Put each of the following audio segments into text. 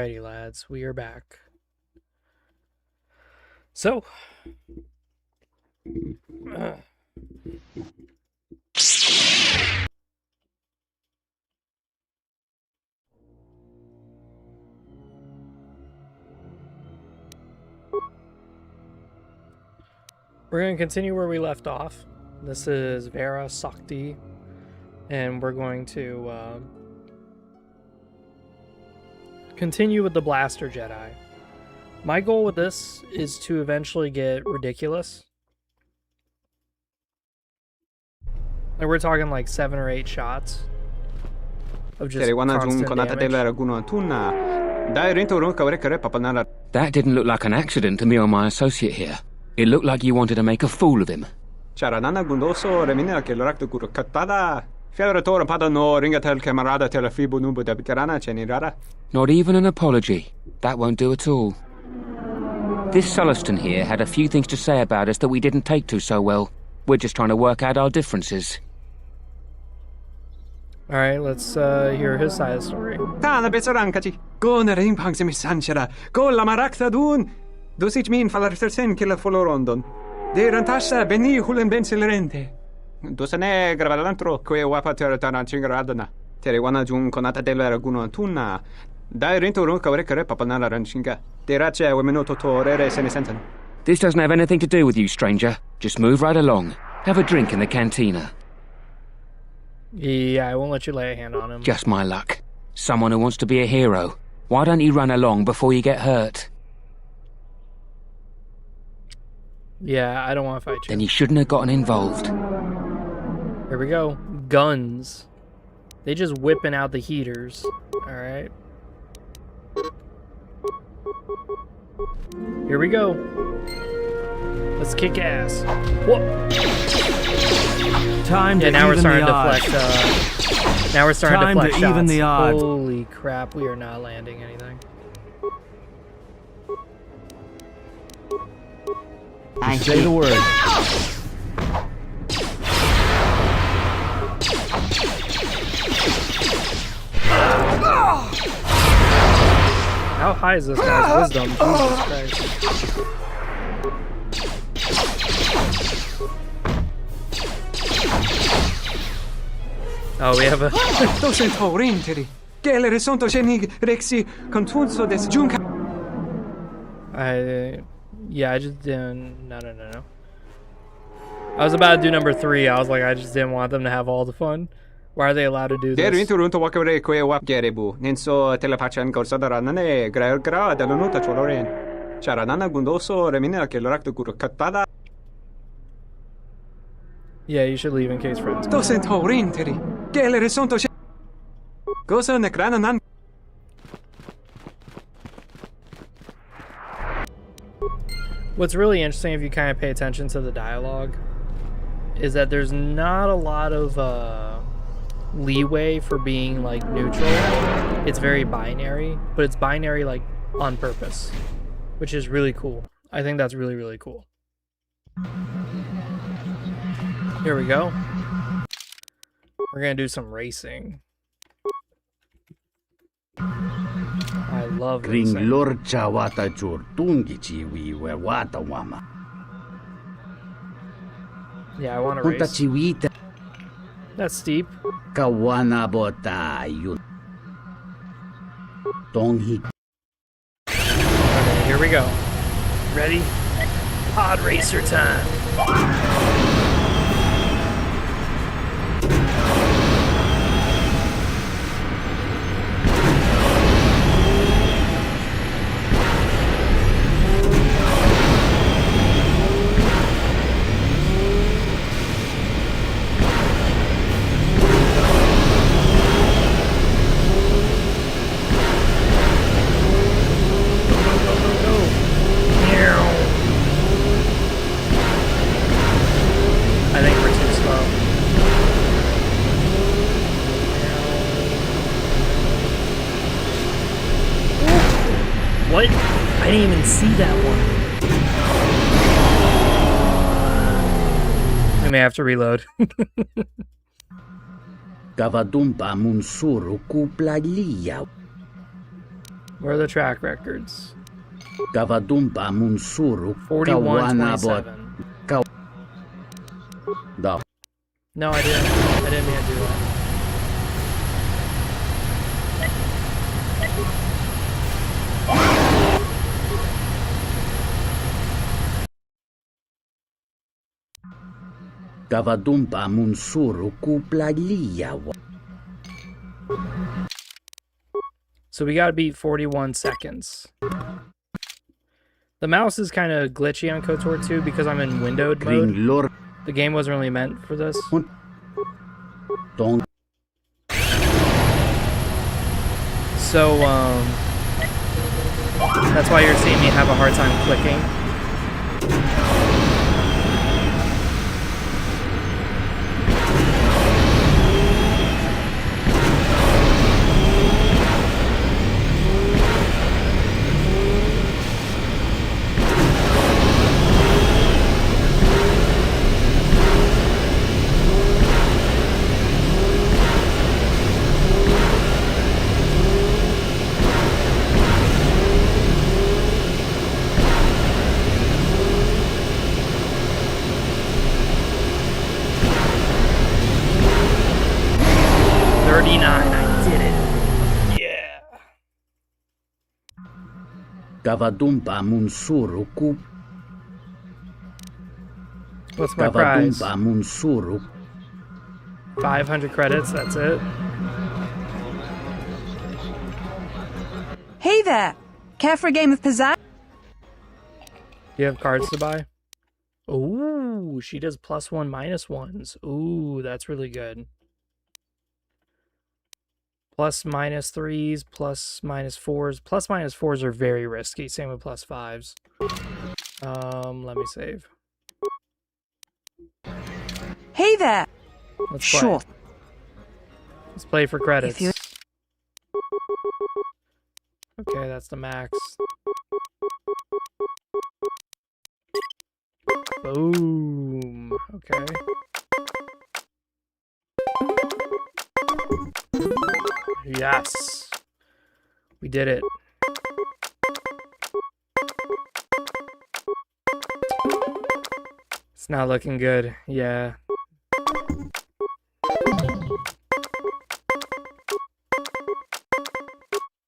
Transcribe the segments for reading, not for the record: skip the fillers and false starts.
Alrighty, lads, we are back. So, we're going to continue where we left off. This is Vera Sakti, and we're going to continue with the Blaster Jedi. My goal with this is to eventually get ridiculous. Like, we're talking like 7 or 8 shots of just constant damage. That didn't look like an accident to me or my associate here. It looked like you wanted to make a fool of him. Not even an apology. That won't do at all. This Sulluston here had a few things to say about us that we didn't take to so well. We're just trying to work out our differences. Alright, let's hear his side of the story. This doesn't have anything to do with you, stranger. Just move right along. Have a drink in the cantina. Yeah, I won't let you lay a hand on him. Just my luck. Someone who wants to be a hero. Why don't you run along before you get hurt? Yeah, I don't want to fight you. Then you shouldn't have gotten involved. Here we go. Guns. They just whipping out the heaters. Alright. Here we go. Let's kick ass. Whoa. Time to now we're even starting the to odds. deflect. Now we're starting Time to deflect to shots. even the odds. Holy crap! We are not landing anything. Say the word. How high is this guy's wisdom? Jesus Christ. Oh, we have a... Yeah, I just didn't... No. I was about to do number 3. I was like, I just didn't want them to have all the fun. Why are they allowed to do this? Yeah, you should leave in case friends come. What's really interesting, if you kind of pay attention to the dialogue, is that there's not a lot of leeway for being like neutral. It's very binary, but it's binary like on purpose, which is really cool. I think that's really, really cool. Here we go. We're gonna do some racing. I love racing. Yeah, I want to race. That's steep. Okay, here we go. Ready? Pod racer time. What? I didn't even see that one. We may have to reload. Where are the track records? Kavadumpa Munsuru 41-27. Da. No, I didn't. I didn't mean to do that. Kavadumpa Munsuru Kuplalia. So we gotta beat 41 seconds. The mouse is kind of glitchy on KOTOR 2 because I'm in windowed mode. The game wasn't really meant for this. So, that's why you're seeing me have a hard time clicking. Kavadumpa Munsuru Kup. What's my prize? Kavadumpa Munsuru. 500 credits, that's it. Hey there! Care for a game of pizzazz? Do you have cards to buy? Ooh, she does +1, -1s. Ooh, that's really good. +/-3s, +/-4s. +/-4s are very risky. Same with +5s. Let me save. Hey there! Let's play. Sure. Let's play for credits. If you... Okay, that's the max. Boom. Okay. Yes. We did it. It's not looking good. Yeah.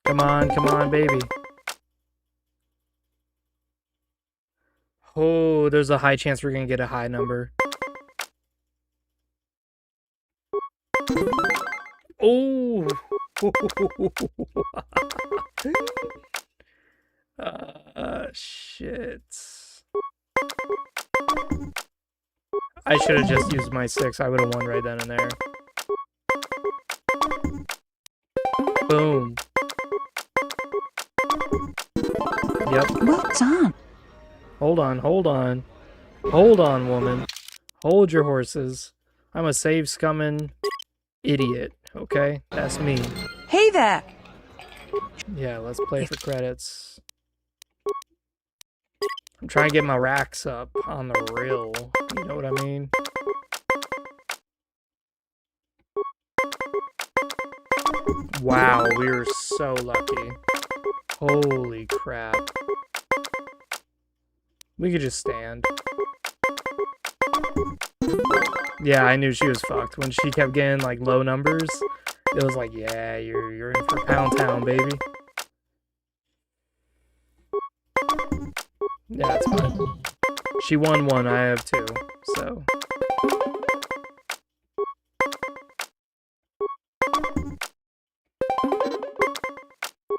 Come on, baby. Oh, there's a high chance we're gonna get a high number. Oh! Shit. I should have just used my 6. I would have won right then and there. Boom. Yep. Well done. Hold on, hold on. Hold on, woman. Hold your horses. I'm a save scumming idiot, okay? That's me. Hey there! Yeah, let's play for credits. I'm trying to get my racks up on the real. You know what I mean? Wow, we were so lucky. Holy crap. We could just stand. Yeah, I knew she was fucked. When she kept getting, like, low numbers, it was like, yeah, you're in for Pound Town, baby. Yeah, it's fine. She won 1, I have 2, so...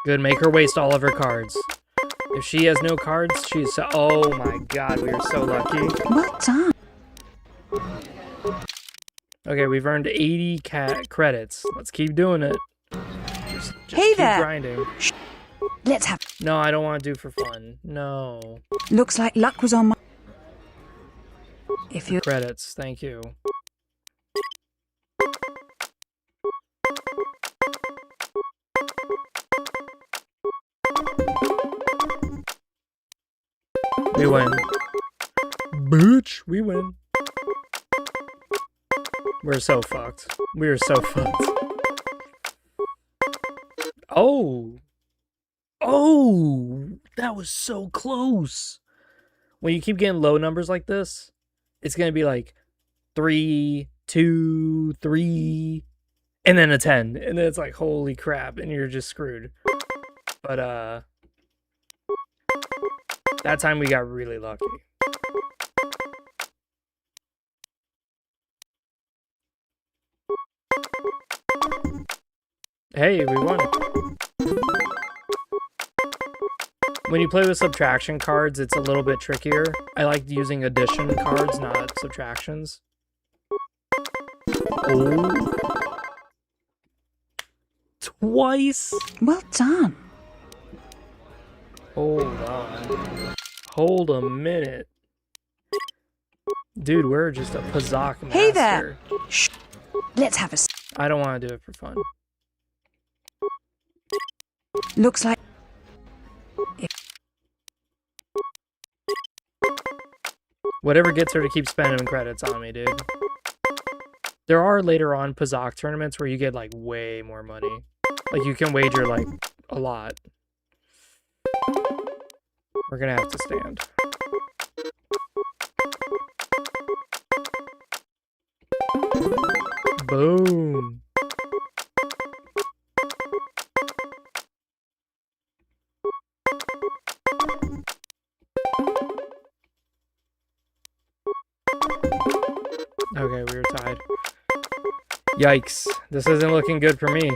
Good, make her waste all of her cards. If she has no cards, she's so... Oh my god, we are so lucky. Well done. Okay, we've earned 80 credits. Let's keep doing it. Just Hey keep there. grinding. Let's have... No, I don't want to do for fun. No. Looks like luck was on my... If you... Credits, thank you. We win. Bitch, we win. We're so fucked. We are so fucked. Oh! Oh, that was so close. When you keep getting low numbers like this, it's going to be like 3, 2, 3, and then a 10. And then it's like, holy crap. And you're just screwed. But, that time we got really lucky. Hey, we won. When you play with subtraction cards, it's a little bit trickier. I like using addition cards, not subtractions. Oh. Twice? Well done. Hold on. Hold a minute. Dude, we're just a Pazak master. Hey there. Shh. Let's have a... I don't want to do it for fun. Looks like... Whatever gets her to keep spending credits on me, dude. There are later on Pazak tournaments where you get like way more money. Like you can wager like a lot. We're gonna have to stand. Boom. Okay, we were tied. Yikes. This isn't looking good for me.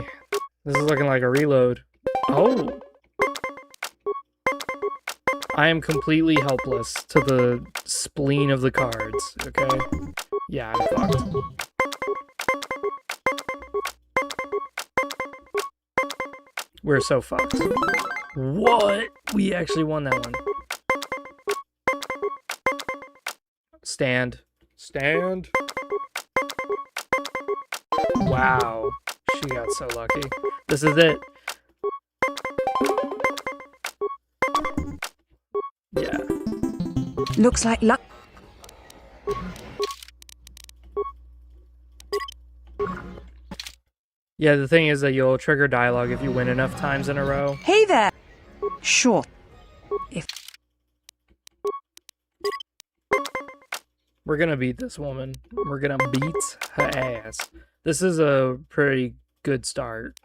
This is looking like a reload. Oh. I am completely helpless to the spleen of the cards, okay? Yeah, I'm fucked. We're so fucked. What? We actually won that one. Stand. Stand. Wow. She got so lucky. This is it. Yeah. Looks like luck. Yeah, the thing is that you'll trigger dialogue if you win enough times in a row. Hey there. Sure. If... We're gonna beat this woman. We're gonna beat her ass. This is a pretty good start.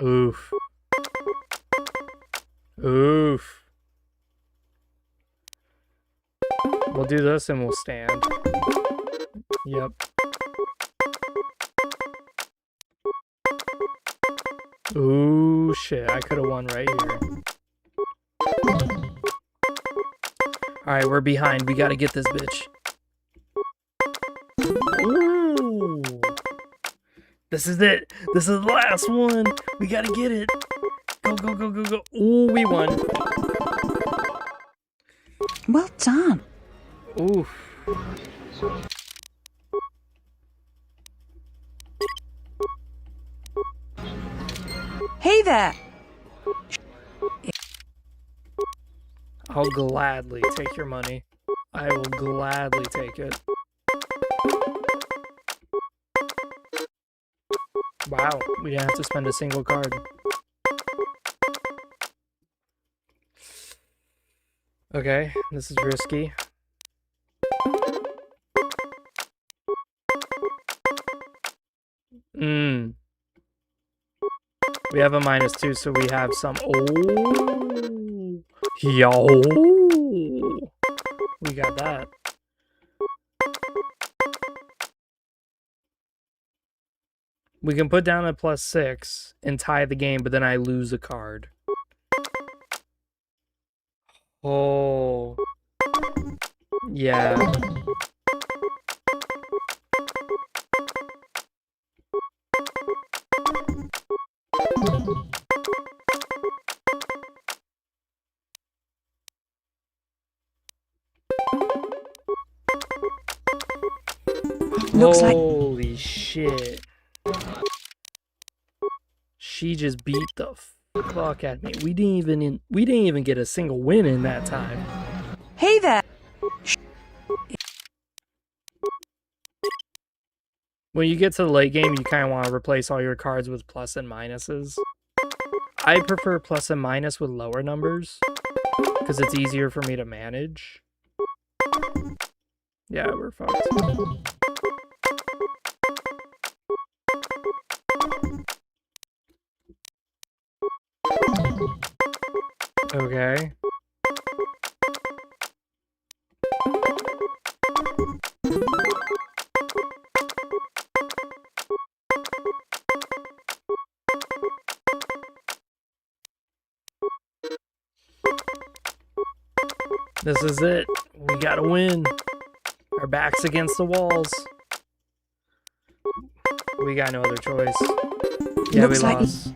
Oof. Oof. We'll do this and we'll stand. Yep. Ooh, shit. I could have won right here. Alright, we're behind. We gotta get this bitch. Ooh. This is it. This is the last one. We gotta get it. Go, go, go, go, go. Ooh, we won. Well done. Oof. Hey there. I'll gladly take your money. I will gladly take it. Wow, we didn't have to spend a single card. Okay, this is risky. We have a -2, so we have some. Oh, yo, we got that. We can put down a +6 and tie the game, but then I lose a card. Oh, yeah. Looks like... Holy shit. she just beat the fuck at me. We didn't even get a single win in that time. Hey there. When you get to the late game, you kind of want to replace all your cards with plus and minuses. I prefer plus and minus with lower numbers because it's easier for me to manage. Yeah, we're fucked. Okay. This is it. We gotta win. Our back's against the walls. We got no other choice. Yeah, we lost.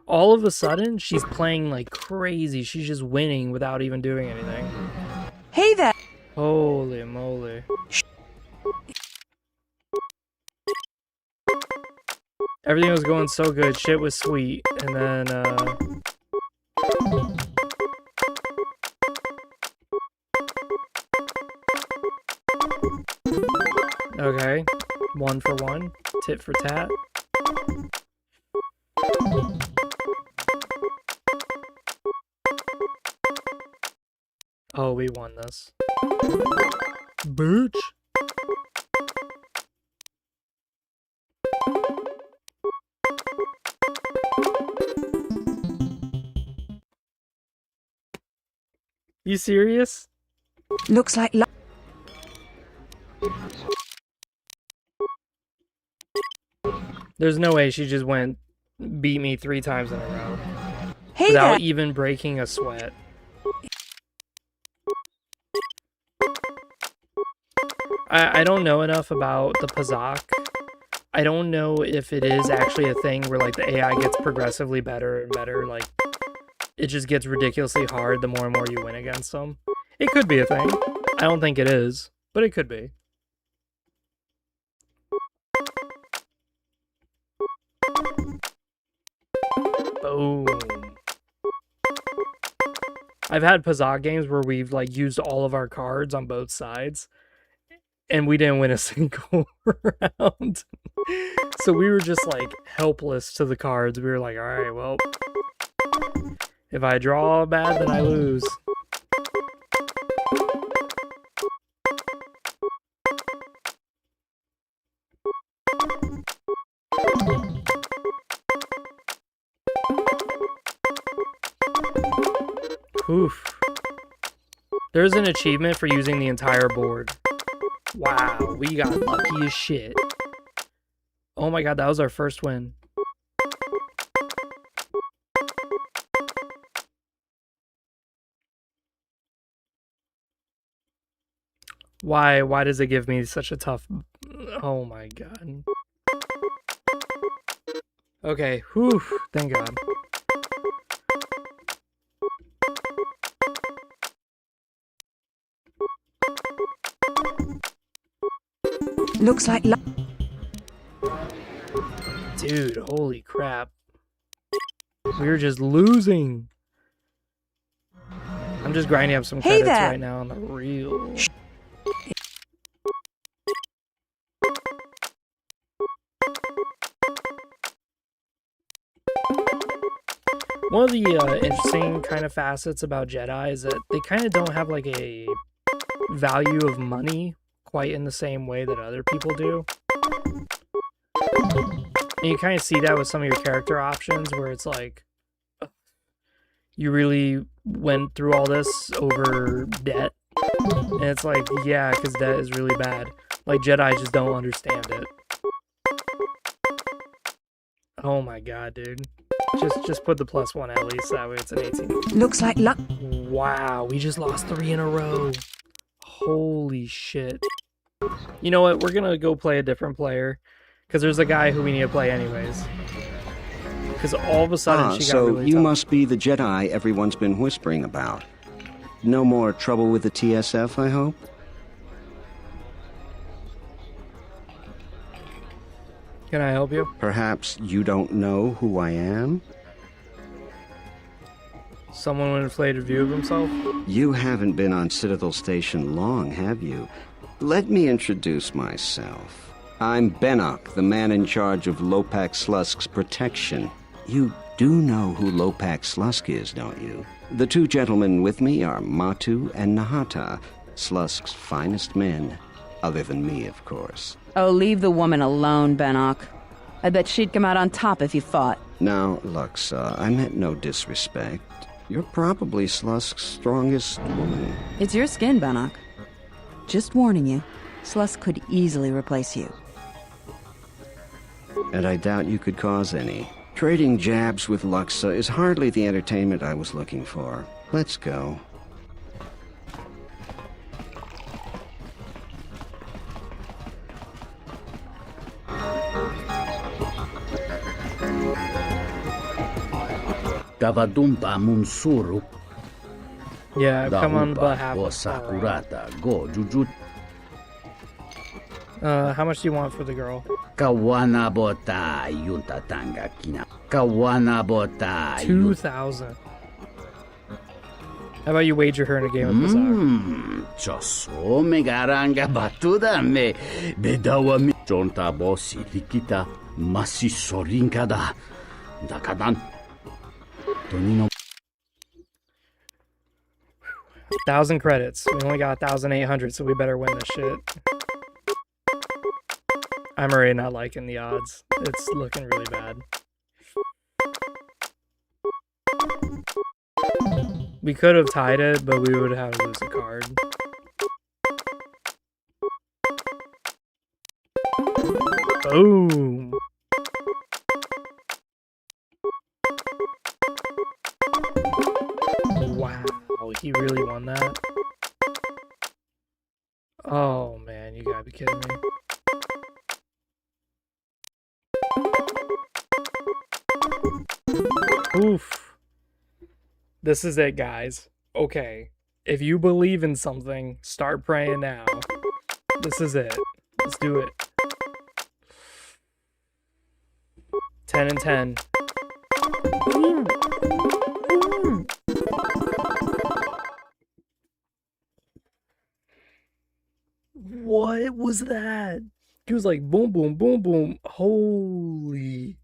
All of a sudden, she's playing like crazy. She's just winning without even doing anything. Hey there. Holy moly. Everything was going so good. Shit was sweet. And then, okay. 1 for 1. Tit for tat. Oh, we won this. Bitch. You serious? Looks like luck. There's no way she just beat me 3 times in a row. Hey without there. even breaking a sweat. I don't know enough about the Pazak. I don't know if it is actually a thing where like the AI gets progressively better and better. Like it just gets ridiculously hard the more and more you win against them. It could be a thing. I don't think it is, but it could be. Boom. I've had Pazak games where we've like used all of our cards on both sides and we didn't win a single round. So we were just like helpless to the cards. We were like, all right, well, if I draw bad, then I lose. Oof. There's an achievement for using the entire board. Wow, we got lucky as shit. Oh my god, that was our first win. Why does it give me such a tough... Oh my god. Okay, whew, thank god. Looks like luck. Dude, holy crap. We're just losing. I'm just grinding up some Hey credits there. right now on the reel. One of the interesting kind of facets about Jedi is that they kind of don't have like a value of money quite in the same way that other people do. And you kind of see that with some of your character options where it's like you really went through all this over debt. And it's like, yeah, because debt is really bad. Like Jedi just don't understand it. Oh my god, dude. Just put the +1 at least, that way it's an 18. Looks like luck. Wow, we just lost 3 in a row. Holy shit. You know what, we're gonna go play a different player. Because there's a guy who we need to play anyways. Because all of a sudden she got really so you tough. must be the Jedi everyone's been whispering about. No more trouble with the TSF, I hope? Can I help you? Perhaps you don't know who I am? Someone with an inflated view of himself? You haven't been on Citadel Station long, have you? Let me introduce myself. I'm Bennock, the man in charge of Lopak Slusk's protection. You do know who Lopak Slusk is, don't you? The two gentlemen with me are Matu and Nahata, Slusk's finest men. Other than me, of course. Oh, leave the woman alone, Bennock. I bet she'd come out on top if you fought. Now, Luxa, I meant no disrespect. You're probably Slusk's strongest woman. It's your skin, Bennock. Just warning you, Slusk could easily replace you. And I doubt you could cause any. Trading jabs with Luxa is hardly the entertainment I was looking for. Let's go. Kavadumpa munsuru. Yeah, come on about half. Go sakurata. Go jujut. How much do you want for the girl? Kawana bota yunta tanga kina. Kawana bota. 2,000. How about you wager her in a game of Bazaar? Choso megaranga batuda me. Bedawa mi. Jonta bosi likita. Masi sorinkada. Dakadan. Tonino. 1,000 credits. We only got 1,800, so we better win this shit. I'm already not liking the odds. It's looking really bad. We could have tied it, but we would have to lose a card. Boom! Wow, he really won that? Oh man, you gotta be kidding me. Oof. This is it, guys. Okay. If you believe in something, start praying now. This is it. Let's do it. 10 and 10. What was that? He was like boom, boom, boom, boom. Holy.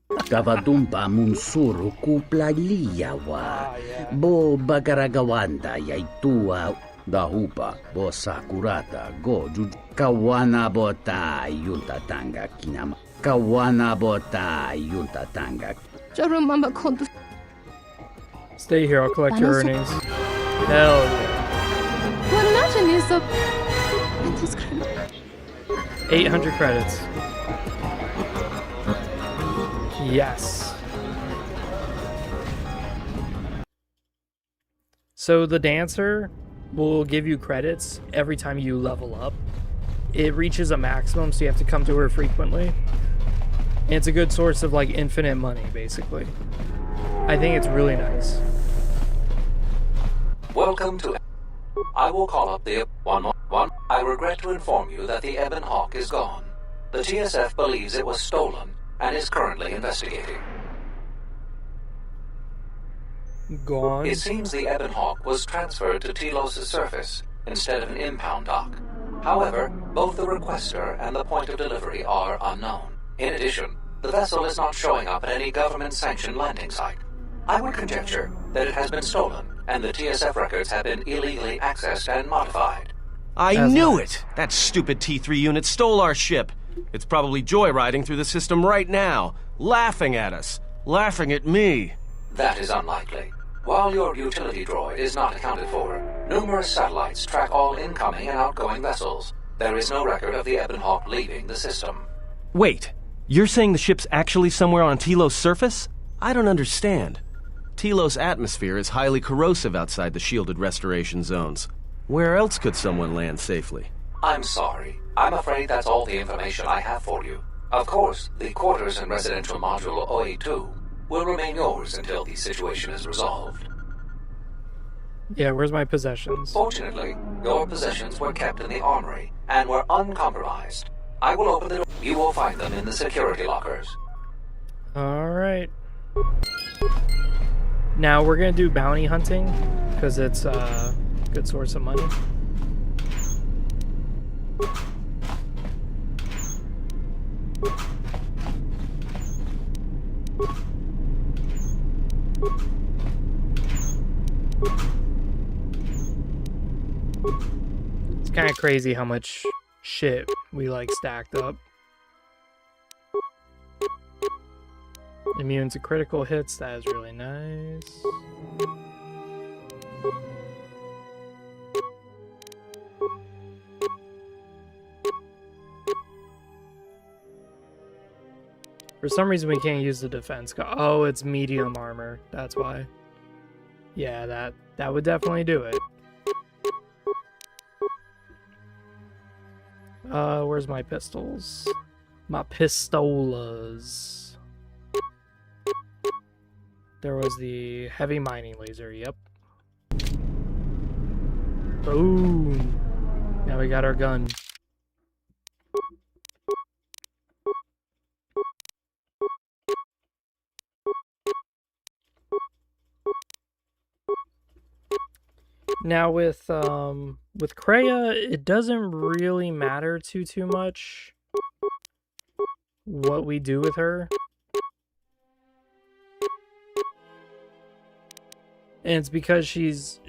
Kavadumpa munsuru kuplaliyawa. Bo bagaragawanda yaitua. Dahupa bo sakurata go juj. Kawana bota yunta tanga kinama. Kawana bota yunta tanga. Stay here, I'll collect your earnings. Hell yeah. 800 credits. Yes. So the dancer will give you credits every time you level up. It reaches a maximum, so you have to come to her frequently. And it's a good source of like infinite money, basically. I think it's really nice. Welcome to... I will call up the... One. I regret to inform you that the Ebon Hawk is gone. The TSF believes it was stolen and is currently investigating. Gone? It seems the Ebon Hawk was transferred to Telos' surface instead of an impound dock. However, both the requester and the point of delivery are unknown. In addition, the vessel is not showing up at any government-sanctioned landing site. I would conjecture that it has been stolen, and the TSF records have been illegally accessed and modified. I knew it! That stupid T3 unit stole our ship. It's probably joyriding through the system right now, laughing at us, laughing at me. That is unlikely. While your utility droid is not accounted for, numerous satellites track all incoming and outgoing vessels. There is no record of the Ebon Hawk leaving the system. Wait, you're saying the ship's actually somewhere on Telos' surface? I don't understand. Telos' atmosphere is highly corrosive outside the shielded restoration zones. Where else could someone land safely? I'm sorry. I'm afraid that's all the information I have for you. Of course, the quarters and residential module OA2 will remain yours until the situation is resolved. Yeah, where's my possessions? Fortunately, your possessions were kept in the armory and were uncompromised. I will open the door. You will find them in the security lockers. Alright. Now we're gonna do bounty hunting, because it's a good source of money. It's kind of crazy how much shit we like stacked up. Immune to critical hits, that is really nice. For some reason we can't use the defense. Oh, it's medium armor. That's why. Yeah, that would definitely do it. Where's my pistols? My pistolas. There was the heavy mining laser, yep. Boom! Now we got our gun. Now with Kreia, it doesn't really matter too much what we do with her. And it's because she's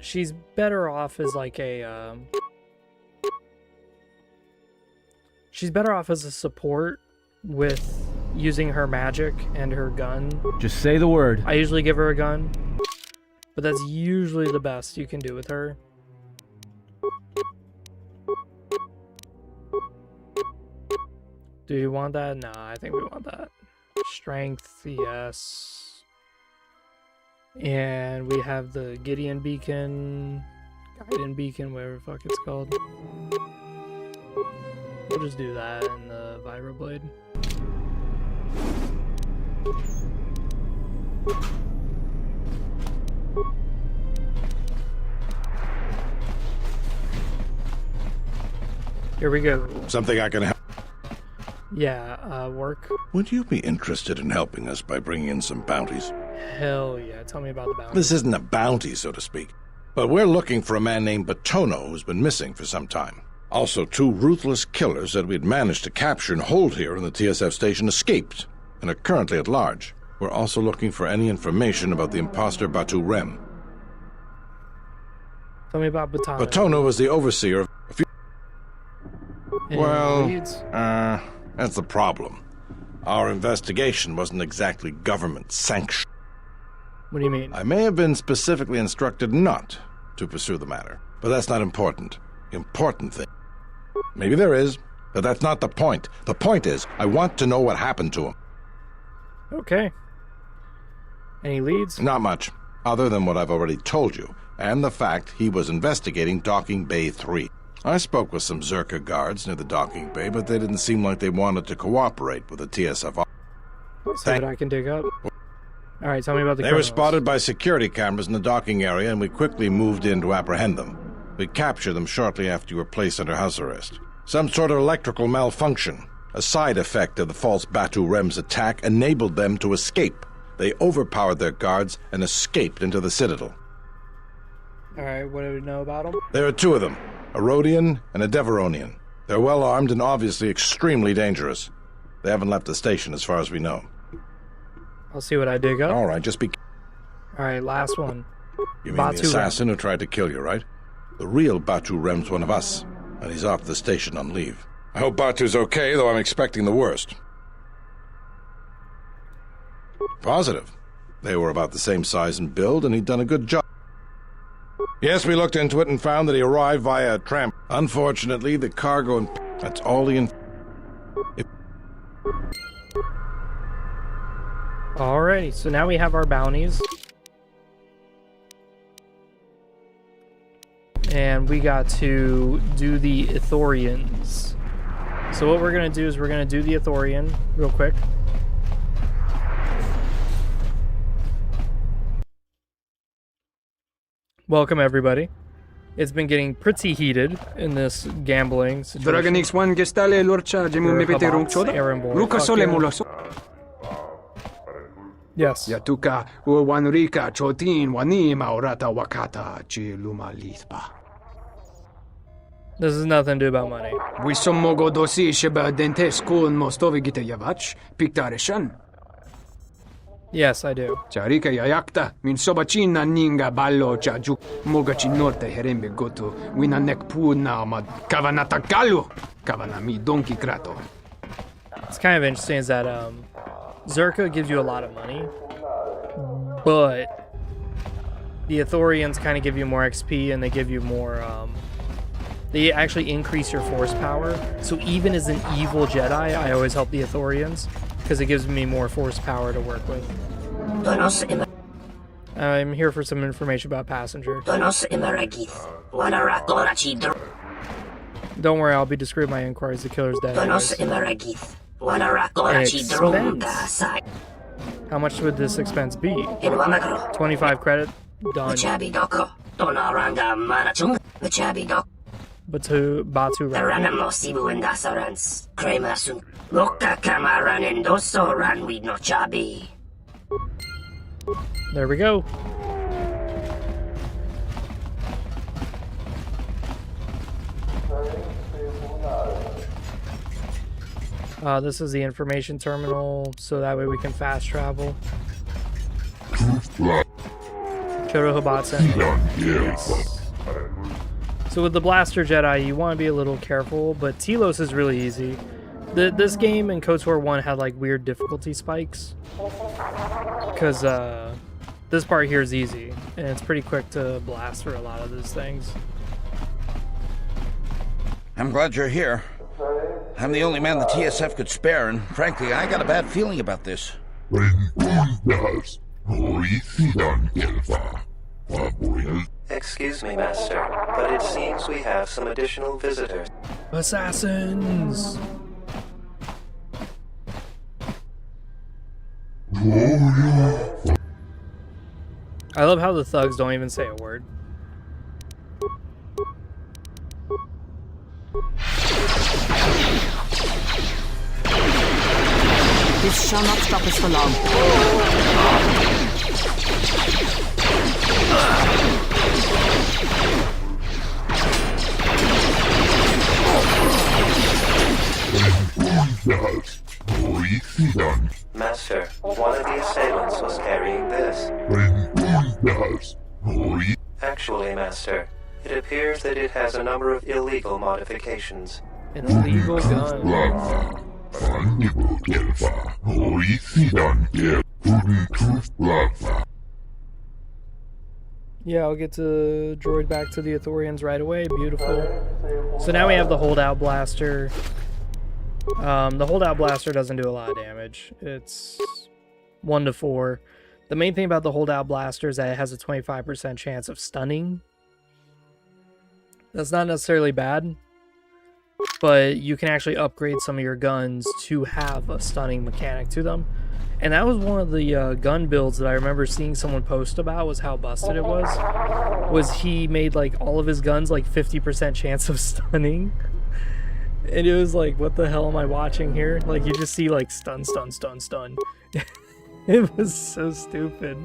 better off as like a she's better off as a support with using her magic and her gun. Just say the word. I usually give her a gun, but that's usually the best you can do with her. Do you want that? Nah, I think we want that. Strength, yes. And we have the Gideon Beacon, Guidon Beacon, whatever the fuck it's called. We'll just do that and the Vibroblade. Here we go. Something I can help. Yeah, work. Would you be interested in helping us by bringing in some bounties? Hell yeah, tell me about the bounty. This isn't a bounty, so to speak, but we're looking for a man named Batono who's been missing for some time. Also, 2 ruthless killers that we'd managed to capture and hold here in the TSF station escaped and are currently at large. We're also looking for any information about the imposter Batu Rem. Tell me about Batono. Batono was the overseer of a few... Any Well, leads? that's the problem. Our investigation wasn't exactly government-sanctioned. What do you mean? I may have been specifically instructed not to pursue the matter, but that's not important. Important thing. Maybe there is, but that's not the point. The point is, I want to know what happened to him. Okay. Any leads? Not much, other than what I've already told you, and the fact he was investigating Docking Bay 3. I spoke with some Zerka guards near the docking bay, but they didn't seem like they wanted to cooperate with the TSF. See what I can dig up. Alright, tell me about the They were spotted by security cameras in the docking area, and we quickly moved in to apprehend them. We captured them shortly after you were placed under house arrest. Some sort of electrical malfunction, a side effect of the false Batu Rem's attack, enabled them to escape. They overpowered their guards and escaped into the Citadel. Alright, what do we know about them? There are 2 of them, a Rhodian and a Deveronian. They're well armed and obviously extremely dangerous. They haven't left the station as far as we know. I'll see what I dig up. Alright, just be... Alright, last one. You mean Batu the assassin who tried to kill you, right? The real Batu Rem's one of us, and he's off the station on leave. I hope Batu's okay, though I'm expecting the worst. Positive. They were about the same size and build, and he'd done a good job. Yes, we looked into it and found that he arrived via a tramp. Unfortunately, the cargo and... That's all he... Alrighty, so now we have our bounties. And we got to do the Ithorians. So what we're going to do is we're going to do the Ithorian real quick. Welcome, everybody. It's been getting pretty heated in this gambling situation. Dragon X1 gestale lorcha jemu mepete rungchoda. Ruka sole muloso. Yes. Yatuka uwanrika chotin wani maurata wakata chi luma lithpa. This has nothing to do about money. We sommogo dosi sheba dentes kun mostovi gite yavach piktareshan. Yes, I do. Charika yayakta min sobachina ninga ballo chaju mogachi norte herembe goto wina nekpuna ma kavanata galu kavanami donkey krato. It's kind of interesting is that Zerka gives you a lot of money, but the Ithorians kind of give you more XP and they give you more they actually increase your force power. So even as an evil Jedi, I always help the Ithorians because it gives me more force power to work with. I'm here for some information about Passenger. Don't worry, I'll be discreet in my inquiries. The killer's dead. Expense. How much would this expense be? 25 credit? Done. Batu There we go. This is the information terminal, so that way we can fast travel. Chodo Hibatsen. Yes. So with the Blaster Jedi, you want to be a little careful, but Telos is really easy. This game and KOTOR 1 had like weird difficulty spikes. Because this part here is easy, and it's pretty quick to blast through a lot of those things. I'm glad you're here. I'm the only man the TSF could spare, and frankly, I got a bad feeling about this. Excuse me, Master, but it seems we have some additional visitors. Assassins! I love how the thugs don't even say a word. This shall not stop us for long. Master, one of the assailants was carrying this. Actually, Master, it appears that it has a number of illegal modifications. An illegal gun. Yeah, I'll get to droid back to the Ithorians right away. Beautiful. So now we have the holdout blaster. The holdout blaster doesn't do a lot of damage. It's 1 to 4. The main thing about the holdout blaster is that it has a 25% chance of stunning. That's not necessarily bad, but you can actually upgrade some of your guns to have a stunning mechanic to them. And that was one of the gun builds that I remember seeing someone post about, was how busted it was. Was he made like all of his guns like 50% chance of stunning. And it was like, what the hell am I watching here? Like, you just see like stun, stun, stun, stun. It was so stupid.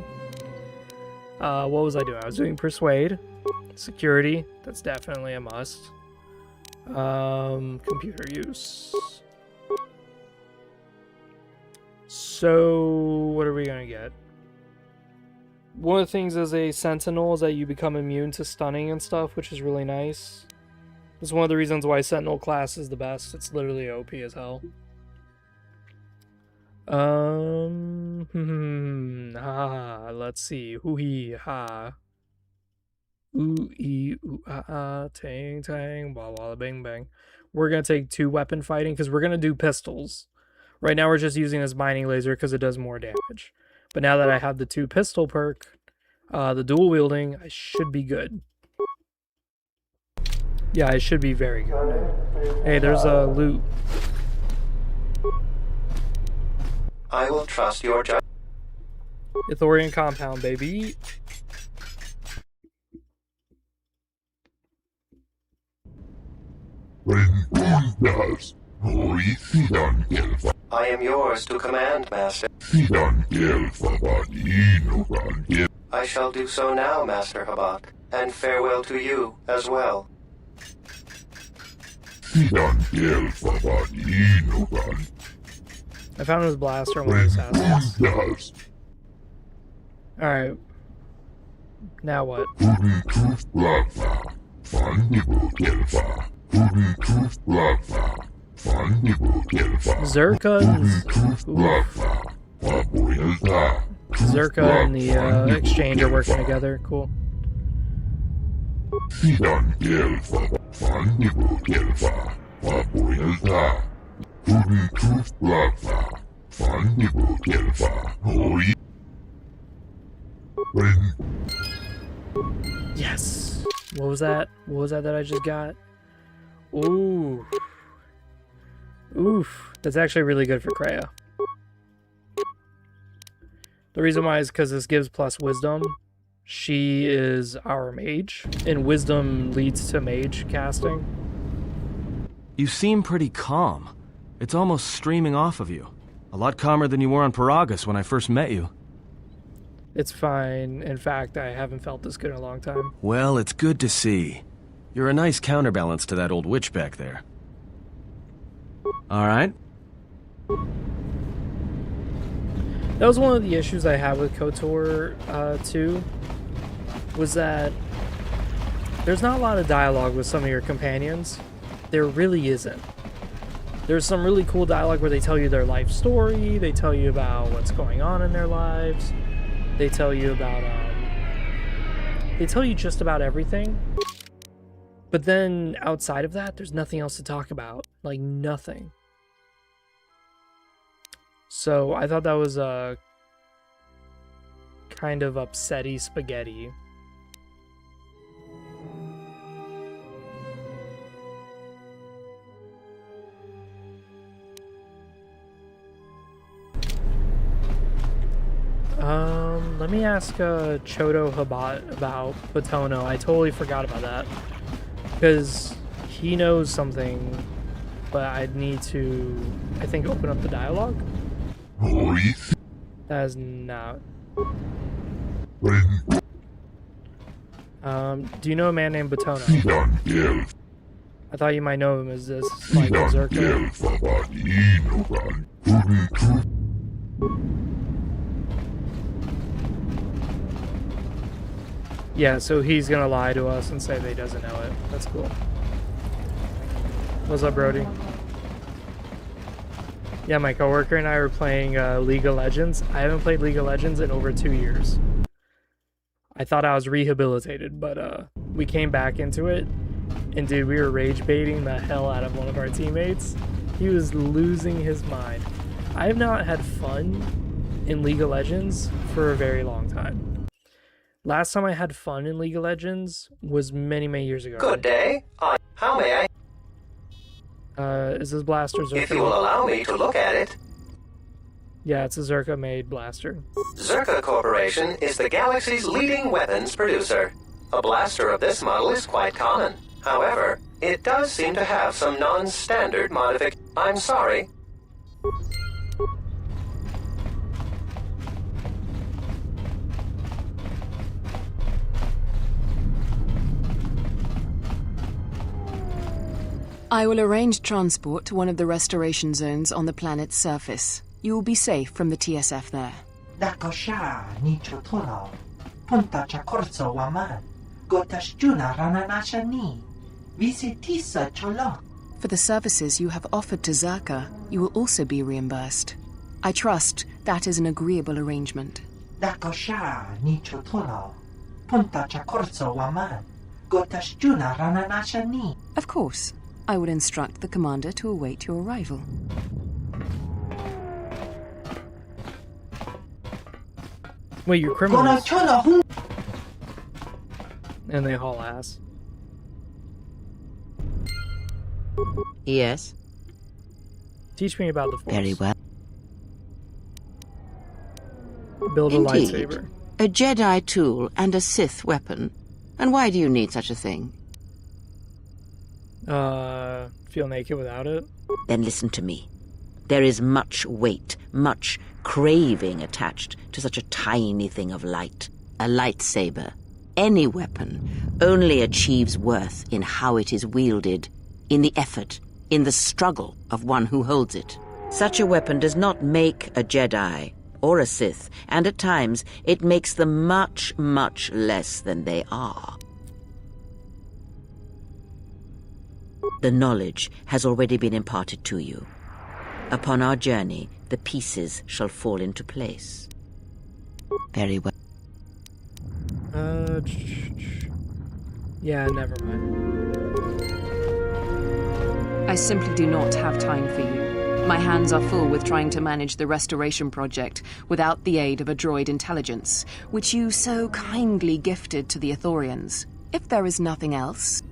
What was I doing? I was doing persuade. Security, that's definitely a must. Computer use. So, what are we gonna get? One of the things as a Sentinel is that you become immune to stunning and stuff, which is really nice. It's one of the reasons why Sentinel class is the best. It's literally OP as hell. Let's see. Hoo-hee, ha. Ooh-ee, ooh-ah-ah, tang, tang, blah, bang, bang. We're going to take 2 weapon fighting because we're going to do pistols. Right now we're just using this mining laser because it does more damage. But now that I have the 2 pistol perk, the dual wielding, I should be good. Yeah, I should be very good. Hey, there's a loot. I will trust your judgment. Ithorian compound, baby. I am yours to command, Master. I shall do so now, Master Habak, and farewell to you as well. I found his blaster in one of the assassins. Alright. Now what? Zerka and the exchange are working together. Cool. Yes. What was that? What was that I just got? Ooh. Oof. That's actually really good for Kreia. The reason why is because this gives plus wisdom. She is our mage, and wisdom leads to mage casting. You seem pretty calm. It's almost streaming off of you. A lot calmer than you were on Paragus when I first met you. It's fine. In fact, I haven't felt this good in a long time. Well, it's good to see. You're a nice counterbalance to that old witch back there. Alright? That was one of the issues I had with KOTOR 2, was that there's not a lot of dialogue with some of your companions. There really isn't. There's some really cool dialogue where they tell you their life story, they tell you about what's going on in their lives, they tell you about, they tell you just about everything. But then outside of that, there's nothing else to talk about. Like, nothing. So I thought that was a kind of upsetty spaghetti. Let me ask Chodo Habat about Batono. I totally forgot about that. Because he knows something, but I'd need to, I think, open up the dialogue. That is not. Do you know a man named Batono? I thought you might know him as this, like, Zerka. Yeah, so he's gonna lie to us and say that he doesn't know it. That's cool. What's up, Brody? Yeah, my coworker and I were playing League of Legends. I haven't played League of Legends in over 2 years. I thought I was rehabilitated, but we came back into it. And dude, we were rage baiting the hell out of one of our teammates. He was losing his mind. I have not had fun in League of Legends for a very long time. Last time I had fun in League of Legends was many, many years ago. Good day. How may I? Is this blaster Zerka? If you will allow me to look at it. Yeah, it's a Zerka-made blaster. Zerka Corporation is the galaxy's leading weapons producer. A blaster of this model is quite common. However, it does seem to have some non-standard modifications. I'm sorry. I will arrange transport to one of the restoration zones on the planet's surface. You will be safe from the TSF there. For the services you have offered to Zerka, you will also be reimbursed. I trust that is an agreeable arrangement. Of course. I will instruct the commander to await your arrival. Wait, you're criminals. And they haul ass. Yes? Teach me about the Force. Very well. Build a Indeed. lightsaber. A Jedi tool and a Sith weapon. And why do you need such a thing? Feel naked without it? Then listen to me. There is much weight, much craving attached to such a tiny thing of light. A lightsaber, any weapon, only achieves worth in how it is wielded, in the effort, in the struggle of one who holds it. Such a weapon does not make a Jedi or a Sith, and at times it makes them much, much less than they are. The knowledge has already been imparted to you. Upon our journey, the pieces shall fall into place. Very well. Yeah, never mind. I simply do not have time for you. My hands are full with trying to manage the restoration project without the aid of a droid intelligence, which you so kindly gifted to the Ithorians. If there is nothing else...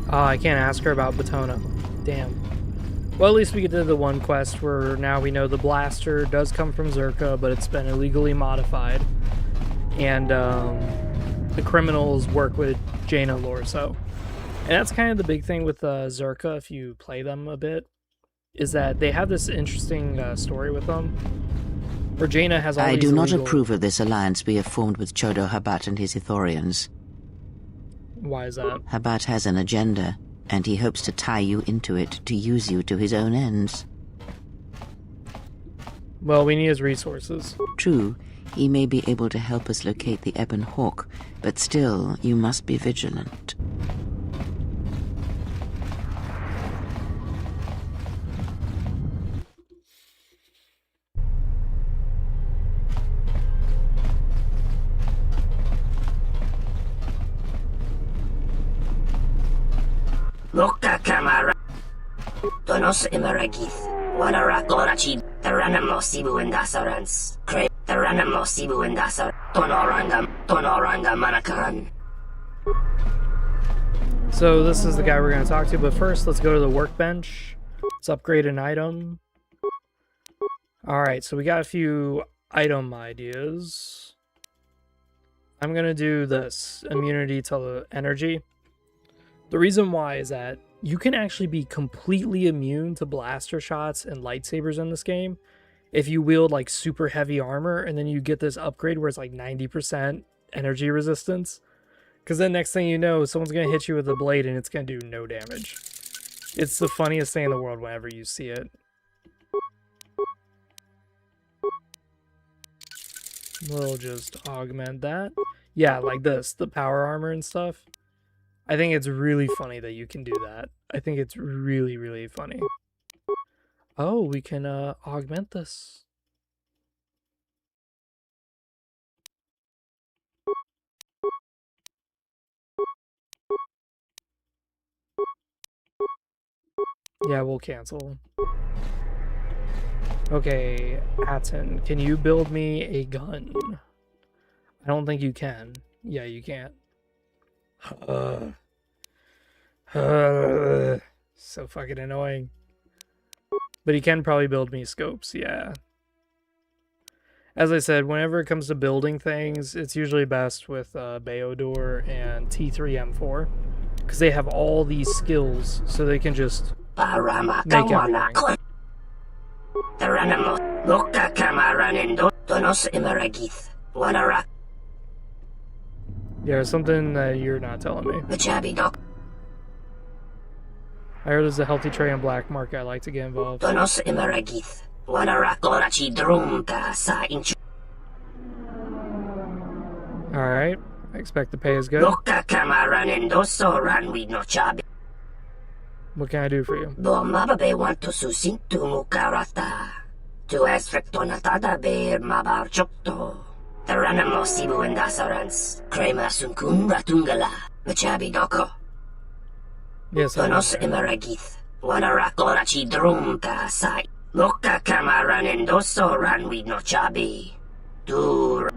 Oh, I can't ask her about Batona. Damn. Well, at least we did the one quest where now we know the blaster does come from Zerka, but it's been illegally modified. And the criminals work with Jaina Lorso. And that's kind of the big thing with Zerka, if you play them a bit, is that they have this interesting story with them, where Jaina has all I these do not illegal... approve of this alliance we have formed with Chodo Habat and his Ithorians. Why is that? Habat has an agenda, and he hopes to tie you into it to use you to his own ends. Well, we need his resources. True, he may be able to help us locate the Ebon Hawk, but still, you must be vigilant. Loka kamara. Tonos imaragith. Wanara korachi. Taranamo sibu indasarans. Cre. Taranamo sibu indasar. Tonoranga manakan. So this is the guy we're going to talk to, but first let's go to the workbench. Let's upgrade an item. Alright, so we got a few item ideas. I'm going to do this. Immunity to energy. The reason why is that you can actually be completely immune to blaster shots and lightsabers in this game if you wield like super heavy armor, and then you get this upgrade where it's like 90% energy resistance. Because then next thing you know, someone's going to hit you with a blade and it's going to do no damage. It's the funniest thing in the world whenever you see it. We'll just augment that. Yeah, like this, the power armor and stuff. I think it's really funny that you can do that. I think it's really, really funny. Oh, we can augment this. Yeah, we'll cancel. Okay, Atten, can you build me a gun? I don't think you can. Yeah, you can't. So fucking annoying. But he can probably build me scopes, yeah. As I said, whenever it comes to building things, it's usually best with Beodor and T3M4. Because they have all these skills, so they can just make everything. Yeah, something that you're not telling me. I heard there's a healthy tray and black market. I like to get involved. Alright. I expect the pay is good. What can I do for you? Yes, Tonos emeragith. Wanara korachi drumka sai. Loka kamaran endoso ran we no chabi. Dur.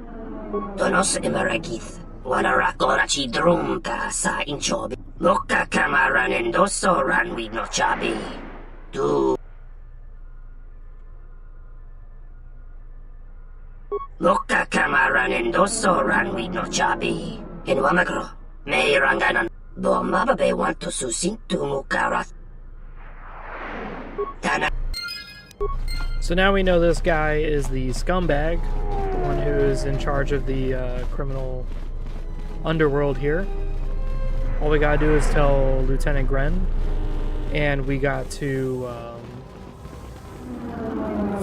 Tonos emeragith. Wanara korachi drumka sa inchobi. Loka kamaran endoso ran we no chabi. Dur. Loka kamaran endoso ran we no chabi. In Wamagro. May ranganan. Bo mababe want to susintu mukarat. Tana. So now we know this guy is the scumbag, the one who is in charge of the criminal underworld here. All we gotta do is tell Lieutenant Gren, and we got to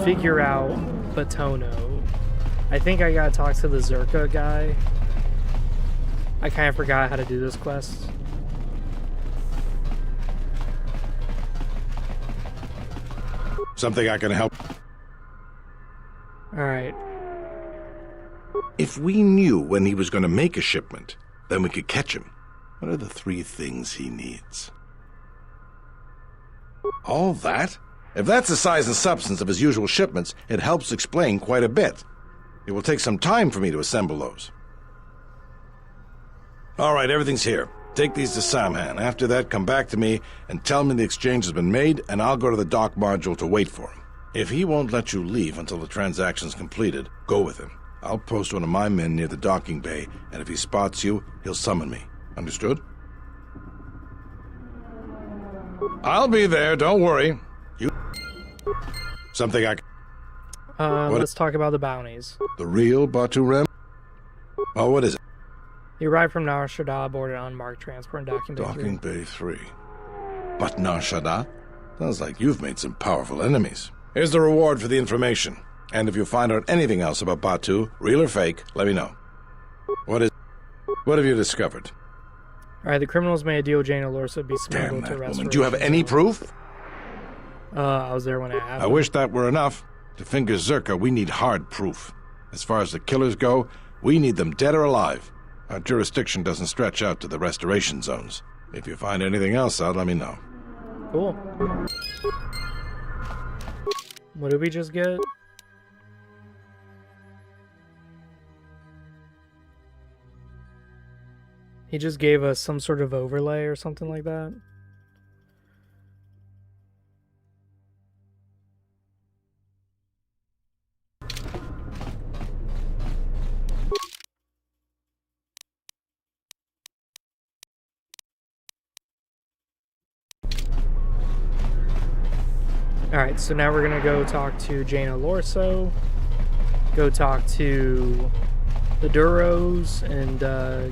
figure out Batono. I think I gotta talk to the Zerka guy. I kind of forgot how to do this quest. Something I can help. Alright. If we knew when he was going to make a shipment, then we could catch him. What are the 3 things he needs? All that? If that's the size and substance of his usual shipments, it helps explain quite a bit. It will take some time for me to assemble those. All right, everything's here. Take these to Samhan. After that, come back to me and tell me the exchange has been made, and I'll go to the dock module to wait for him. If he won't let you leave until the transaction's completed, go with him. I'll post one of my men near the docking bay, and if he spots you, he'll summon me. Understood? I'll be there, don't worry. You... Something I... Let's talk about the bounties. The real Batu Rem? Oh, what is it? He arrived from Nar Shaddaa aboard an unmarked transport in Docking Bay 3. Docking Bay 3. But Nar Shaddaa? Sounds like you've made some powerful enemies. Here's the reward for the information. And if you find out anything else about Batu, real or fake, let me know. What have you discovered? Alright, the criminals made a deal with Jaina Lorsa be smuggled to Restoration. Do you have any proof? I was there when it happened. I wish that were enough. To finger Zerka, we need hard proof. As far as the killers go, we need them dead or alive. Our jurisdiction doesn't stretch out to the restoration zones. If you find anything else out, let me know. Cool. What did we just get? He just gave us some sort of overlay or something like that. Alright, so now we're gonna go talk to Jaina Lorso, go talk to the Duros, and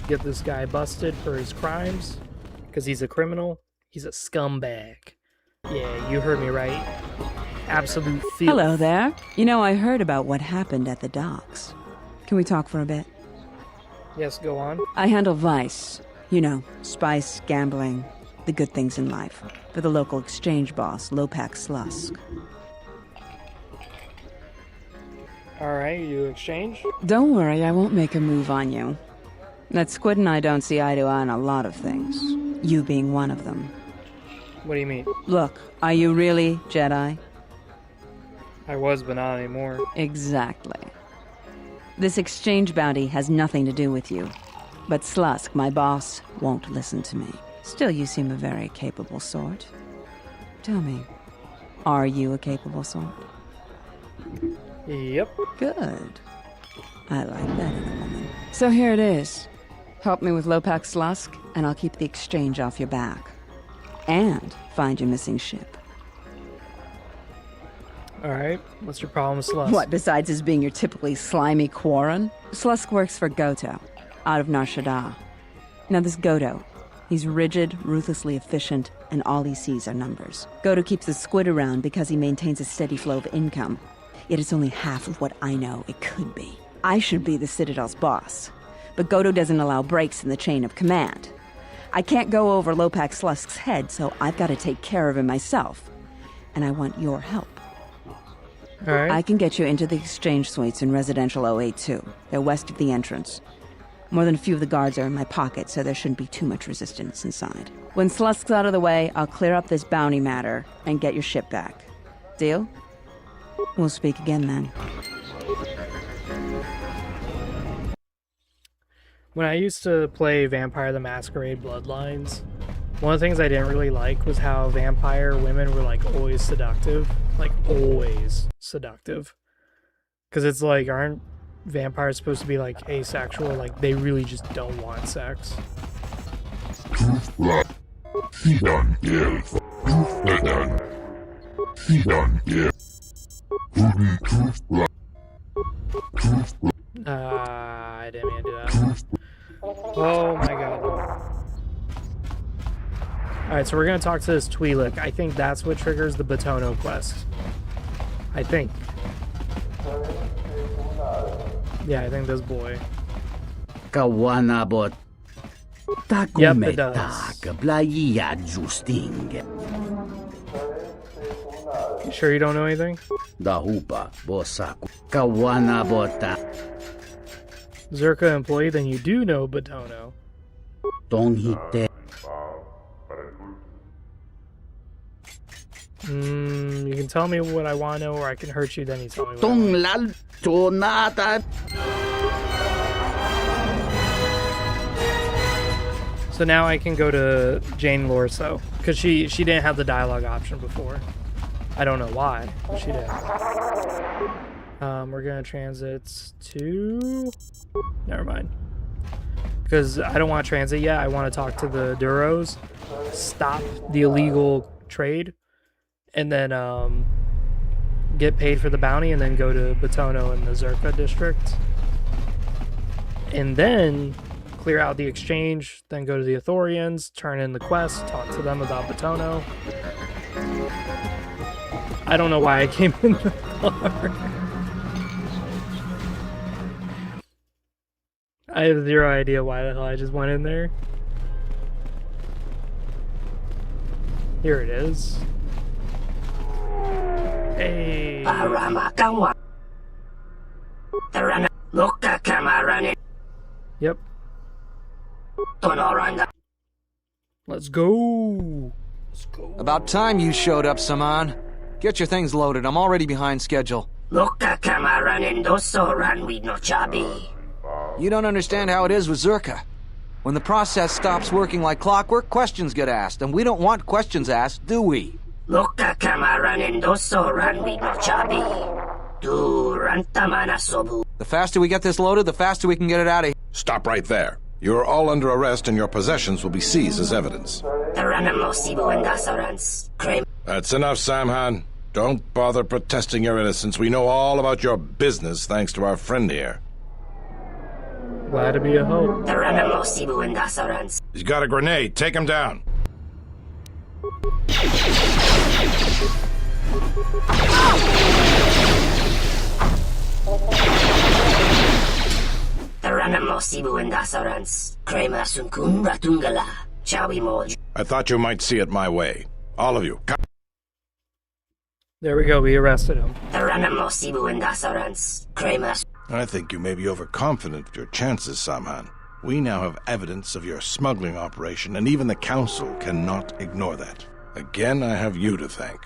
get this guy busted for his crimes, because he's a criminal. He's a scumbag. Yeah, you heard me right. Absolute filth. Hello there. You know, I heard about what happened at the docks. Can we talk for a bit? Yes, go on. I handle vice. You know, spice, gambling, the good things in life. For the local exchange boss, Lopak Slusk. Alright, you exchange? Don't worry, I won't make a move on you. That Squid and I don't see eye to eye on a lot of things. You being one of them. What do you mean? Look, are you really Jedi? I was, but not anymore. Exactly. This exchange bounty has nothing to do with you. But Slusk, my boss, won't listen to me. Still, you seem a very capable sort. Tell me, are you a capable sort? Yep. Good. I like that in a woman. So here it is. Help me with Lopak Slusk, and I'll keep the exchange off your back. And find your missing ship. Alright, what's your problem with Slusk? What, besides his being your typically slimy Quarren? Slusk works for Goto, out of Nar Shaddaa. Now this Goto, he's rigid, ruthlessly efficient, and all he sees are numbers. Goto keeps the Squid around because he maintains a steady flow of income. Yet it's only half of what I know it could be. I should be the Citadel's boss, but Goto doesn't allow breaks in the chain of command. I can't go over Lopak Slusk's head, so I've got to take care of him myself. And I want your help. All right. I can get you into the exchange suites in Residential 082. They're west of the entrance. More than a few of the guards are in my pocket, so there shouldn't be too much resistance inside. When Slusk's out of the way, I'll clear up this bounty matter and get your ship back. Deal? We'll speak again then. When I used to play Vampire the Masquerade Bloodlines, one of the things I didn't really like was how vampire women were like always seductive. Like always seductive. Because it's like, aren't vampires supposed to be like asexual? Like they really just don't want sex. I didn't mean to do that. Oh my god. Alright, so we're gonna talk to this Twi'lek. I think that's what triggers the Batono quest. I think. Yeah, I think this boy. Kawanabot. Yep, it does. You sure you don't know anything? Dahupa, bosaku. Kawanabota. Zerka employee, then you do know Batono. Tonghite. You can tell me what I want to know, or I can hurt you, then you tell me what I Tonglal tonata. So now I can go to Jane Lorso, because she didn't have the dialogue option before. I don't know why, but she did. We're gonna transit to... Never mind. Because I don't want to transit yet. I want to talk to the Duros, stop the illegal trade, and then get paid for the bounty, and then go to Batono in the Zerka district. And then clear out the exchange, then go to the Ithorians, turn in the quest, talk to them about Batono. I don't know why I came in the car. I have zero idea why the hell I just went in there. Here it is. Hey. Yep. Let's go. Let's go. About time you showed up, Saman. Get your things loaded. I'm already behind schedule. You don't understand how it is with Zerka. When the process stops working like clockwork, questions get asked, and we don't want questions asked, do we? The faster we get this loaded, the faster we can get it out of here. Stop right there. You are all under arrest and your possessions will be seized as evidence. That's enough, Samhan. Don't bother protesting your innocence. We know all about your business thanks to our friend here. Glad to be a hoe. He's got a grenade. Take him down. I thought you might see it my way. All of you. There we go, we arrested him. I think you may be overconfident of your chances, Samhan. We now have evidence of your smuggling operation, and even the Council cannot ignore that. Again, I have you to thank.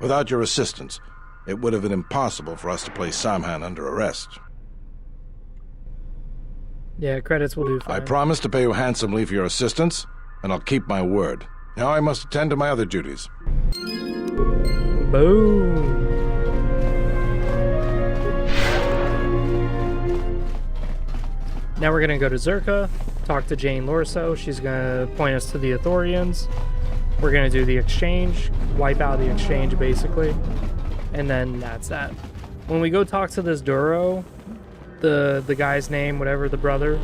Without your assistance, it would have been impossible for us to place Samhan under arrest. Yeah, credits will do fine. I promise to pay you handsomely for your assistance, and I'll keep my word. Now I must attend to my other duties. Boom. Now we're gonna go to Zerka, talk to Jane Lorso. She's gonna point us to the Ithorians. We're gonna do the exchange, wipe out the exchange basically, and then that's that. When we go talk to this Duro, the guy's name, whatever, the brother,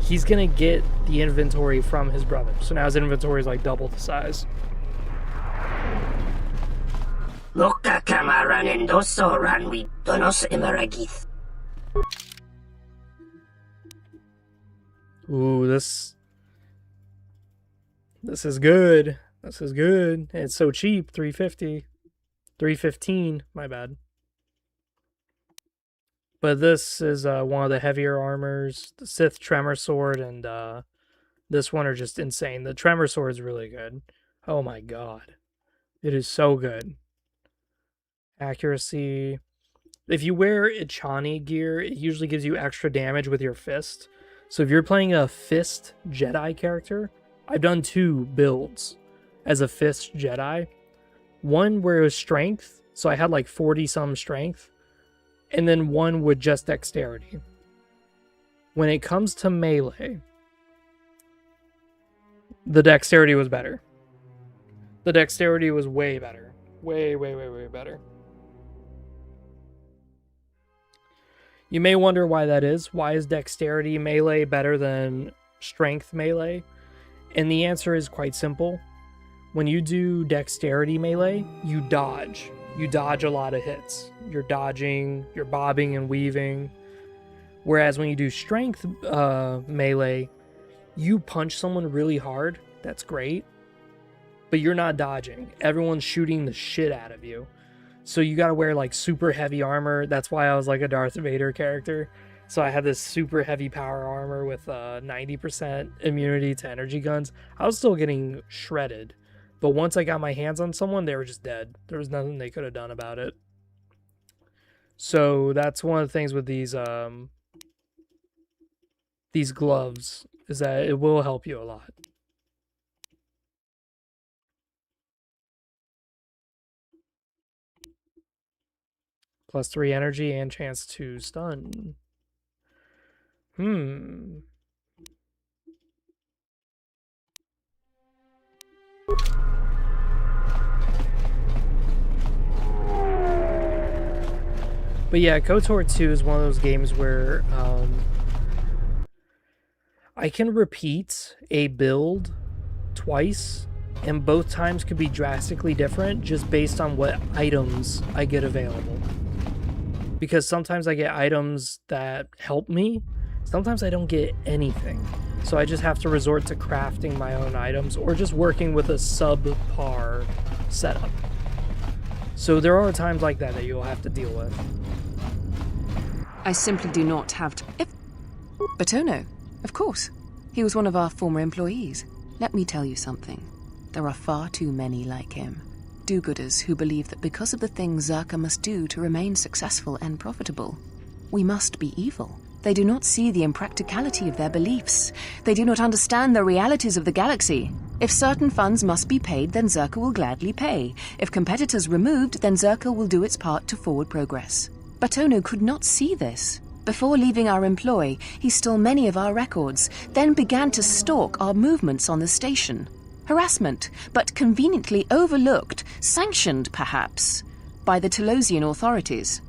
he's gonna get the inventory from his brother. So now his inventory is like double the size. Ooh, this is good. This is good. It's so cheap, $350. $315, my bad. But this is one of the heavier armors. The Sith Tremor Sword and this one are just insane. The Tremor Sword is really good. Oh my god. It is so good. Accuracy. If you wear Ichani gear, it usually gives you extra damage with your fist. So if you're playing a Fist Jedi character, I've done 2 builds as a Fist Jedi. One where it was strength, so I had like 40-some strength, and then one with just dexterity. When it comes to melee, The dexterity was better. The dexterity was way better. Way better. You may wonder why that is. Why is dexterity melee better than strength melee? And the answer is quite simple. When you do dexterity melee, you dodge. You dodge a lot of hits. You're dodging, you're bobbing and weaving. Whereas when you do strength melee, you punch someone really hard. That's great. But you're not dodging. Everyone's shooting the shit out of you. So you gotta wear like super heavy armor. That's why I was like a Darth Vader character. So I had this super heavy power armor with 90% immunity to energy guns. I was still getting shredded. But once I got my hands on someone, they were just dead. There was nothing they could have done about it. So that's one of the things with these gloves, is that it will help you a lot. +3 energy and chance to stun. But yeah, KOTOR 2 is one of those games where I can repeat a build twice, and both times could be drastically different just based on what items I get available. Because sometimes I get items that help me, sometimes I don't get anything. So I just have to resort to crafting my own items or just working with a subpar setup. So there are times like that you'll have to deal with. I simply do not have to... Batono, of course. He was one of our former employees. Let me tell you something. There are far too many like him. Do-gooders who believe that because of the things Zerka must do to remain successful and profitable, we must be evil. They do not see the impracticality of their beliefs. They do not understand the realities of the galaxy. If certain funds must be paid, then Zerka will gladly pay. If competitors removed, then Zerka will do its part to forward progress. Batono could not see this. Before leaving our employ, he stole many of our records, then began to stalk our movements on the station. Harassment, but conveniently overlooked, sanctioned perhaps, by the Telosian authorities.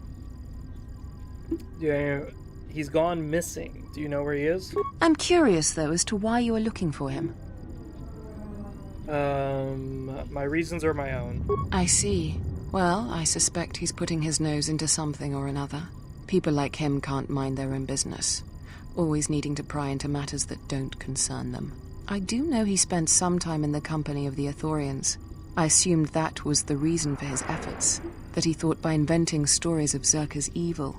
Yeah, he's gone missing. Do you know where he is? I'm curious, though, as to why you are looking for him. My reasons are my own. I see. Well, I suspect he's putting his nose into something or another. People like him can't mind their own business, always needing to pry into matters that don't concern them. I do know he spent some time in the company of the Ithorians. I assumed that was the reason for his efforts, that he thought by inventing stories of Zerka's evil,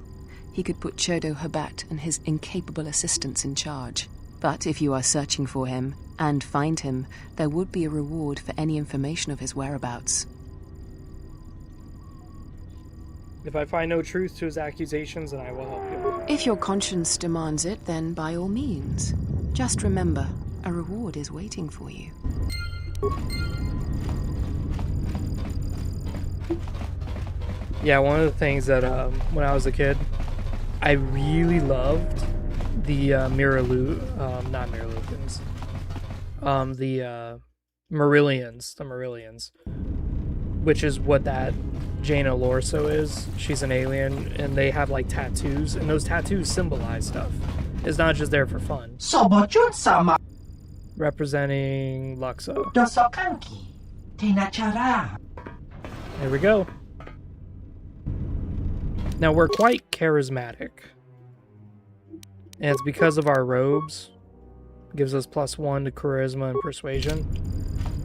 he could put Chodo Habat and his incapable assistants in charge. But if you are searching for him, and find him, there would be a reward for any information of his whereabouts. If I find no truth to his accusations, then I will help you. If your conscience demands it, then by all means. Just remember, a reward is waiting for you. Yeah, one of the things that when I was a kid, I really loved the the Marillions, which is what that Jaina Lorso is. She's an alien, and they have like tattoos, and those tattoos symbolize stuff. It's not just there for fun. Representing Luxa. There we go. Now we're quite charismatic, and it's because of our robes. It gives us +1 to charisma and persuasion.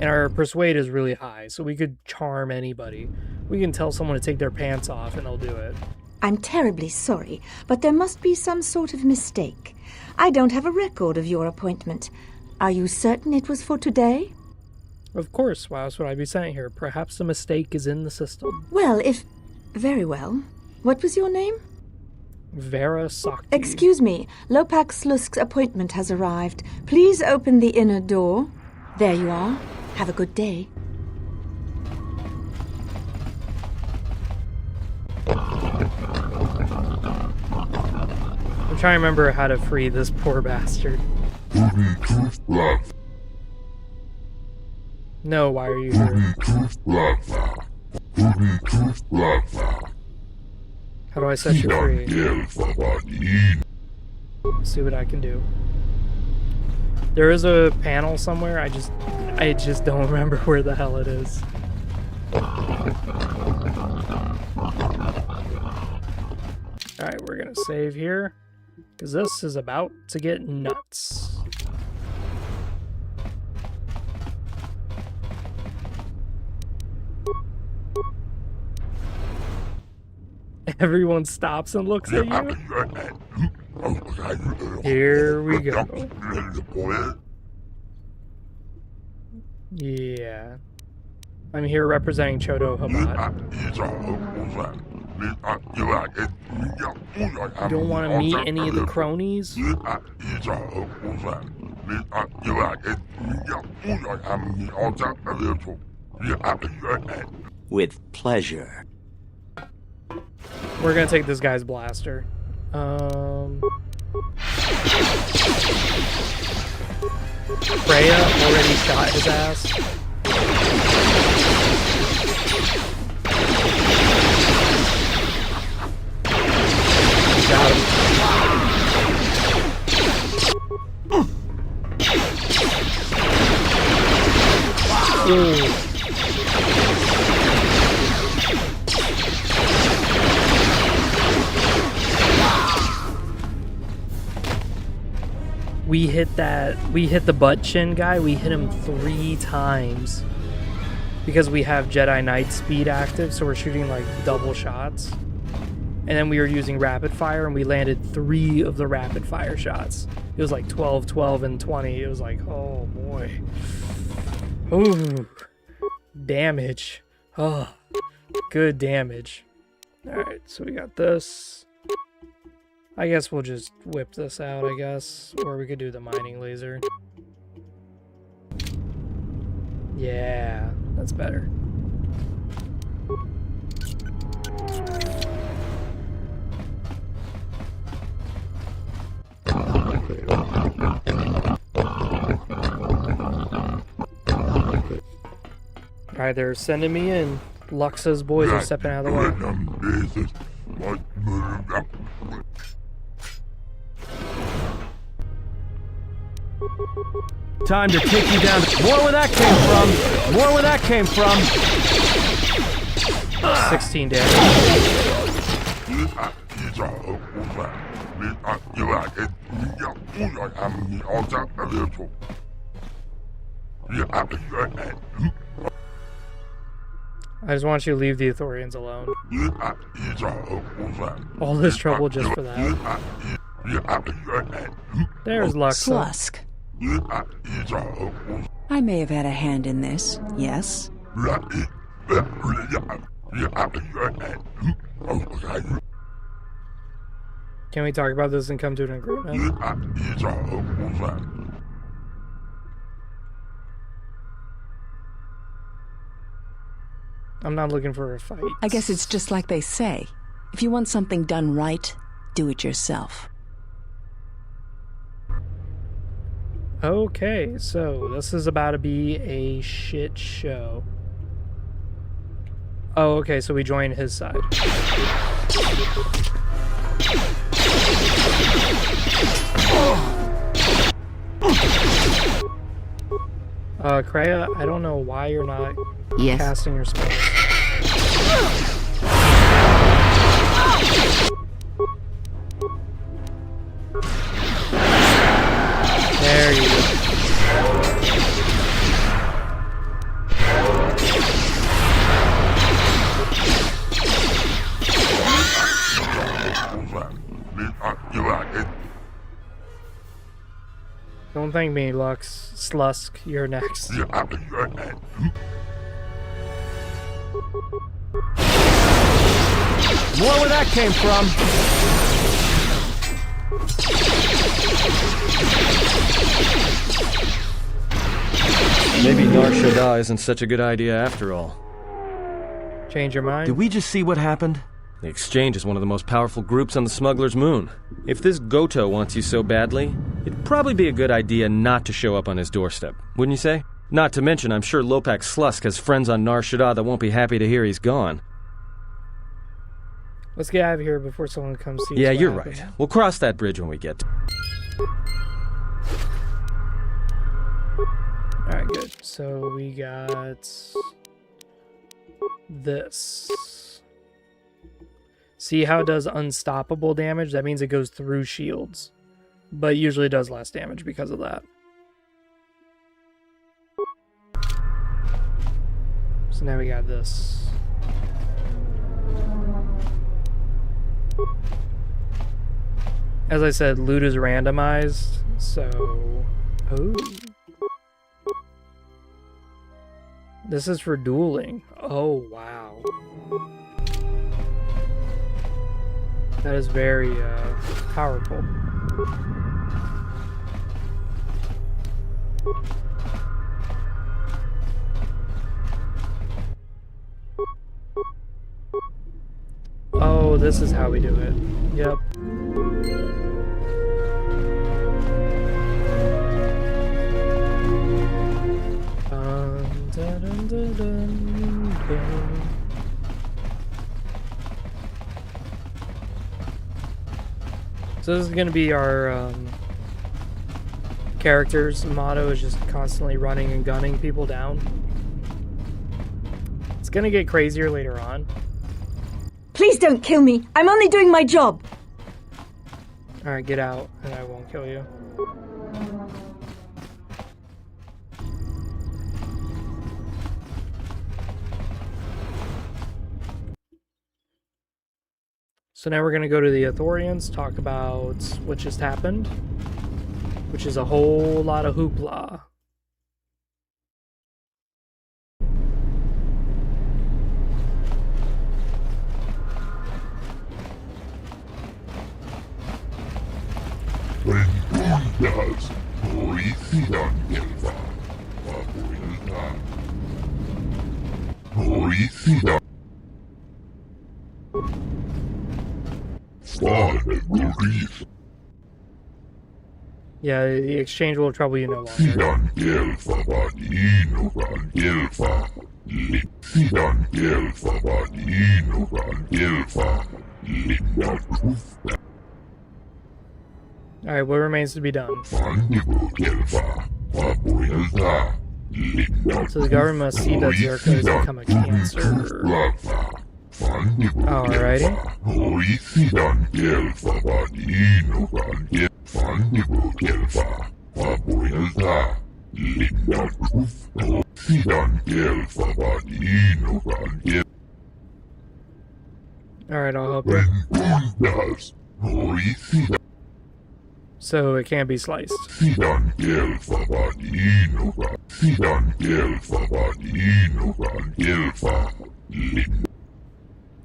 And our persuade is really high, so we could charm anybody. We can tell someone to take their pants off and they'll do it. I'm terribly sorry, but there must be some sort of mistake. I don't have a record of your appointment. Are you certain it was for today? Of course, why else would I be saying here? Perhaps the mistake is in the system. Well, very well. What was your name? Vera Sakti. Excuse me, Lopak Slusk's appointment has arrived. Please open the inner door. There you are. Have a good day. I'm trying to remember how to free this poor bastard. No, why are you here? How do I set you free? See what I can do. There is a panel somewhere. I just don't remember where the hell it is. Alright, we're gonna save here, because this is about to get nuts. Everyone stops and looks at you. Here we go. Yeah. I'm here representing Chodo Habat. You don't want to meet any of the cronies? With pleasure. We're gonna take this guy's blaster. Freya already shot his ass. Got him. Ooh. We hit the butt chin guy, we hit him 3 times. Because we have Jedi Knight speed active, so we're shooting like double shots. And then we were using rapid fire, and we landed 3 of the rapid fire shots. It was like 12, 12, and 20. It was like, oh boy. Ooh. Damage. Oh, good damage. Alright, so we got this. I guess we'll just whip this out, I guess. Or we could do the mining laser. Yeah, that's better. Alright, they're sending me in. Luxa's boys are stepping out of the way. Time to take you down. More where that came from. More where that came from. 16 damage. I just want you to leave the Ithorians alone. All this trouble just for that. There's Luxa. Slusk. I may have had a hand in this, yes? Can we talk about this and come to an agreement? I'm not looking for a fight. I guess it's just like they say. If you want something done right, do it yourself. Okay, so this is about to be a shit show. Oh, okay, so we join his side. Kreia, I don't know why you're not casting your spells. There you go. Don't thank me, Lux. Slusk, you're next. More where that came from. Maybe Nar Shaddaa isn't such a good idea after all. Change your mind? Did we just see what happened? The Exchange is one of the most powerful groups on the Smuggler's Moon. If this Goto wants you so badly, it'd probably be a good idea not to show up on his doorstep, wouldn't you say? Not to mention, I'm sure Lopak Slusk has friends on Nar Shaddaa that won't be happy to hear he's gone. Let's get out of here before someone comes see us. Yeah, what you're happened. right. We'll cross that bridge when we get to it. Alright, good. So we got this. See how it does unstoppable damage? That means it goes through shields. But usually does less damage because of that. So now we got this. As I said, loot is randomized, so... Oh. This is for dueling. Oh, wow. That is very powerful. Oh, this is how we do it. Yep. So this is going to be our character's motto, is just constantly running and gunning people down. It's going to get crazier later on. Please don't kill me. I'm only doing my job. Alright, get out and I won't kill you. So now we're going to go to the Ithorians, talk about what just happened, which is a whole lot of hoopla. Yeah, the exchange will trouble you no longer. Alright, what remains to be done? So the government must see that Zerka has become a cancer. Alrighty. Alright, I'll help you. So it can't be sliced.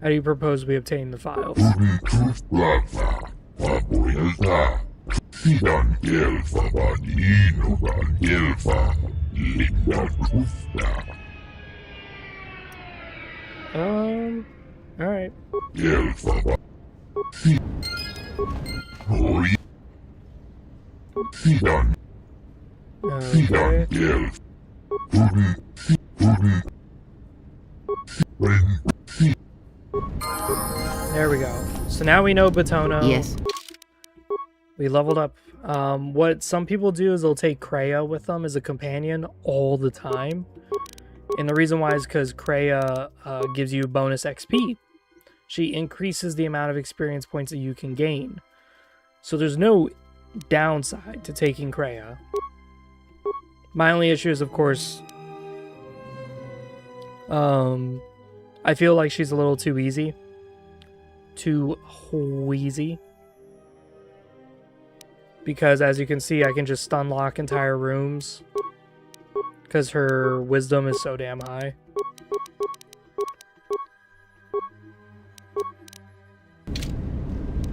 How do you propose we obtain the files? Alright. Okay. There we go. So now we know Batono. Yes. We leveled up. What some people do is they'll take Kreia with them as a companion all the time. And the reason why is because Kreia gives you bonus XP. She increases the amount of experience points that you can gain. So there's no downside to taking Kreia. My only issue is, of course, I feel like she's a little too easy. Too wheezy. Because as you can see, I can just stun lock entire rooms. Because her wisdom is so damn high.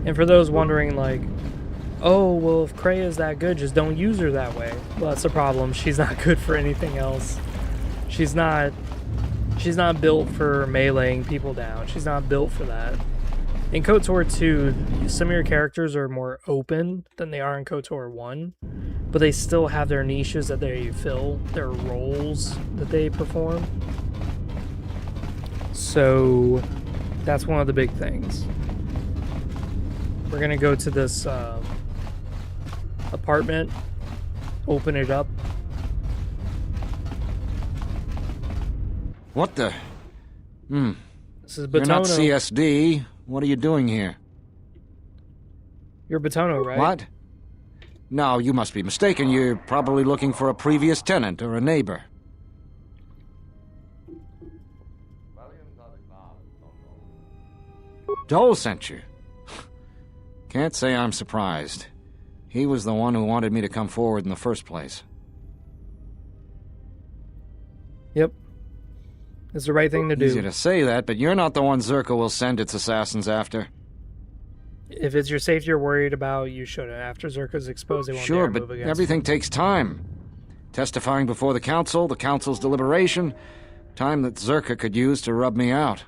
And for those wondering, like, oh, well, if Kreia is that good, just don't use her that way. Well, that's the problem. She's not good for anything else. She's not built for meleeing people down. She's not built for that. In KOTOR 2, some of your characters are more open than they are in KOTOR 1. But but they still have their niches that they fill, their roles that they perform. So that's one of the big things. We're gonna go to this apartment, open it up. What the? This is You're not Batono. CSD. What are you doing here? You're Batono, right? What? No, you must be mistaken. You're probably looking for a previous tenant or a neighbor. Dole sent you. Can't say I'm surprised. He was the one who wanted me to come forward in the first place. Yep. It's the right thing to do. Easy to say that, but you're not the one Zerka will send its assassins after. If it's your safety you're worried about, you shouldn't. After Zerka's exposed, they won't Sure, dare but move against everything takes time. Testifying before the council's deliberation, time that Zerka could use to rub me out.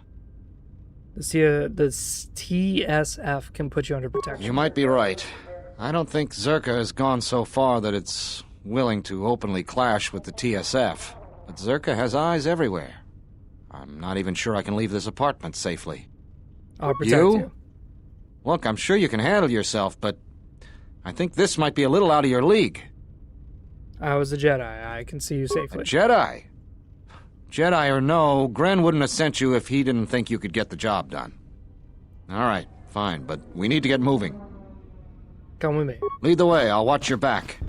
The TSF can put you under protection. You might be right. I don't think Zerka has gone so far that it's willing to openly clash with the TSF. But Zerka has eyes everywhere. I'm not even sure I can leave this apartment safely. I'll protect you. Look, I'm sure you can handle yourself, but I think this might be a little out of your league. I was a Jedi. I can see you safely. A Jedi? Jedi or no, Gren wouldn't have sent you if he didn't think you could get the job done. All right, fine, but we need to get moving. Come with me. Lead the way, I'll watch your back.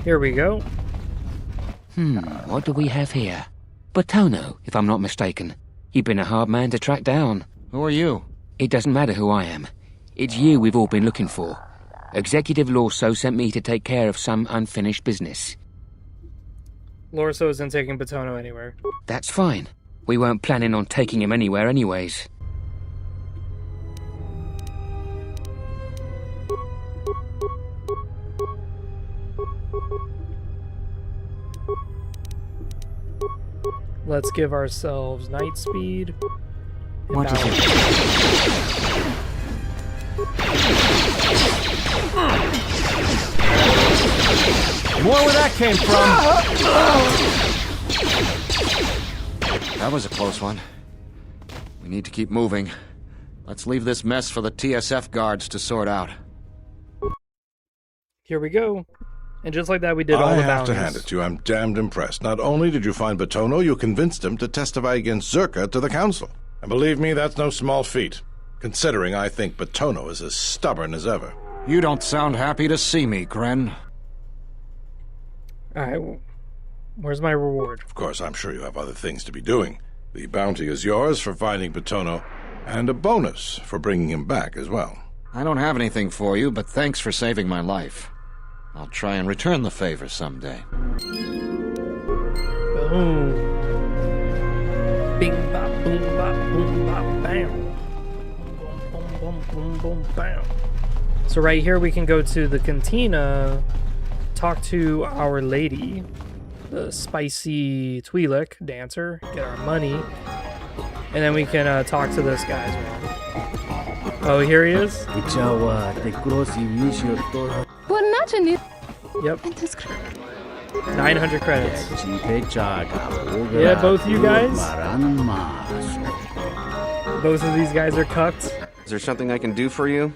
Here we go. What do we have here? Batono, if I'm not mistaken. You've been a hard man to track down. Who are you? It doesn't matter who I am. It's you we've all been looking for. Executive Lorso sent me to take care of some unfinished business. Lorso isn't taking Batono anywhere. That's fine. We weren't planning on taking him anywhere anyways. Let's give ourselves night speed. What is it? More where that came from. That was a close one. We need to keep moving. Let's leave this mess for the TSF guards to sort out. Here we go. And just like that, we did all the I have bounties. to hand it to you. I'm damned impressed. Not only did you find Batono, you convinced him to testify against Zerka to the council. And believe me, that's no small feat, considering I think Batono is as stubborn as ever. You don't sound happy to see me, Gren. Alright, where's my reward? Of course, I'm sure you have other things to be doing. The bounty is yours for finding Batono, and a bonus for bringing him back as well. I don't have anything for you, but thanks for saving my life. I'll try and return the favor someday. Boom. Bing bop boom bop boom bop bam. Boom boom boom boom bam. So right here we can go to the cantina, talk to our lady, the spicy Twi'lek dancer, get our money, and then we can talk to this guy as well. Oh, here he is. Yep. 900 credits. Yeah, both you guys. Both of these guys are cucked. Is there something I can do for you?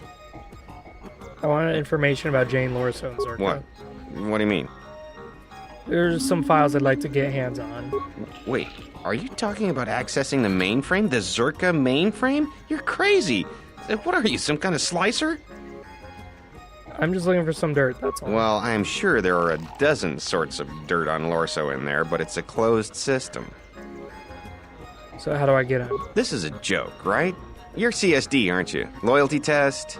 I want information about Jane Lorso and Zerka. What? What do you mean? There's some files I'd like to get hands on. Wait, are you talking about accessing the mainframe? The Zerka mainframe? You're crazy. What are you, some kind of slicer? I'm just looking for some dirt, that's all. Well, I'm sure there are a dozen sorts of dirt on Lorso in there, but it's a closed system. So how do I get in? This is a joke, right? You're CSD, aren't you? Loyalty test?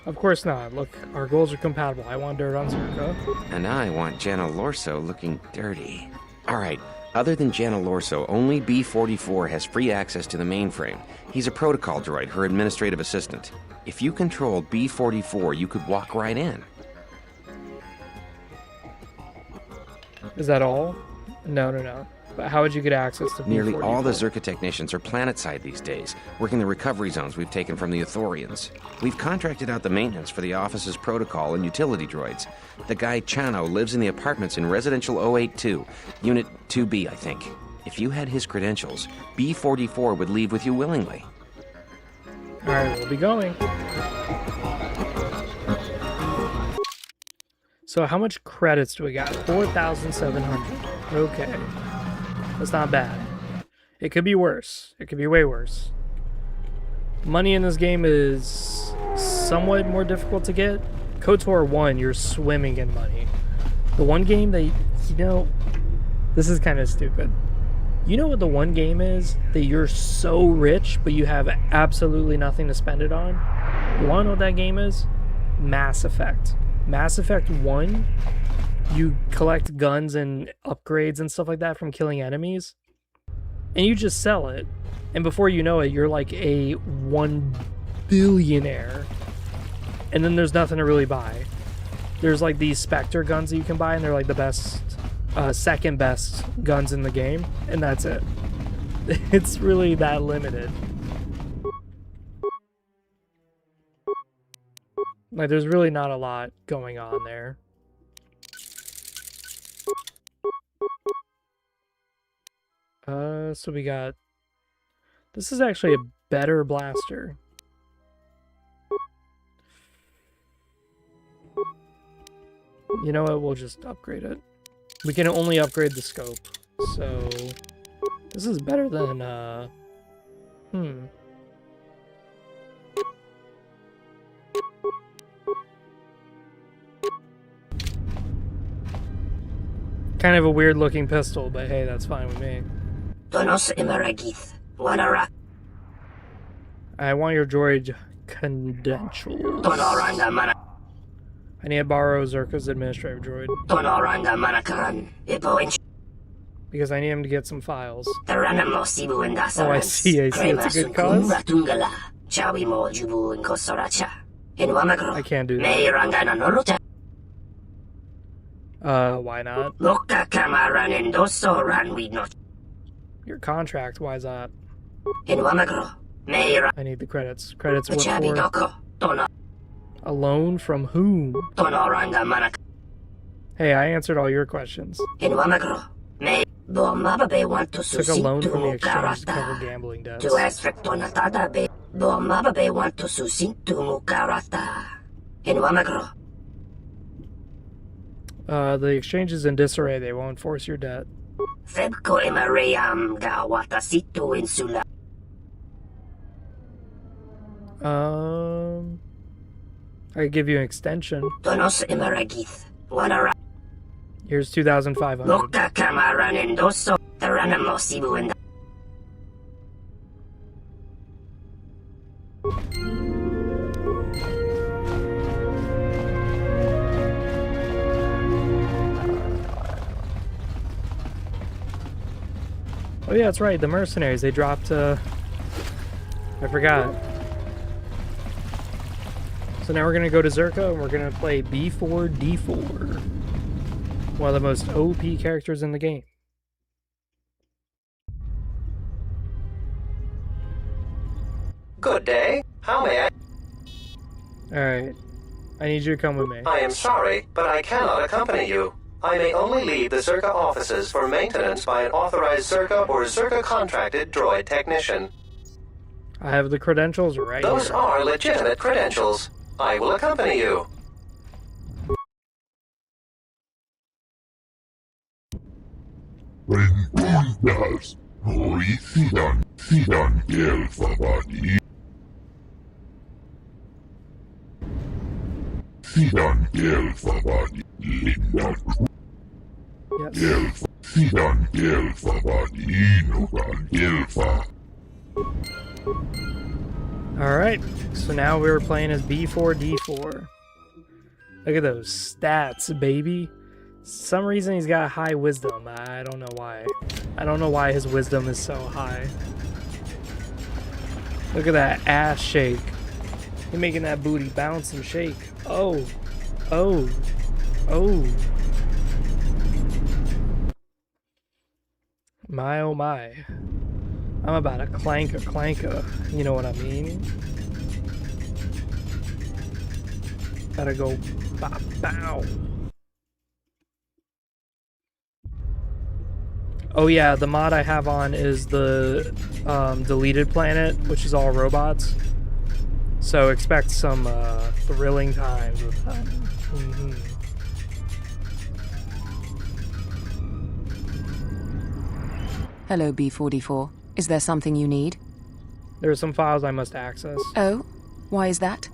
Of course not. Look, our goals are compatible. I want dirt on Zerka. And I want Jana Lorso looking dirty. Alright, other than Jana Lorso, only B-44 has free access to the mainframe. He's a protocol droid, her administrative assistant. If you controlled B-44, you could walk right in. Is that all? No. But how would you get access to Nearly B4D4? all the Zerka technicians are planetside these days, working the recovery zones we've taken from the Ithorians. We've contracted out the maintenance for the office's protocol and utility droids. The guy Chano lives in the apartments in Residential 082, Unit 2B, I think. If you had his credentials, B44 would leave with you willingly. Alright, we'll be going. So how much credits do we got? 4,700. Okay. That's not bad. It could be worse. It could be way worse. Money in this game is somewhat more difficult to get. KOTOR 1, you're swimming in money. The one game that, this is kind of stupid. You know what the one game is that you're so rich, but you have absolutely nothing to spend it on? You want to know what that game is? Mass Effect. Mass Effect 1, you collect guns and upgrades and stuff like that from killing enemies, and you just sell it. And before you know it, you're like a 1 billionaire. And then there's nothing to really buy. There's like these Spectre guns that you can buy, and they're like the best, second best guns in the game, and that's it. It's really that limited. Like, there's really not a lot going on there. So we got... This is actually a better blaster. You know what? We'll just upgrade it. We can only upgrade the scope. So... This is better than, Kind of a weird looking pistol, but hey, that's fine with me. I want your droid credentials. I need to borrow Zerka's administrative droid. Because I need him to get some files. Oh, I see. It's a good cause. I can't do that. Why not? Your contract, why is that? I need the credits. Credits what for? A loan from whom? Hey, I answered all your questions. Took a loan from the exchange to cover gambling debts. The exchange is in disarray. They won't force your debt. I could give you an extension. Here's 2,500. Oh yeah, that's right, the mercenaries, they dropped, I forgot. So now we're gonna go to Zerka and we're gonna play B4D4. One of the most OP characters in the game. Good day. How may I... Alright. I need you to come with me. I am sorry, but I cannot accompany you. I may only leave the Zerka offices for maintenance by an authorized Zerka or Zerka contracted droid technician. I have the credentials right here. Those are legitimate credentials. I will accompany you. Alright, so now we're playing as B4D4. Look at those stats, baby. Some reason he's got high wisdom. I don't know why. I don't know why his wisdom is so high. Look at that ass shake. You're making that booty bounce and shake. Oh. Oh. Oh. My oh my. I'm about to clank a clanker. You know what I mean? Gotta go bow bow. Oh yeah, the mod I have on is the deleted planet, which is all robots. So expect some thrilling times with that. Mm-hmm. Hello, B44. Is there something you need? There are some files I must access. Oh? Why is that?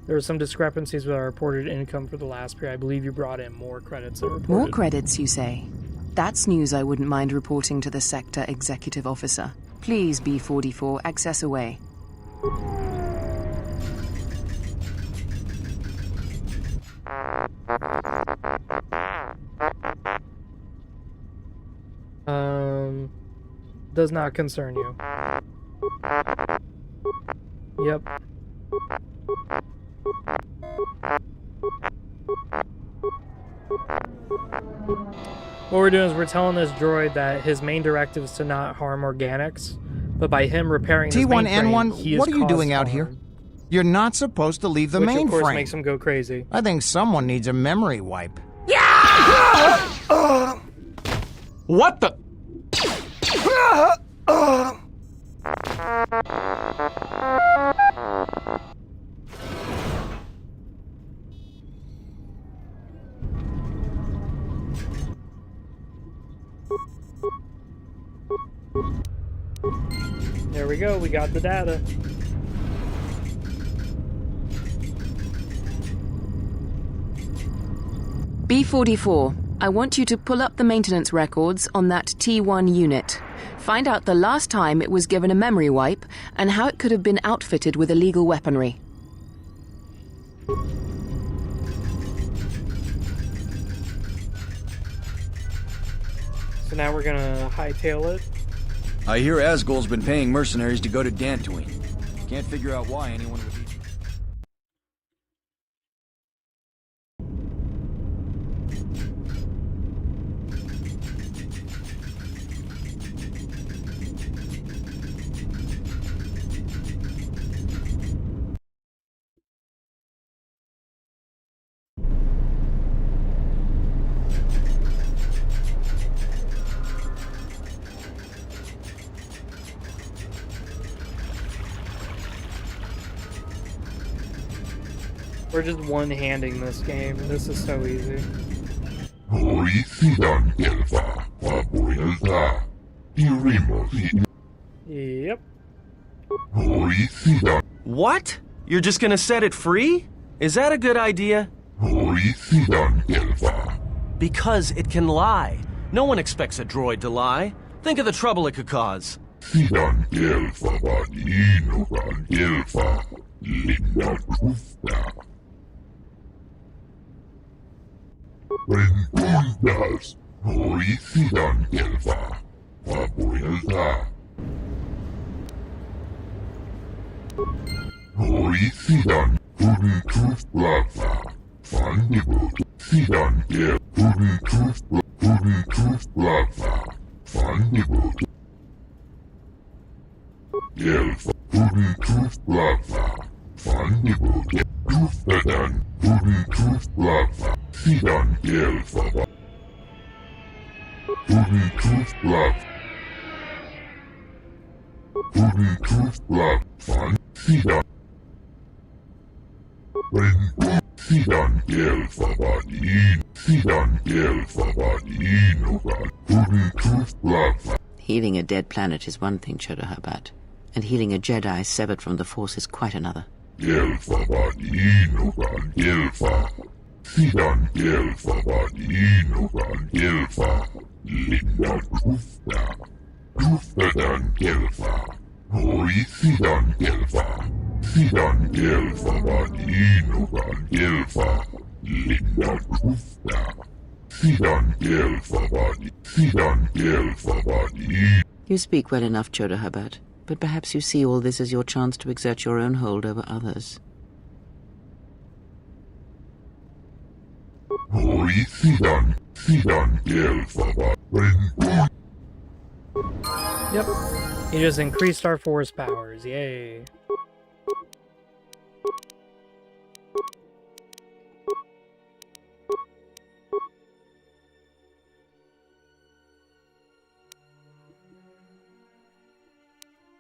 There are some discrepancies with our reported income for the last period. I believe you brought in more credits than reported. More credits, you say? That's news I wouldn't mind reporting to the Sector Executive Officer. Please, B44, access away. Does not concern you. Yep. What we're doing is we're telling this droid that his main directive is to not harm organics, but by him repairing this mainframe, he is what are you doing caused out here? harm. You're not supposed to leave the Which mainframe. of course makes him go crazy. I think someone needs a memory wipe. What the? There we go, we got the data. B44, I want you to pull up the maintenance records on that T1 unit. Find out the last time it was given a memory wipe and how it could have been outfitted with illegal weaponry. So now we're gonna hightail it. I hear Asgul's been paying mercenaries to go to Dantooine. Can't figure out why anyone would be... We're just one-handing this game. This is so easy. Yep. What? You're just gonna set it free? Is that a good idea? Because it can lie. No one expects a droid to lie. Think of the trouble it could cause. Healing a dead planet is one thing, Chodohabat, and healing a Jedi severed from the Force is quite another. You speak well enough, Chodohabat, but perhaps you see all this as your chance to exert your own hold over others. Yep. You just increased our force powers. Yay.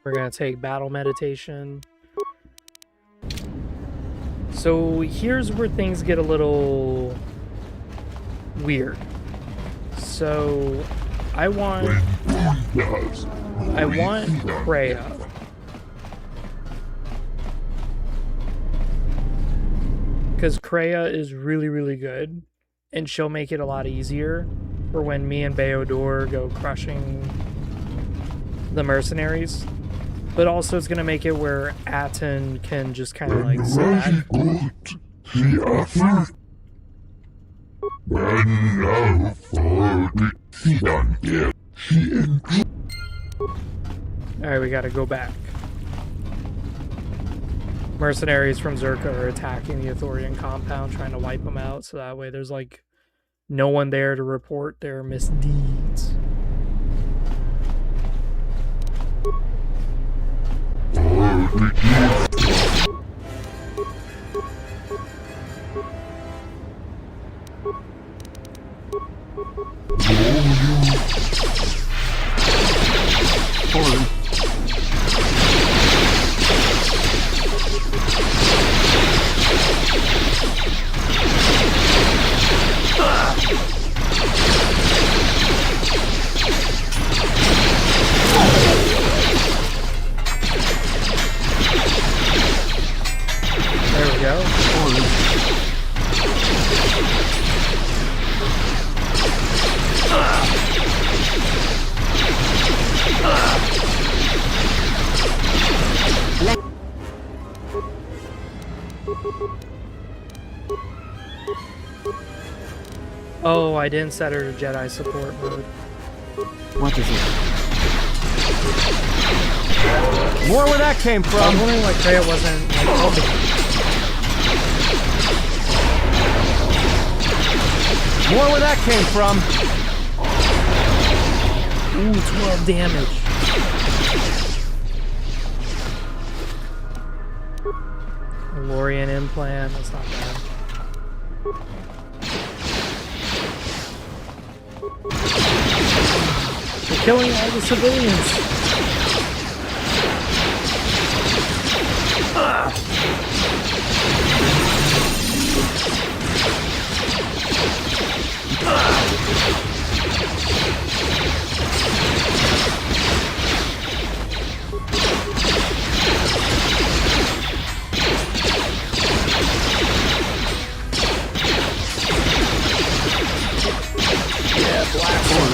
We're gonna take battle meditation. So here's where things get a little weird. So I want Kreia. Because Kreia is really, really good. And she'll make it a lot easier for when me and Beodor go crushing the mercenaries. But also it's going to make it where Atten can just kind of like sit back. Alright, we gotta go back. Mercenaries from Zerka are attacking the Ithorian compound, trying to wipe them out, so that way there's like no one there to report their misdeeds. There we go. Oh, I didn't set her to Jedi support mode. What is it? More where that came from. I'm wondering why Kreia wasn't like, More where that came from. Ooh, 12 damage. Lorian implant, that's not bad. They're killing all the civilians. Yeah, blast him.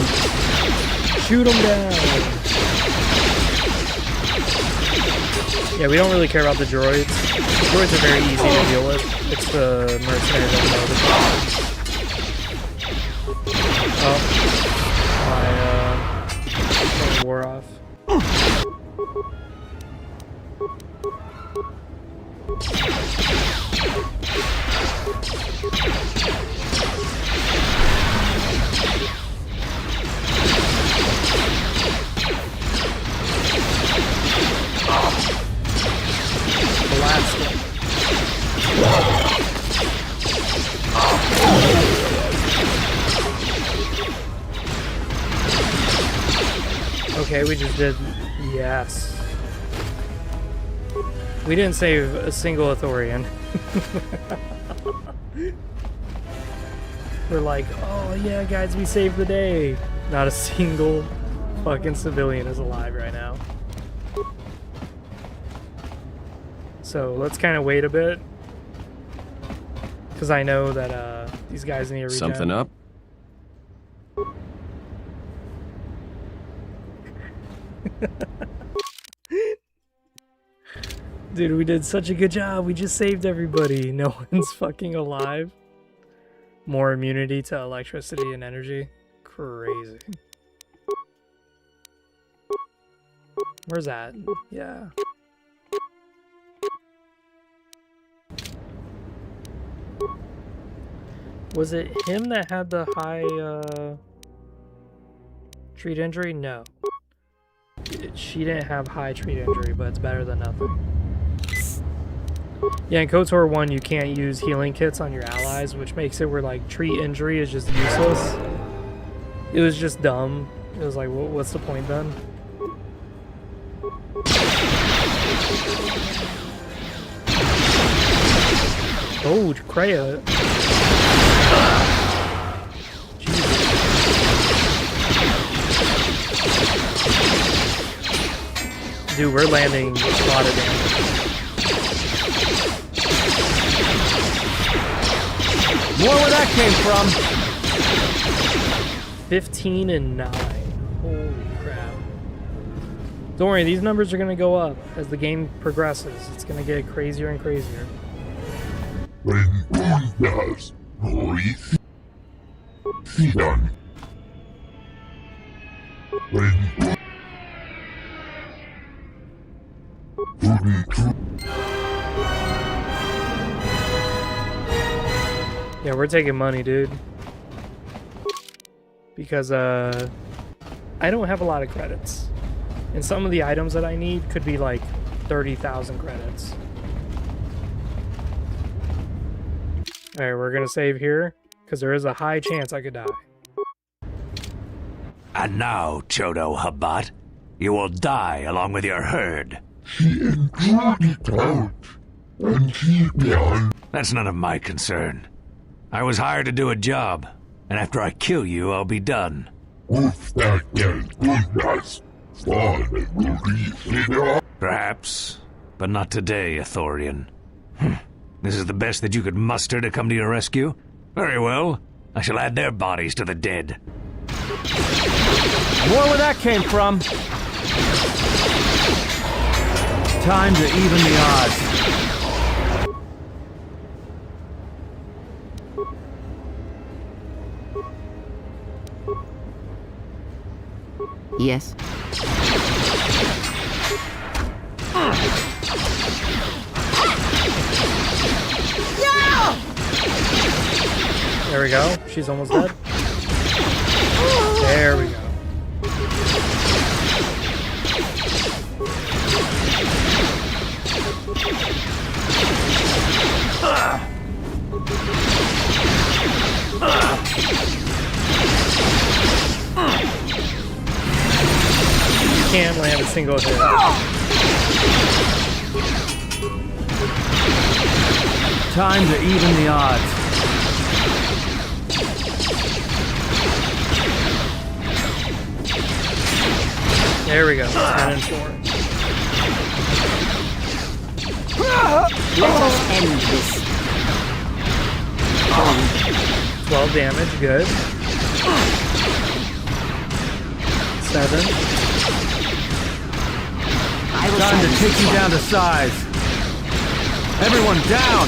Shoot him down. Yeah, we don't really care about the droids. The droids are very easy to deal with. It's the mercenaries that know the problem. Oh, my wore off. Blast him. Okay, we just did. Yes. We didn't save a single Ithorian. We're like, oh yeah, guys, we saved the day. Not a single fucking civilian is alive right now. So let's kind of wait a bit. Because I know that these guys need to regen. Something up? Dude, we did such a good job. We just saved everybody. No one's fucking alive. More immunity to electricity and energy. Crazy. Where's that? Yeah. Was it him that had the high treat injury? No. she didn't have high treat injury, but it's better than nothing. Yeah, in KOTOR 1, you can't use healing kits on your allies, which makes it where, like, treat injury is just useless. It was just dumb. It was like, what's the point then? Oh, Kreia. Dude, we're landing a lot of damage. More where that came from. 15 and 9. Holy crap. Don't worry, these numbers are going to go up as the game progresses. It's going to get crazier and crazier. Yeah, we're taking money, dude. Because, I don't have a lot of credits. And some of the items that I need could be like 30,000 credits. Alright, we're gonna save here, because there is a high chance I could die. And now, Chodo Habat, you will die along with your herd. That's none of my concern. I was hired to do a job, and after I kill you, I'll be done. Perhaps, but not today, Ithorian. This is the best that you could muster to come to your rescue? Very well. I shall add their bodies to the dead. More where that came from. Time to even the odds. Yes. There we go. She's almost dead. There we go. Can't land a single hit. Time to even the odds. There we go. 10 and 4. Let us end this. 12 damage, good. 7. Time to take you down to size. Everyone down!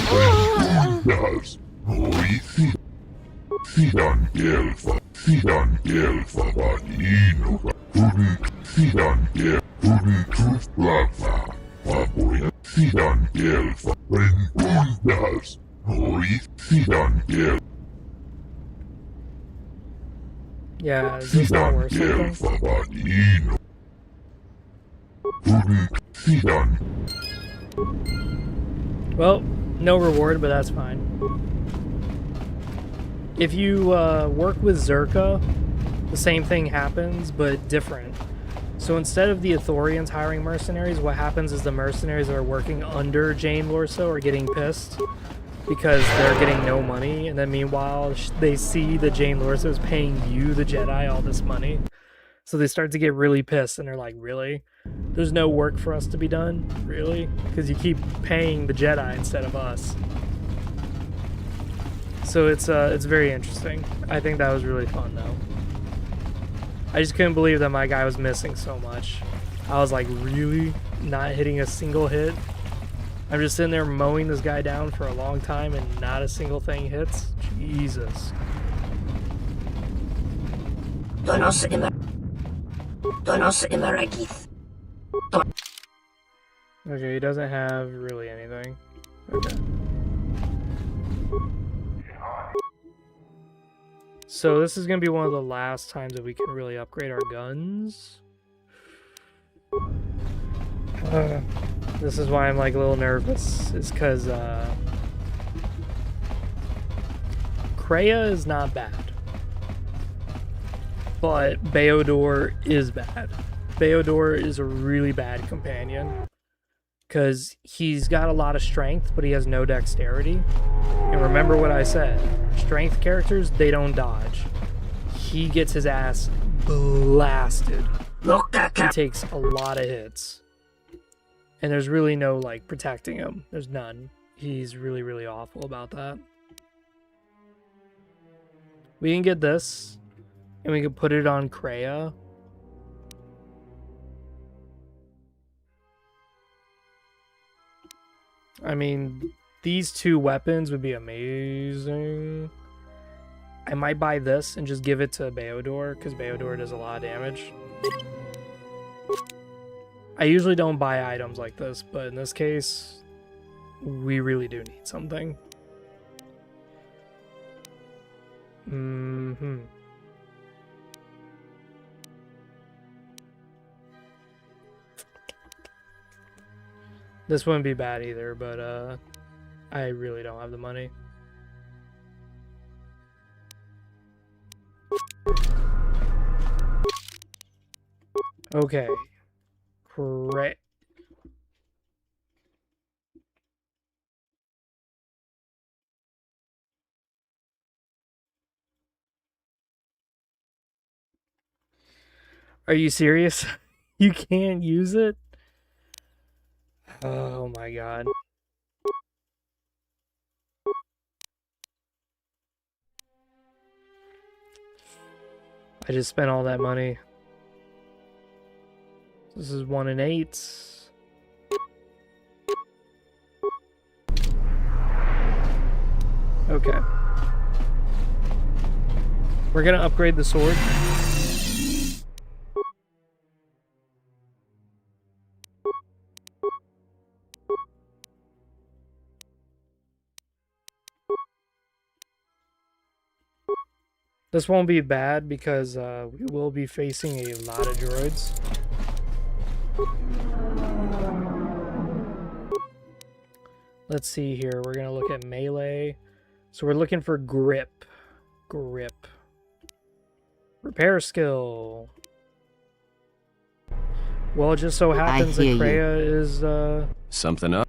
Yeah, is this not worse? Well, no reward, but that's fine. If you work with Zerka, the same thing happens, but different. So instead of the Ithorians hiring mercenaries, what happens is the mercenaries that are working under Jane Lorso are getting pissed because they're getting no money, and then meanwhile they see that Jane Lorso is paying you, the Jedi, all this money. So they start to get really pissed, and they're like, really? There's no work for us to be done? Really? Because you keep paying the Jedi instead of us. So it's very interesting. I think that was really fun, though. I just couldn't believe that my guy was missing so much. I was like, really? Not hitting a single hit? I'm just sitting there mowing this guy down for a long time and not a single thing hits? Jesus. Okay, he doesn't have really anything. Okay. So this is going to be one of the last times that we can really upgrade our guns. This is why I'm like a little nervous, is because Kreia is not bad, but Beodor is bad. Beodor is a really bad companion because he's got a lot of strength, but he has no dexterity. And remember what I said, strength characters, they don't dodge. He gets his ass blasted. He takes a lot of hits. And there's really no, like, protecting him. There's none. He's really, really awful about that. We can get this, and we can put it on Kreia. I mean, these two weapons would be amazing. I might buy this and just give it to Beodor, because Beodor does a lot of damage. I usually don't buy items like this, but in this case, we really do need something. This wouldn't be bad either, but I really don't have the money. Okay. Great. Are you serious? You can't use it? Oh my god. I just spent all that money. This is 1 in 8. Okay. We're gonna upgrade the sword. This won't be bad because we will be facing a lot of droids. Let's see here. We're going to look at melee. So we're looking for grip. Grip. Repair skill. Well, it just so happens that Kreia is... Something up?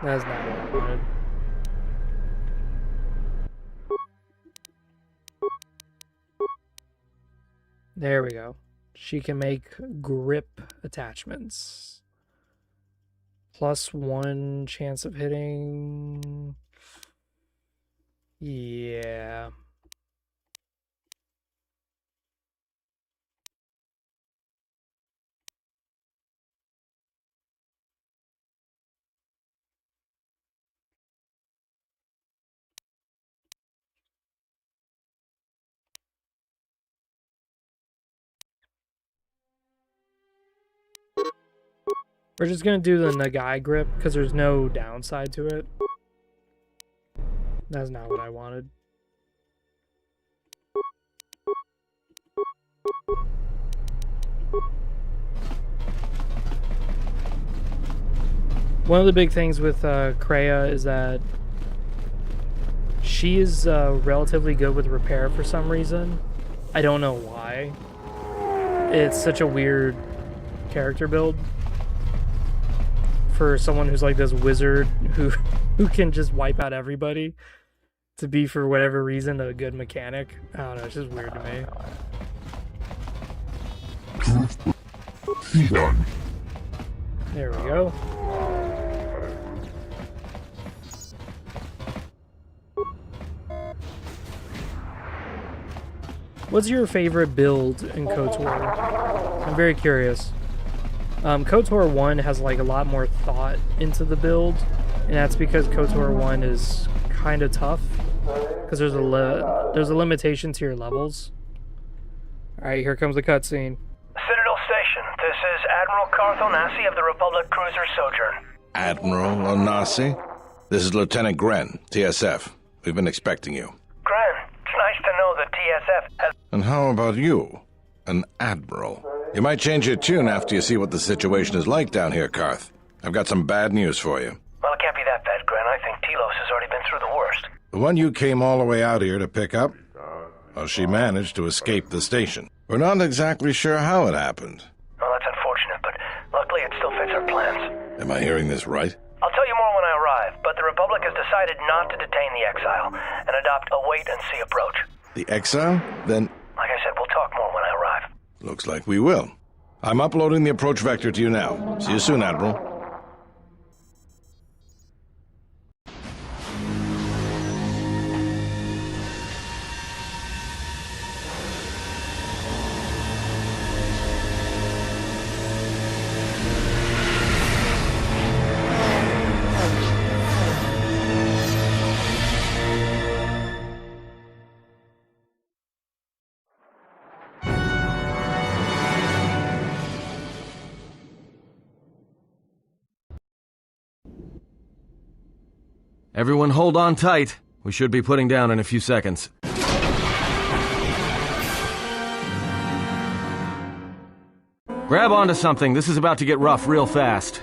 That's not what I wanted. There we go. She can make grip attachments. +1 chance of hitting. Yeah. We're just gonna do the Nagai grip because there's no downside to it. That's not what I wanted. One of the big things with Kreia is that she is relatively good with repair for some reason. I don't know why. It's such a weird character build for someone who's like this wizard who can just wipe out everybody to be, for whatever reason, a good mechanic. I don't know, it's just weird to me. There we go. What's your favorite build in KOTOR? I'm very curious. KOTOR 1 has like a lot more thought into the build, and that's because KOTOR 1 is kind of tough because there's a limitation to your levels. All right, here comes the cutscene. Citadel Station. This is Admiral Carth Onasi of the Republic Cruiser Sojourn. Admiral Onasi? This is Lieutenant Gren, TSF. We've been expecting you. Gren, it's nice to know the TSF has... And how about you? An admiral? You might change your tune after you see what the situation is like down here, Karth. I've got some bad news for you. Well, it can't be that bad, Gren. I think Telos has already been through the worst. The one you came all the way out here to pick up? Well, she managed to escape the station. We're not exactly sure how it happened. Well, that's unfortunate, but luckily it still fits our plans. Am I hearing this right? I'll tell you more when I arrive, but the Republic has decided not to detain the exile and adopt a wait-and-see approach. The exile? Then... Like I said, we'll talk more when I arrive. Looks like we will. I'm uploading the approach vector to you now. See you soon, Admiral. Everyone hold on tight. We should be putting down in a few seconds. Grab onto something. This is about to get rough real fast.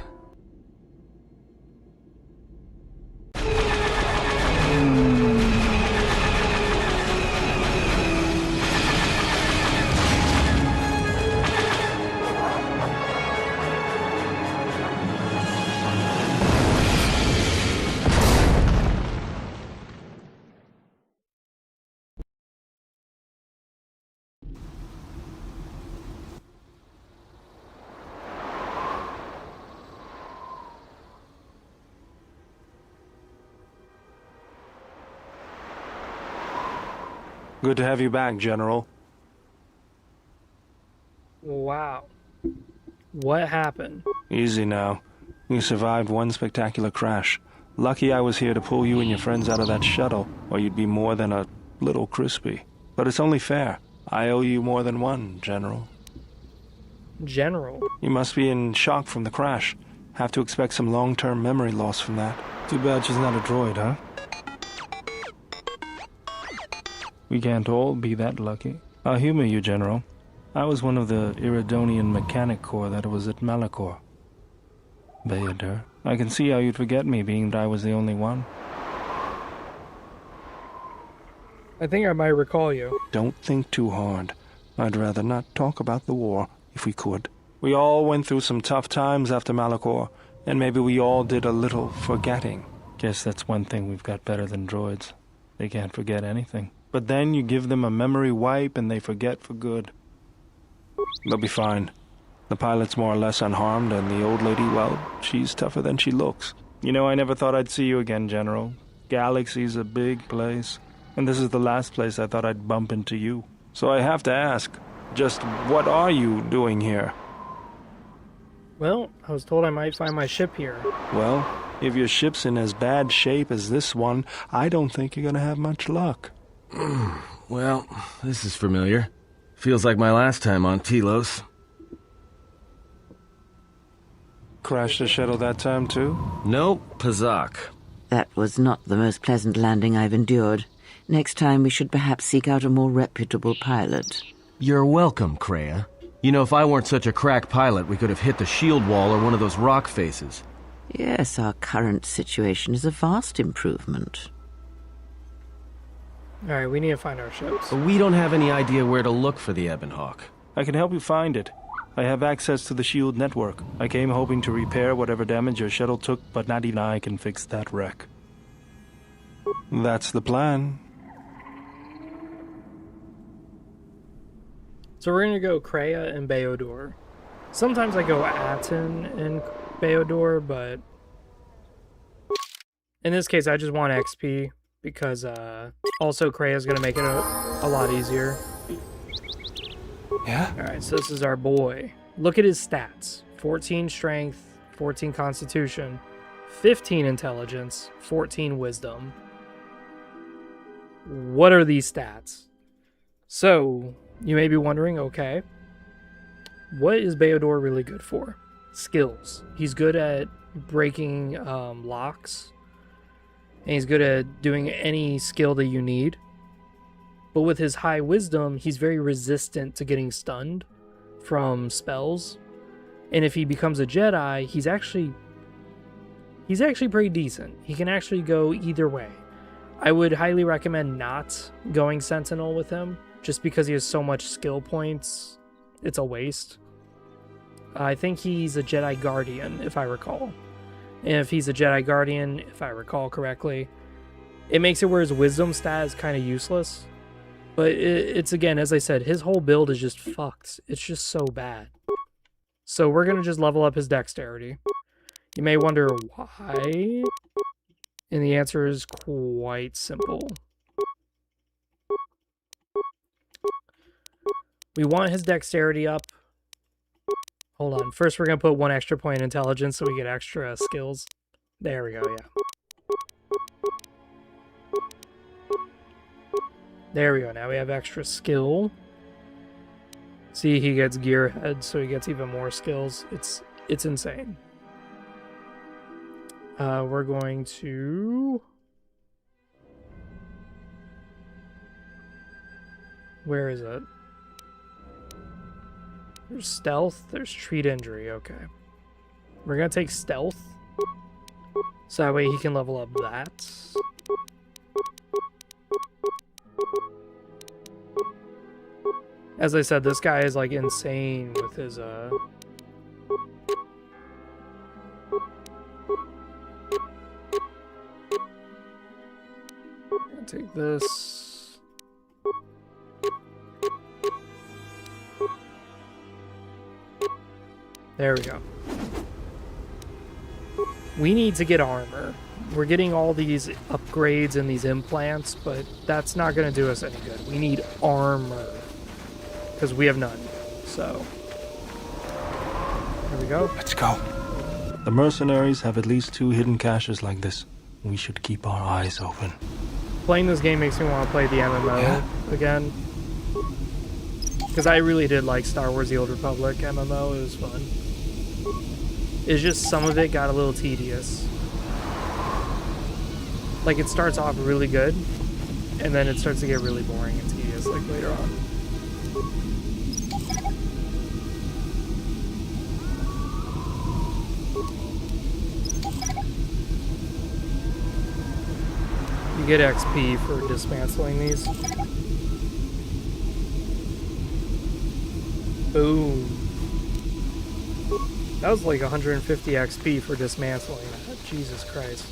Good to have you back, General. Wow. What happened? Easy now. You survived one spectacular crash. Lucky I was here to pull you and your friends out of that shuttle, or you'd be more than a little crispy. But it's only fair. I owe you more than one, General. General? You must be in shock from the crash. Have to expect some long-term memory loss from that. Too bad she's not a droid, huh? We can't all be that lucky. I'll humor you, General. I was one of the Iridonian Mechanic Corps that was at Malachor. Bayadur, I can see how you'd forget me, being that I was the only one. I think I might recall you. Don't think too hard. I'd rather not talk about the war, if we could. We all went through some tough times after Malachor, and maybe we all did a little forgetting. Guess that's one thing we've got better than droids. They can't forget anything. But then you give them a memory wipe and they forget for good. They'll be fine. The pilot's more or less unharmed, and the old lady, well, she's tougher than she looks. You know, I never thought I'd see you again, General. Galaxy's a big place, and this is the last place I thought I'd bump into you. So I have to ask, just what are you doing here? Well, I was told I might find my ship here. Well, if your ship's in as bad shape as this one, I don't think you're gonna have much luck. Well, this is familiar. Feels like my last time on Telos. Crashed the shuttle that time, too? Nope, Pazak. That was not the most pleasant landing I've endured. Next time we should perhaps seek out a more reputable pilot. You're welcome, Kreia. You know, if I weren't such a crack pilot, we could have hit the shield wall or one of those rock faces. Yes, our current situation is a vast improvement. Alright, we need to find our ships. But we don't have any idea where to look for the Ebonhawk. I can help you find it. I have access to the shield network. I came hoping to repair whatever damage your shuttle took, but not even I can fix that wreck. That's the plan. So we're gonna go Kreia and Bayodur. Sometimes I go Aten and Bayodur, but in this case I just want XP because also Kreia's gonna make it a lot easier. Yeah? Alright, so this is our boy. Look at his stats. 14 strength, 14 constitution, 15 intelligence, 14 wisdom. What are these stats? So, you may be wondering, okay, what is Bayodur really good for? Skills. He's good at breaking locks, and he's good at doing any skill that you need. But with his high wisdom, he's very resistant to getting stunned from spells. And if he becomes a Jedi, he's actually pretty decent. He can actually go either way. I would highly recommend not going Sentinel with him, just because he has so much skill points. It's a waste. I think he's a Jedi Guardian, if I recall. And if he's a Jedi Guardian, if I recall correctly, it makes it where his wisdom stat is kind of useless. But it's, again, as I said, his whole build is just fucked. It's just so bad. So we're going to just level up his dexterity. You may wonder why. And the answer is quite simple. We want his dexterity up. Hold on. First, we're going to put 1 extra point in intelligence so we get extra skills. There we go, yeah. There we go. Now we have extra skill. See, he gets gearhead, so he gets even more skills. It's insane. We're going to... Where is it? There's stealth. There's treat injury. Okay. We're going to take stealth. So that way he can level up that. As I said, this guy is like insane with his take this. There we go. We need to get armor. We're getting all these upgrades and these implants, but that's not going to do us any good. We need armor. Because we have none. So. There we go. Let's go. The mercenaries have at least 2 hidden caches like this. We should keep our eyes open. Playing this game makes me want to play the MMO again. Because I really did like Star Wars The Old Republic MMO. It was fun. It's just some of it got a little tedious. Like, it starts off really good, and then it starts to get really boring and tedious, like, later on. You get XP for dismantling these. Boom. That was like 150 XP for dismantling that. Jesus Christ.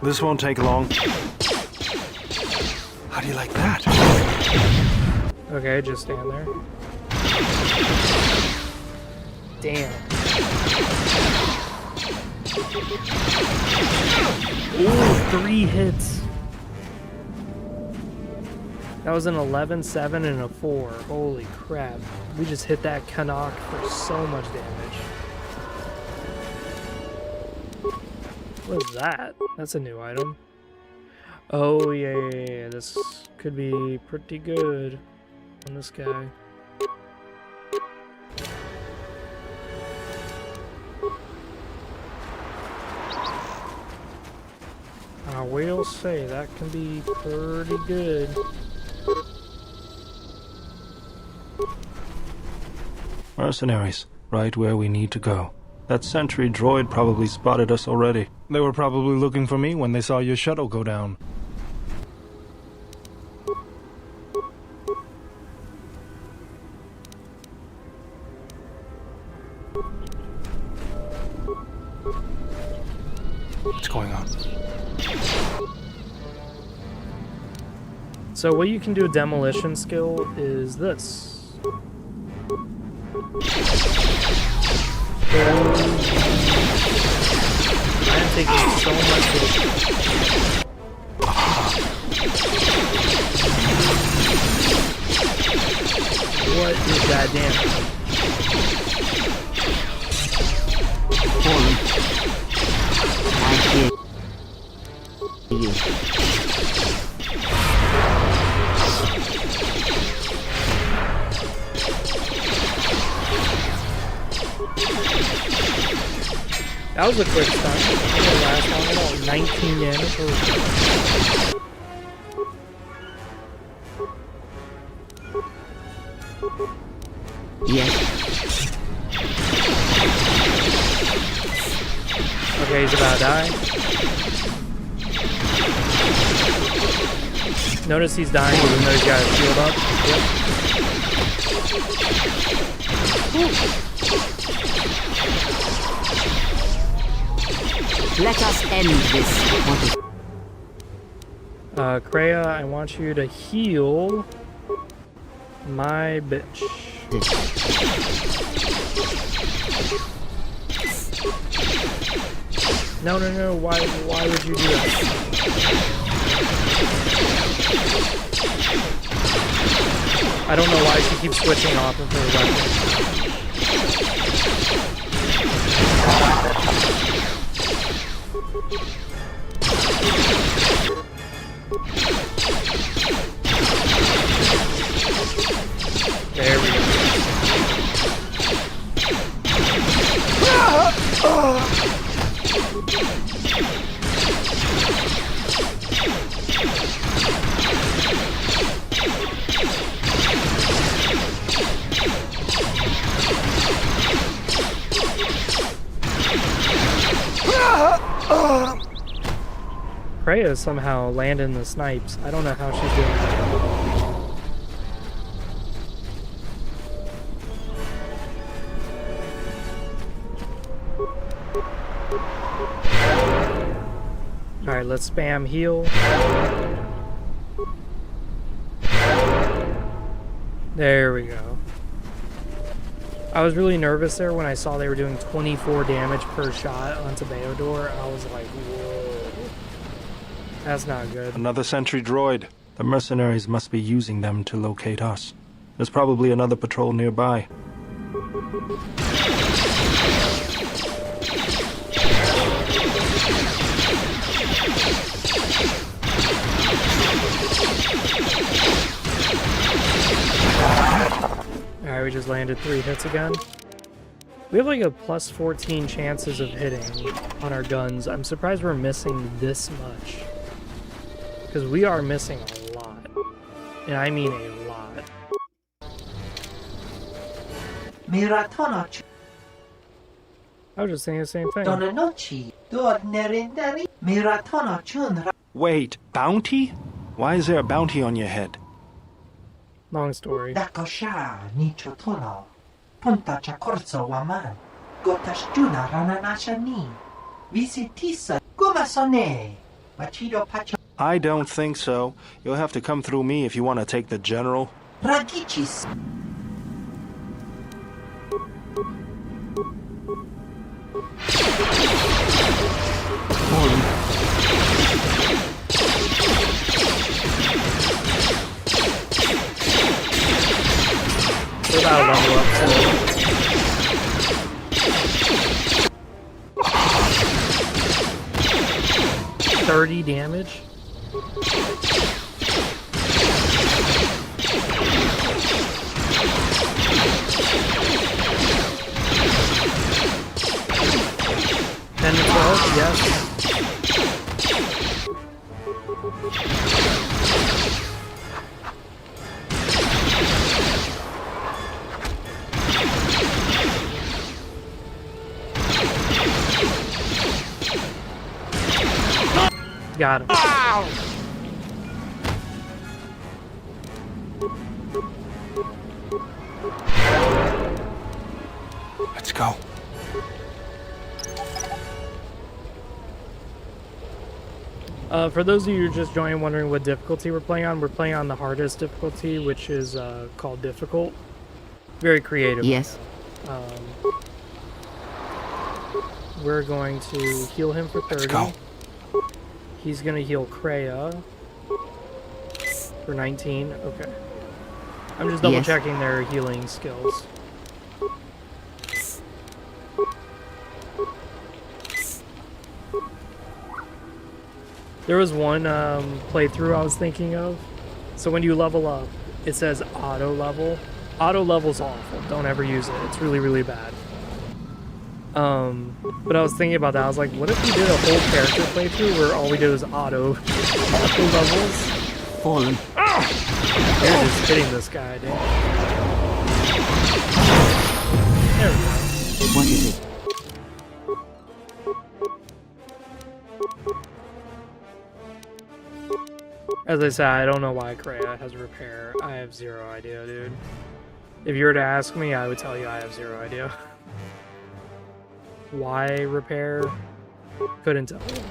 This won't take long. How do you like that? Okay, just stand there. Damn. Ooh, 3 hits. That was an 11, 7, and a 4. Holy crap. We just hit that Canuck for so much damage. What is that? That's a new item. Oh, yeah. This could be pretty good on this guy. I will say that can be pretty good. Mercenaries, right where we need to go. That sentry droid probably spotted us already. They were probably looking for me when they saw your shuttle go down. What's going on? So what you can do a demolition skill is this. I'm taking so much hit. What is that damage? That was a quick stun. The last one, about 19 damage. Yes. Okay, he's about to die. Notice he's dying even though he's got his shield up. Let us end this. Kreia, I want you to heal my bitch. No, why would you do that? I don't know why she keeps switching off of her weapon. There we go. Kreia is somehow landing the snipes. I don't know how she's doing that. Alright, let's spam heal. There we go. I was really nervous there when I saw they were doing 24 damage per shot onto Beodor. I was like, whoa. That's not good. Another sentry droid. The mercenaries must be using them to locate us. There's probably another patrol nearby. Alright, we just landed 3 hits again. We have like a plus 14 chances of hitting on our guns. I'm surprised we're missing this much. Because we are missing a lot. And I mean a lot. I was just saying the same thing. Wait, bounty? Why is there a bounty on your head? Long story. I don't think so. You'll have to come through me if you want to take the general. We're about to level up soon. $30 damage. $10 to 12, yes. Got him. Ow! Let's go. For those of you who just joined wondering what difficulty we're playing on the hardest difficulty, which is called difficult. Very creative. Yes. We're going to heal him for 30. Let's go. He's going to heal Kreia for 19. Okay. I'm just double checking their healing skills. There was one playthrough I was thinking of. So when you level up, it says auto level. Auto level's awful. Don't ever use it. It's really, really bad. But I was thinking about that. I was like, what if we did a whole character playthrough where all we did was auto levels? Fallen. You're just hitting this guy, dude. There we go. What is it? As I said, I don't know why Kreia has repair. I have zero idea, dude. If you were to ask me, I would tell you I have zero idea. Why repair? Couldn't tell you.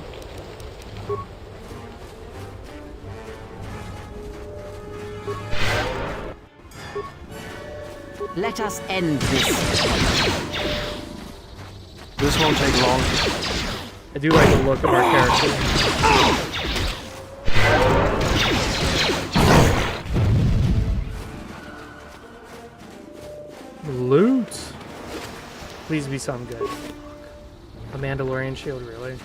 Let us end this. This won't take long. I do like the look of our character. Loot! Please be some good. A Mandalorian shield, really?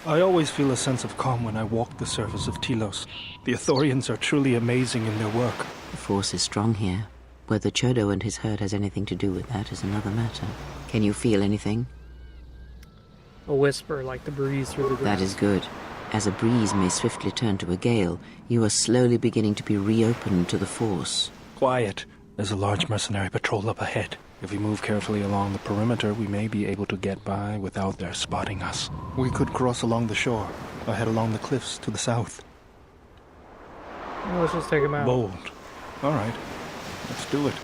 I always feel a sense of calm when I walk the surface of Telos. The Ithorians are truly amazing in their work. The Force is strong here. Whether Chodo and his herd has anything to do with that is another matter. Can you feel anything? A whisper, like the breeze through the grass. That is good. As a breeze may swiftly turn to a gale, you are slowly beginning to be reopened to the Force. Quiet. There's a large mercenary patrol up ahead. If we move carefully along the perimeter, we may be able to get by without their spotting us. We could cross along the shore, or head along the cliffs to the south. Well, let's just take him out. Bold. All right. Let's do it.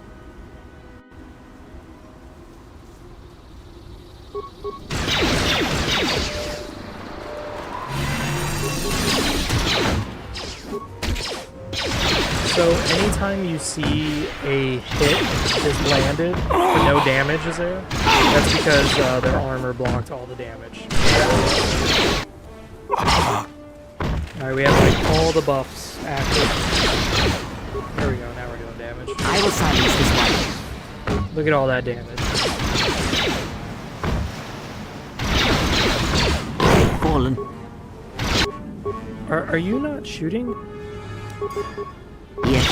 So anytime you see a hit is landed, but no damage is there, that's because their armor blocked all the damage. Alright, we have like all the buffs active. There we go, now we're doing damage. I will silence this one. Look at all that damage. Fallen. Are you not shooting? Yes.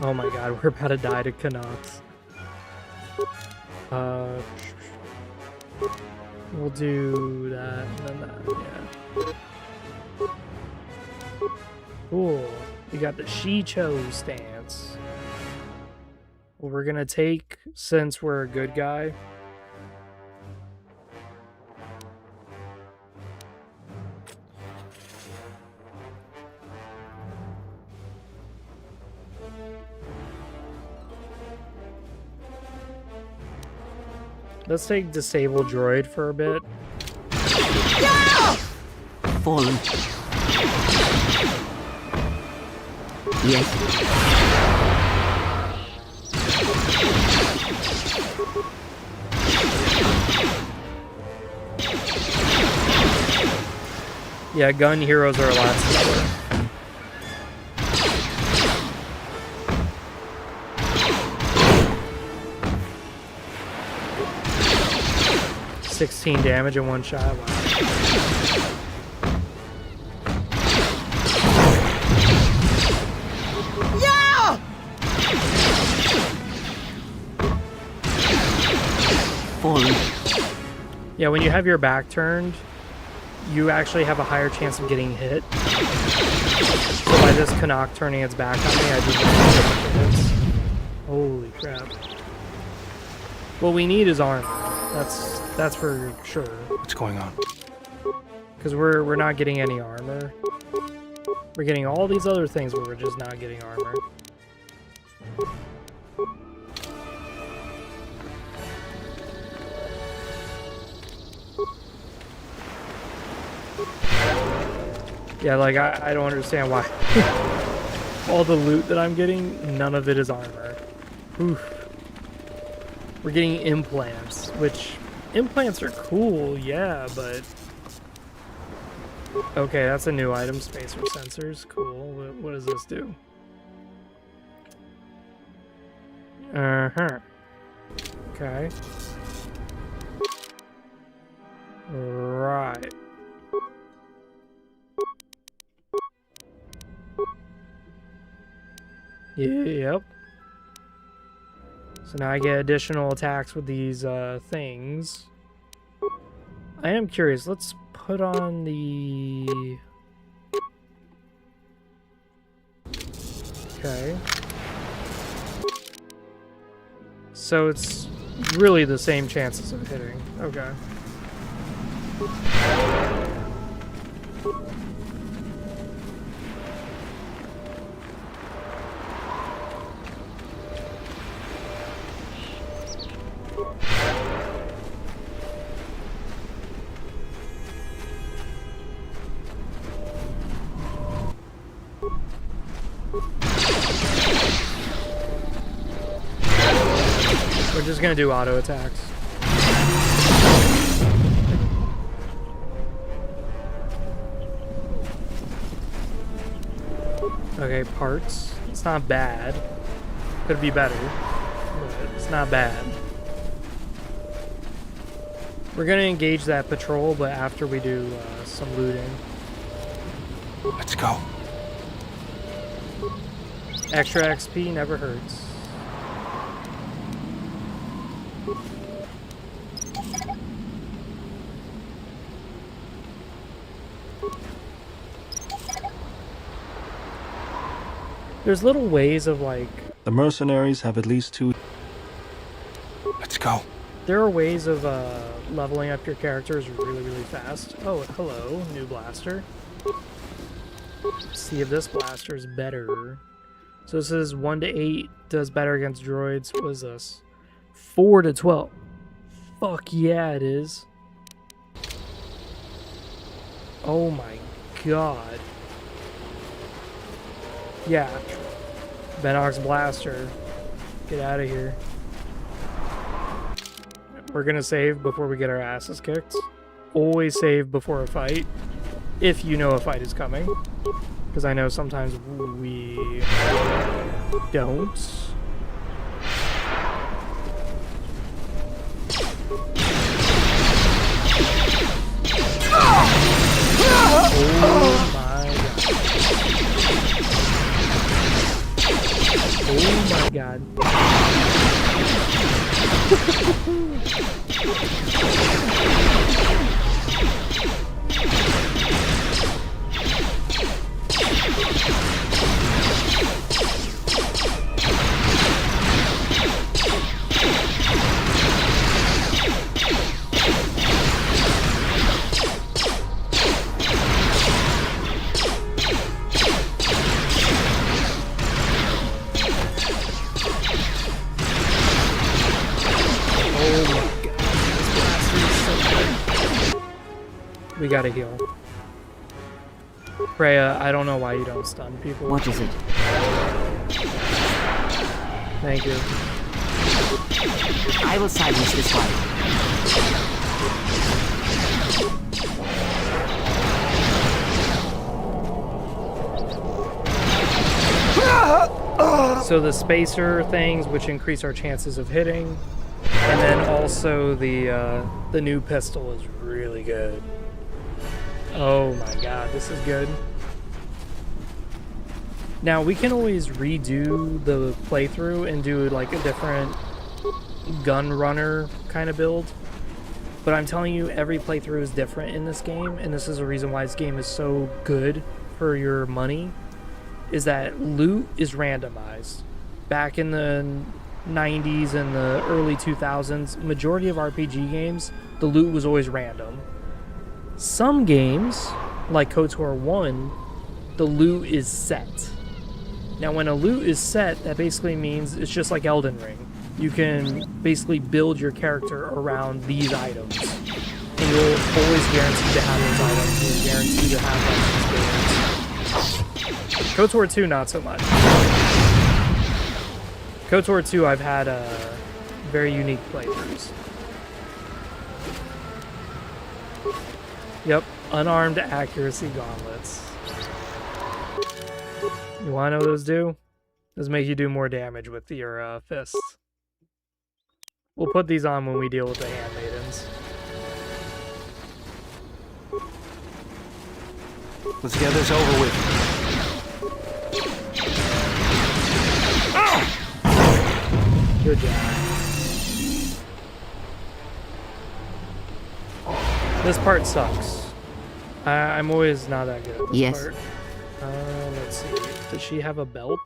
Oh my god, we're about to die to Canucks. We'll do that and then that, yeah. Cool. We got the Shicho stance. Well, we're gonna take, since we're a good guy, let's take Disable Droid for a bit. Yeah! Fallen. Yes. Yeah, gun heroes are a lot slower. $16 damage in one shot. Wow. Yeah! Fallen. Yeah, when you have your back turned, you actually have a higher chance of getting hit. So by this Canuck turning its back on me, I do hits. Holy crap. What we need is armor. That's for sure. What's going on? Because we're not getting any armor. We're getting all these other things, but we're just not getting armor. Yeah, like, I don't understand why. All the loot that I'm getting, none of it is armor. Oof. We're getting implants, which implants are cool, yeah, but... Okay, that's a new item, spacer sensors. Cool. What does this do? Uh-huh. Okay. Right. Yep. So now I get additional attacks with these things. I am curious. Let's put on the... Okay. So it's really the same chances of hitting. Okay. We're just gonna do auto attacks. Okay, parts. It's not bad. Could be better, but it's not bad. We're gonna engage that patrol, but after we do some looting. Let's go. Extra XP never hurts. There's little ways of like... The mercenaries have at least 2... Let's go. There are ways of leveling up your characters really, really fast. Oh, hello, new blaster. Let's see if this blaster is better. So this is 1 to 8, does better against droids. What is this? 4 to 12. Fuck yeah, it is. Oh my god. Yeah. Bennock's blaster. Get out of here. We're gonna save before we get our asses kicked. Always save before a fight. If you know a fight is coming. Because I know sometimes we don't. Oh my god. Oh my We gotta heal. Freya, I don't know why you don't stun people. What is it? Thank you. I will silence this one. So the spacer things, which increase our chances of hitting, and then also the new pistol is really good. Oh my god, this is good. Now we can always redo the playthrough and do like a different gun runner kind of build. But I'm telling you, every playthrough is different in this game, and this is the reason why this game is so good for your money, is that loot is randomized. Back in the 90s and the early 2000s, majority of RPG games, the loot was always random. Some games, like KOTOR 1, the loot is set. Now when a loot is set, that basically means it's just like Elden Ring. You can basically build your character around these items. And you'll always guarantee to have those items. You'll guarantee to have that experience. KOTOR 2, not so much. KOTOR 2, I've had very unique playthroughs. Yep, unarmed accuracy gauntlets. You wanna know what those do? Those make you do more damage with your fists. We'll put these on when we deal with the handmaidens. Let's get this over with. Good job. This part sucks. I'm always not that good at this Yes. part. Let's see. Does she have a belt?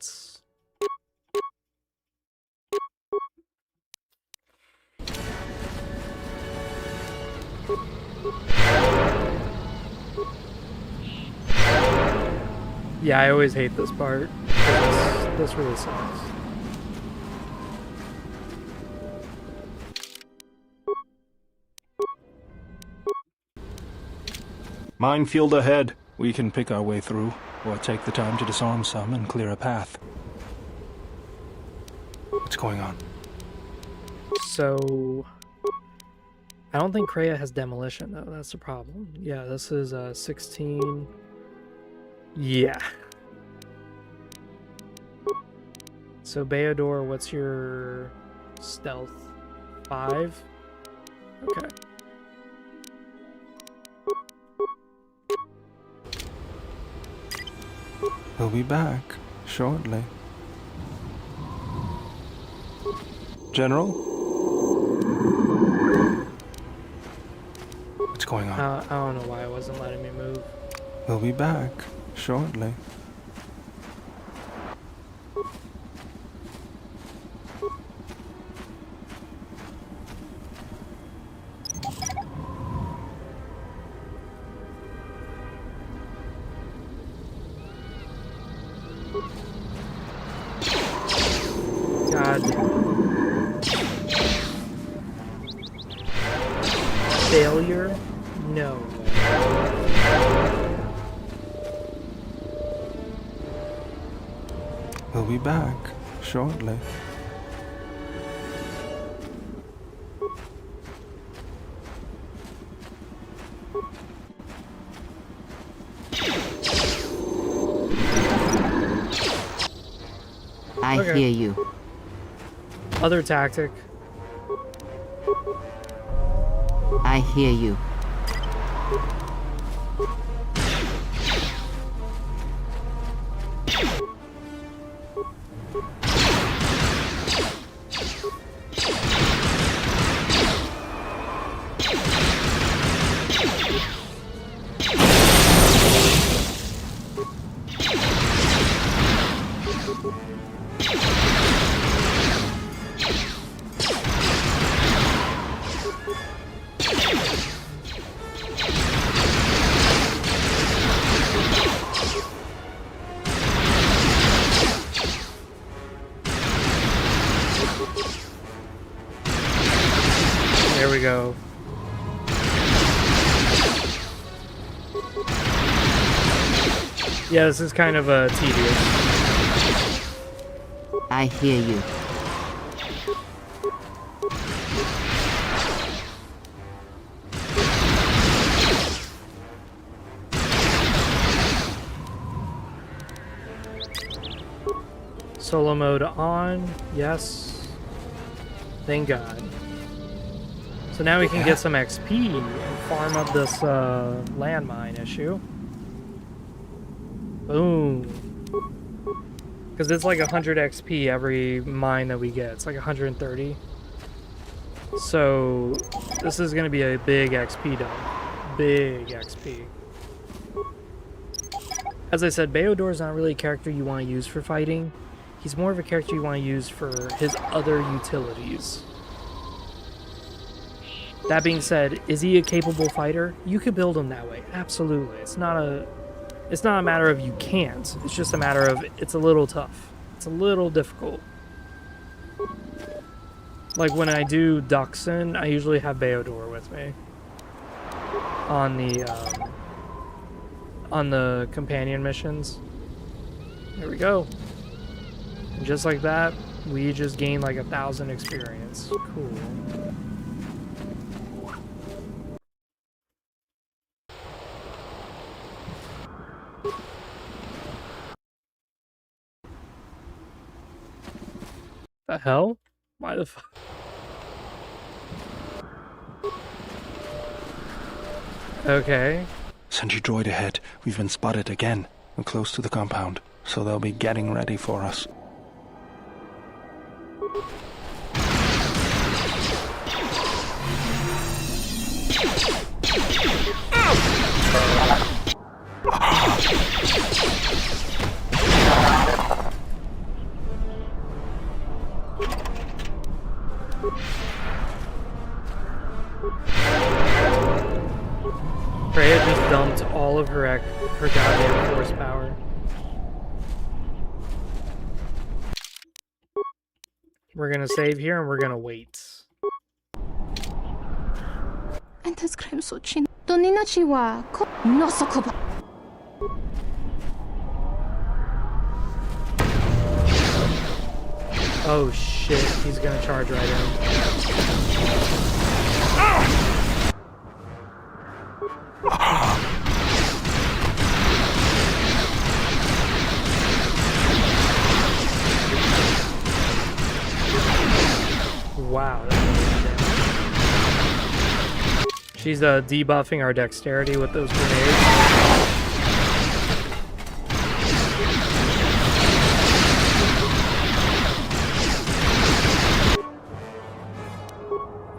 Yeah, I always hate this part. This really sucks. Minefield ahead. We can pick our way through, or take the time to disarm some and clear a path. What's going on? So, I don't think Kreia has demolition though. That's the problem. Yeah, this is 16. Yeah. So Beodor, what's your stealth? 5? Okay. We'll be back shortly. General? What's going on? I don't know why it wasn't letting me move. We'll be back shortly. God. Failure? No. We'll be back shortly. I Okay. hear you. Other tactic. I hear you. There we go. Yeah, this is kind of tedious. I hear you. Solo mode on. Yes. Thank God. So now we can get some XP and farm up this landmine issue. Boom. Because it's like 100 XP every mine that we get. It's like 130. So this is going to be a big XP dump. Big XP. As I said, Beodor is not really a character you want to use for fighting. He's more of a character you want to use for his other utilities. That being said, is he a capable fighter? You could build him that way. Absolutely. It's not a matter of you can't. It's just a matter of it's a little tough. It's a little difficult. Like when I do Duxon, I usually have Beodor with me on the companion missions. There we go. And just like that, we just gained like 1,000 experience. Cool. The hell? Why the fuck? Okay. Sentry droid ahead. We've been spotted again. We're close to the compound, so they'll be getting ready for us. Freya just dumped all of her goddamn force power. We're gonna save here and we're gonna wait. Oh shit, he's gonna charge right in. Wow, that's really damage. She's debuffing our dexterity with those grenades.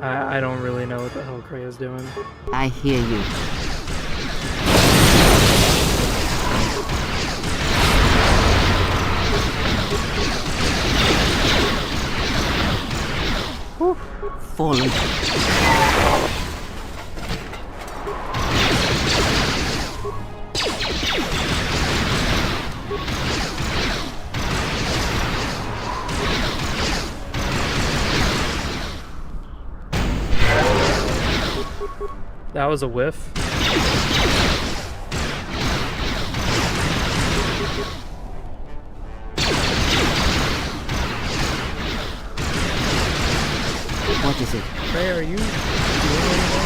I don't really know what the hell Krea's doing. I hear you. Fallen. That was a whiff. What is it? Ray, are you doing anything?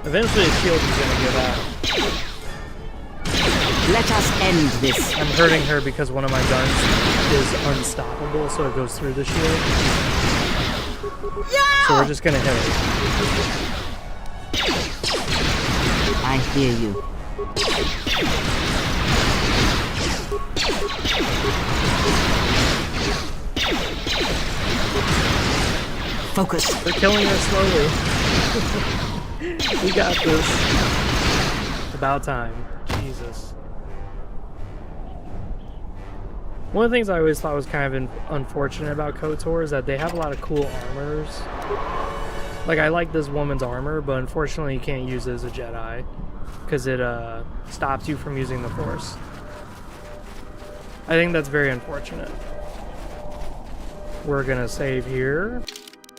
Eventually the shield is gonna give out. Let us end this. I'm hurting her because one of my guns is unstoppable, so it goes through the shield. Yeah! So we're just gonna hit her. I hear you. Focus. They're killing her slowly. We got this. About time. Jesus. One of the things I always thought was kind of unfortunate about KOTOR is that they have a lot of cool armors. Like, I like this woman's armor, but unfortunately you can't use it as a Jedi. Because it stops you from using the Force. I think that's very unfortunate. We're gonna save here.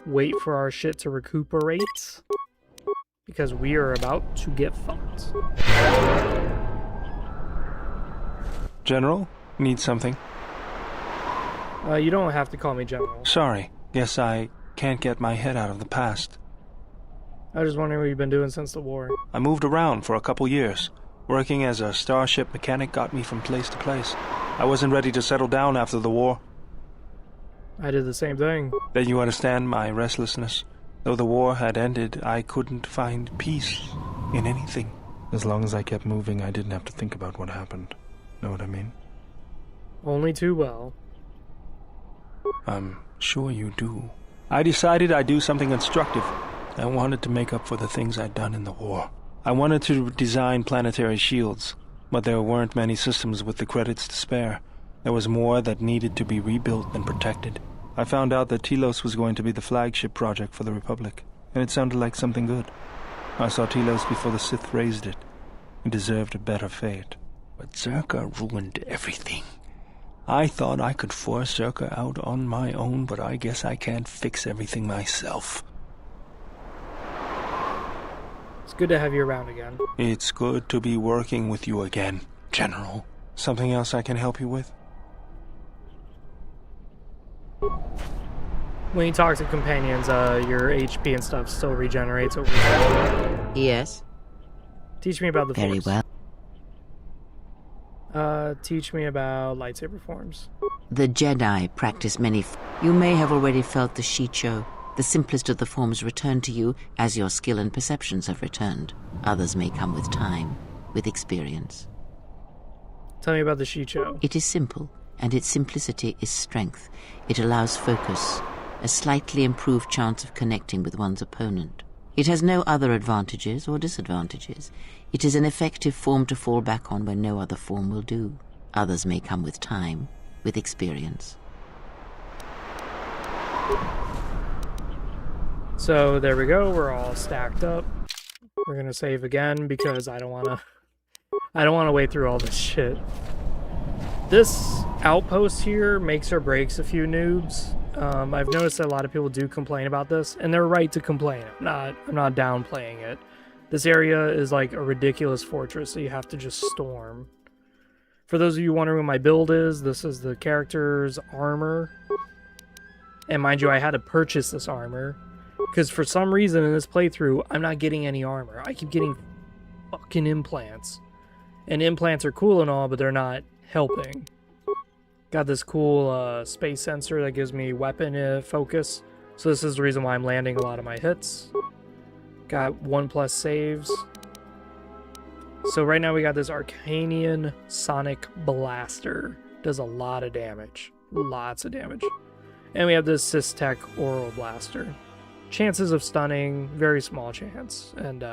Wait for our shit to recuperate. Because we are about to get fucked. General, need something? You don't have to call me General. Sorry. Guess I can't get my head out of the past. I was just wondering what you've been doing since the war. I moved around for a couple years. Working as a starship mechanic got me from place to place. I wasn't ready to settle down after the war. I did the same thing. Then you understand my restlessness. Though the war had ended, I couldn't find peace in anything. As long as I kept moving, I didn't have to think about what happened. Know what I mean? Only too well. I'm sure you do. I decided I'd do something constructive. I wanted to make up for the things I'd done in the war. I wanted to design planetary shields, but there weren't many systems with the credits to spare. There was more that needed to be rebuilt and protected. I found out that Telos was going to be the flagship project for the Republic, and it sounded like something good. I saw Telos before the Sith raised it. It deserved a better fate. But Zerka ruined everything. I thought I could force Zerka out on my own, but I guess I can't fix everything myself. It's good to have you around again. It's good to be working with you again, General. Something else I can help you with? When you talk to companions, your HP and stuff still regenerates over time. Yes. Teach me about the Very Force. well. Teach me about lightsaber forms. The Jedi practice many. You may have already felt the Shicho. The simplest of the forms return to you as your skill and perceptions have returned. Others may come with time, with experience. Tell me about the Shicho. It is simple, and its simplicity is strength. It allows focus, a slightly improved chance of connecting with one's opponent. It has no other advantages or disadvantages. It is an effective form to fall back on when no other form will do. Others may come with time, with experience. So there we go, we're all stacked up. We're gonna save again because I don't wanna wade through all this shit. This outpost here makes or breaks a few noobs. I've noticed that a lot of people do complain about this, and they're right to complain. I'm not downplaying it. This area is like a ridiculous fortress that you have to just storm. For those of you wondering what my build is, this is the character's armor. And mind you, I had to purchase this armor, because for some reason in this playthrough, I'm not getting any armor. I keep getting fucking implants. And implants are cool and all, but they're not helping. Got this cool space sensor that gives me weapon focus. So this is the reason why I'm landing a lot of my hits. Got 1+ saves. So right now we got this Arcanian Sonic Blaster. Does a lot of damage. Lots of damage. And we have this Systech Oral Blaster. Chances of stunning, very small chance. And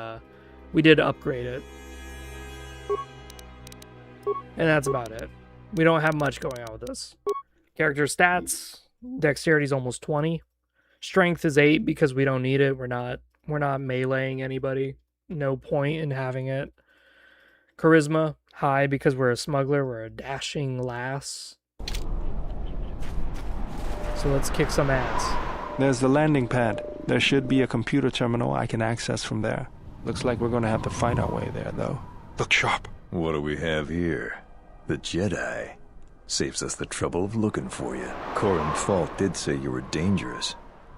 we did upgrade it. And that's about it. We don't have much going on with this. Character stats, dexterity is almost 20. Strength is 8 because we don't need it. We're not meleeing anybody. No point in having it. Charisma, high because we're a smuggler. We're a dashing lass. So let's kick some ass. There's the landing pad. There should be a computer terminal I can access from there. Looks like we're going to have to fight our way there, though. Look sharp. What do we have here? The Jedi. Saves us the trouble of looking for you. Corin Fault did say you were dangerous.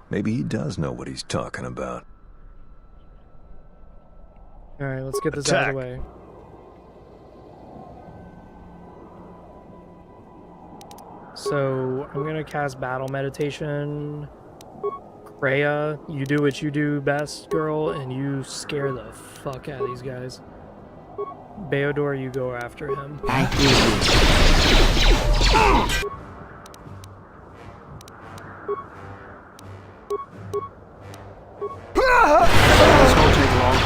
Maybe he does know what he's talking about. Alright, let's get this out of the way. So, I'm going to cast Battle Meditation. Kreia, you do what you do best, girl, and you scare the fuck out of these guys. Beodor, you go after him. I hear you. This won't take long.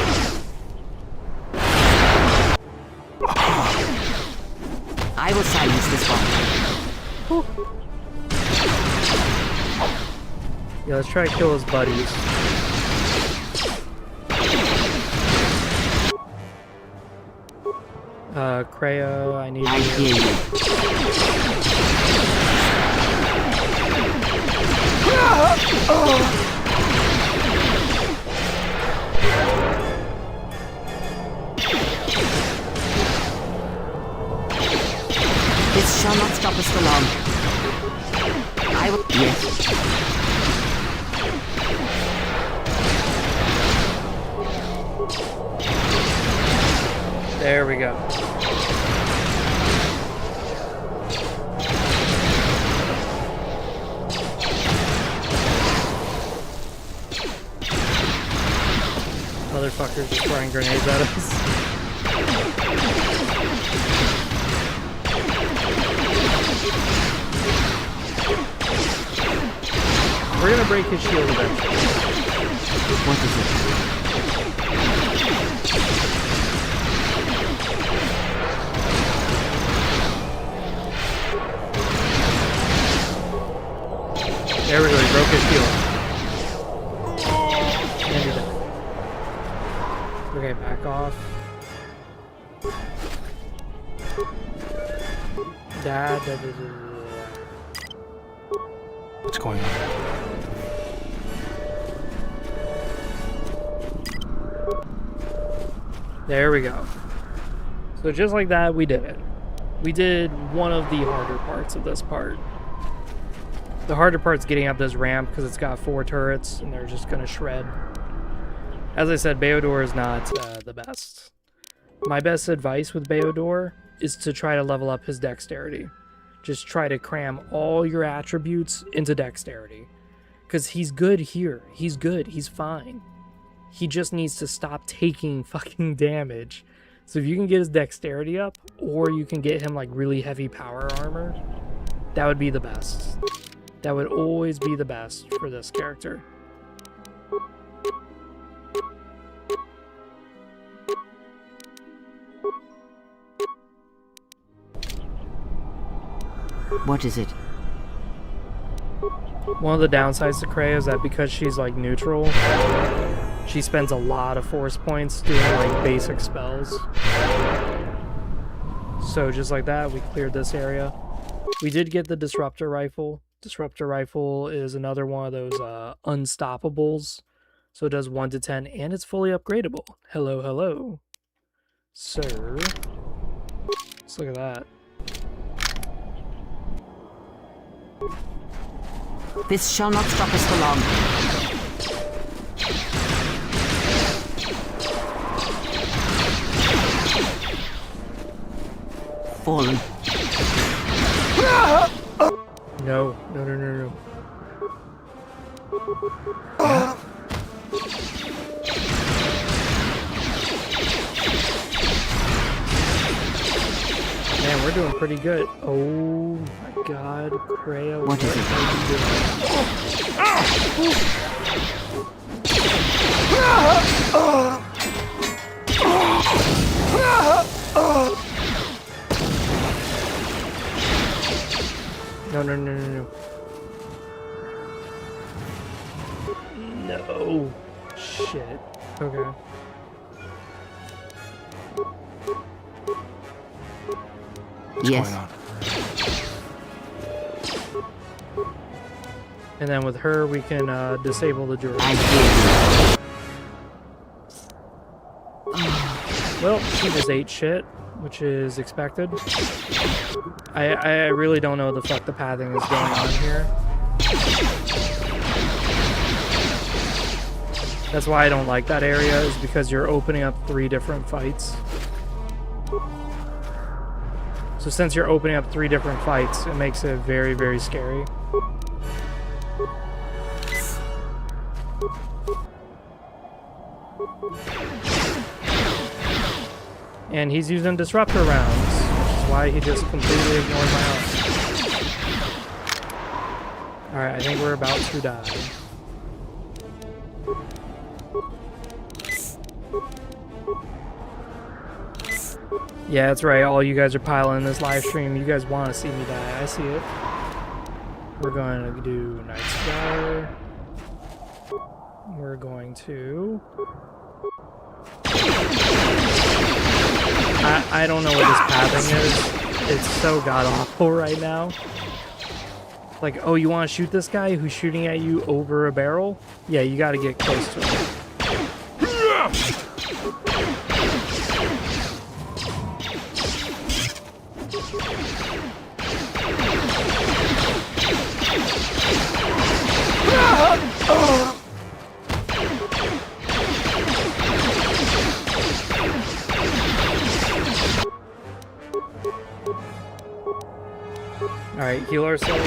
I will silence this one. Yeah, let's try to kill his buddies. Kreia, I need This shall not stop us for long. I will. Yes. There we go. Motherfuckers just throwing grenades at us. We're gonna break his shield eventually. What is it? There we go, he broke his shield. And he's dead. Okay, back off. What's going on? There we go. So just like that, we did it. We did one of the harder parts of this part. The harder part's getting up this ramp because it's got 4 turrets and they're just going to shred. As I said, Beodor is not the best. My best advice with Beodor is to try to level up his dexterity. Just try to cram all your attributes into dexterity. Because he's good here. He's good. He's fine. He just needs to stop taking fucking damage. So if you can get his dexterity up, or you can get him like really heavy power armor, that would be the best. That would always be the best for this character. What is it? One of the downsides to Kreia is that because she's like neutral, she spends a lot of force points doing like basic spells. So just like that, we cleared this area. We did get the Disruptor Rifle. Disruptor Rifle is another one of those unstoppables. So it does 1 to 10 and it's fully upgradable. Hello, hello. Sir. Let's look at that. This shall not stop us for long. Fallen. No, no, no, no, no. Man, we're doing pretty good. Oh my god, Kreia, what is it? No, no, no, no, no. No. Shit. Okay. What's going on? And then with her, we can disable the droid. Well, she just ate shit, which is expected. I really don't know the fuck the pathing is going on here. That's why I don't like that area, is because you're opening up 3 different fights. So since you're opening up 3 different fights, it makes it very, very scary. And he's using disruptor rounds, which is why he just completely ignored my ult. Alright, I think we're about to die. Yeah, that's right. All you guys are piling this live stream. You guys want to see me die. I see it. We're going to do Night Scour. We're going to... I don't know what this pathing is. It's so god-awful right now. Like, oh, you want to shoot this guy who's shooting at you over a barrel? Yeah, you got to get close to him. Alright, heal ourselves.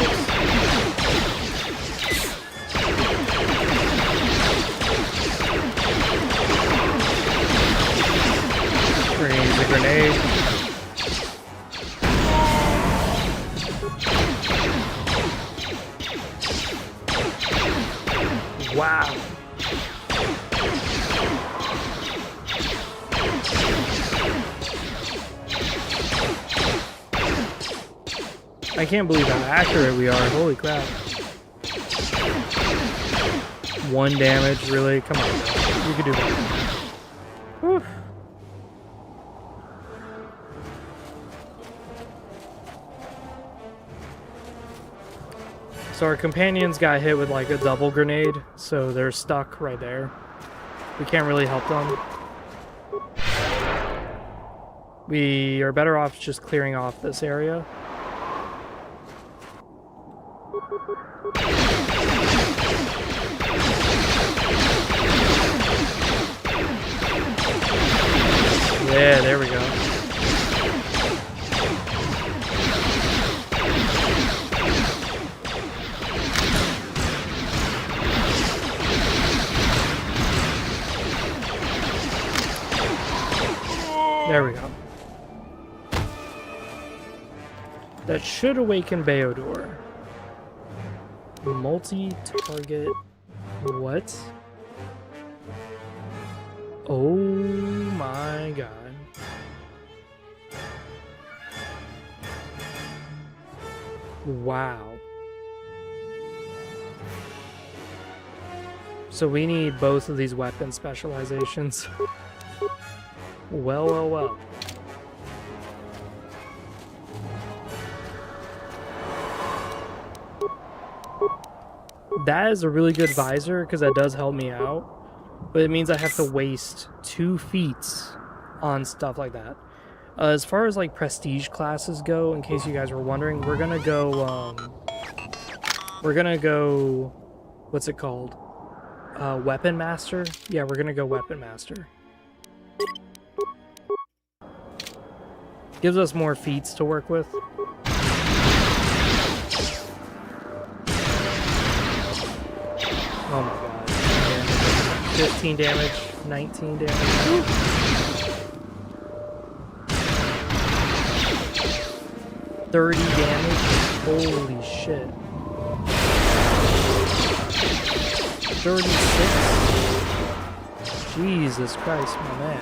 We're gonna use a grenade. Wow. I can't believe how accurate we are. Holy crap. 1 damage, really? Come on. You could do that. Whew. So our companions got hit with like a double grenade, so they're stuck right there. We can't really help them. We are better off just clearing off this area. Yeah, there we go. There we go. That should awaken Beodor. Multi-target... What? Oh my god. Wow. So we need both of these weapon specializations. Well, well, well. That is a really good visor because that does help me out. But it means I have to waste 2 feats on stuff like that. As far as like prestige classes go, in case you guys were wondering, we're gonna go, what's it called? Weapon Master? Yeah, we're gonna go Weapon Master. Gives us more feats to work with. Oh my god. Damage. 15 damage, 19 damage. 30 damage? Holy shit. 36? Jesus Christ, my man.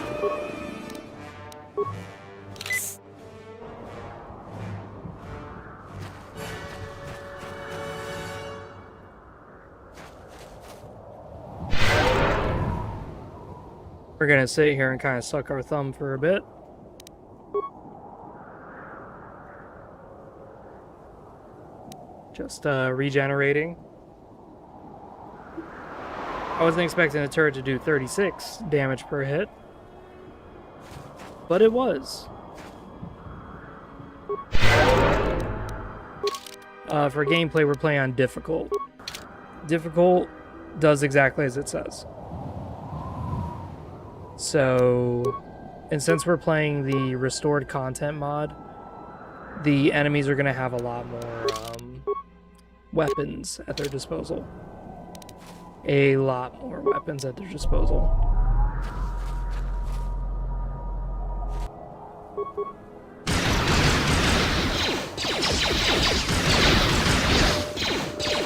We're gonna sit here and kind of suck our thumb for a bit. Just regenerating. I wasn't expecting the turret to do 36 damage per hit, but it was. For gameplay, we're playing on difficult. Difficult does exactly as it says. So, and since we're playing the restored content mod, the enemies are going to have a lot more weapons at their disposal. A lot more weapons at their disposal.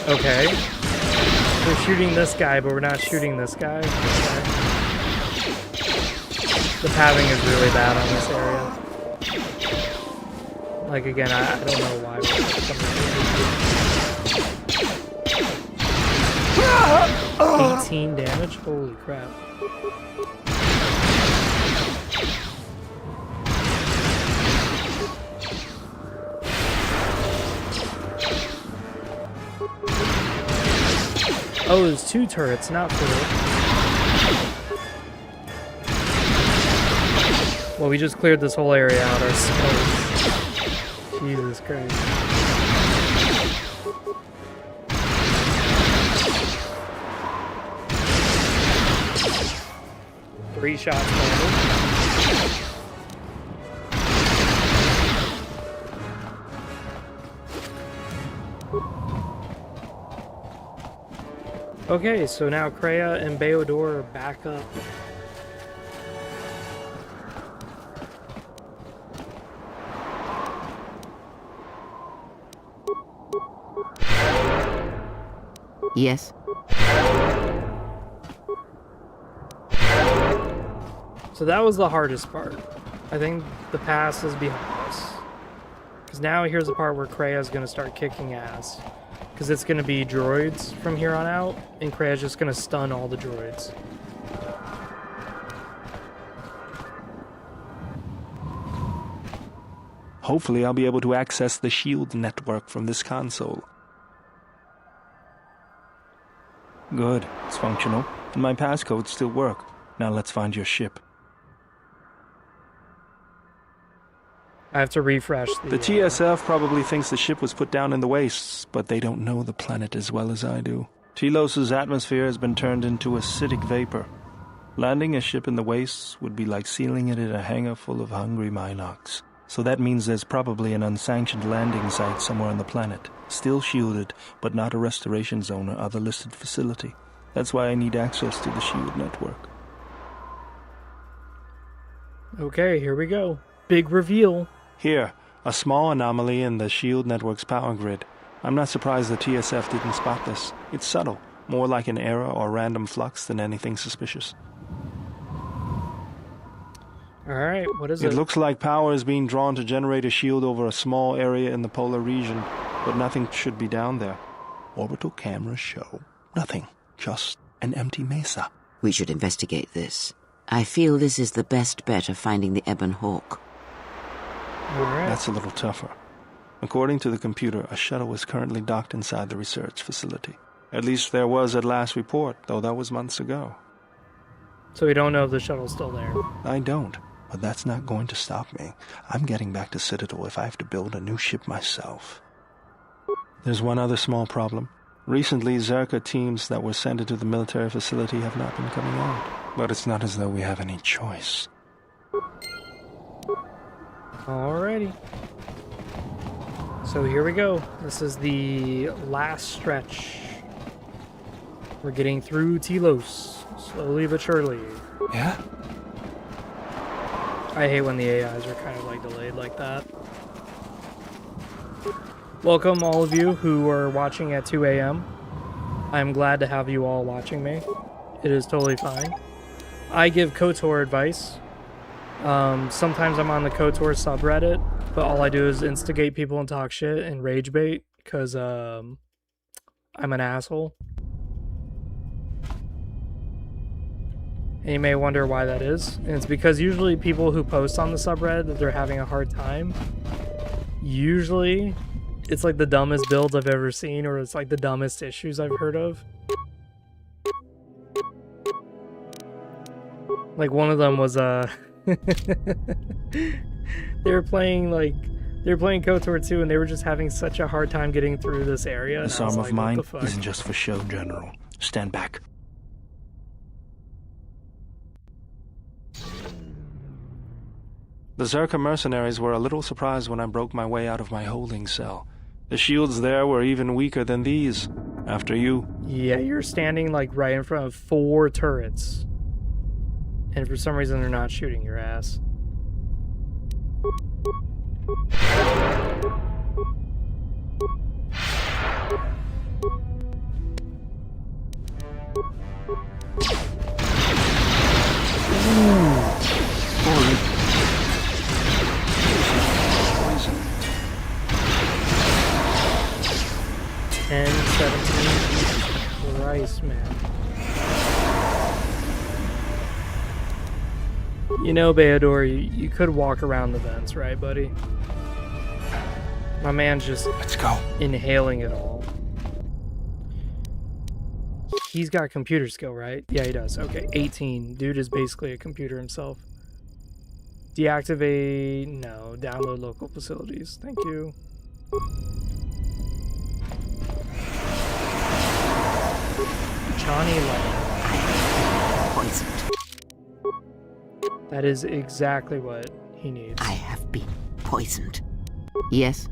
Okay. We're shooting this guy, but we're not shooting this guy. Okay. The pathing is really bad on this area. Like, again, I don't know why we're coming 18 damage? Holy crap. Oh, there's 2 turrets, not 4. Well, we just cleared this whole area out ourselves. Jesus Christ. Three shots landed. Okay, so now Kreia and Beodor are back up. Yes? So that was the hardest part. I think the pass is behind us. Because now here's the part where Kreia's going to start kicking ass. Because it's going to be droids from here on out, and Kreia's just going to stun all the droids. Hopefully I'll be able to access the shield network from this console. Good, it's functional, and my passcodes still work. Now let's find your ship. I have to refresh The TSF probably thinks the ship was put down in the wastes, but they don't know the planet as well as I do. Telos's atmosphere has been turned into acidic vapor. Landing a ship in the wastes would be like sealing it in a hangar full of hungry Minocs. So that means there's probably an unsanctioned landing site somewhere on the planet, still shielded, but not a restoration zone or other listed facility. That's why I need access to the SHIELD network. Okay, here we go. Big reveal. Here, a small anomaly in the SHIELD network's power grid. I'm not surprised the TSF didn't spot this. It's subtle, more like an error or random flux than anything suspicious. Alright, what is it? It looks like power is being drawn to generate a shield over a small area in the polar region, but nothing should be down there. Orbital cameras show nothing, just an empty mesa. We should investigate this. I feel this is the best bet of finding the Ebon Hawk. Alright. That's a little tougher. According to the computer, a shuttle is currently docked inside the research facility. At least there was at last report, though that was months ago. So we don't know if the shuttle's still there. I don't, but that's not going to stop me. I'm getting back to Citadel if I have to build a new ship myself. There's one other small problem. Recently, Zerka teams that were sent into the military facility have not been coming out. But it's not as though we have any choice. Alrighty. So here we go. This is the last stretch. We're getting through Telos, slowly but surely. Yeah? I hate when the AIs are kind of like delayed like that. Welcome all of you who are watching at 2 a.m. I'm glad to have you all watching me. It is totally fine. I give KOTOR advice. Sometimes I'm on the KOTOR subreddit, but all I do is instigate people and talk shit and rage bait because I'm an asshole. And you may wonder why that is. And it's because usually people who post on the subreddit that they're having a hard time, usually it's like the dumbest builds I've ever seen, or it's like the dumbest issues I've heard of. Like one of them was they were playing KOTOR 2 and they were just having such a hard time getting through this area. This arm of mine isn't just for show, General. Stand back. The Zerka mercenaries were a little surprised when I broke my way out of my holding cell. The shields there were even weaker than these. After you. Yeah, you're standing like right in front of 4 turrets. And for some reason they're not shooting your ass. Poison. 10, 17. Christ, man. You know, Beador, you could walk around the vents, right, buddy? My man's just Let's go. Inhaling it all. He's got computer skill, right? Yeah, he does. Okay, 18. Dude is basically a computer himself. Deactivate... No. Download local facilities. Thank you. Johnny Light. Poisoned. That is exactly what he needs. I have been poisoned. Yes?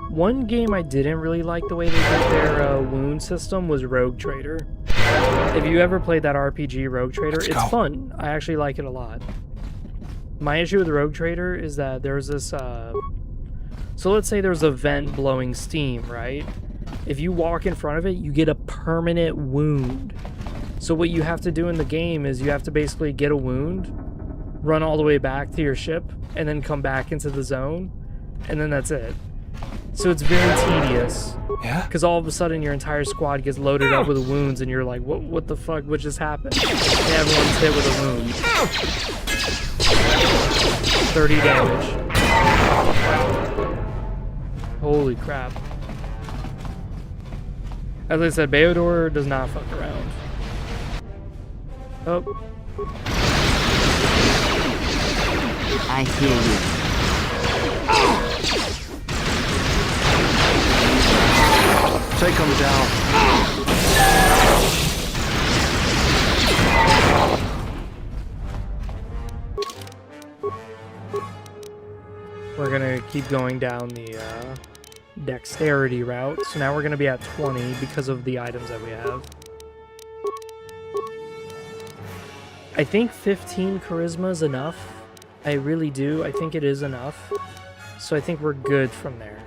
One game I didn't really like the way they did their wound system was Rogue Trader. If you ever played that RPG Rogue Trader, it's fun. I actually like it a lot. My issue with Rogue Trader is that there's this... So let's say there's a vent blowing steam, right? If you walk in front of it, you get a permanent wound. So what you have to do in the game is you have to basically get a wound, run all the way back to your ship, and then come back into the zone, and then that's it. So it's very tedious. Yeah? Because all of a sudden your entire squad gets loaded up with wounds, and you're like, what the fuck, what just happened? And everyone's hit with a wound. 30 damage. Holy crap. As I said, Beador does not fuck around. Oh. I hear you. Take him down. We're gonna keep going down the dexterity route. So now we're gonna be at 20 because of the items that we have. I think 15 charisma is enough. I really do. I think it is enough. So I think we're good from there.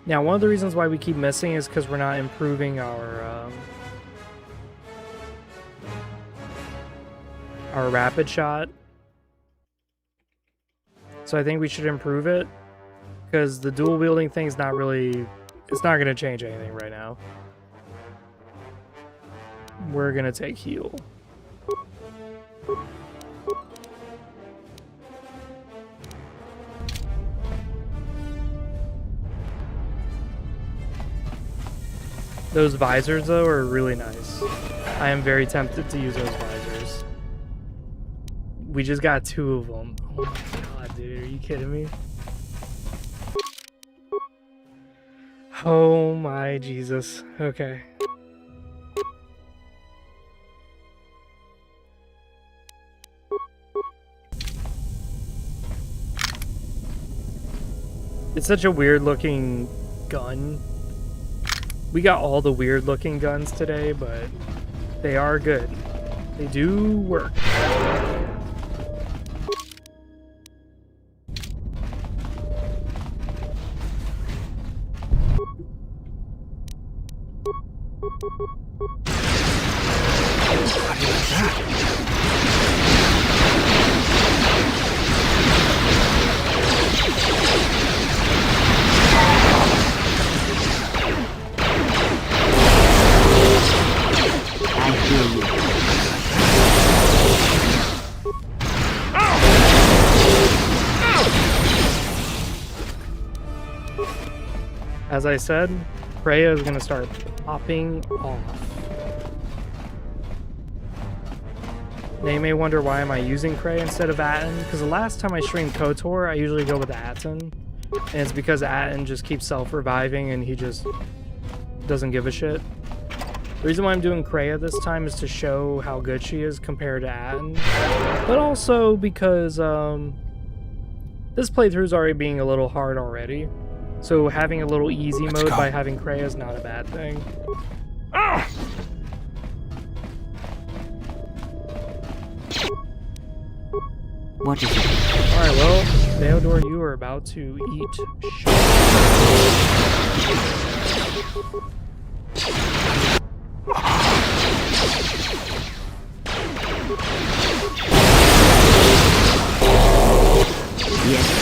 Now, one of the reasons why we keep missing is because we're not improving our rapid shot. So I think we should improve it, because the dual wielding thing's not really, it's not going to change anything right now. We're going to take heal. Those visors, though, are really nice. I am very tempted to use those visors. We just got 2 of them. Oh my god, dude. Are you kidding me? Oh my Jesus. Okay. It's such a weird looking gun. We got all the weird looking guns today, but they are good. They do work. As I said, Freya is going to start popping off. Now you may wonder, why am I using Freya instead of Atten? Because the last time I streamed KOTOR, I usually go with Atten. And it's because Atten just keeps self-reviving and he just doesn't give a shit. The reason why I'm doing Freya this time is to show how good she is compared to Atten. But also because this playthrough is already being a little hard already. So having a little easy mode by having Freya is not a bad thing. What is it? Alright, well, Theodore, you are about to eat shit. Yes.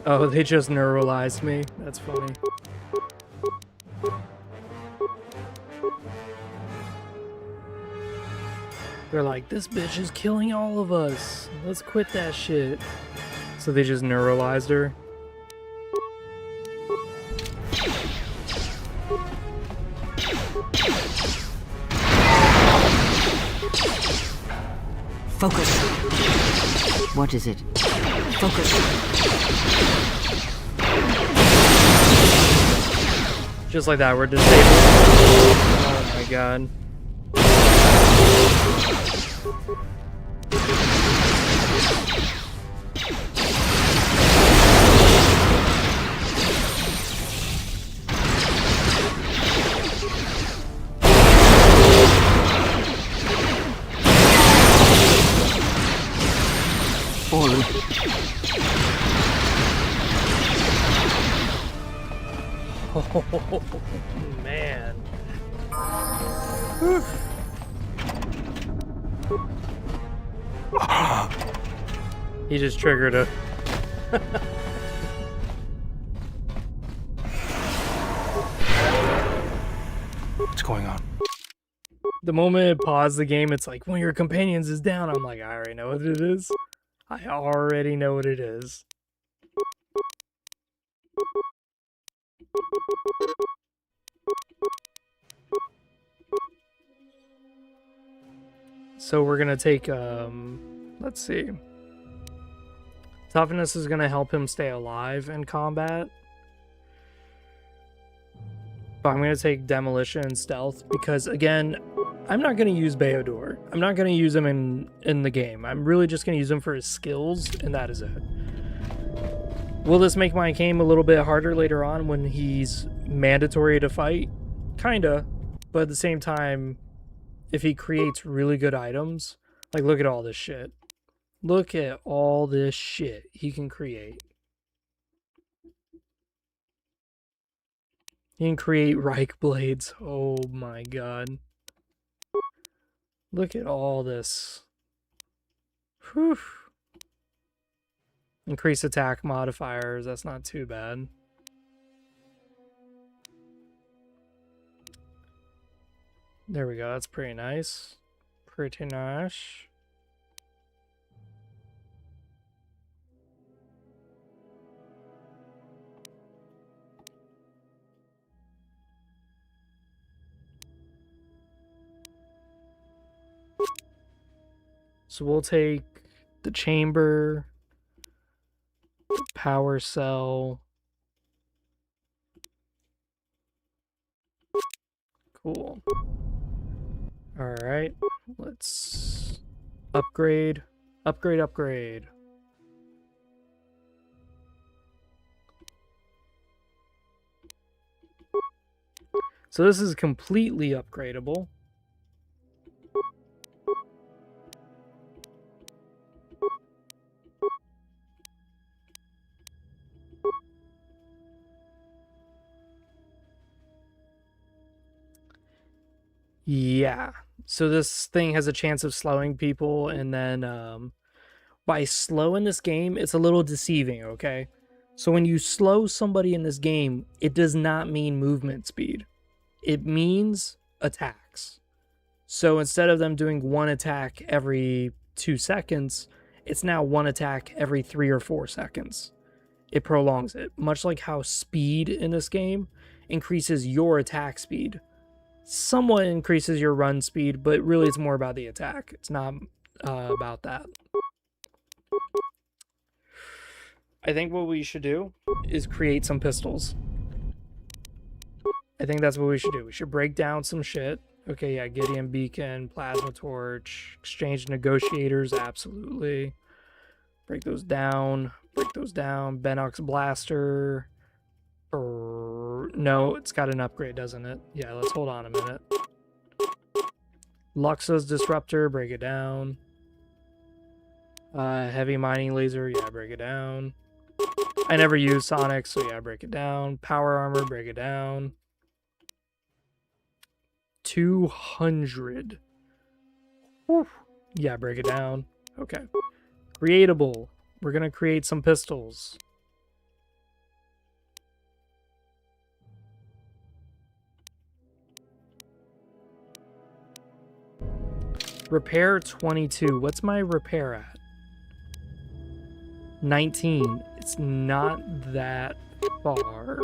Oh, they just neuralized me. That's funny. They're like, this bitch is killing all of us. Let's quit that shit. So they just neuralized her. Focus. What is it? Focus. Just like that, we're disabled. Oh my god. Fallen. Oh, man. He just triggered a... What's going on? The moment it paused the game, it's like, one of your companions is down. I'm like, I already know what it is. I already know what it is. So we're gonna take, let's see. Toughness is gonna help him stay alive in combat. But I'm gonna take Demolition and Stealth because, again, I'm not gonna use Beodor. I'm not gonna use him in the game. I'm really just gonna use him for his skills, and that is it. Will this make my game a little bit harder later on when he's mandatory to fight? Kinda. But at the same time, if he creates really good items, like look at all this shit. Look at all this shit he can create. He can create Reich blades. Oh my god. Look at all this. Whew. Increase attack modifiers. That's not too bad. There we go. That's pretty nice. Pretty nice. So we'll take the chamber, the power cell. Cool. Alright, let's upgrade. Upgrade. So this is completely upgradable. Yeah. So this thing has a chance of slowing people, and then by slow in this game, it's a little deceiving, okay? So when you slow somebody in this game, it does not mean movement speed. It means attacks. So instead of them doing one attack every 2 seconds, it's now one attack every 3 or 4 seconds. It prolongs it, much like how speed in this game increases your attack speed. Somewhat increases your run speed, but really it's more about the attack. It's not about that. I think what we should do is create some pistols. I think that's what we should do. We should break down some shit. Okay, yeah, Gideon Beacon, Plasma Torch, Exchange Negotiators, absolutely. Break those down. Benox Blaster. No, it's got an upgrade, doesn't it? Yeah, let's hold on a minute. Luxa's Disruptor, break it down. Heavy Mining Laser, yeah, break it down. I never use Sonic, so yeah, break it down. Power Armor, break it down. 200. Whew. Yeah, break it down. Okay. Creatable. We're gonna create some pistols. Repair 22. What's my repair at? 19. It's not that far.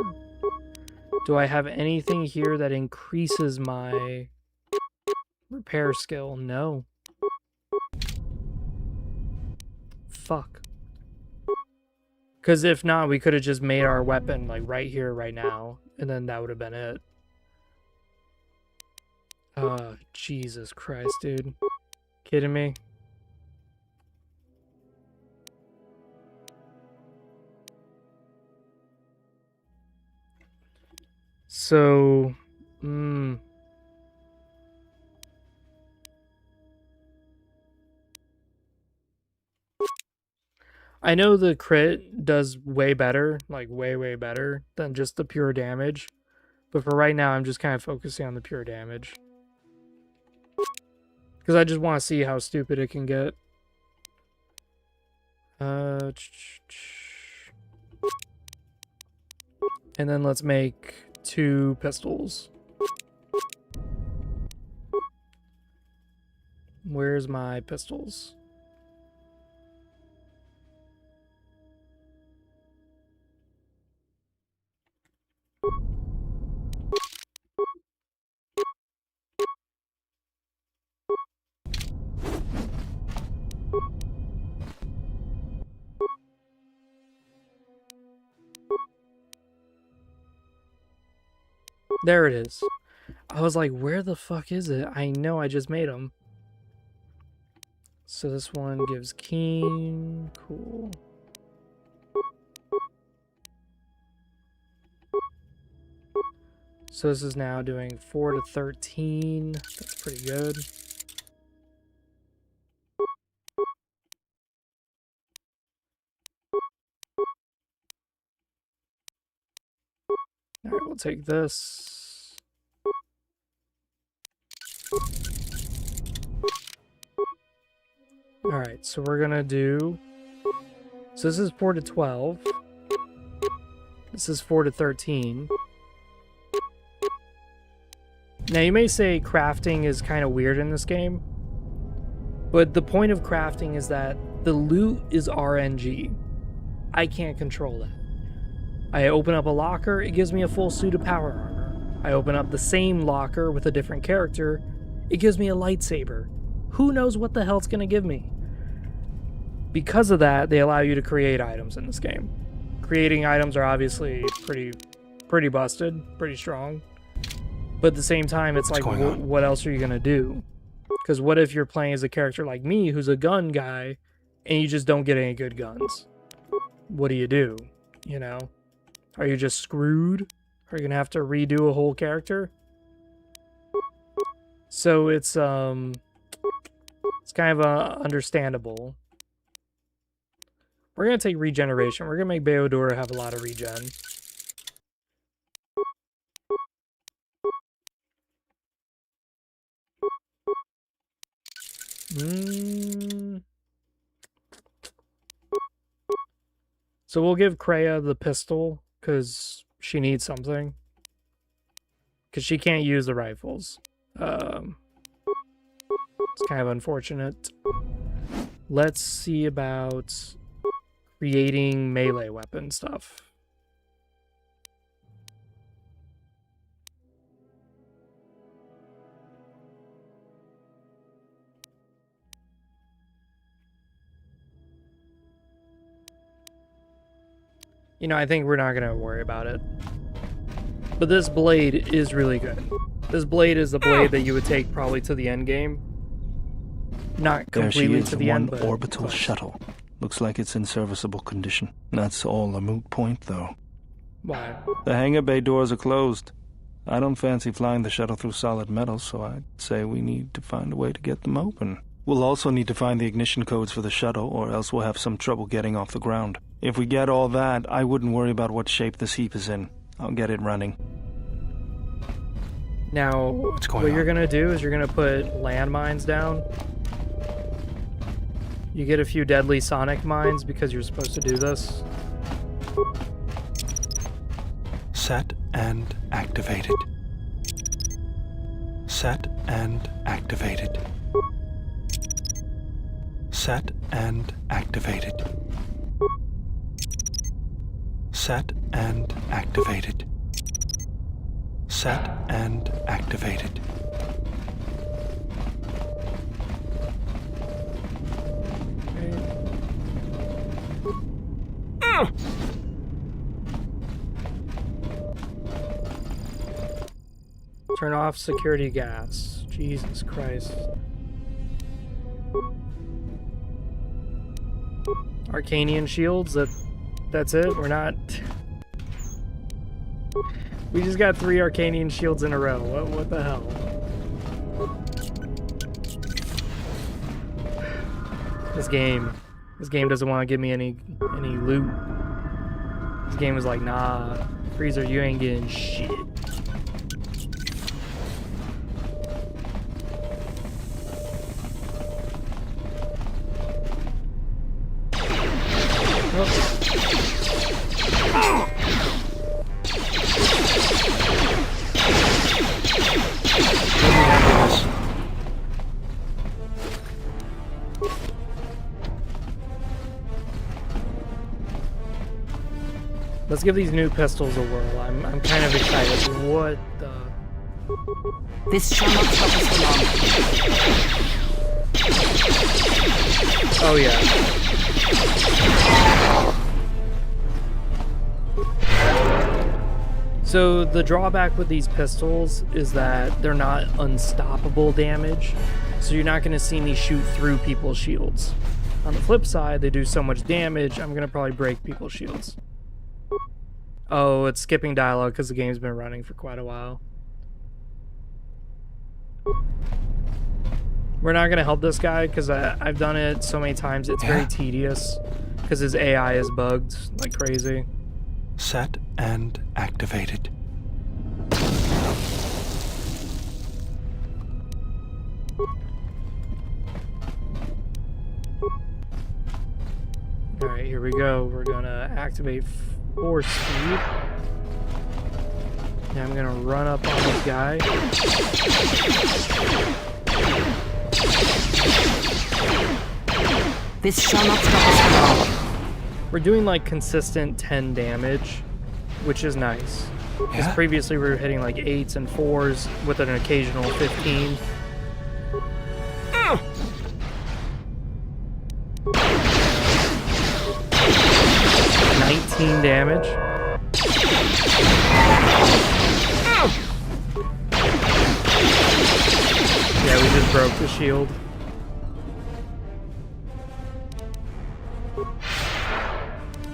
Do I have anything here that increases my repair skill? No. Fuck. Because if not, we could have just made our weapon like right here, right now, and then that would have been it. Jesus Christ, dude. Kidding me? So, I know the crit does way better, like way better than just the pure damage. But for right now, I'm just kind of focusing on the pure damage. Because I just want to see how stupid it can get. And then let's make 2 pistols. Where's my pistols? There it is. I was like, where the fuck is it? I know I just made them. So this one gives keen. Cool. So this is now doing 4 to 13. That's pretty good. All right, we'll take this. All right, so we're gonna do. So this is 4 to 12. This is 4 to 13. Now you may say crafting is kind of weird in this game, but the point of crafting is that the loot is RNG. I can't control that. I open up a locker, it gives me a full suit of power armor. I open up the same locker with a different character, it gives me a lightsaber. Who knows what the hell it's going to give me? Because of that, they allow you to create items in this game. Creating items are obviously pretty busted, pretty strong. But at the same time, it's like, what else are you going to do? Because what if you're playing as a character like me, who's a gun guy, and you just don't get any good guns? What do? You know? Are you just screwed? Are you going to have to redo a whole character? So it's kind of understandable. We're going to take regeneration. We're going to make Beodora have a lot of regen. So we'll give Kreia the pistol because she needs something. Because she can't use the rifles. It's kind of unfortunate. Let's see about creating melee weapon stuff. You know, I think we're not going to worry about it. But this blade is really good. This blade is the blade that you would take probably to the end game. Not completely to the end, but one orbital shuttle. Looks like it's in serviceable condition. That's all a moot point, though. Why? The hangar bay doors are closed. I don't fancy flying the shuttle through solid metal, so I'd say we need to find a way to get them open. We'll also need to find the ignition codes for the shuttle, or else we'll have some trouble getting off the ground. If we get all that, I wouldn't worry about what shape this heap is in. I'll get it running. Now, what you're going to do is you're going to put landmines down. You get a few deadly sonic mines because you're supposed to do this. Set and activated. Set and activated. Set and activated. Set and activated. Set and activated. Turn off security gas. Jesus Christ. Arcanian shields, that's it? We're not... We just got 3 Arcanian shields in a row. What the hell? This game doesn't want to give me any loot. This game is like, nah, Freezer, you ain't getting shit. Let's give these new pistols a whirl. I'm kind of excited. What the... This shall not stop us for long. Oh yeah. So the drawback with these pistols is that they're not unstoppable damage, so you're not going to see me shoot through people's shields. On the flip side, they do so much damage, I'm going to probably break people's shields. Oh, it's skipping dialogue because the game's been running for quite a while. We're not going to help this guy because I've done it so many times. It's very tedious because his AI is bugged like crazy. Set and activated. Alright, here we go. We're gonna activate force speed. Now I'm gonna run up on this guy. This shall not stop us long. We're doing like consistent 10 damage, which is nice. Because previously we were hitting like 8s and 4s with an occasional 15. 19 damage. Yeah, we just broke the shield.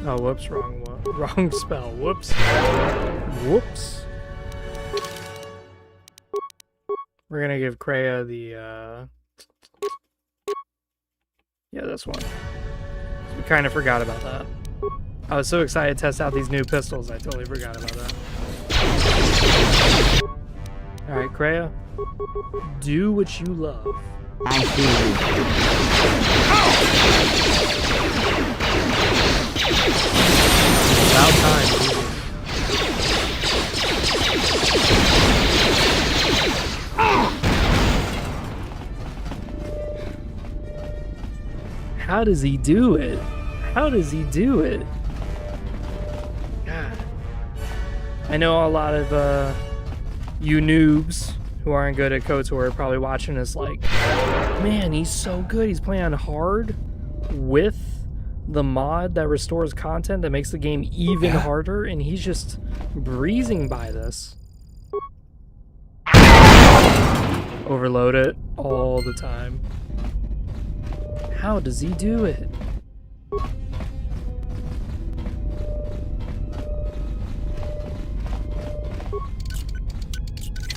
Oh, whoops, wrong one. Wrong spell. Whoops. Whoops. We're gonna give Kreia the, yeah, this one. We kind of forgot about that. I was so excited to test out these new pistols, I totally forgot about that. Alright, Kreia. Do what you love. I hear you. About time, How does he do it? How does he do it? God. I know a lot of you noobs who aren't good at KOTOR are probably watching this like, man, he's so good. He's playing on hard with the mod that restores content that makes the game even harder, and he's just breezing by this. Overload it all the time. How does he do it?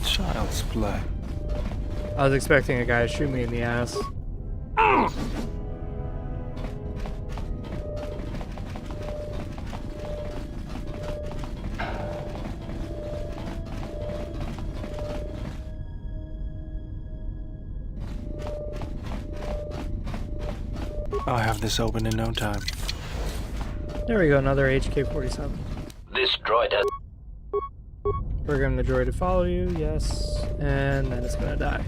Child's play. I was expecting a guy to shoot me in the ass. I'll have this open in no time. There we go, another HK-47. This droid has... Program the droid to follow you, yes, and then it's gonna die.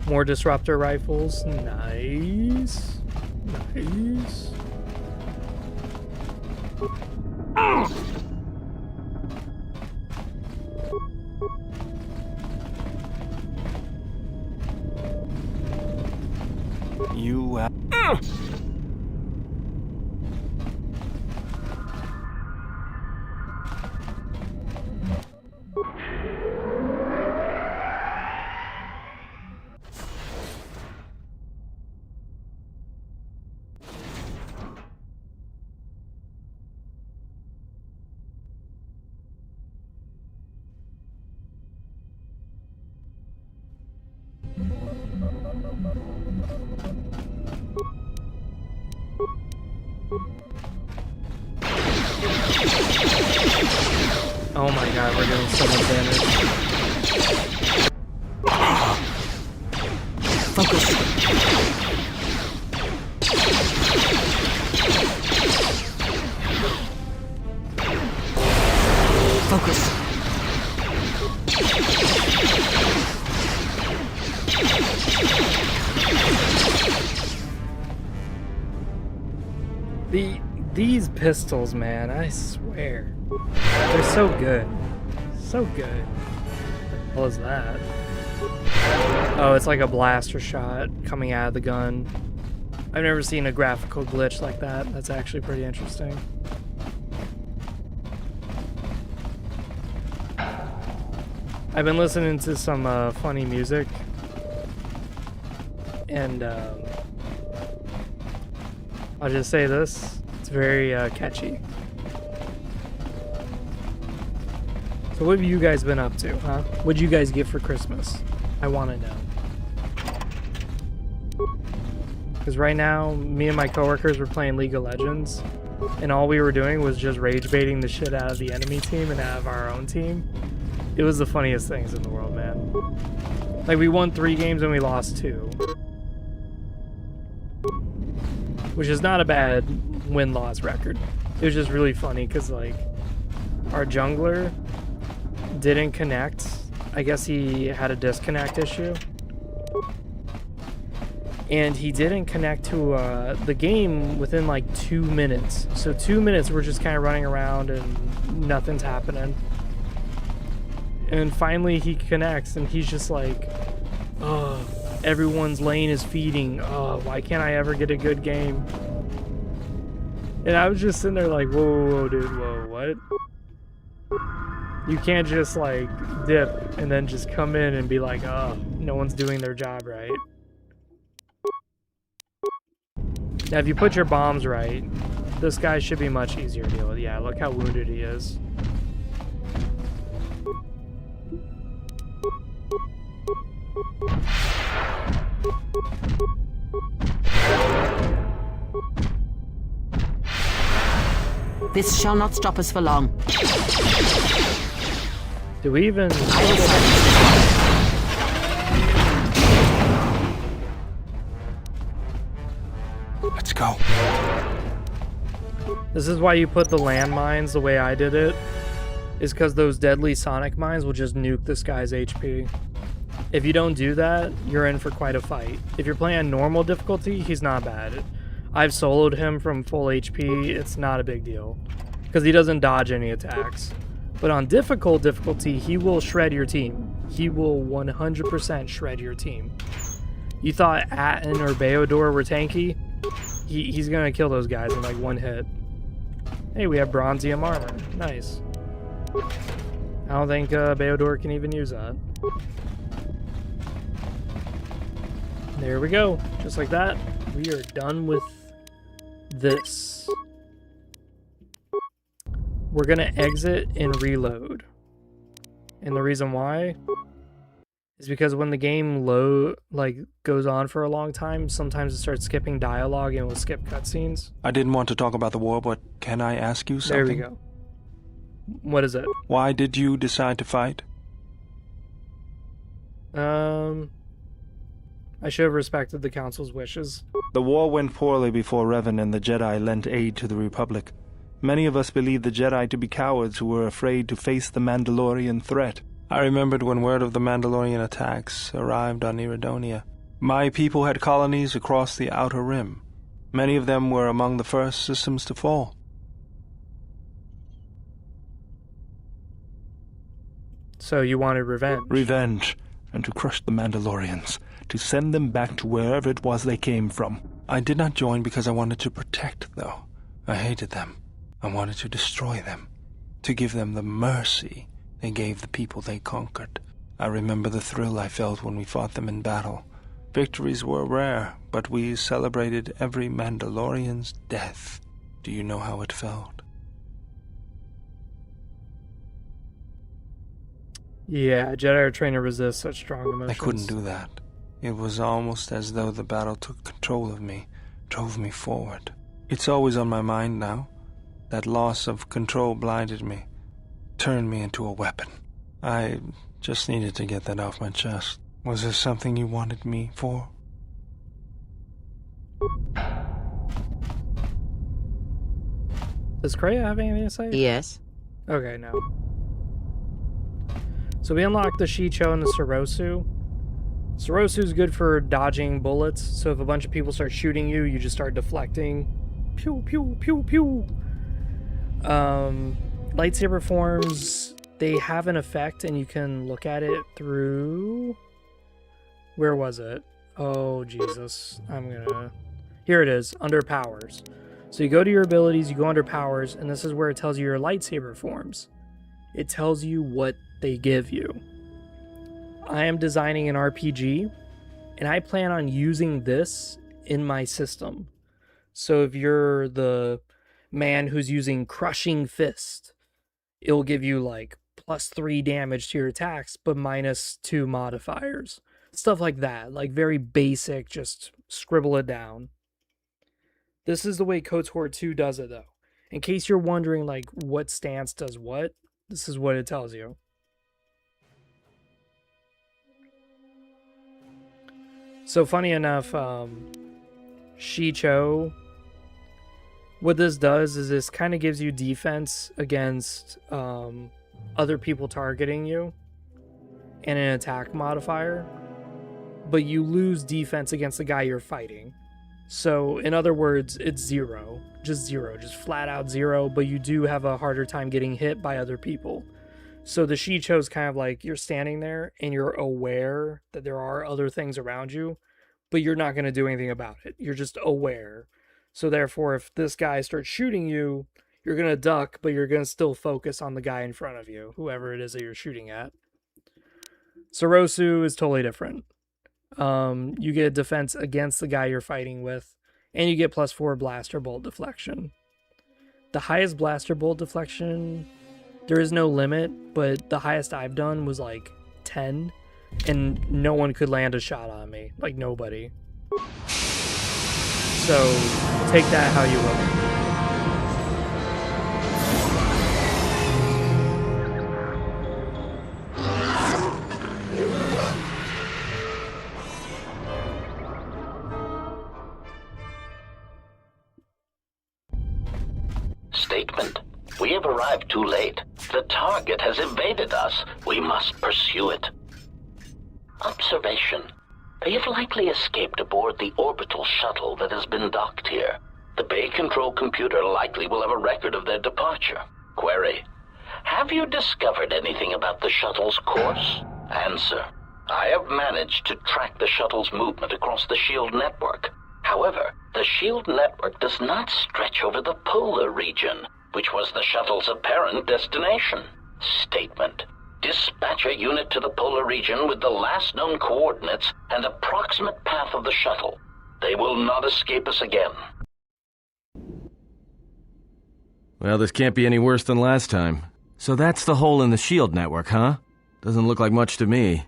More disruptor rifles, nice, nice. You Oh my god, we're doing so much damage. Focus. Focus. These pistols, man, I swear. They're so good. So good. What was that? Oh, it's like a blaster shot coming out of the gun. I've never seen a graphical glitch like that. That's actually pretty interesting. I've been listening to some funny music. And I'll just say this. It's very catchy. So what have you guys been up to, huh? What'd you guys get for Christmas? I want to know. Because right now, me and my coworkers were playing League of Legends, and all we were doing was just rage baiting the shit out of the enemy team and out of our own team. It was the funniest things in the world, man. Like, we won 3 games and we lost 2. Which is not a bad win-loss record. It was just really funny because, like, our jungler didn't connect. I guess he had a disconnect issue. And he didn't connect to the game within like 2 minutes. So 2 minutes we're just kind of running around and nothing's happening. And finally he connects and he's just like, oh, everyone's lane is feeding. Oh, why can't I ever get a good game? And I was just sitting there like, whoa, dude, whoa, what? You can't just like dip and then just come in and be like, oh, no one's doing their job right. Now, if you put your bombs right, this guy should be much easier to deal with. Yeah, look how wounded he is. This shall not stop us for long. Do we even... Let's go. This is why you put the landmines the way I did it, is because those deadly sonic mines will just nuke this guy's HP. If you don't do that, you're in for quite a fight. If you're playing on normal difficulty, he's not bad. I've soloed him from full HP, it's not a big deal, because he doesn't dodge any attacks. But on difficult difficulty, he will shred your team. He will 100% shred your team. You thought Atten or Beodor were tanky? He's gonna kill those guys in like 1 hit. Hey, we have bronzium armor. Nice. I don't think Beodor can even use that. There we go. Just like that, we are done with this. We're gonna exit and reload. And the reason why is because when the game goes on for a long time, sometimes it starts skipping dialogue and will skip cutscenes. I didn't want to talk about the war, but can I ask you something? There we go. What is it? Why did you decide to fight? I should have respected the Council's wishes. The war went poorly before Revan and the Jedi lent aid to the Republic. Many of us believed the Jedi to be cowards who were afraid to face the Mandalorian threat. I remembered when word of the Mandalorian attacks arrived on Iridonia. My people had colonies across the Outer Rim. Many of them were among the first systems to fall. So you wanted revenge? Revenge, and to crush the Mandalorians, to send them back to wherever it was they came from. I did not join because I wanted to protect, though. I hated them. I wanted to destroy them, to give them the mercy they gave the people they conquered. I remember the thrill I felt when we fought them in battle. Victories were rare, but we celebrated every Mandalorian's death. Do you know how it felt? Yeah, Jedi are trained to resist such strong emotions. I couldn't do that. It was almost as though the battle took control of me, drove me forward. It's always on my mind now. That loss of control blinded me, turned me into a weapon. I just needed to get that off my chest. Was there something you wanted me for? Does Kreia have anything to say? Yes. Okay, no. So we unlocked the Shicho and the Sorosu. Sorosu's good for dodging bullets, so if a bunch of people start shooting you, you just start deflecting Pew, pew, pew, pew. Lightsaber forms, they have an effect, and you can look at it through... Where was it? Oh, Jesus. Here it is, under powers. So you go to your abilities, you go under powers, and this is where it tells you your lightsaber forms. It tells you what they give you. I am designing an RPG, and I plan on using this in my system. So if you're the man who's using Crushing Fist, it'll give you like +3 damage to your attacks, but -2 modifiers. Stuff like that, like very basic, just scribble it down. This is the way KOTOR 2 does it, though. In case you're wondering, like, what stance does what, this is what it tells you. So funny enough, Shicho, what this does is this kind of gives you defense against other people targeting you and an attack modifier, but you lose defense against the guy you're fighting. So in other words, it's 0, just flat out 0, but you do have a harder time getting hit by other people. So the Shicho's kind of like you're standing there and you're aware that there are other things around you, but you're not going to do anything about it. You're just aware. So therefore, if this guy starts shooting you, you're going to duck, but you're going to still focus on the guy in front of you, whoever it is that you're shooting at. Sorosu is totally different. You get defense against the guy you're fighting with, and you get +4 blaster bolt deflection. The highest blaster bolt deflection, there is no limit, but the highest I've done was like 10, and no one could land a shot on me. Like, nobody. So, take that how you will. Statement. We have arrived too late. The target has evaded us. We must pursue it. Observation. They have likely escaped aboard the orbital shuttle that has been docked here. The bay control computer likely will have a record of their departure. Query. Have you discovered anything about the shuttle's course? Answer. I have managed to track the shuttle's movement across the SHIELD network. However, the SHIELD network does not stretch over the polar region, which was the shuttle's apparent destination. Statement. Dispatch a unit to the polar region with the last known coordinates and approximate path of the shuttle. They will not escape us again. Well, this can't be any worse than last time. So that's the hole in the SHIELD network, huh? Doesn't look like much to me.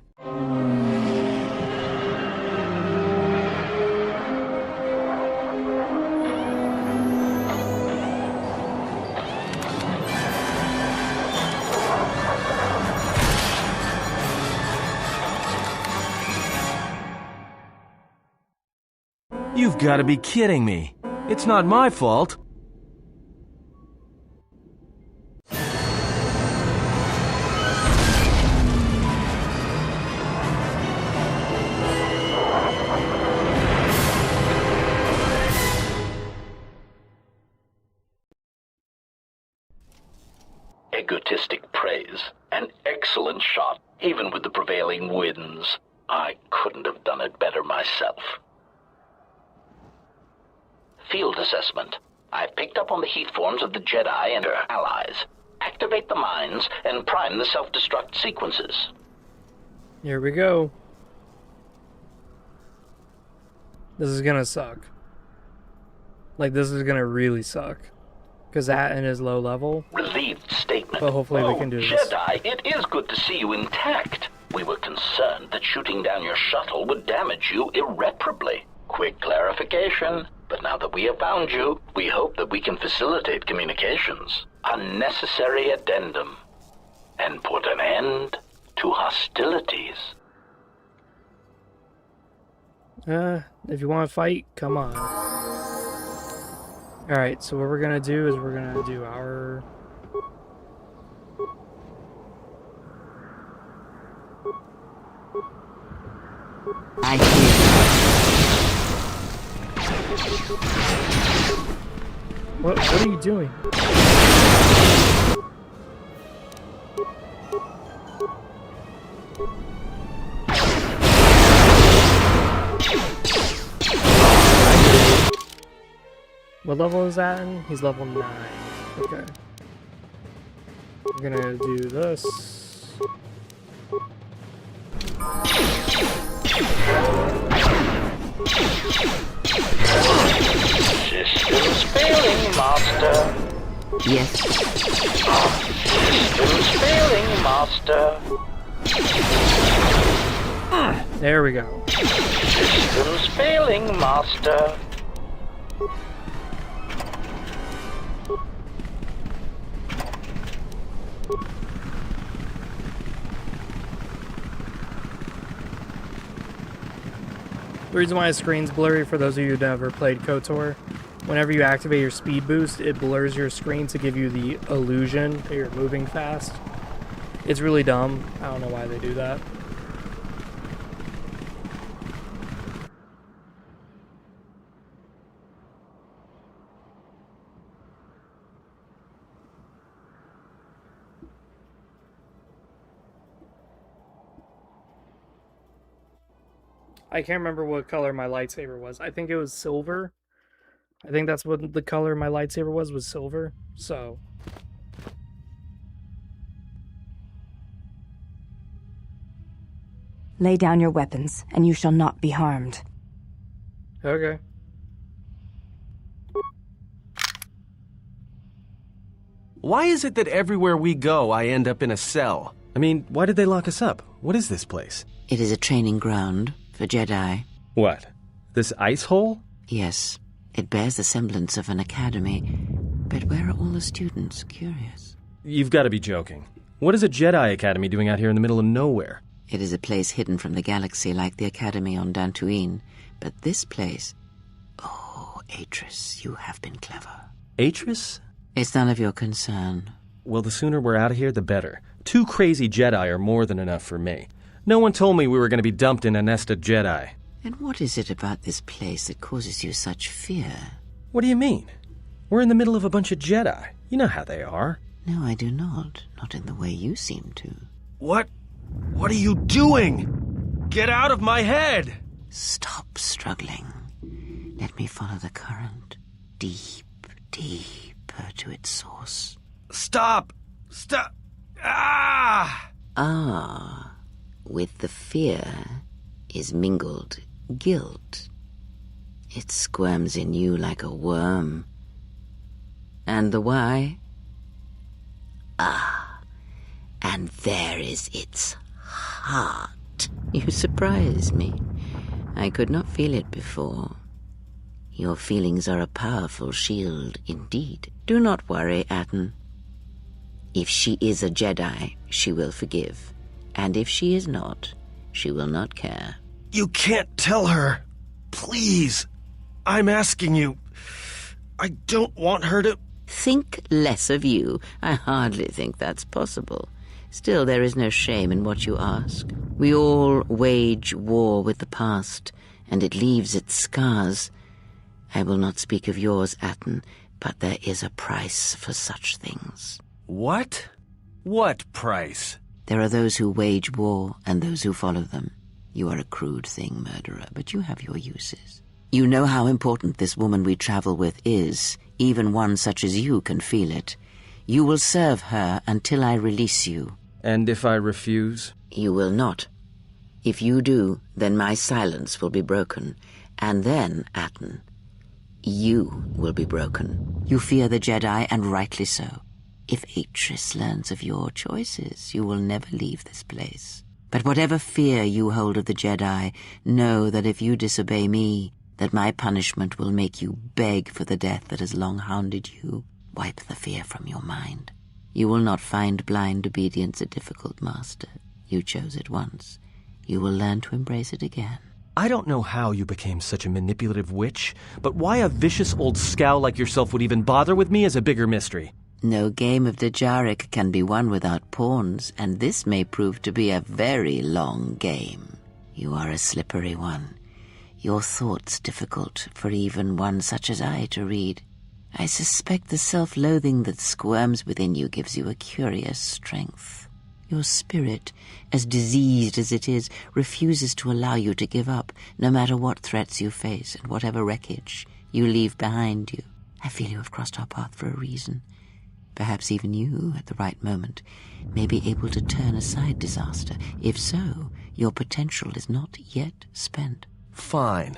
You've got to be kidding me. It's not my fault. Egotistic praise. An excellent shot, even with the prevailing winds. I couldn't have done it better myself. Field assessment. I've picked up on the heat forms of the Jedi and their allies. Activate the mines and prime the self-destruct sequences. Here we go. This is gonna suck. Like, this is gonna really suck. Because that is low level. Relieved statement. But hopefully we can do this. Jedi, it is good to see you intact. We were concerned that shooting down your shuttle would damage you irreparably. Quick clarification. But now that we have found you, we hope that we can facilitate communications. Unnecessary addendum. And put an end to hostilities. If you want to fight, come on. Alright, so what we're gonna do is we're gonna do our... I hear. What are you doing? What level is that in? He's level 9. Okay. I'm gonna do this. Systems failing, Master. Yes. Systems failing, Master. There we go. Systems failing, Master. The reason why the screen's blurry, for those of you who've never played KOTOR, whenever you activate your speed boost, it blurs your screen to give you the illusion that you're moving fast. It's really dumb. I don't know why they do that. I can't remember what color my lightsaber was. I think it was silver. I think that's what the color my lightsaber was silver. So. Lay down your weapons, and you shall not be harmed. Okay. Why is it that everywhere we go, I end up in a cell? I mean, why did they lock us up? What is this place? It is a training ground for Jedi. What? This ice hole? Yes. It bears the semblance of an academy. But where are all the students? Curious. You've got to be joking. What is a Jedi Academy doing out here in the middle of nowhere? It is a place hidden from the galaxy like the academy on Dantooine. But this place... Oh, Atris, you have been clever. Atris? It's none of your concern. Well, the sooner we're out of here, the better. 2 crazy Jedi are more than enough for me. No one told me we were going to be dumped in a nest of Jedi. And what is it about this place that causes you such fear? What do you mean? We're in the middle of a bunch of Jedi. You know how they are. No, I do not. Not in the way you seem to. What? What are you doing? Get out of my head! Stop struggling. Let me follow the current. Deep, deeper to its source. Stop! Stop! Ah! Ah. With the fear is mingled guilt. It squirms in you like a worm. And the why? Ah, and there is its heart. You surprise me. I could not feel it before. Your feelings are a powerful shield indeed. Do not worry, Atten. If she is a Jedi, she will forgive. And if she is not, she will not care. You can't tell her. Please. I'm asking you. I don't want her to... Think less of you. I hardly think that's possible. Still, there is no shame in what you ask. We all wage war with the past, and it leaves its scars. I will not speak of yours, Atten, but there is a price for such things. What? What price? There are those who wage war and those who follow them. You are a crude thing, murderer, but you have your uses. You know how important this woman we travel with is. Even one such as you can feel it. You will serve her until I release you. And if I refuse? You will not. If you do, then my silence will be broken. And then, Atten, you will be broken. You fear the Jedi, and rightly so. If Atris learns of your choices, you will never leave this place. But whatever fear you hold of the Jedi, know that if you disobey me, that my punishment will make you beg for the death that has long hounded you. Wipe the fear from your mind. You will not find blind obedience a difficult master. You chose it once. You will learn to embrace it again. I don't know how you became such a manipulative witch, but why a vicious old scowl like yourself would even bother with me is a bigger mystery. No game of Dejaric can be won without pawns, and this may prove to be a very long game. You are a slippery one. Your thoughts difficult for even one such as I to read. I suspect the self-loathing that squirms within you gives you a curious strength. Your spirit, as diseased as it is, refuses to allow you to give up, no matter what threats you face and whatever wreckage you leave behind you. I feel you have crossed our path for a reason. Perhaps even you, at the right moment, may be able to turn aside disaster. If so, your potential is not yet spent. Fine.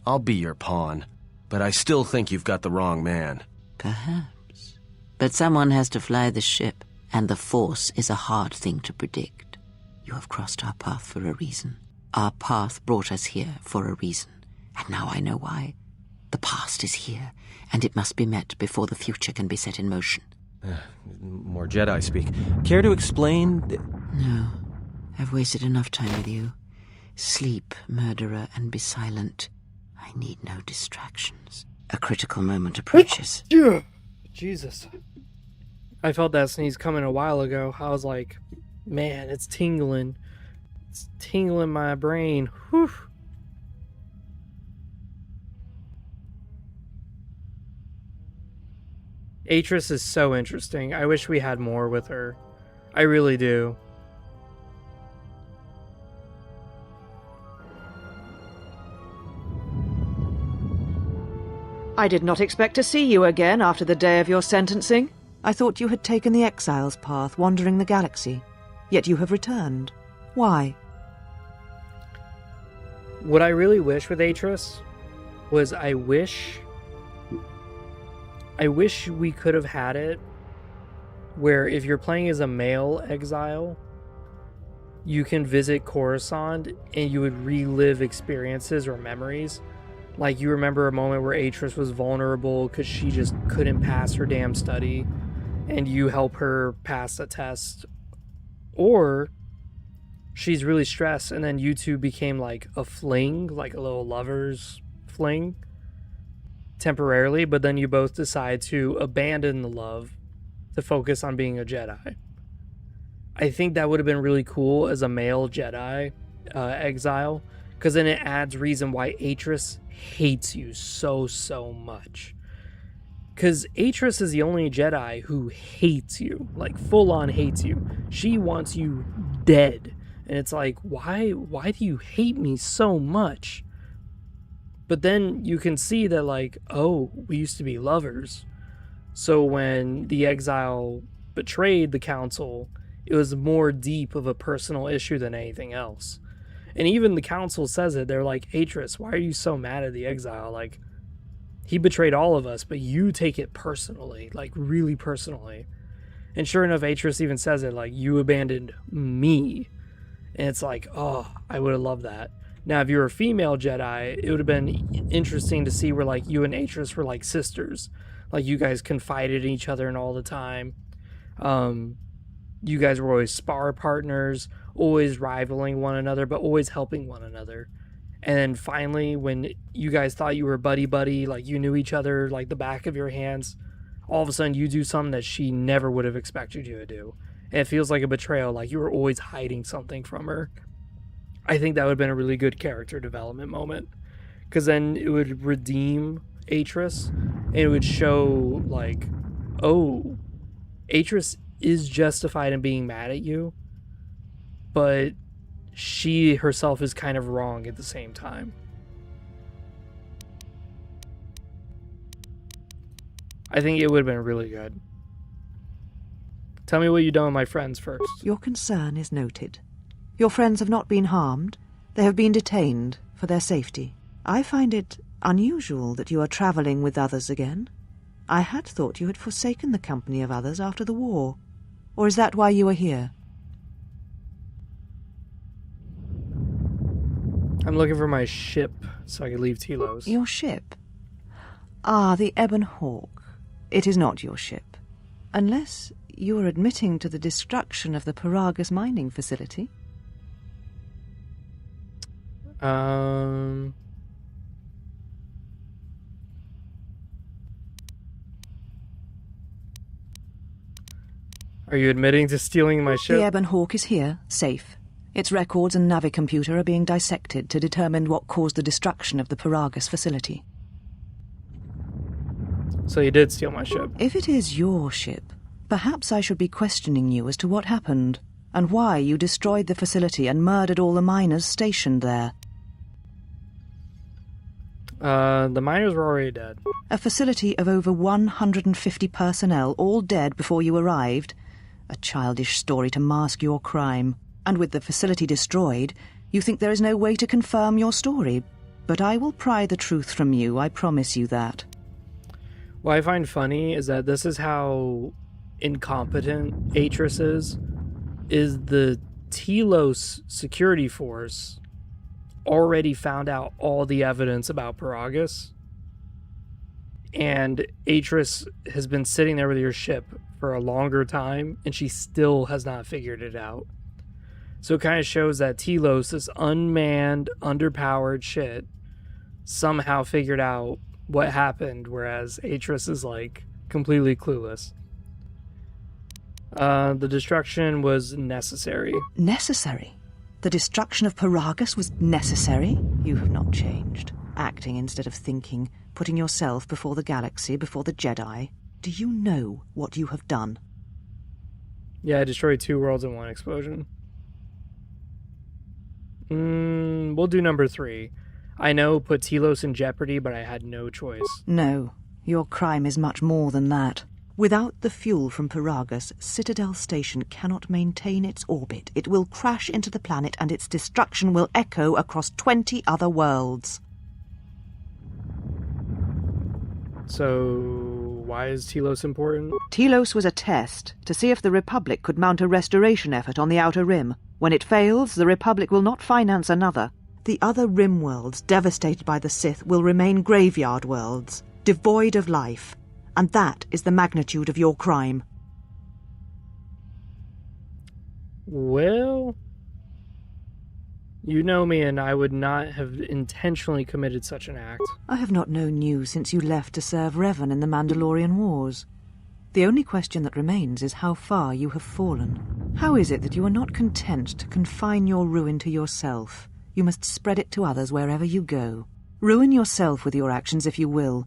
I'll be your pawn. But I still think you've got the wrong man. Perhaps. But someone has to fly the ship, and the Force is a hard thing to predict. You have crossed our path for a reason. Our path brought us here for a reason. And now I know why. The past is here, and it must be met before the future can be set in motion. More Jedi speak. Care to explain? No. I've wasted enough time with you. Sleep, murderer, and be silent. I need no distractions. A critical moment approaches. Jesus. I felt that sneeze coming a while ago. I was like, man, it's tingling. It's tingling my brain. Whew. Atris is so interesting. I wish we had more with her. I really do. I did not expect to see you again after the day of your sentencing. I thought you had taken the exile's path, wandering the galaxy. Yet you have returned. Why? What I really wish with Atris was I wish we could have had it where if you're playing as a male exile, you can visit Coruscant and you would relive experiences or memories. Like you remember a moment where Atris was vulnerable because she just couldn't pass her damn study and you help her pass a test. Or she's really stressed and then you two became like a fling, like a little lover's fling temporarily, but then you both decide to abandon the love to focus on being a Jedi. I think that would have been really cool as a male Jedi exile, because then it adds reason why Atris hates you so much. Because Atris is the only Jedi who hates you, like full on hates you. She wants you dead. And it's like, why do you hate me so much? But then you can see that like, oh, we used to be lovers. So when the exile betrayed the council, it was more deep of a personal issue than anything else. And even the council says it. They're like, Atris, why are you so mad at the exile? Like, he betrayed all of us, but you take it personally, like really personally. And sure enough, Atris even says it, like, you abandoned me. And it's like, oh, I would have loved that. Now, if you were a female Jedi, it would have been interesting to see where, like, you and Atris were, like, sisters. Like, you guys confided in each other and all the time. You guys were always spar partners, always rivaling one another, but always helping one another. And then finally, when you guys thought you were buddy-buddy, like, you knew each other like the back of your hands, all of a sudden you do something that she never would have expected you to do. And it feels like a betrayal, like you were always hiding something from her. I think that would have been a really good character development moment, because then it would redeem Atris and it would show like, oh, Atris is justified in being mad at you, but she herself is kind of wrong at the same time. I think it would have been really good. Tell me what you've done with my friends first. Your concern is noted. Your friends have not been harmed. They have been detained for their safety. I find it unusual that you are travelling with others again. I had thought you had forsaken the company of others after the war. Or is that why you are here? I'm looking for my ship so I can leave Telos. Your ship? Ah, the Ebon Hawk. It is not your ship. Unless you are admitting to the destruction of the Paragus mining facility. Are you admitting to stealing my ship? The Ebon Hawk is here, safe. Its records and navicomputer are being dissected to determine what caused the destruction of the Paragus facility. So you did steal my ship. If it is your ship, perhaps I should be questioning you as to what happened, and why you destroyed the facility and murdered all the miners stationed there. The miners were already dead. A facility of over 150 personnel, all dead before you arrived. A childish story to mask your crime. And with the facility destroyed, you think there is no way to confirm your story. But I will pry the truth from you, I promise you that. What I find funny is that this is how incompetent Atris is the Telos security force already found out all the evidence about Paragus, and Atris has been sitting there with your ship for a longer time, and she still has not figured it out. So it kind of shows that Telos, this unmanned, underpowered shit, somehow figured out what happened, whereas Atris is, like, completely clueless. The destruction was necessary. Necessary? The destruction of Paragus was necessary? You have not changed. Acting instead of thinking, putting yourself before the galaxy, before the Jedi. Do you know what you have done? Yeah, I destroyed 2 worlds in 1 explosion. We'll do number 3. I know, put Telos in jeopardy, but I had no choice. No, your crime is much more than that. Without the fuel from Paragus, Citadel Station cannot maintain its orbit. It will crash into the planet, and its destruction will echo across 20 other worlds. So, why is Telos important? Telos was a test to see if the Republic could mount a restoration effort on the Outer Rim. When it fails, the Republic will not finance another. The other Rim worlds, devastated by the Sith, will remain graveyard worlds, devoid of life. And that is the magnitude of your crime. Well, you know me, and I would not have intentionally committed such an act. I have not known you since you left to serve Revan in the Mandalorian Wars. The only question that remains is how far you have fallen. How is it that you are not content to confine your ruin to yourself? You must spread it to others wherever you go. Ruin yourself with your actions if you will.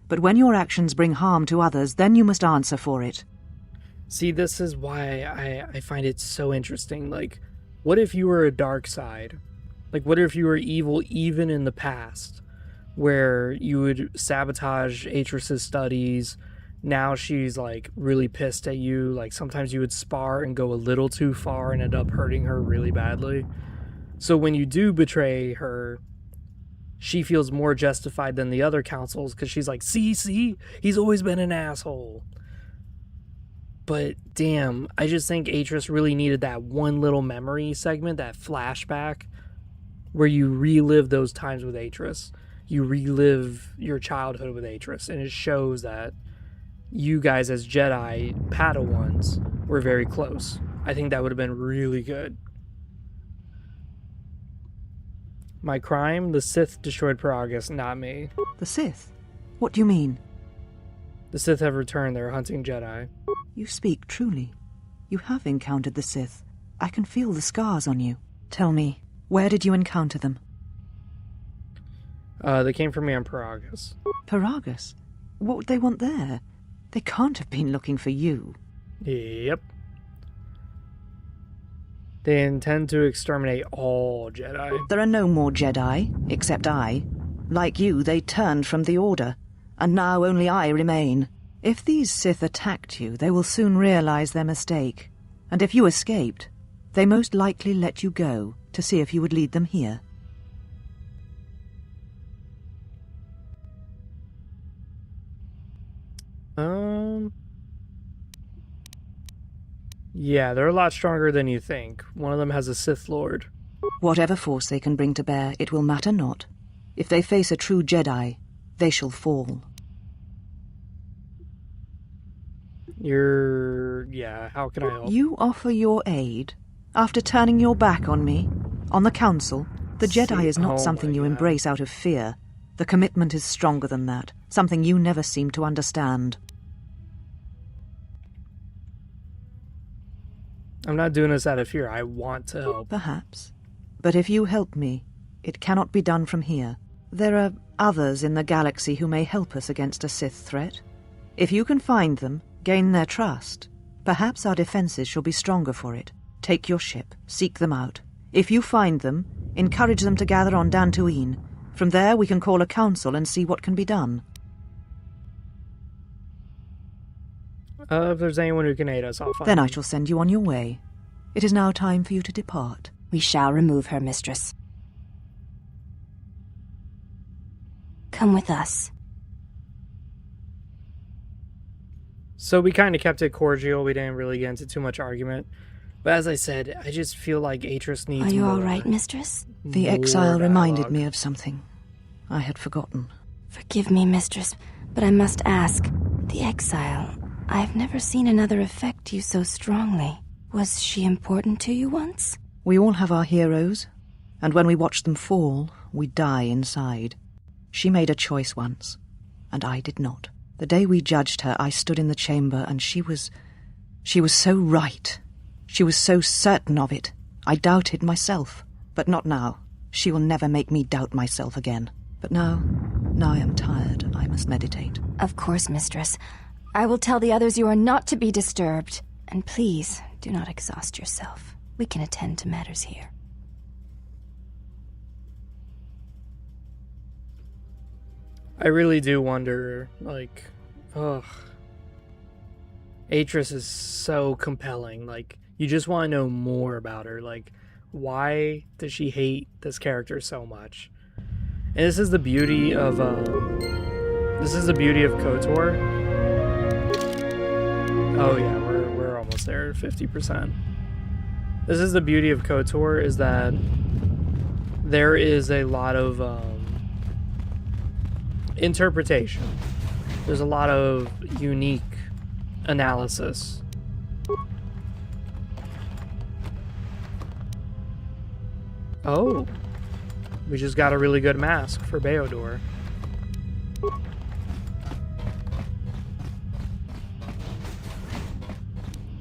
But when your actions bring harm to others, then you must answer for it. See, this is why I find it so interesting. Like, what if you were a dark side? Like, what if you were evil even in the past? Where you would sabotage Atris's studies. Now she's, like, really pissed at you. Like, sometimes you would spar and go a little too far and end up hurting her really badly. So when you do betray her, she feels more justified than the other councils because she's like, see, he's always been an asshole. But damn, I just think Atris really needed that one little memory segment, that flashback, where you relive those times with Atris. You relive your childhood with Atris, and it shows that you guys as Jedi Padawans were very close. I think that would have been really good. My crime? The Sith destroyed Paragus, not me. The Sith? What do you mean? The Sith have returned. They're hunting Jedi. You speak truly. You have encountered the Sith. I can feel the scars on you. Tell me, where did you encounter them? They came for me on Paragus. Paragus? What would they want there? They can't have been looking for you. Yep. They intend to exterminate all Jedi. There are no more Jedi, except I. Like you, they turned from the Order, and now only I remain. If these Sith attacked you, they will soon realize their mistake. And if you escaped, they most likely let you go to see if you would lead them here. Yeah, they're a lot stronger than you think. One of them has a Sith Lord. Whatever force they can bring to bear, it will matter not. If they face a true Jedi, they shall fall. Yeah, how can I help? You offer your aid? After turning your back on me? On the Council? The Jedi is not something you embrace out of fear. The commitment is stronger than that, something you never seem to understand. I'm not doing this out of fear. I want to help. Perhaps. But if you help me, it cannot be done from here. There are others in the galaxy who may help us against a Sith threat. If you can find them, gain their trust, perhaps our defenses shall be stronger for it. Take your ship, seek them out. If you find them, encourage them to gather on Dantooine. From there we can call a council and see what can be done. If there's anyone who can aid us, I'll find Then them. I shall send you on your way. It is now time for you to depart. We shall remove her, mistress. Come with us. So we kind of kept it cordial. We didn't really get into too much argument. But as I said, I just feel like Atris needs Are you more, all right, mistress? The more exile reminded dialogue. me of something. I had forgotten. Forgive me, mistress, but I must ask. The exile. I've never seen another affect you so strongly. Was she important to you once? We all have our heroes, and when we watch them fall, we die inside. She made a choice once, and I did not. The day we judged her, I stood in the chamber, and she was so right. She was so certain of it. I doubted myself, but not now. She will never make me doubt myself again. But now I am tired, and I must meditate. Of course, mistress. I will tell the others you are not to be disturbed. And please, do not exhaust yourself. We can attend to matters here. I really do wonder, like, ugh. Atris is so compelling. Like, you just want to know more about her. Like, why does she hate this character so much? And this is the beauty of KOTOR. Oh yeah, we're almost there, 50%. This is the beauty of KOTOR, is that there is a lot of interpretation. There's a lot of unique analysis. Oh, we just got a really good mask for Beodor.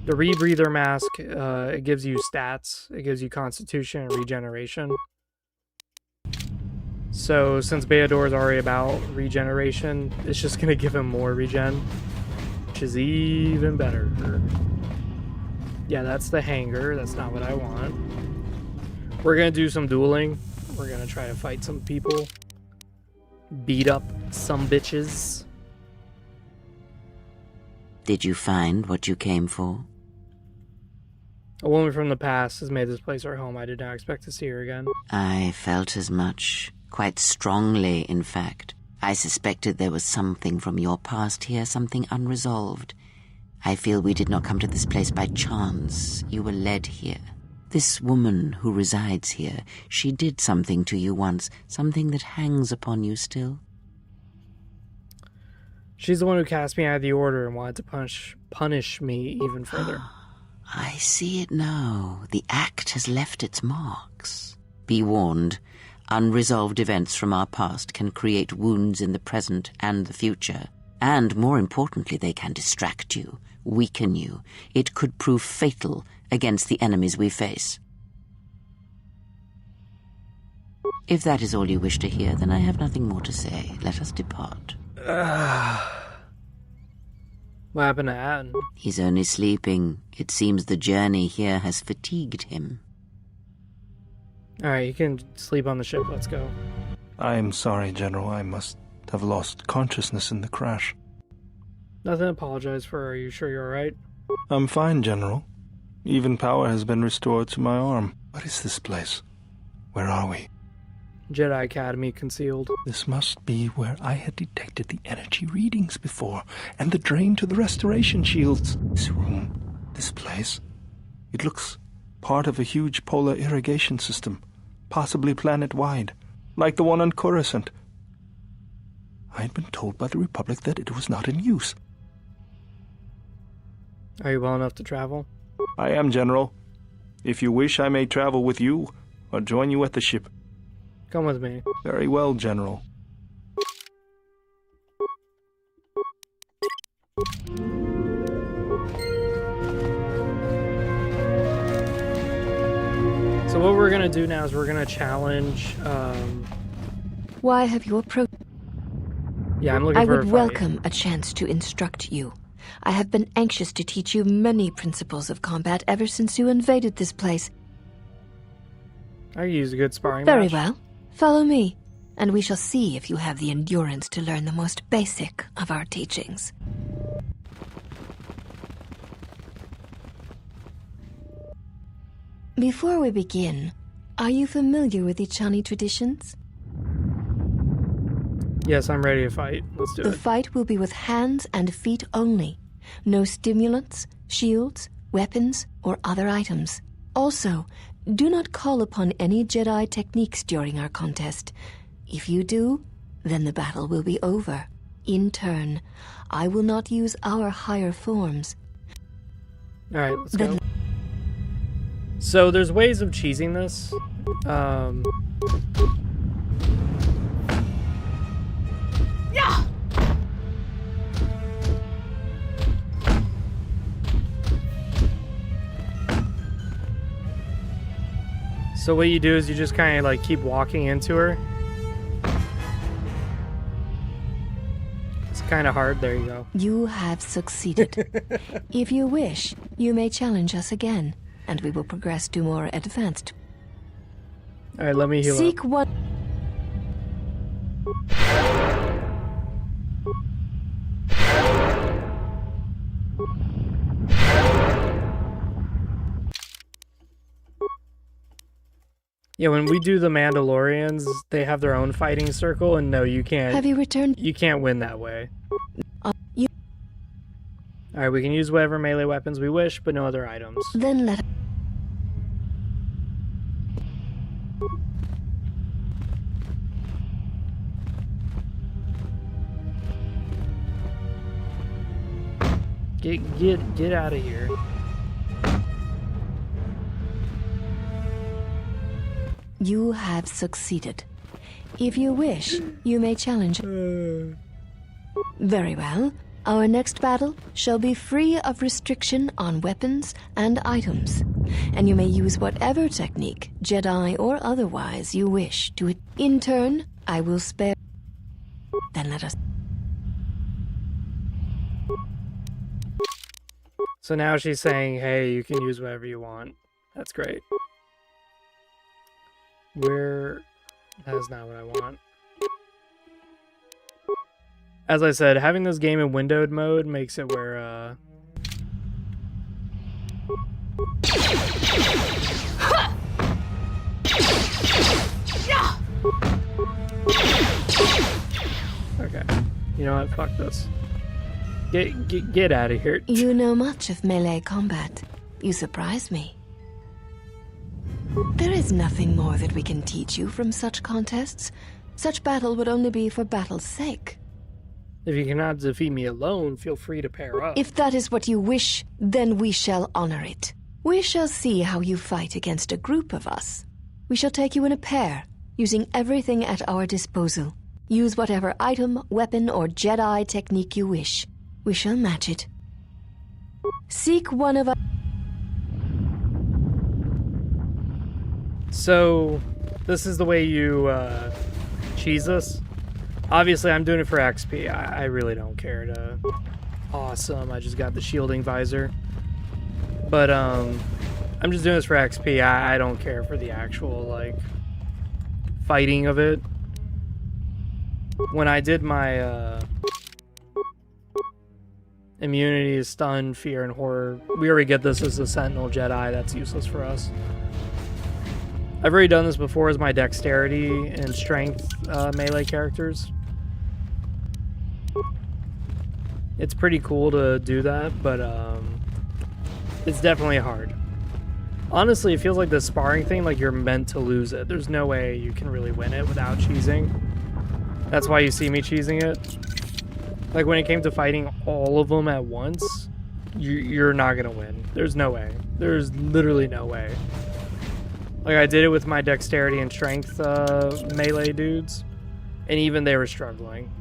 The Rebreather mask, it gives you stats. It gives you constitution and regeneration. So since Beodor is already about regeneration, it's just going to give him more regen, which is even better. Yeah, that's the hanger. That's not what I want. We're going to do some dueling. We're going to try to fight some people. Beat up some bitches. Did you find what you came for? A woman from the past has made this place her home. I did not expect to see her again. I felt as much. Quite strongly, in fact. I suspected there was something from your past here, something unresolved. I feel we did not come to this place by chance. You were led here. This woman who resides here, she did something to you once, something that hangs upon you still. She's the one who cast me out of the order and wanted to punish me even further. I see it now. The act has left its marks. Be warned, unresolved events from our past can create wounds in the present and the future. And more importantly, they can distract you, weaken you. It could prove fatal against the enemies we face. If that is all you wish to hear, then I have nothing more to say. Let us depart. What happened to Atten? He's only sleeping. It seems the journey here has fatigued him. Alright, you can sleep on the ship. Let's go. I am sorry, General. I must have lost consciousness in the crash. Nothing to apologize for. Are you sure you're alright? I'm fine, General. Even power has been restored to my arm. What is this place? Where are we? Jedi Academy concealed. This must be where I had detected the energy readings before, and the drain to the restoration shields. This room, this place, it looks part of a huge polar irrigation system, possibly planet-wide, like the one on Coruscant. I had been told by the Republic that it was not in use. Are you well enough to travel? I am, General. If you wish, I may travel with you, or join you at the ship. Come with me. Very well, General. So what we're gonna do now is we're gonna challenge, Why have you approached? Yeah, I'm looking I for would a fight. welcome a chance to instruct you. I have been anxious to teach you many principles of combat ever since you invaded this place. I could use a good sparring Very match. well. Follow me, and we shall see if you have the endurance to learn the most basic of our teachings. Before we begin, are you familiar with Ichani traditions? Yes, I'm ready to fight. Let's do The it. fight will be with hands and feet only. No stimulants, shields, weapons, or other items. Also, do not call upon any Jedi techniques during our contest. If you do, then the battle will be over. In turn, I will not use our higher forms. Alright, let's go. So there's ways of cheesing this. Yeah! So what you do is you just kind of like keep walking into her. It's kind of hard. There you go. You have succeeded. If you wish, you may challenge us again, and we will progress to more advanced. Alright, let me heal up. Seek one. Yeah, when we do the Mandalorians, they have their own fighting circle, and no, you can't. Have you returned? You can't win that way. You... Alright, we can use whatever melee weapons we wish, but no other items. Then let. Get out of here. You have succeeded. If you wish, you may challenge. Very well. Our next battle shall be free of restriction on weapons and items, and you may use whatever technique, Jedi or otherwise, you wish to it. In turn, I will spare. Then let us. So now she's saying, hey, you can use whatever you want. That's great. That is not what I want. As I said, having this game in windowed mode makes it where, Okay. You know what? Fuck this. Get out of here. You know much of melee combat. You surprise me. There is nothing more that we can teach you from such contests. Such battle would only be for battle's sake. If you cannot defeat me alone, feel free to pair up. If that is what you wish, then we shall honor it. We shall see how you fight against a group of us. We shall take you in a pair, using everything at our disposal. Use whatever item, weapon, or Jedi technique you wish. We shall match it. Seek one of us. So, this is the way you cheese this. Obviously, I'm doing it for XP. I really don't care to... Awesome, I just got the shielding visor. But, I'm just doing this for XP. I don't care for the actual, like, fighting of it. When I did my, immunity to stun, fear, and horror, we already get this as a Sentinel Jedi. That's useless for us. I've already done this before as my dexterity and strength melee characters. It's pretty cool to do that, but it's definitely hard. Honestly, it feels like the sparring thing, like you're meant to lose it. There's no way you can really win it without cheesing. That's why you see me cheesing it. Like when it came to fighting all of them at once, you're not gonna win. There's no way. There's literally no way. Like, I did it with my dexterity and strength melee dudes, and even they were struggling.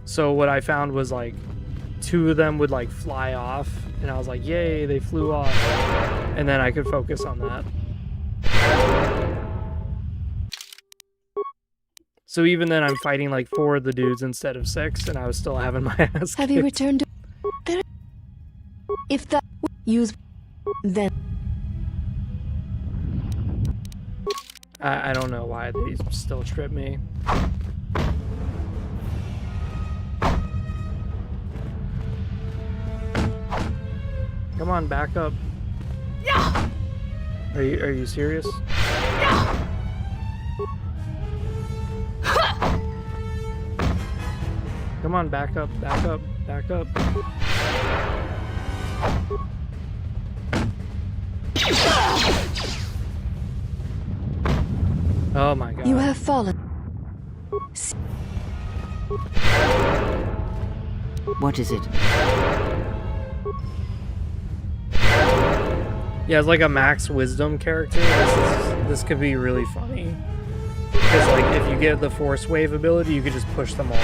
So what I found was, like, 2 of them would, like, fly off, and I was like, yay, they flew off. And then I could focus on that. So even then, I'm fighting like 4 of the dudes instead of 6, and I was still having my ass Have you kicked. returned to... There... If that... Use... Then... I don't know why they still trip me. Come on, back up. Yeah. Are you serious? Yeah. Come on, back up, back up, back up. Oh my god. You have fallen. What is it? Yeah, it's like a max wisdom character. This could be really funny. Because like if you get the force wave ability, you could just push them all.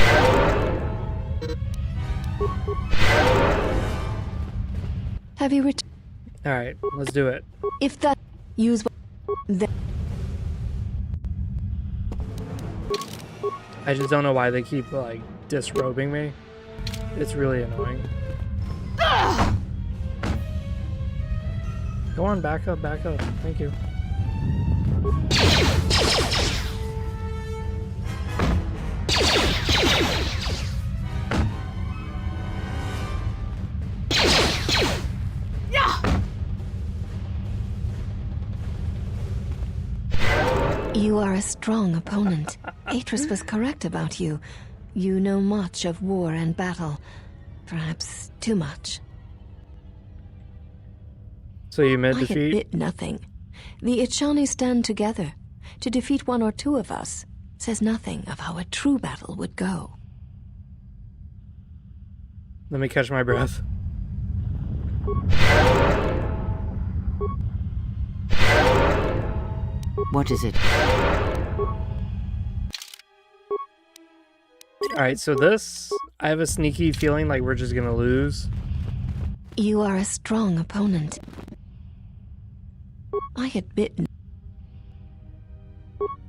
Have you returned? Alright, let's do it. If that... Use... Then... I just don't know why they keep like disrobing me. It's really annoying. Go on, back up, back up. Thank you. You are a strong opponent. Atris was correct about you. You know much of war and battle. Perhaps too much. So you I mid-defeat? admit nothing. The Ichani stand together. To defeat 1 or 2 of us says nothing of how a true battle would go. Let me catch my breath. What is it? Alright, so this, I have a sneaky feeling like we're just gonna lose. You are a strong opponent. I admit.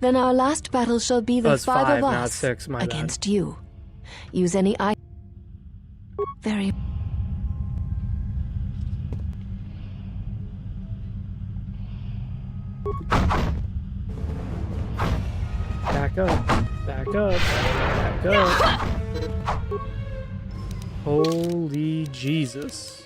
Then our last battle shall be the Oh, it's 5 5, of not us 6, my bad. against you. Use any very... Back up, back up, back up. Holy Jesus.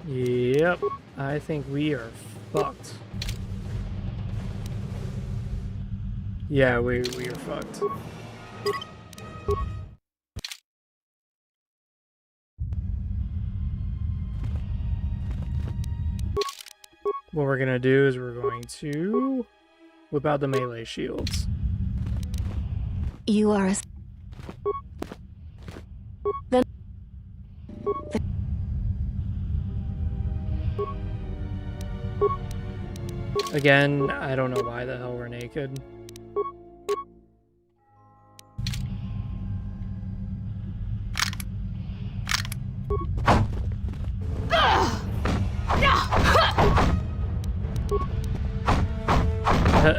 Yep, I think we are fucked. Yeah, we are fucked. What we're gonna do is we're going to whip out the melee shields. You are a... Then... Again, I don't know why the hell we're naked.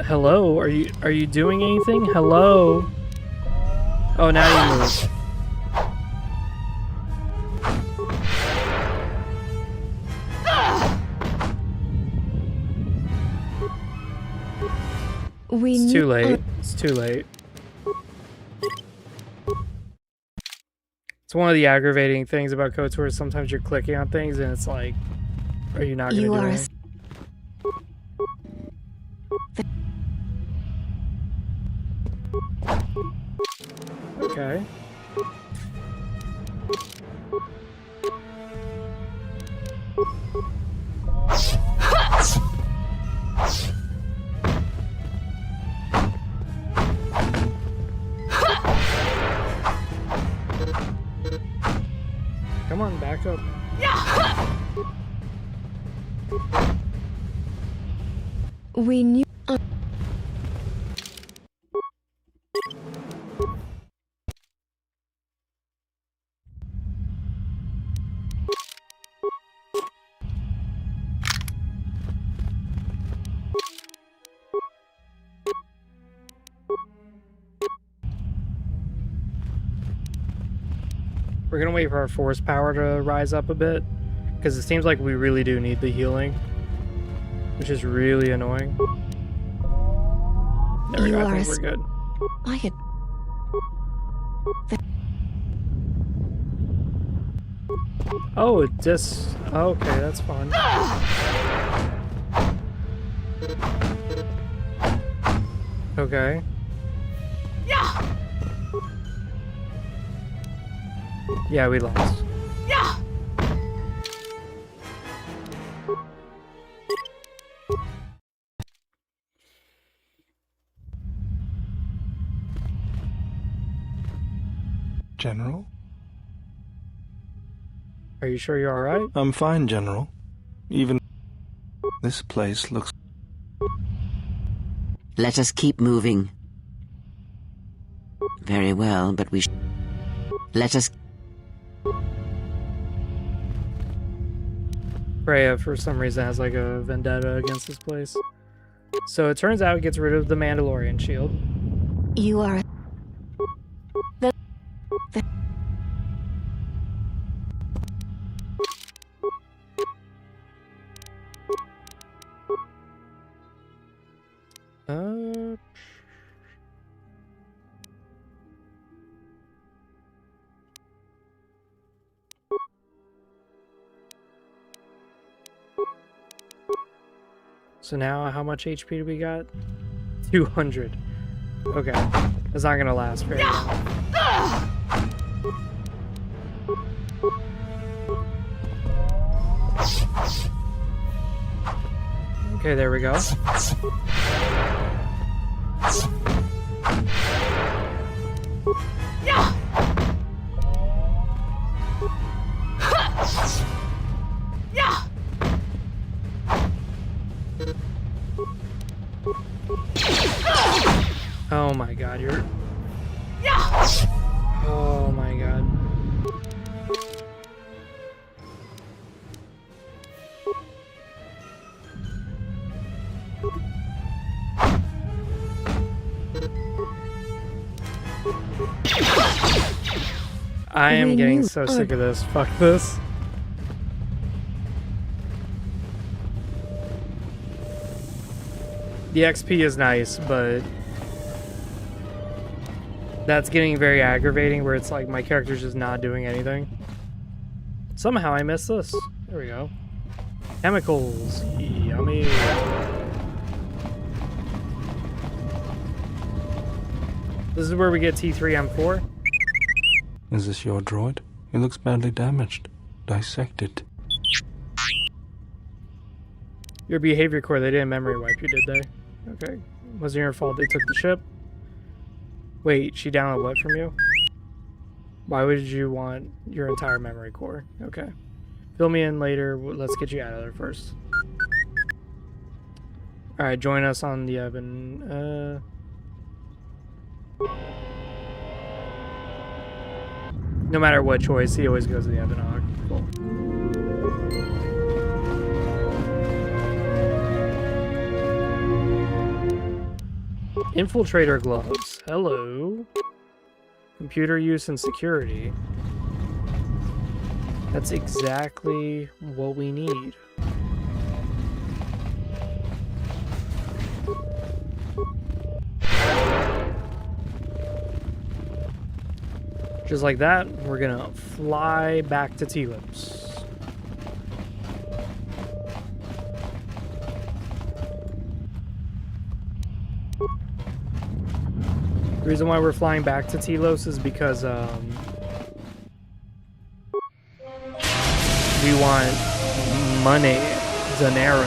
Hello? Are you doing anything? Hello? Oh, now you move. It's too late. It's too late. It's one of the aggravating things about KOTOR is sometimes you're clicking on things and it's like, are you not going to do it? Okay. Come on, back up. We knew... We're gonna wait for our force power to rise up a bit, because it seems like we really do need the healing, which is really annoying. There we go, I think we're good. I had... Oh, it just... Okay, that's fun. Okay. Yeah, we lost. General? Are you sure you're alright? I'm fine, General. Even this place looks... Let us keep moving. Very well, but we let us... Freya, for some reason, has like a vendetta against this place. So it turns out it gets rid of the Mandalorian shield. You are... So now, how much HP do we got? 200. Okay, that's not gonna last very long. Okay, there we go. Oh my god, you're... Oh my god. I am getting so sick of this. Fuck this. The XP is nice, but that's getting very aggravating where it's like my character's just not doing anything. Somehow I missed this. There we go. Chemicals. Yummy. This is where we get T3M4. Is this your droid? He looks badly damaged. Dissect it. Your behavior core, they didn't memory wipe you, did they? Okay. Wasn't your fault they took the ship? Wait, she downloaded what from you? Why would you want your entire memory core? Okay. Fill me in later. Let's get you out of there first. Alright, join us on the oven. No matter what choice, he always goes to the Evanog. Cool. Infiltrator gloves. Hello. Computer use and security. That's exactly what we need. Just like that, we're gonna fly back to T-Lips. The reason why we're flying back to Telos is because we want money, dinero.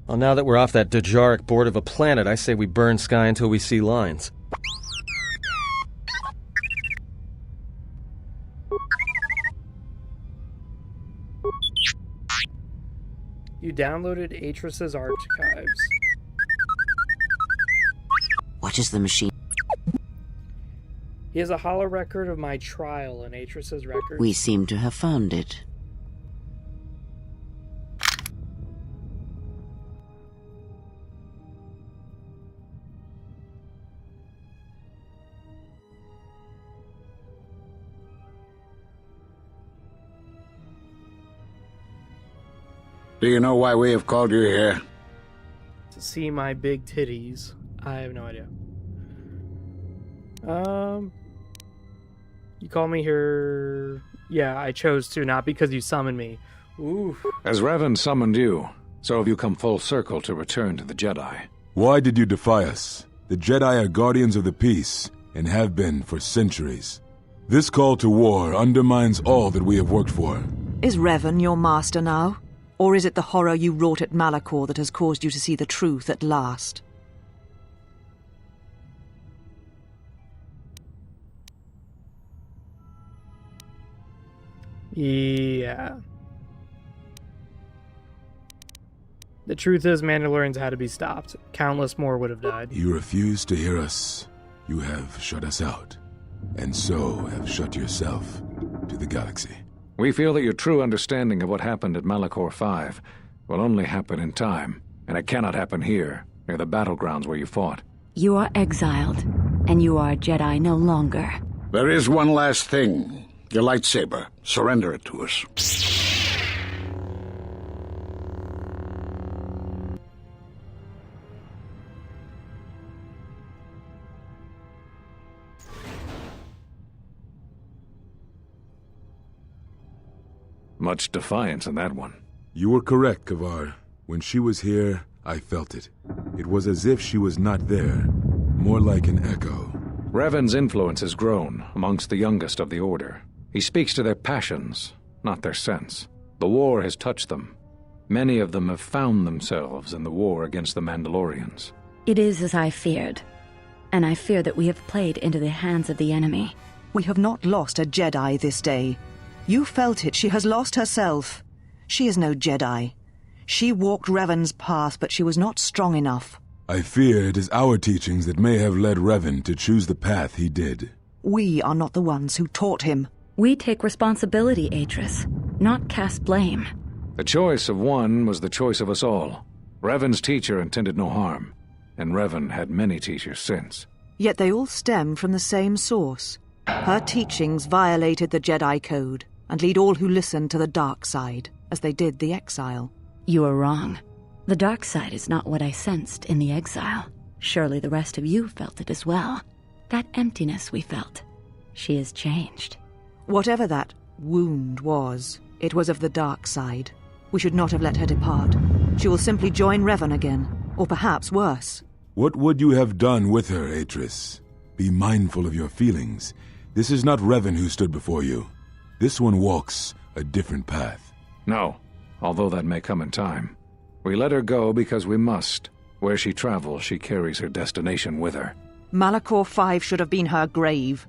Well, now that we're off that Dejaric board of a planet, I say we burn sky until we see lines. You downloaded Atris's archives. What is the machine? He has a hollow record of my trial in Atris's records. We seem to have found it. Do you know why we have called you here? To see my big titties. I have no idea. You call me here... Yeah, I chose to, not because you summoned me. Ooh. As Revan summoned you, so have you come full circle to return to the Jedi. Why did you defy us? The Jedi are guardians of the peace, and have been for centuries. This call to war undermines all that we have worked for. Is Revan your master now? Or is it the horror you wrought at Malachor that has caused you to see the truth at last? Yeah. The truth is, Mandalorians had to be stopped. Countless more would have died. You refuse to hear us. You have shut us out. And so have shut yourself to the galaxy. We feel that your true understanding of what happened at Malachor 5 will only happen in time, and it cannot happen here, near the battlegrounds where you fought. You are exiled, and you are a Jedi no longer. There is one last thing. Your lightsaber. Surrender it to us. Much defiance in that one. You were correct, Kavar. When she was here, I felt it. It was as if she was not there. More like an echo. Revan's influence has grown amongst the youngest of the Order. He speaks to their passions, not their sense. The war has touched them. Many of them have found themselves in the war against the Mandalorians. It is as I feared, and I fear that we have played into the hands of the enemy. We have not lost a Jedi this day. You felt it. She has lost herself. She is no Jedi. She walked Revan's path, but she was not strong enough. I fear it is our teachings that may have led Revan to choose the path he did. We are not the ones who taught him. We take responsibility, Atris, not cast blame. The choice of one was the choice of us all. Revan's teacher intended no harm, and Revan had many teachers since. Yet they all stem from the same source. Her teachings violated the Jedi Code and lead all who listen to the dark side, as they did the exile. You are wrong. The dark side is not what I sensed in the exile. Surely the rest of you felt it as well. That emptiness we felt. She has changed. Whatever that wound was, it was of the dark side. We should not have let her depart. She will simply join Revan again, or perhaps worse. What would you have done with her, Atris? Be mindful of your feelings. This is not Revan who stood before you. This one walks a different path. No, although that may come in time. We let her go because we must. Where she travels, she carries her destination with her. Malachor 5 should have been her grave.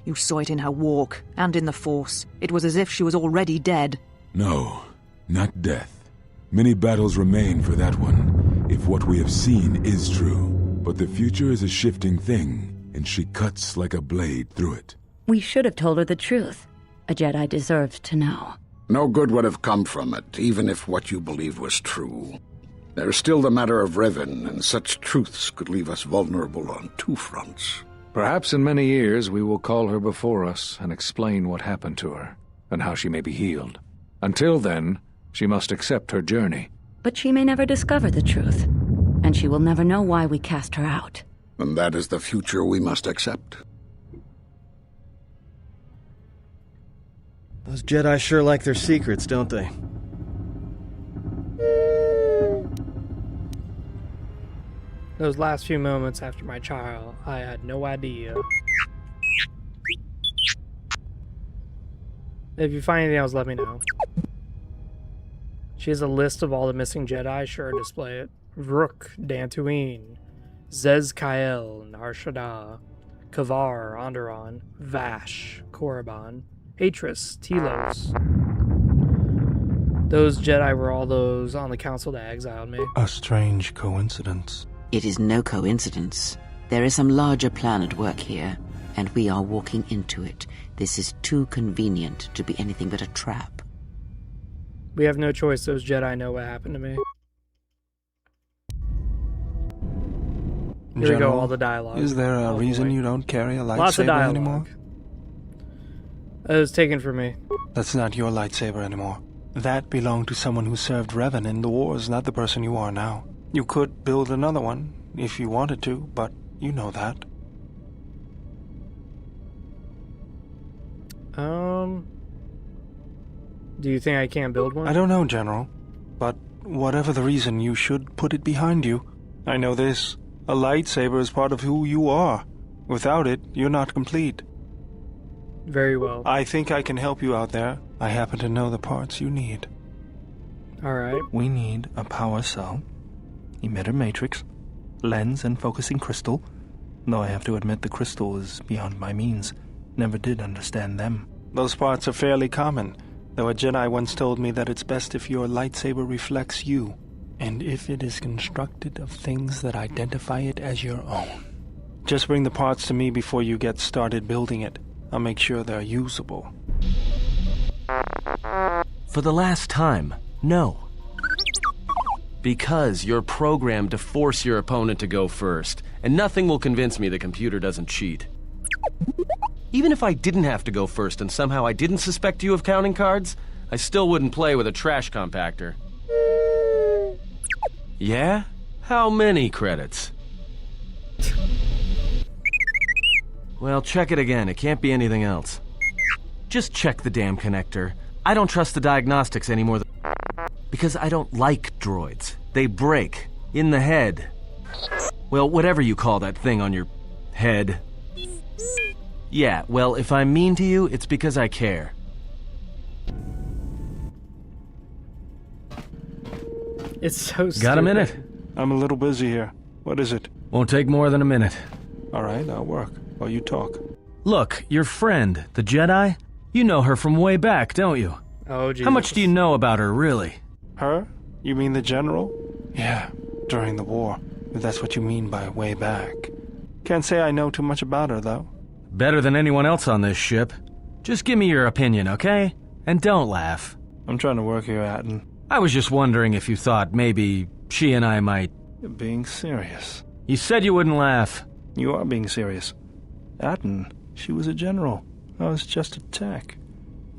You saw it in her walk, and in the Force. It was as if she was already dead. No, not death. Many battles remain for that one, if what we have seen is true. But the future is a shifting thing, and she cuts like a blade through it. We should have told her the truth. A Jedi deserved to know. No good would have come from it, even if what you believed was true. There is still the matter of Revan, and such truths could leave us vulnerable on two fronts. Perhaps in many years we will call her before us and explain what happened to her, and how she may be healed. Until then, she must accept her journey. But she may never discover the truth, and she will never know why we cast her out. And that is the future we must accept. Those Jedi sure like their secrets, don't they? Those last few moments after my trial, I had no idea. If you find anything else, let me know. She has a list of all the missing Jedi. Sure, display it. Rook, Dantooine, Zez-Kael, Nar Shaddaa, Kavar, Onderon, Vash, Korriban, Atris, Telos. Those Jedi were all those on the council that exiled me. A strange coincidence. It is no coincidence. There is some larger plan at work here. and we are walking into it. This is too convenient to be anything but a trap. We have no choice. Those Jedi know what happened to me. Here we go, all the dialogue. Is there a reason you don't carry a Lots of lightsaber dialogue. anymore? It was taken from me. That's not your lightsaber anymore. That belonged to someone who served Revan in the wars, not the person you are now. You could build another one, if you wanted to, but you know that. Do you think I can't build one? I don't know, General. But whatever the reason, you should put it behind you. I know this. A lightsaber is part of who you are. Without it, you're not complete. Very well. I think I can help you out there. I happen to know the parts you need. Alright. We need a power cell, emitter matrix, lens and focusing crystal, though I have to admit the crystal is beyond my means. Never did understand them. Those parts are fairly common, though a Jedi once told me that it's best if your lightsaber reflects you, and if it is constructed of things that identify it as your own. Just bring the parts to me before you get started building it. I'll make sure they're usable. For the last time, no. Because you're programmed to force your opponent to go first, and nothing will convince me the computer doesn't cheat. Even if I didn't have to go first and somehow I didn't suspect you of counting cards, I still wouldn't play with a trash compactor. Yeah? How many credits? Well, check it again. It can't be anything else. Just check the damn connector. I don't trust the diagnostics anymore because I don't like droids. They break. In the head. Well, whatever you call that thing on your head. Yeah, well, if I'm mean to you, it's because I care. It's so stupid. Got a minute? I'm a little busy here. What is it? Won't take more than a minute. All right, I'll work while you talk. Look, your friend, the Jedi, you know her from way back, don't you? Oh, Jesus. How much do you know about her, really? Her? You mean the general? Yeah, during the war. If that's what you mean by way back. Can't say I know too much about her, though. Better than anyone else on this ship. Just give me your opinion, okay? And don't laugh. I'm trying to work here, Atten. I was just wondering if you thought maybe she and I might... You're being serious. You said you wouldn't laugh. You are being serious. Atten, she was a general. I was just a tech.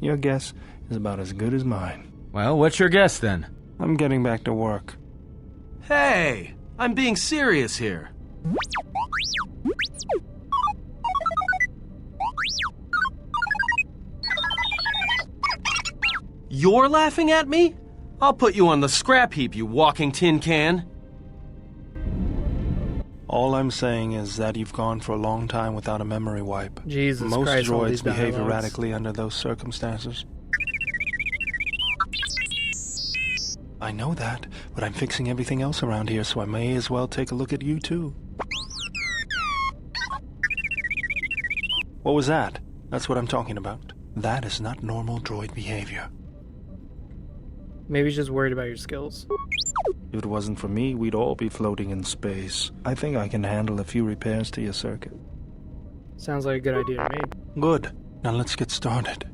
Your guess is about as good as mine. Well, what's your guess, then? I'm getting back to work. Hey! I'm being serious here. You're laughing at me? I'll put you on the scrap heap, you walking tin can. All I'm saying is that you've gone for a long time without a memory wipe. Jesus Most Christ, all droids these behave dialogues. erratically under those circumstances. I know that, but I'm fixing everything else around here, so I may as well take a look at you, too. What was that? That's what I'm talking about. That is not normal droid behavior. Maybe he's just worried about your skills. If it wasn't for me, we'd all be floating in space. I think I can handle a few repairs to your circuit. Sounds like a good idea to me. Good. Now let's get started.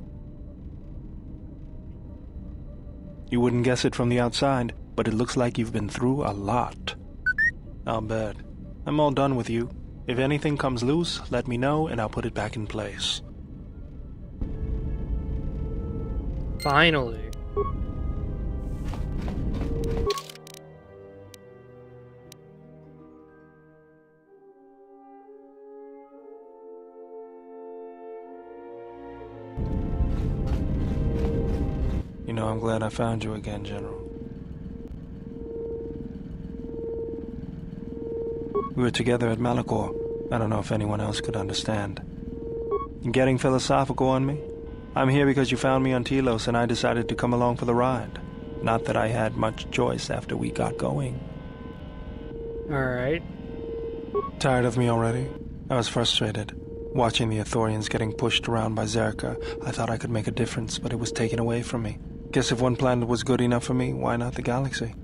You wouldn't guess it from the outside, but it looks like you've been through a lot. I'll bet. I'm all done with you. If anything comes loose, let me know and I'll put it back in place. Finally. You know, I'm glad I found you again, General. We were together at Malachor. I don't know if anyone else could understand. You getting philosophical on me? I'm here because you found me on Telos and I decided to come along for the ride. Not that I had much choice after we got going. Alright. Tired of me already? I was frustrated. Watching the Ithorians getting pushed around by Zerka, I thought I could make a difference, but it was taken away from me. Guess if one planet was good enough for me, why not the galaxy?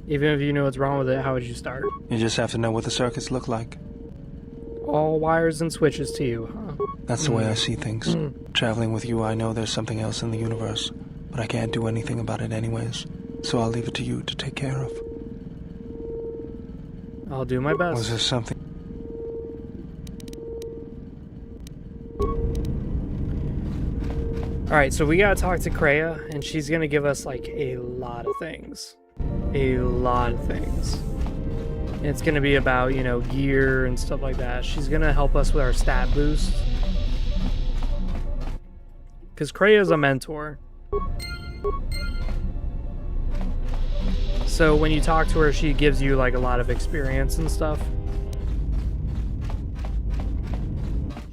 Even if you knew what's wrong with it, how would you start? You just have to know what the circuits look like. All wires and switches to you, huh? That's the way I see things. Traveling with you, I know there's something else in the universe, but I can't do anything about it anyways, so I'll leave it to you to take care of. I'll do my best. Was there something? Alright, so we gotta talk to Kreia, and she's gonna give us, like, a lot of things. A lot of things. And it's gonna be about, you know, gear and stuff like that. She's gonna help us with our stat boost. Because Kreia is a mentor. So when you talk to her, she gives you, like, a lot of experience and stuff.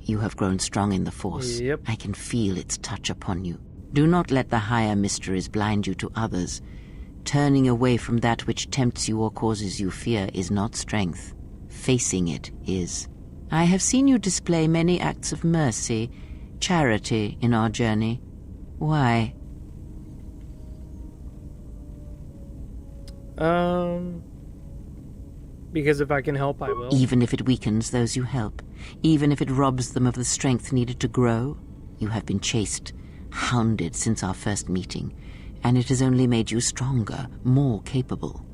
You have grown strong in the Force. Yep. I can feel its touch upon you. Do not let the higher mysteries blind you to others. Turning away from that which tempts you or causes you fear is not strength. Facing it is. I have seen you display many acts of mercy, charity in our journey. Why? Because if I can help, I will. Even if it weakens those you help, even if it robs them of the strength needed to grow, you have been chased, hounded since our first meeting, and it has only made you stronger, more capable.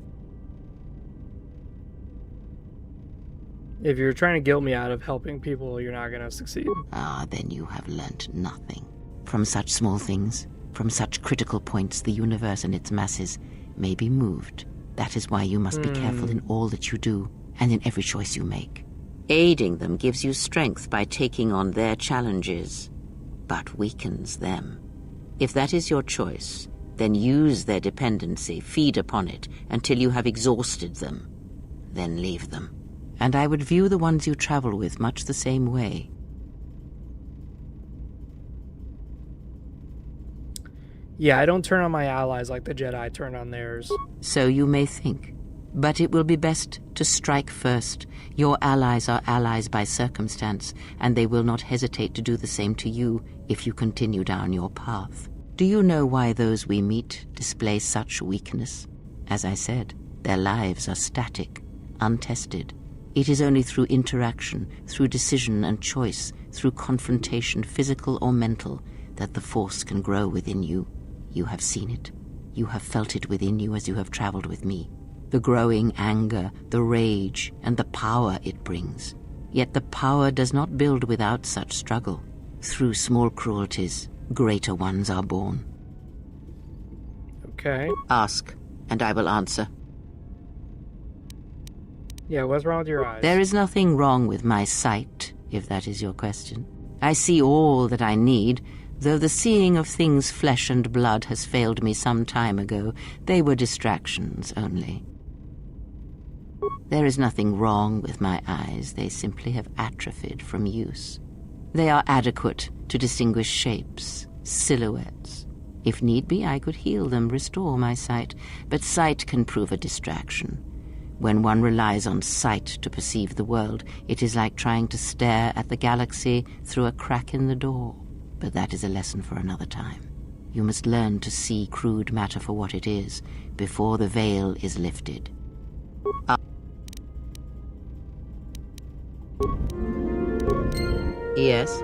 If you're trying to guilt me out of helping people, you're not going to succeed. Ah, then you have learnt nothing. From such small things, from such critical points, the universe and its masses may be moved. That is why you must be careful in all that you do, and in every choice you make. Aiding them gives you strength by taking on their challenges, but weakens them. If that is your choice, then use their dependency, feed upon it, until you have exhausted them. Then leave them. And I would view the ones you travel with much the same way. Yeah, I don't turn on my allies like the Jedi turn on theirs. So you may think. But it will be best to strike first. Your allies are allies by circumstance, and they will not hesitate to do the same to you if you continue down your path. Do you know why those we meet display such weakness? As I said, their lives are static, untested. It is only through interaction, through decision and choice, through confrontation, physical or mental, that the Force can grow within you. You have seen it. You have felt it within you as you have traveled with me. The growing anger, the rage, and the power it brings. Yet the power does not build without such struggle. Through small cruelties, greater ones are born. Okay. Ask, and I will answer. Yeah, what's wrong with your eyes? There is nothing wrong with my sight, if that is your question. I see all that I need. Though the seeing of things flesh and blood has failed me some time ago, they were distractions only. There is nothing wrong with my eyes, they simply have atrophied from use. They are adequate to distinguish shapes, silhouettes. If need be, I could heal them, restore my sight, but sight can prove a distraction. When one relies on sight to perceive the world, it is like trying to stare at the galaxy through a crack in the door. But that is a lesson for another time. You must learn to see crude matter for what it is, before the veil is lifted. Yes?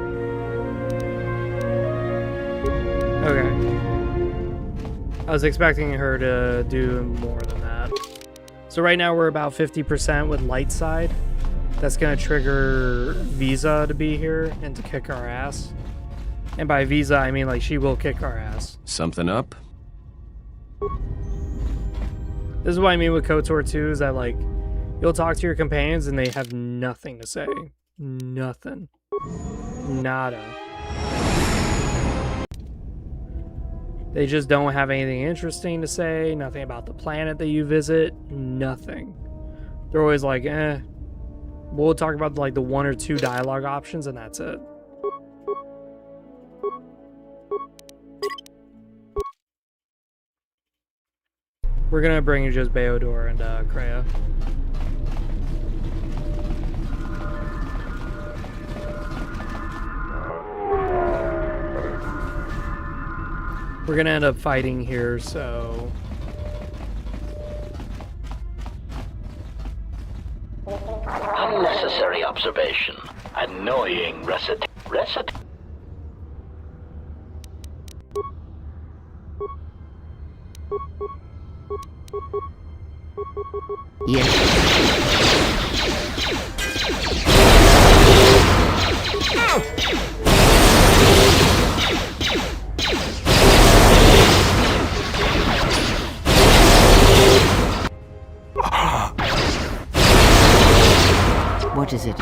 Okay. I was expecting her to do more than that. So right now we're about 50% with light side. That's going to trigger Visa to be here and to kick our ass. And by Visa, I mean, like, she will kick our ass. Something up? This is what I mean with KOTOR 2, is that, like, you'll talk to your companions and they have nothing to say. Nothing. Nada. They just don't have anything interesting to say, nothing about the planet that you visit, nothing. They're always like, we'll talk about, like, the 1 or 2 dialogue options and that's it. We're gonna bring you just Beodor and Kreia. We're gonna end up fighting here, so observation. Annoying recit... What is it?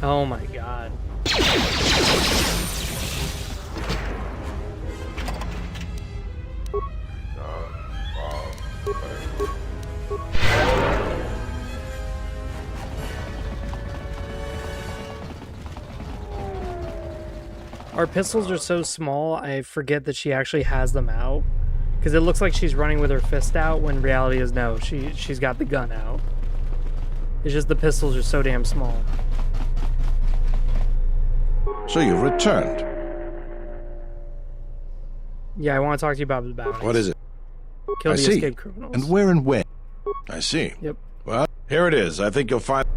Oh my god. Our pistols are so small, I forget that she actually has them out. Because it looks like she's running with her fist out, when reality is no, she's got the gun out. It's just the pistols are so damn small. So you've returned. Yeah, I want to talk to you about the bounty. What is it? Kill I the see. escaped criminals. And where and when? I see. Yep. Well, here it is. I think you'll find...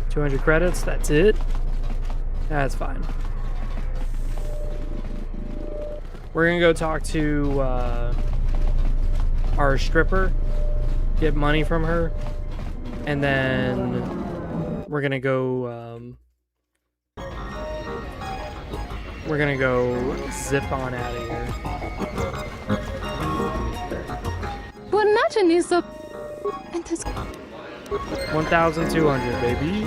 200 credits, that's it? That's fine. We're gonna go talk to our stripper, get money from her, and then we're gonna go zip on out of here. What imagine is a... 1,200, baby.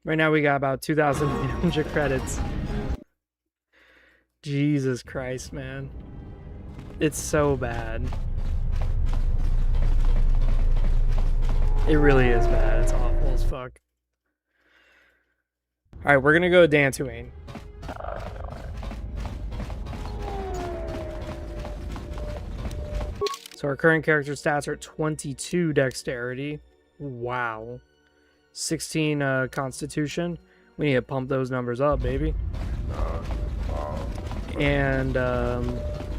Right now we got about 2,800 credits. Jesus Christ, man. It's so bad. It really is bad. It's awful as fuck. Alright, we're gonna go to Dantooine. So our current character stats are 22 dexterity. Wow. 16 constitution. We need to pump those numbers up, baby. And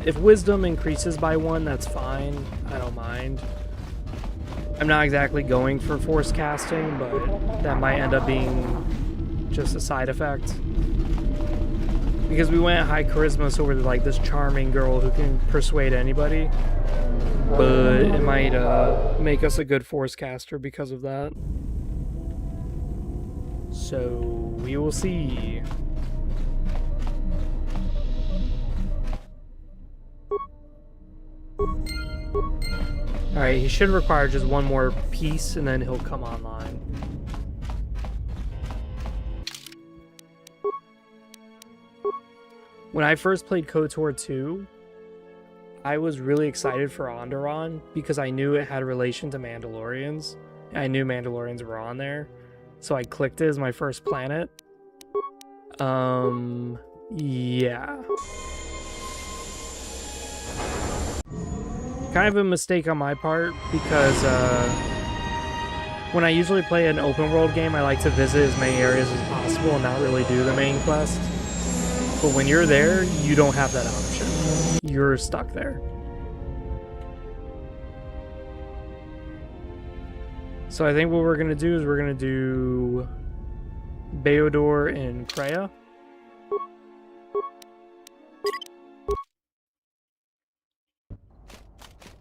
if wisdom increases by 1, that's fine. I don't mind. I'm not exactly going for force casting, but that might end up being just a side effect. Because we went high charisma, so we're like this charming girl who can persuade anybody. But it might make us a good force caster because of that. So we will see. Alright, he should require just one more piece and then he'll come online. When I first played KOTOR 2, I was really excited for Onderon because I knew it had a relation to Mandalorians. I knew Mandalorians were on there. So I clicked it as my first planet. Yeah. Kind of a mistake on my part because when I usually play an open world game, I like to visit as many areas as possible and not really do the main quest. But when you're there, you don't have that option. You're stuck there. So I think what we're going to do is we're going to do Beodor and Kreia.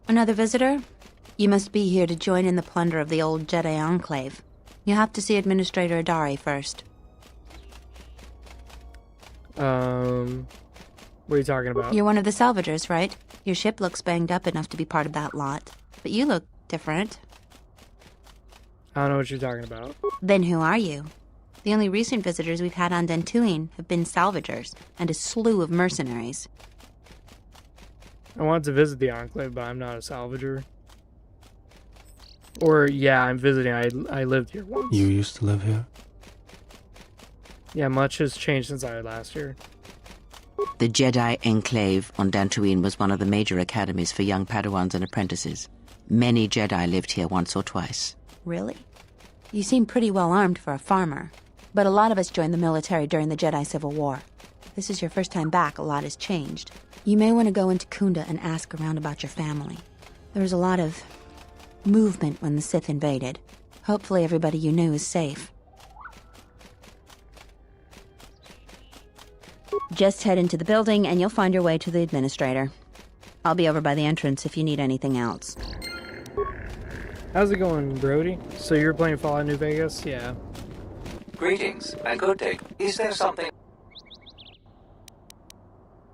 Another visitor? You must be here to join in the plunder of the old Jedi Enclave. You'll have to see Administrator Adari first. What are you talking about? You're one of the salvagers, right? Your ship looks banged up enough to be part of that lot. But you look different. I don't know what you're talking about. Then who are you? The only recent visitors we've had on Dantooine have been salvagers and a slew of mercenaries. I wanted to visit the Enclave, but I'm not a salvager. Or, yeah, I'm visiting. I lived here once. You used to live here? Yeah, much has changed since I was last year. The Jedi Enclave on Dantooine was one of the major academies for young Padawans and apprentices. Many Jedi lived here once or twice. Really? You seem pretty well armed for a farmer. But a lot of us joined the military during the Jedi Civil War. This is your first time back, a lot has changed. You may want to go into Kunda and ask around about your family. There was a lot of movement when the Sith invaded. Hopefully everybody you knew is safe. Just head into the building and you'll find your way to the administrator. I'll be over by the entrance if you need anything else. How's it going, Brody? So you're playing Fallout New Vegas? Yeah. Greetings, and good day. Is there something...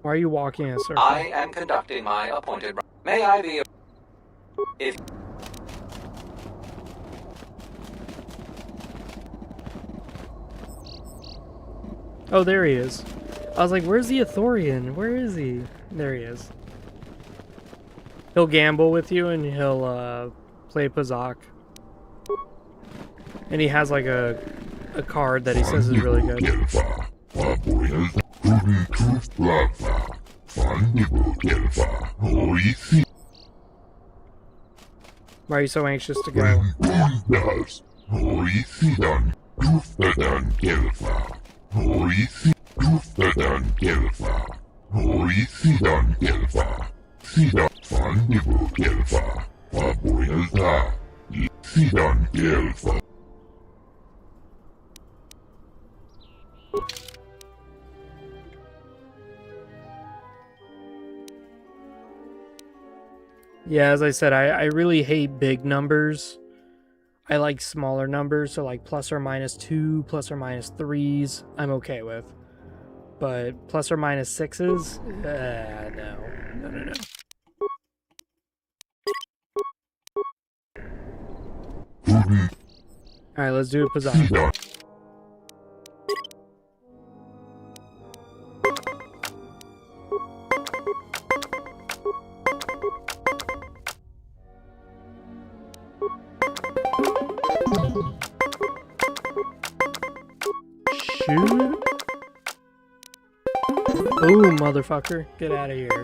Why are you walking in a circle? I am conducting my appointed... May I be... If... Oh, there he is. I was like, where's the Ithorian? Where is he? There he is. He'll gamble with you and he'll play Pazak. And he has like a card that he says is really good. Why are you so anxious to go? Yeah, as I said, I really hate big numbers. I like smaller numbers, so like plus or minus 2, plus or minus 3s, I'm okay with. But plus or minus 6s? No. No. Alright, let's do a Pazak. Shoot. Ooh, motherfucker. Get out of here.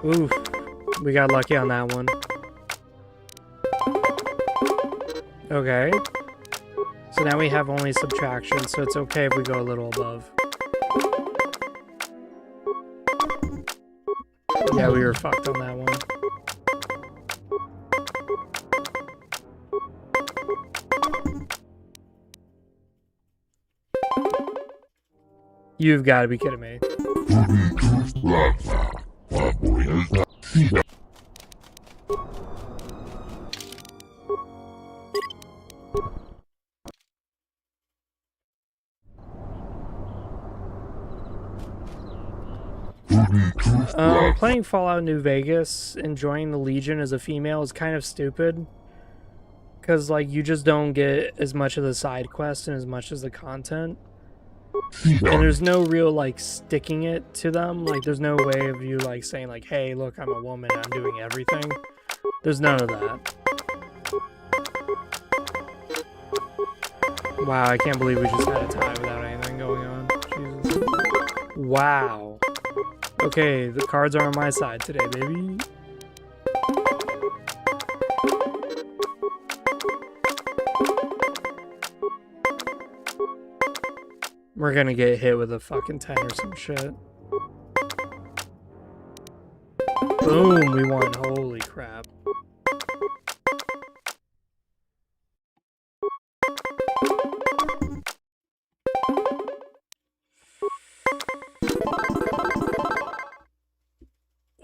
Oof. We got lucky on that one. Okay. So now we have only subtraction, so it's okay if we go a little above. Yeah, we were fucked on that one. You've got to be kidding me. Playing Fallout New Vegas, enjoying the Legion as a female is kind of stupid. Because, like, you just don't get as much of the side quests and as much as the content. And there's no real, like, sticking it to them. Like, there's no way of you, like, saying, like, hey, look, I'm a woman, I'm doing everything. There's none of that. Wow, I can't believe we just had a tie without anything going on. Jesus. Wow. Okay, the cards are on my side today, baby. We're gonna get hit with a fucking 10 or some shit. Boom, we won. Holy crap.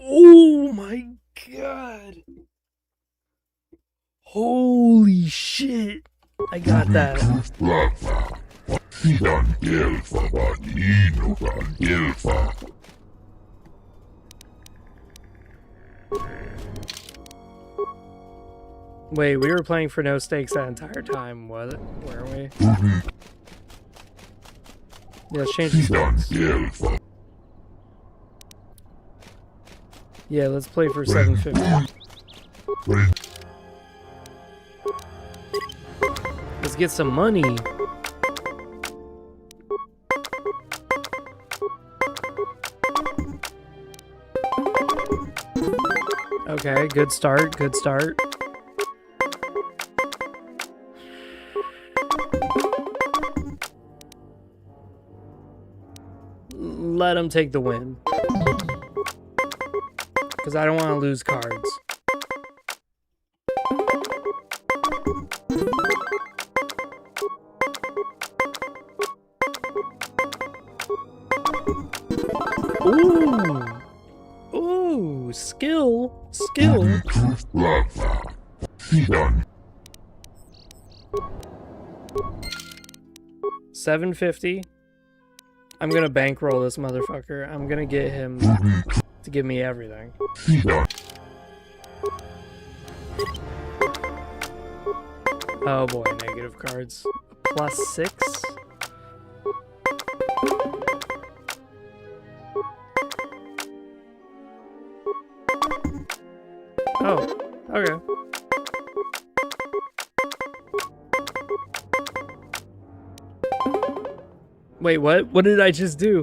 Oh my god. Holy shit. I got that. Wait, we were playing for no stakes that entire time, was it? Were we? Yeah, let's change the stakes. Yeah, let's play for 750. Let's get some money. Okay, good start, good start. Let him take the win. Because I don't want to lose cards. Ooh! Ooh! Skill! Skill! 750. I'm gonna bankroll this motherfucker. I'm gonna get him to give me everything. Oh boy, negative cards. +6. Oh, okay. Wait, what? What did I just do?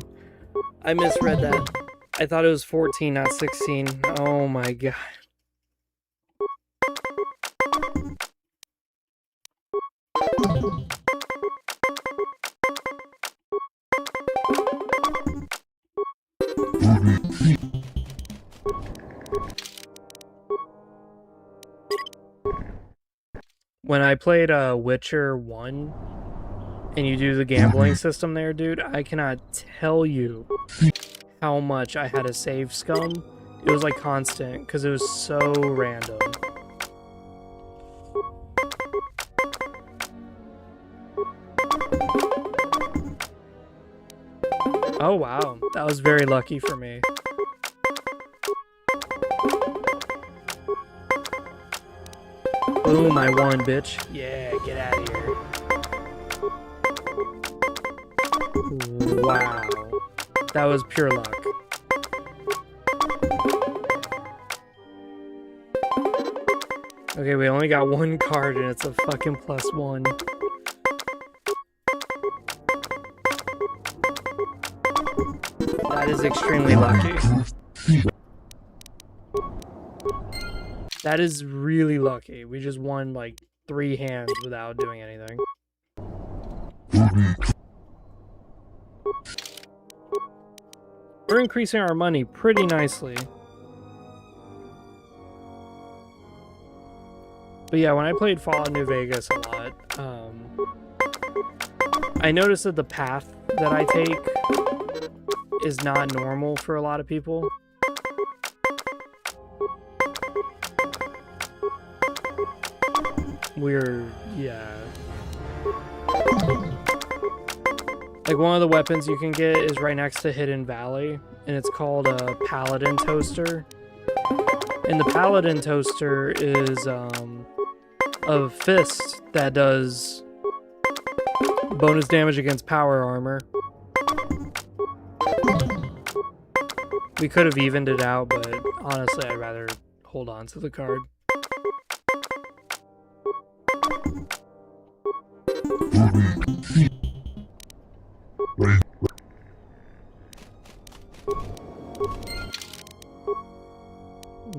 I misread that. I thought it was 14, not 16. Oh my god. When I played Witcher 1, and you do the gambling system there, dude, I cannot tell you how much I had to save scum. It was like constant, because it was so random. Oh wow, that was very lucky for me. Boom, I won, bitch. Yeah, get out of here. Wow. That was pure luck. Okay, we only got one card and it's a fucking +1. That is extremely lucky. That is really lucky. We just won like 3 hands without doing anything. We're increasing our money pretty nicely. But yeah, when I played Fallout New Vegas a lot, I noticed that the path that I take is not normal for a lot of people. Yeah. Like, one of the weapons you can get is right next to Hidden Valley, and it's called a Paladin Toaster. And the Paladin Toaster is a fist that does bonus damage against power armor. We could have evened it out, but honestly, I'd rather hold on to the card.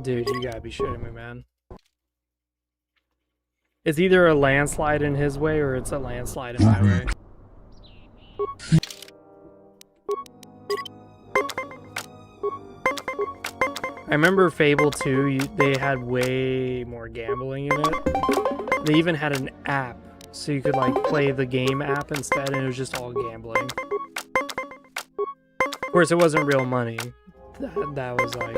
Dude, you gotta be shitting me, man. It's either a landslide in his way or it's a landslide in my way. I remember Fable 2, they had way more gambling in it. They even had an app, so you could like play the game app instead, and it was just all gambling. Of course, it wasn't real money. That was like...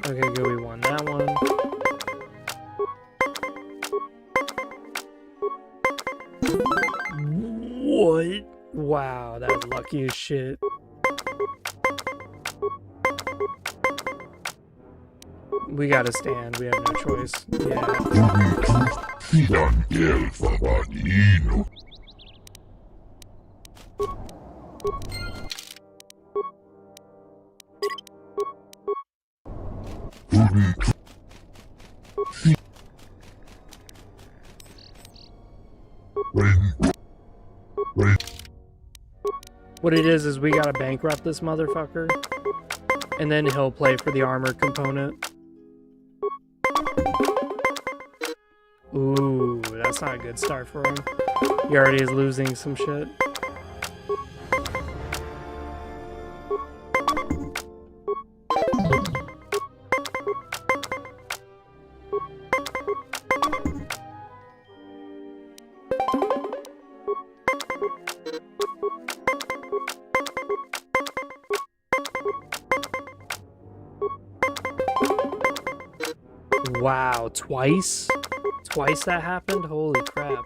Okay, good, we won that one. What? Wow, that's lucky as shit. We gotta stand, we have no choice. What it is we gotta bankrupt this motherfucker, and then he'll play for the armor component. Ooh, that's not a good start for him. He already is losing some shit. Wow, twice? Twice that happened? Holy crap.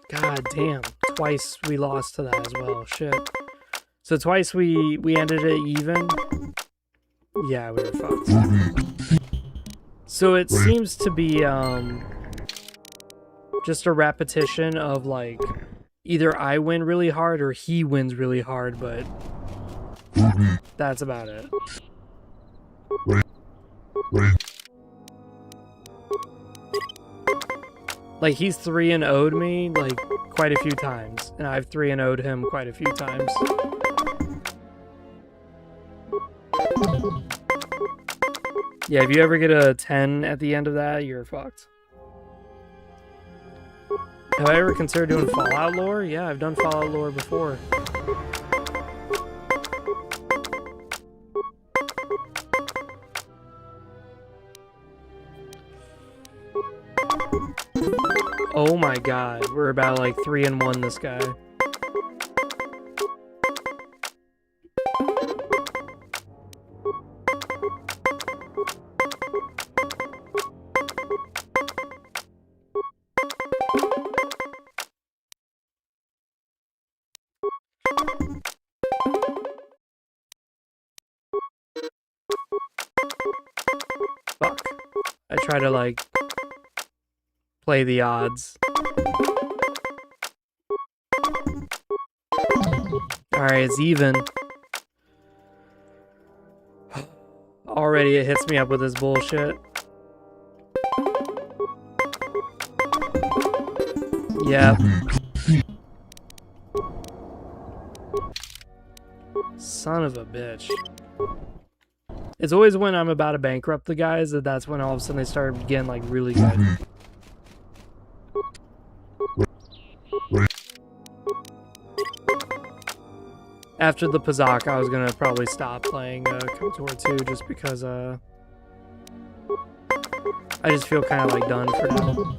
God damn. Twice we lost to that as well. Shit. So twice we ended it even? Yeah, we were fucked. So it seems to be just a repetition of like either I win really hard or he wins really hard, but that's about it. Like he's 3-0'd me like quite a few times, and I've 3-0'd him quite a few times. Yeah, if you ever get a 10 at the end of that, you're fucked. Have I ever considered doing Fallout lore? Yeah, I've done Fallout lore before. Oh my god, we're about like 3-1 this guy. Fuck. I try to like play the odds. Alright, it's even. Already it hits me up with this bullshit. Yep. Son of a bitch. It's always when I'm about to bankrupt the guys that's when all of a sudden they start getting like really good. After the Pazak, I was gonna probably stop playing KOTOR 2 just because I just feel kind of like done for now.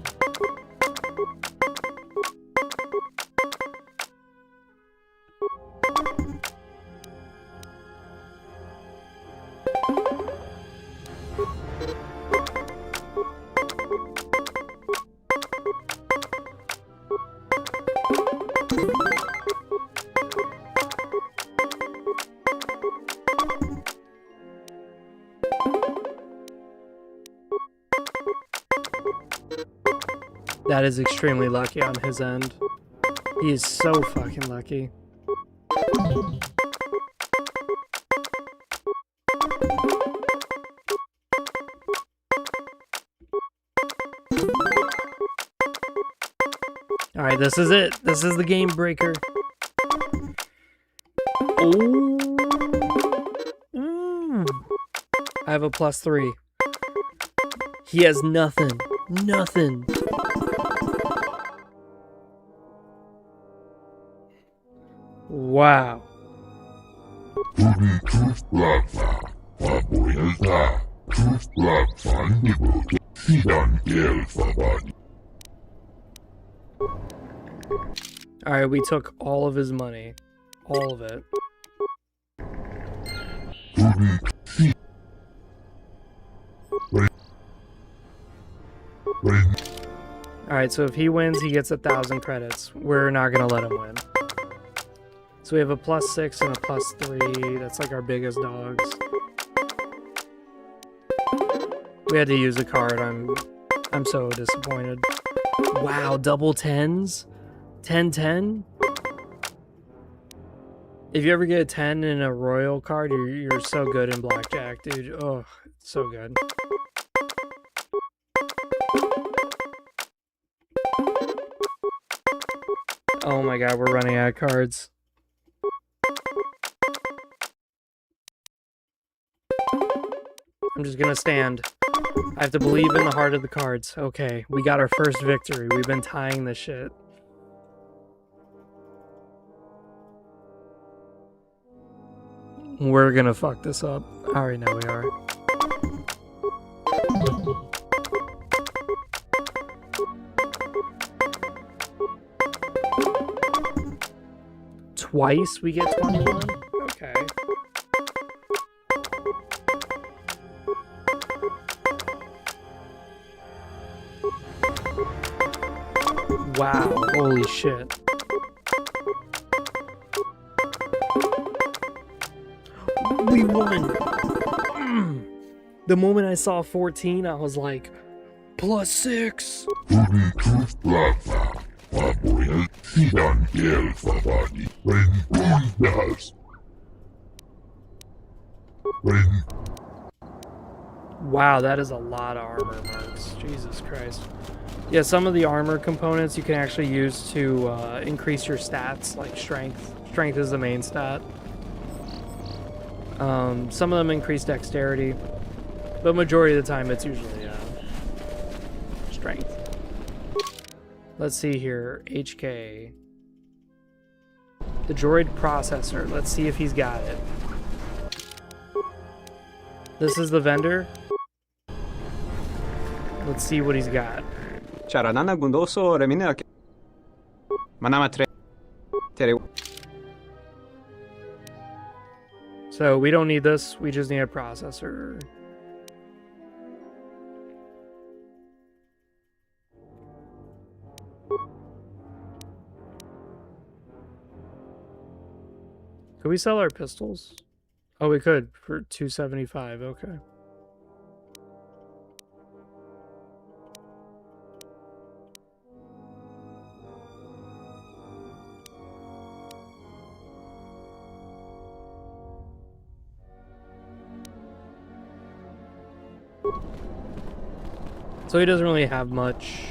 That is extremely lucky on his end. He is so fucking lucky. Alright, this is it. This is the game breaker. Oh. I have a +3. He has nothing. Nothing. Wow. Alright, we took all of his money. All of it. Alright, so if he wins, he gets 1,000 credits. We're not gonna let him win. So we have a +6 and a +3. That's like our biggest dogs. We had to use a card. I'm so disappointed. Wow, double 10s? 10-10? If you ever get a 10 in a royal card, you're so good in blackjack, dude. Oh, so good. Oh my god, we're running out of cards. I'm just gonna stand. I have to believe in the heart of the cards. Okay, we got our first victory. We've been tying this shit. We're gonna fuck this up. I already know we are. Twice we get 21? Okay. Wow, holy shit. We won! The moment I saw 14, I was like, +6! Wow, that is a lot of armor marks. Jesus Christ. Yeah, some of the armor components you can actually use to increase your stats, like strength. Strength is the main stat. Some of them increase dexterity, but majority of the time it's usually strength. Let's see here, HK. The droid processor, let's see if he's got it. This is the vendor. Let's see what he's got. So we don't need this, we just need a processor. Could we sell our pistols? Oh, we could for 275. Okay. So he doesn't really have much.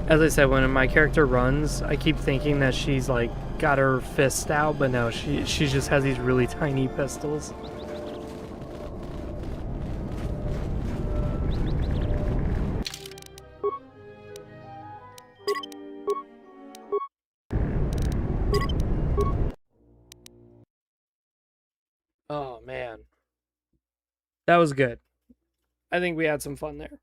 As I said, when my character runs, I keep thinking that she's like got her fist out, but no, she just has these really tiny pistols. Oh man. That was good. I think we had some fun there.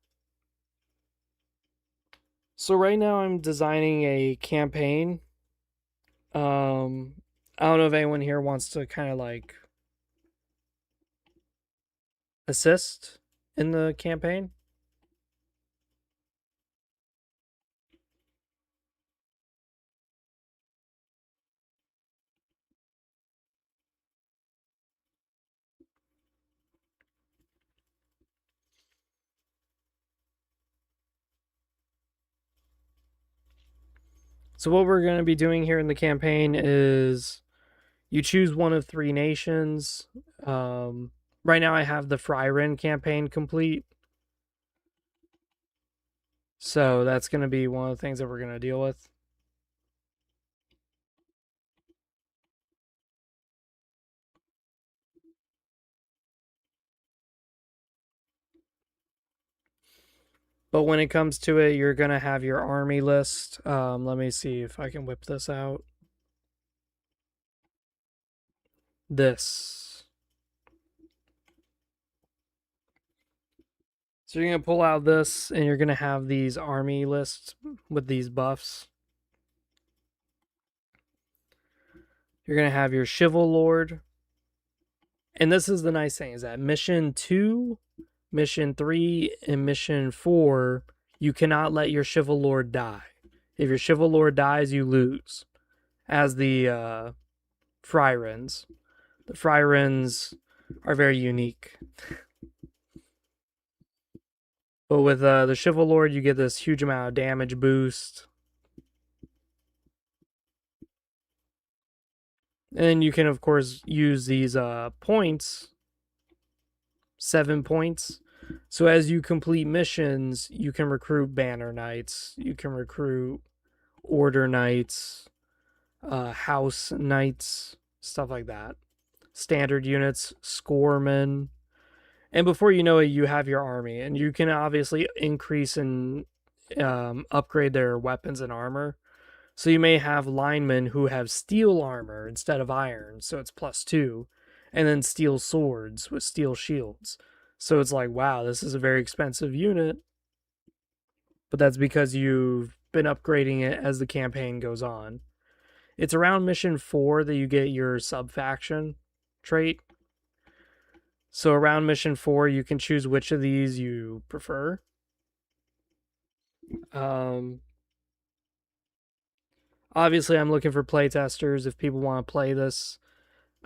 So right now I'm designing a campaign. I don't know if anyone here wants to kind of like assist in the campaign. So what we're going to be doing here in the campaign is you choose one of 3 nations. Right now I have the Fryren campaign complete. So that's going to be one of the things that we're going to deal with. But when it comes to it, you're going to have your army list. Let me see if I can whip this out. This. So you're going to pull out this, and you're going to have these army lists with these buffs. You're going to have your Chival Lord. And this is the nice thing, is that Mission 2, Mission 3, and Mission 4, you cannot let your Chival Lord die. If your Chival Lord dies, you lose. As the Fryrens. The Fryrens are very unique. But with the Chivalord, you get this huge amount of damage boost. And then you can, of course, use these points, 7 points. So as you complete missions, you can recruit Banner Knights, you can recruit Order Knights, House Knights, stuff like that. Standard units, Scoremen. And before you know it, you have your army. And you can obviously increase and upgrade their weapons and armor. So you may have linemen who have steel armor instead of iron, so it's +2. And then steel swords with steel shields. So it's like, wow, this is a very expensive unit. But that's because you've been upgrading it as the campaign goes on. It's around mission 4 that you get your sub-faction trait. So around mission 4, you can choose which of these you prefer. Obviously, I'm looking for playtesters. If people want to play this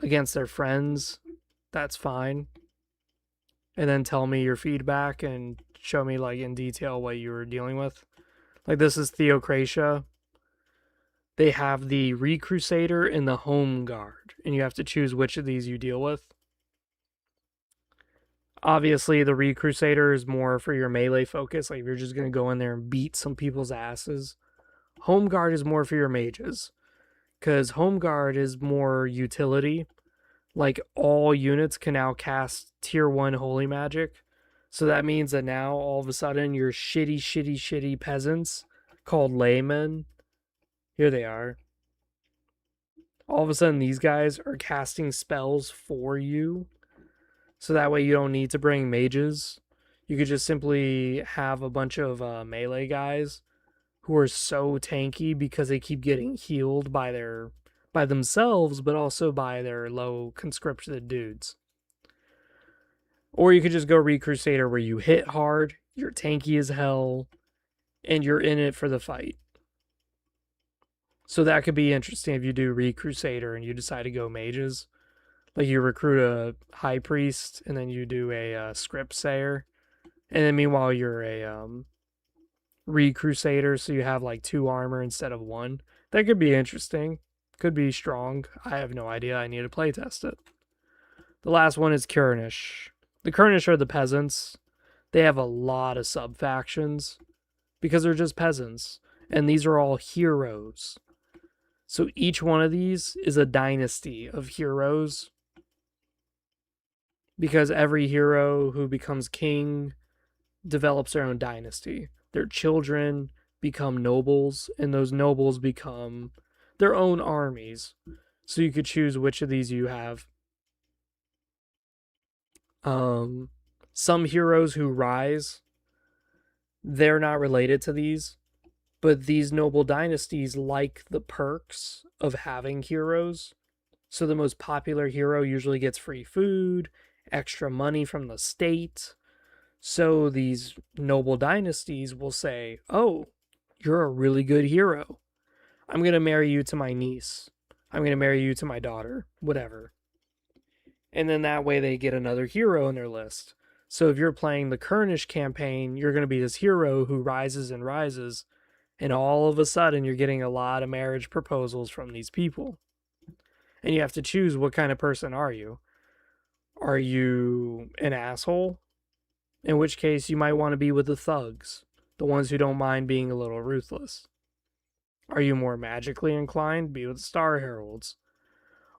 against their friends, that's fine. And then tell me your feedback and show me like in detail what you were dealing with. Like this is Theocratia. They have the Recrusader and the Home Guard, and you have to choose which of these you deal with. Obviously, the Recrusader is more for your melee focus, like if you're just going to go in there and beat some people's asses. Home Guard is more for your mages, because Home Guard is more utility. Like all units can now cast tier 1 holy magic. So that means that now all of a sudden your shitty peasants called laymen, here they are. All of a sudden these guys are casting spells for you. So that way you don't need to bring mages. You could just simply have a bunch of melee guys who are so tanky because they keep getting healed by themselves, but also by their low conscripted dudes. Or you could just go Recrusader where you hit hard, you're tanky as hell, and you're in it for the fight. So that could be interesting if you do Recrusader and you decide to go mages. Like you recruit a High Priest, and then you do a Script Sayer. And then meanwhile you're a Recrusader, so you have like 2 armor instead of 1. That could be interesting. Could be strong. I have no idea. I need to playtest it. The last one is Kurnish. The Kurnish are the peasants. They have a lot of sub-factions because they're just peasants. And these are all heroes. So each one of these is a dynasty of heroes. Because every hero who becomes king develops their own dynasty. Their children become nobles, and those nobles become their own armies. So you could choose which of these you have. Some heroes who rise, they're not related to these, but these noble dynasties like the perks of having heroes. So the most popular hero usually gets free food, extra money from the state. So these noble dynasties will say, oh, you're a really good hero. I'm going to marry you to my niece. I'm going to marry you to my daughter, whatever. And then that way they get another hero in their list. So if you're playing the Kurnish campaign, you're going to be this hero who rises and rises. And all of a sudden you're getting a lot of marriage proposals from these people. And you have to choose what kind of person are you. Are you an asshole? In which case you might want to be with the thugs. The ones who don't mind being a little ruthless. Are you more magically inclined? Be with the Star Heralds.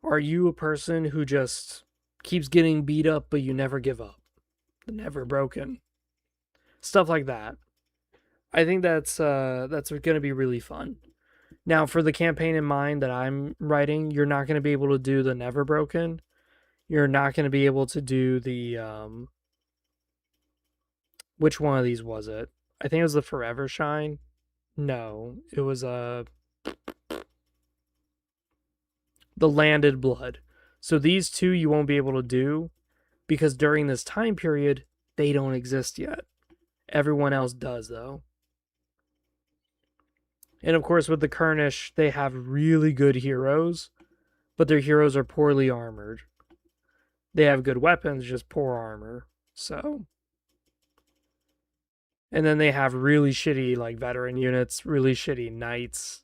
Are you a person who just keeps getting beat up but you never give up? The Never Broken. Stuff like that. I think that's going to be really fun. Now, for the campaign in mind that I'm writing, you're not going to be able to do the Never Broken. You're not going to be able to do the... which one of these was it? I think it was the Forever Shine. No, it was the Landed Blood. So these two you won't be able to do because during this time period, they don't exist yet. Everyone else does, though. And of course, with the Kurnish, they have really good heroes, but their heroes are poorly armored. They have good weapons, just poor armor. So And then they have really shitty like veteran units, really shitty knights,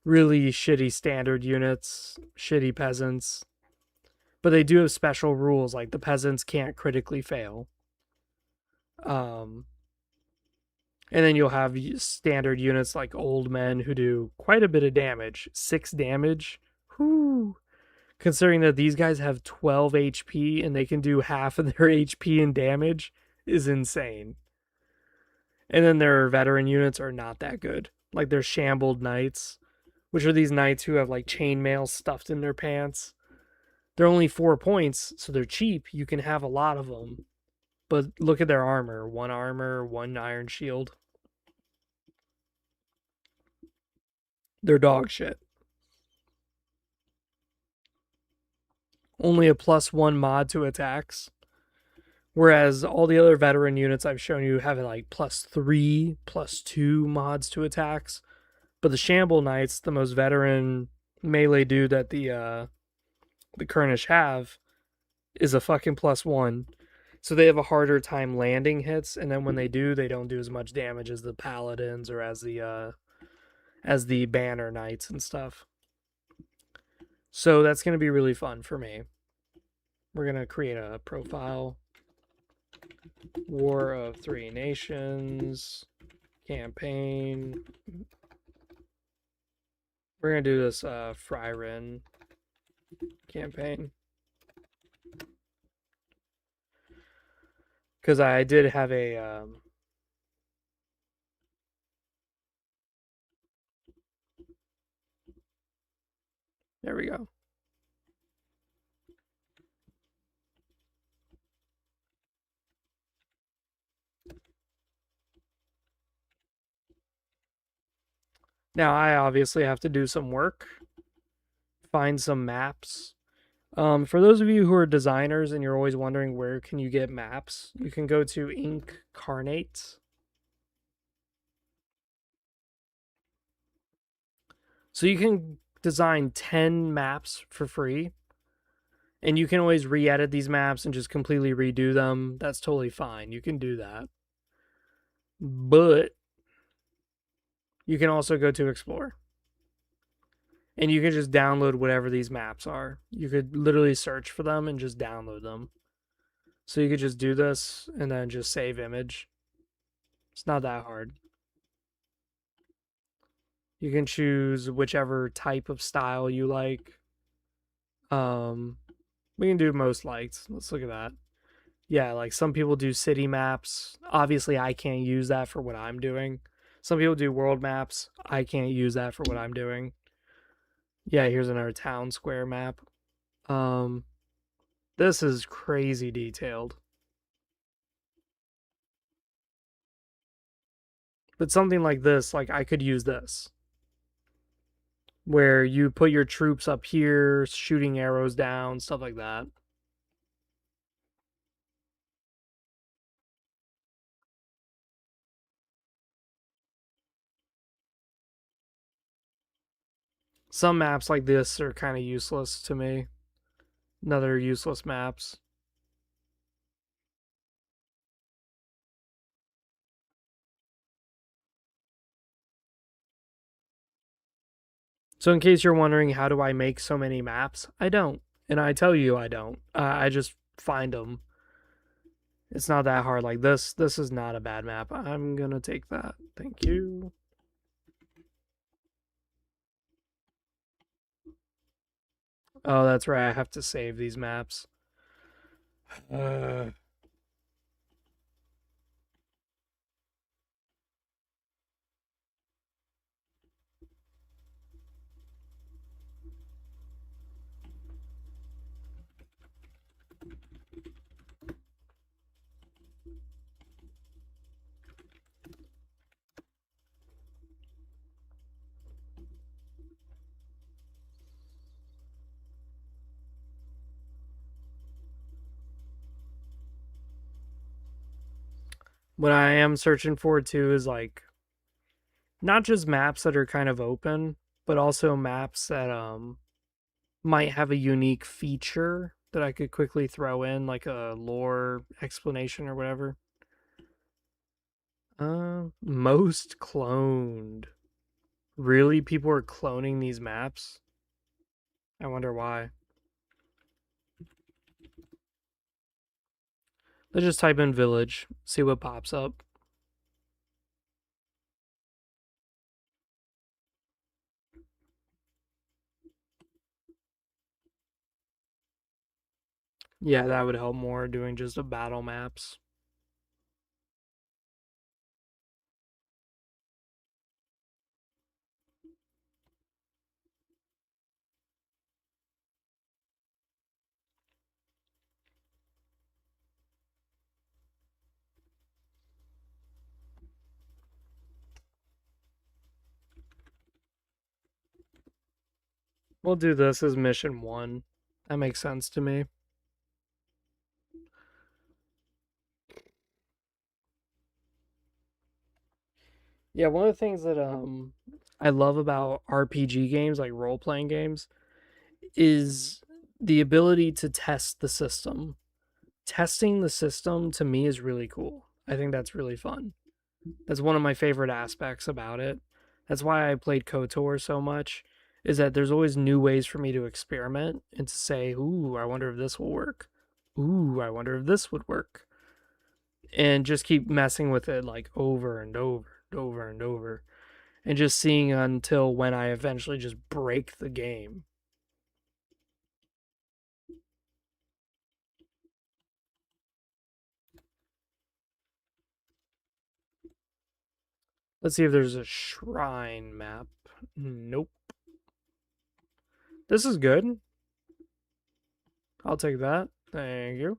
really shitty standard units, shitty peasants. But they do have special rules, like the peasants can't critically fail. And then you'll have standard units like old men who do quite a bit of damage. 6 damage. Whew. Considering that these guys have 12 HP and they can do half of their HP in damage is insane. And then their veteran units are not that good. Like their shambled knights, which are these knights who have like chainmail stuffed in their pants. They're only 4 points, so they're cheap. You can have a lot of them. But look at their armor. 1 armor, 1 iron shield. They're dog shit. Only a +1 mod to attacks. Whereas all the other veteran units I've shown you have like +3, +2 mods to attacks. But the Shamble Knights, the most veteran melee dude that the Kurnish have, is a fucking +1. So they have a harder time landing hits, and then when they do, they don't do as much damage as the Paladins or as the Banner Knights and stuff. So that's going to be really fun for me. We're going to create a profile. War of Three Nations. Campaign. We're going to do this Fryrin campaign. Because I did have a... there we go. Now, I obviously have to do some work, find some maps. For those of you who are designers and you're always wondering where can you get maps, you can go to Incarnate. So you can design 10 maps for free, and you can always re-edit these maps and just completely redo them. That's totally fine. You can do that. But you can also go to Explore. And you can just download whatever these maps are. You could literally search for them and just download them. So you could just do this and then just save image. It's not that hard. You can choose whichever type of style you like. We can do most liked. Let's look at that. Yeah, like some people do city maps. Obviously, I can't use that for what I'm doing. Some people do world maps. I can't use that for what I'm doing. Yeah, here's another town square map. This is crazy detailed. But something like this, like I could use this. Where you put your troops up here, shooting arrows down, stuff like that. Some maps like this are kind of useless to me. Another useless maps. So in case you're wondering, how do I make so many maps? I don't. And I tell you I don't. I just find them. It's not that hard. Like this is not a bad map. I'm going to take that. Thank you. Oh, that's right. I have to save these maps. What I am searching for too is like not just maps that are kind of open, but also maps that might have a unique feature that I could quickly throw in, like a lore explanation or whatever. Most cloned. Really? People are cloning these maps? I wonder why. Let's just type in village, see what pops up. Yeah, that would help more doing just a battle maps. We'll do this as mission 1. That makes sense to me. Yeah, one of the things that I love about RPG games, like role-playing games, is the ability to test the system. Testing the system to me is really cool. I think that's really fun. That's one of my favorite aspects about it. That's why I played KOTOR so much, is that there's always new ways for me to experiment and to say, ooh, I wonder if this will work. Ooh, I wonder if this would work. And just keep messing with it like over and over and over and over. And just seeing until when I eventually just break the game. Let's see if there's a shrine map. Nope. This is good. I'll take that. Thank you.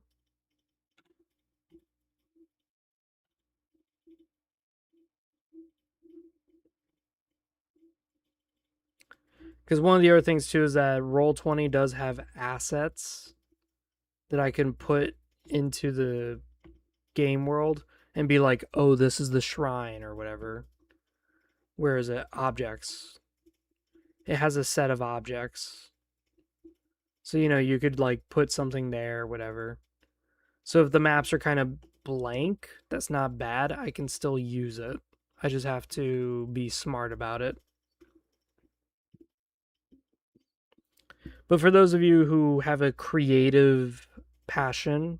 Because one of the other things too is that Roll20 does have assets that I can put into the game world and be like, oh, this is the shrine or whatever. Where is it? Objects. It has a set of objects. So, you know, you could like put something there, whatever. So if the maps are kind of blank, that's not bad. I can still use it. I just have to be smart about it. But for those of you who have a creative passion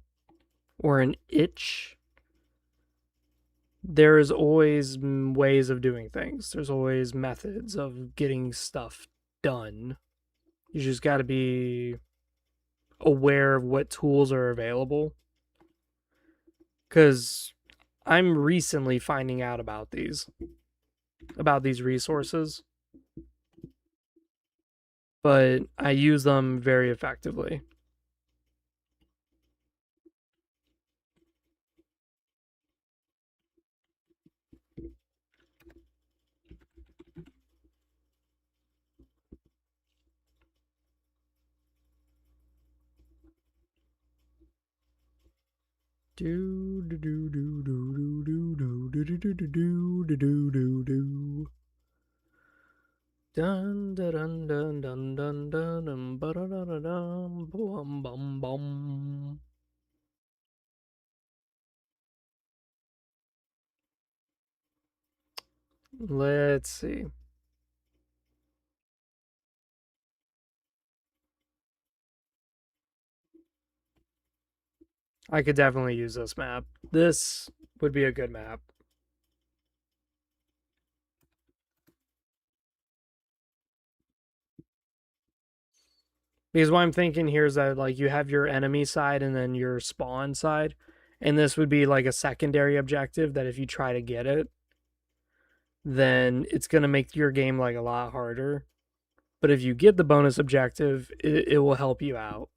or an itch, there is always ways of doing things. There's always methods of getting stuff done. You just got to be aware of what tools are available. Because I'm recently finding out about these resources. But I use them very effectively. Do do do do do do do do do do do do do do do. Dun dun dun dun dun dun dun ba da da da dum bum bum bum. Let's see. I could definitely use this map. This would be a good map. Because what I'm thinking here is that like you have your enemy side and then your spawn side. And this would be like a secondary objective that if you try to get it, then it's going to make your game like a lot harder. But if you get the bonus objective, it will help you out.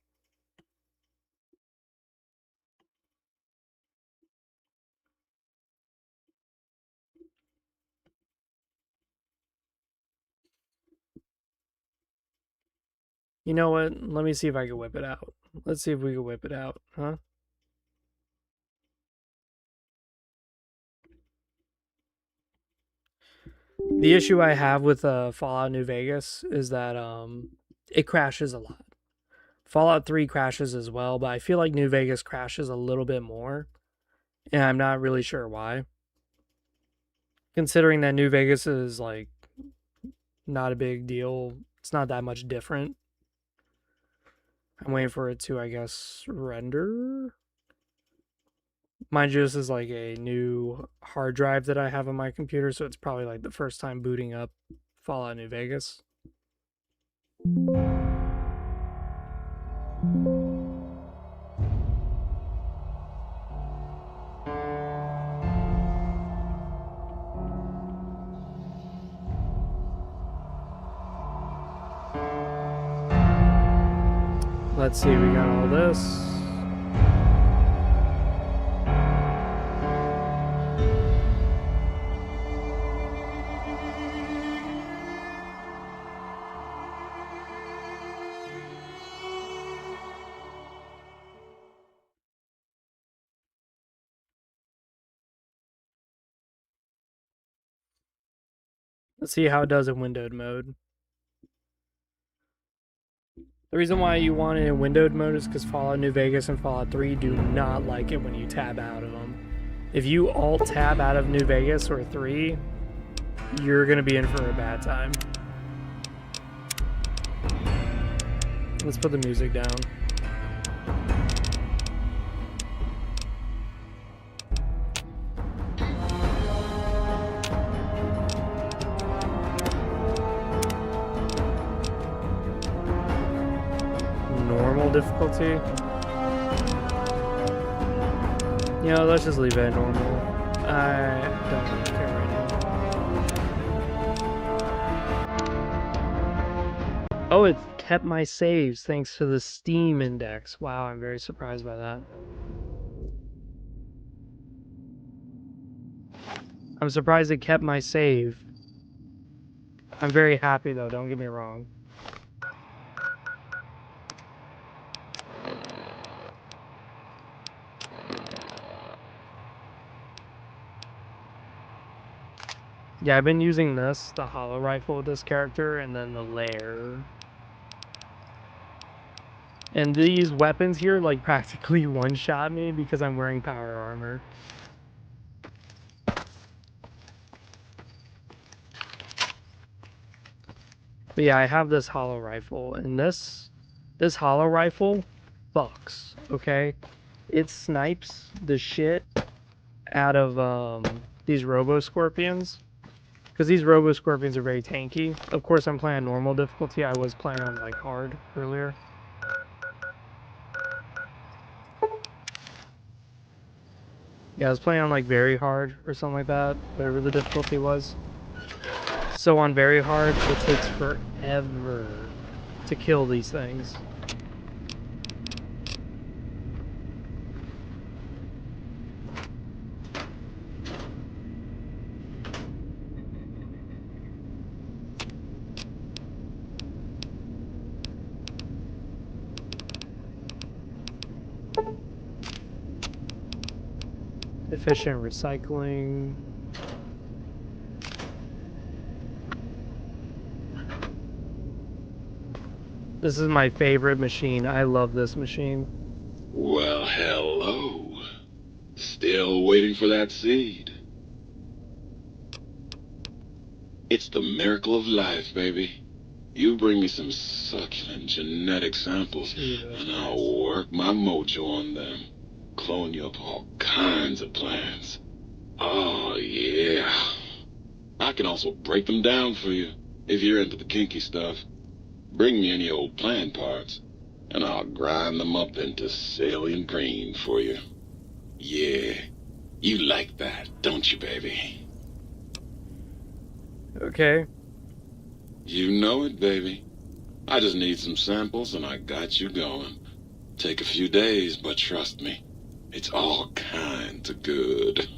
You know what? Let me see if I can whip it out. Let's see if we can whip it out, huh? The issue I have with Fallout New Vegas is that it crashes a lot. Fallout 3 crashes as well, but I feel like New Vegas crashes a little bit more, and I'm not really sure why. Considering that New Vegas is like not a big deal, it's not that much different. I'm waiting for it to, I guess, render. Mind you, this is like a new hard drive that I have on my computer, so it's probably like the first time booting up Fallout New Vegas. Let's see, we got all this. Let's see how it does in windowed mode. The reason why you want it in windowed mode is because Fallout New Vegas and Fallout 3 do not like it when you tab out of them. If you alt-tab out of New Vegas or 3, you're going to be in for a bad time. Let's put the music down. Normal difficulty. You know, let's just leave it at normal. I don't really care right now. Oh, it kept my saves thanks to the Steam index. Wow, I'm very surprised by that. I'm surprised it kept my save. I'm very happy though, don't get me wrong. Yeah, I've been using this, the hollow rifle with this character, and then the lair. And these weapons here, like, practically one-shot me because I'm wearing power armor. But yeah, I have this hollow rifle, and this hollow rifle fucks, okay? It snipes the shit out of these robo-scorpions. Because these robo-scorpions are very tanky. Of course, I'm playing normal difficulty. I was playing on, like, hard earlier. Yeah, I was playing on, like, very hard or something like that. Whatever the difficulty was. So on very hard, it takes forever to kill these things. Efficient recycling. This is my favorite machine. I love this machine. Well, hello. Still waiting for that seed. It's the miracle of life, baby. You bring me some succulent genetic samples, and I'll work my mojo on them. Clone you up all kinds of plants. Oh, yeah. I can also break them down for you, if you're into the kinky stuff. Bring me any old plant parts, and I'll grind them up into salient green for you. Yeah, you like that, don't you, baby? Okay. You know it, baby. I just need some samples, and I got you going. Take a few days, but trust me, it's all kinds of good.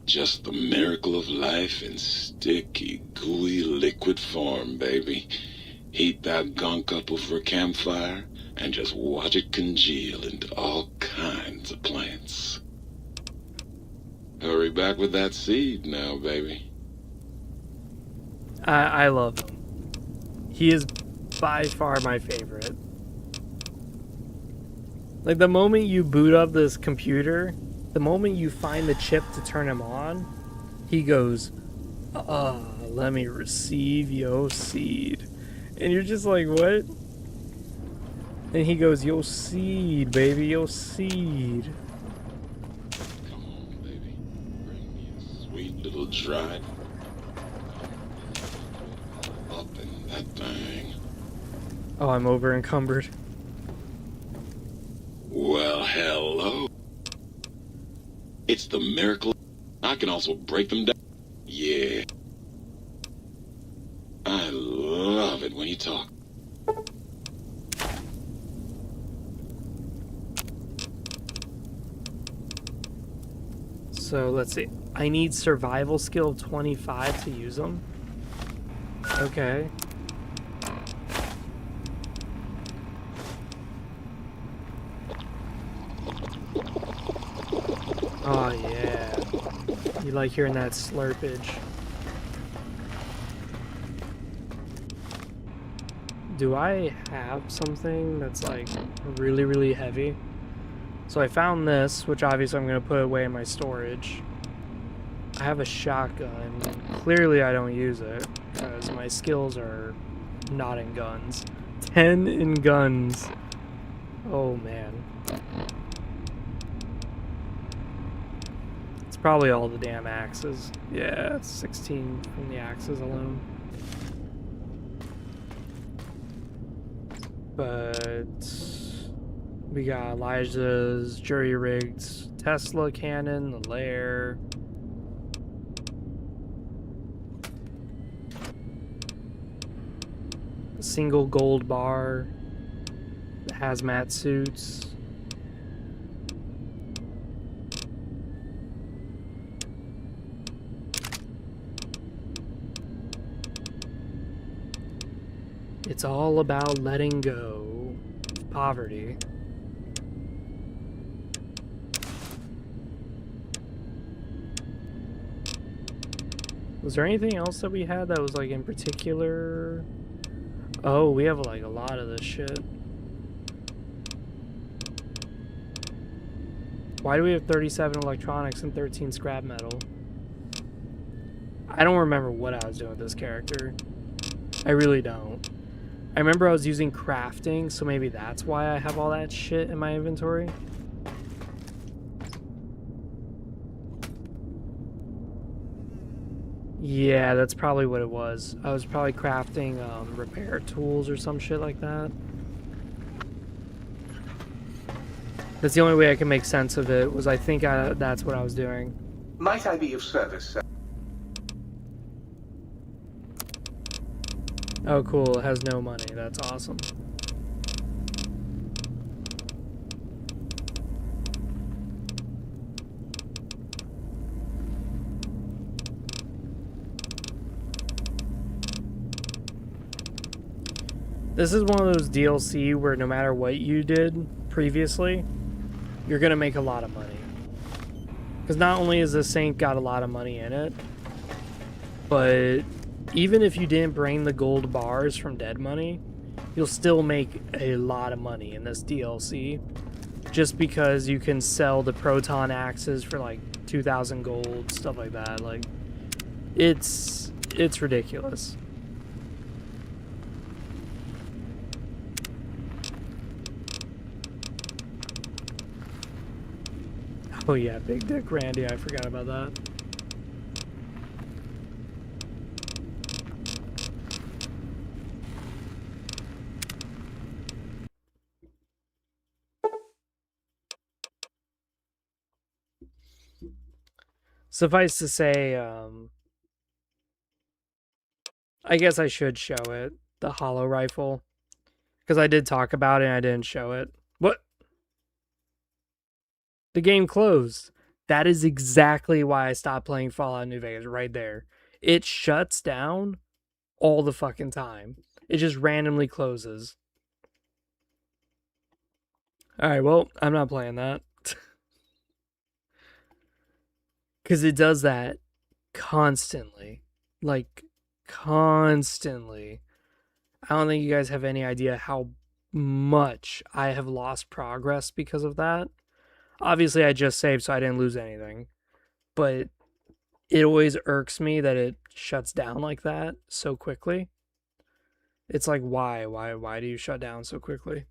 Just the miracle of life in sticky, gooey liquid form, baby. Heat that gunk up over a campfire and just watch it congeal into all kinds of plants. Hurry back with that seed now, baby. I love him. He is by far my favorite. Like, the moment you boot up this computer the moment you find the chip to turn him on, he goes, let me receive your seed. And you're just like, what? And he goes, your seed, baby, your seed. Come on, baby. Bring me a sweet little dried up in that thing. Oh, I'm over encumbered. Well, hello. It's the miracle. I can also break them down. Yeah. I love it when you talk. So let's see. I need survival skill of 25 to use them. Okay. Oh yeah. You like hearing that slurpage. Do I have something that's like really, really heavy? So I found this, which obviously I'm going to put away in my storage. I have a shotgun. Clearly I don't use it, because my skills are not in guns. 10 in guns. Oh man. It's probably all the damn axes. Yeah, 16 from the axes alone. But we got Elijah's jury-rigged Tesla cannon, the lair. A single gold bar. The hazmat suits. It's all about letting go of poverty. Was there anything else that we had that was like in particular? Oh, we have like a lot of this shit. Why do we have 37 electronics and 13 scrap metal? I don't remember what I was doing with this character. I really don't. I remember I was using crafting, so maybe that's why I have all that shit in my inventory. Yeah, that's probably what it was. I was probably crafting repair tools or some shit like that. That's the only way I can make sense of it, was I think that's what I was doing. Might I be of service, sir? Oh cool, it has no money. That's awesome. This is one of those DLC where no matter what you did previously, you're gonna make a lot of money. Because not only is this Saint got a lot of money in it, but even if you didn't bring the gold bars from Dead Money, you'll still make a lot of money in this DLC. Just because you can sell the proton axes for like 2,000 gold, stuff like that. Like, it's ridiculous. Oh yeah, Big Dick Randy, I forgot about that. Suffice to say, I guess I should show it, the hollow rifle. Because I did talk about it and I didn't show it. What? The game closed. That is exactly why I stopped playing Fallout New Vegas, right there. It shuts down all the fucking time. It just randomly closes. Alright, well, I'm not playing that. Because it does that constantly. Like, constantly. I don't think you guys have any idea how much I have lost progress because of that. Obviously, I just saved, so I didn't lose anything. But it always irks me that it shuts down like that so quickly. It's like, why? Why do you shut down so quickly?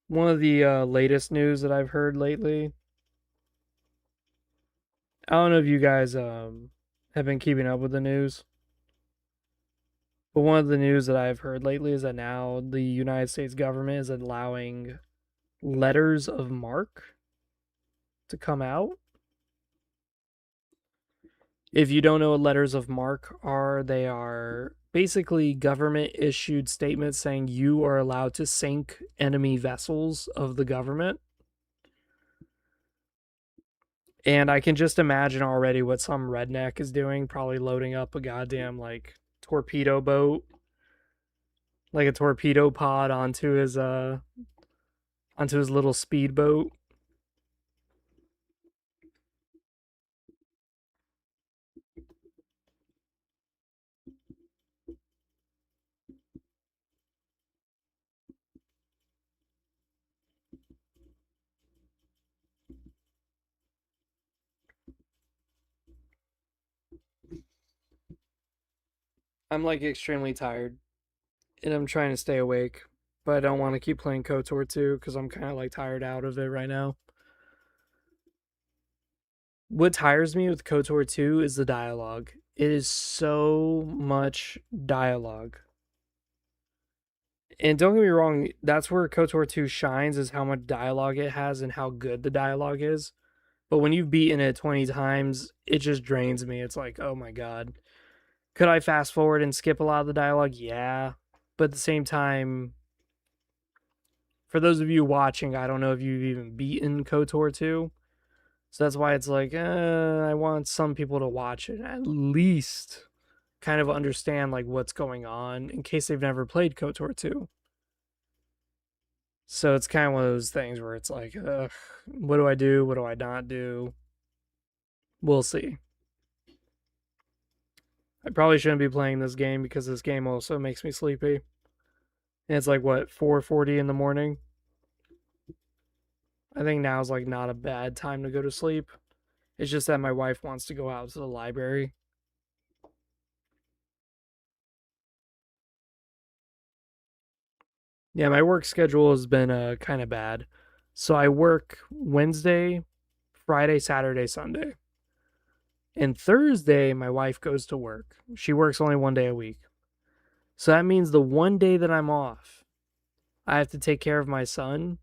One of the latest news that I've heard lately, I don't know if you guys have been keeping up with the news, but one of the news that I've heard lately is that now the United States government is allowing letters of marque to come out. If you don't know what letters of marque are, they are basically government issued statements saying you are allowed to sink enemy vessels of the government. And I can just imagine already what some redneck is doing, probably loading up a goddamn like torpedo boat, like a torpedo pod onto his little speedboat. I'm like extremely tired and I'm trying to stay awake, but I don't want to keep playing KOTOR 2 because I'm kind of like tired out of it right now. What tires me with KOTOR 2 is the dialogue. It is so much dialogue. And don't get me wrong, that's where KOTOR 2 shines, is how much dialogue it has and how good the dialogue is. But when you've beaten it 20 times, it just drains me. It's like, oh my god. Could I fast forward and skip a lot of the dialogue? Yeah. But at the same time, for those of you watching, I don't know if you've even beaten KOTOR 2. So that's why it's like, I want some people to watch it, at least kind of understand like what's going on in case they've never played KOTOR 2. So it's kind of one of those things where it's like, ugh, what do I do? What do I not do? We'll see. I probably shouldn't be playing this game because this game also makes me sleepy. And it's like, what, 4:40 in the morning? I think now is like not a bad time to go to sleep. It's just that my wife wants to go out to the library. Yeah, my work schedule has been kind of bad. So I work Wednesday, Friday, Saturday, Sunday. And Thursday, my wife goes to work. She works only 1 day a week. So that means the 1 day that I'm off, I have to take care of my son.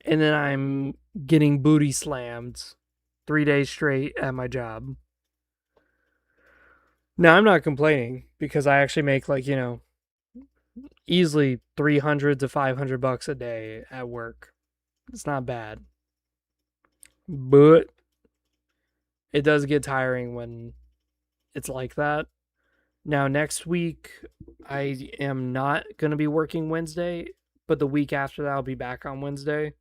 And then I'm getting booty slammed 3 days straight at my job. Now, I'm not complaining because I actually make like, easily $300 to $500 a day at work. It's not bad. But it does get tiring when it's like that. Now, next week, I am not going to be working Wednesday, but the week after that, I'll be back on Wednesday.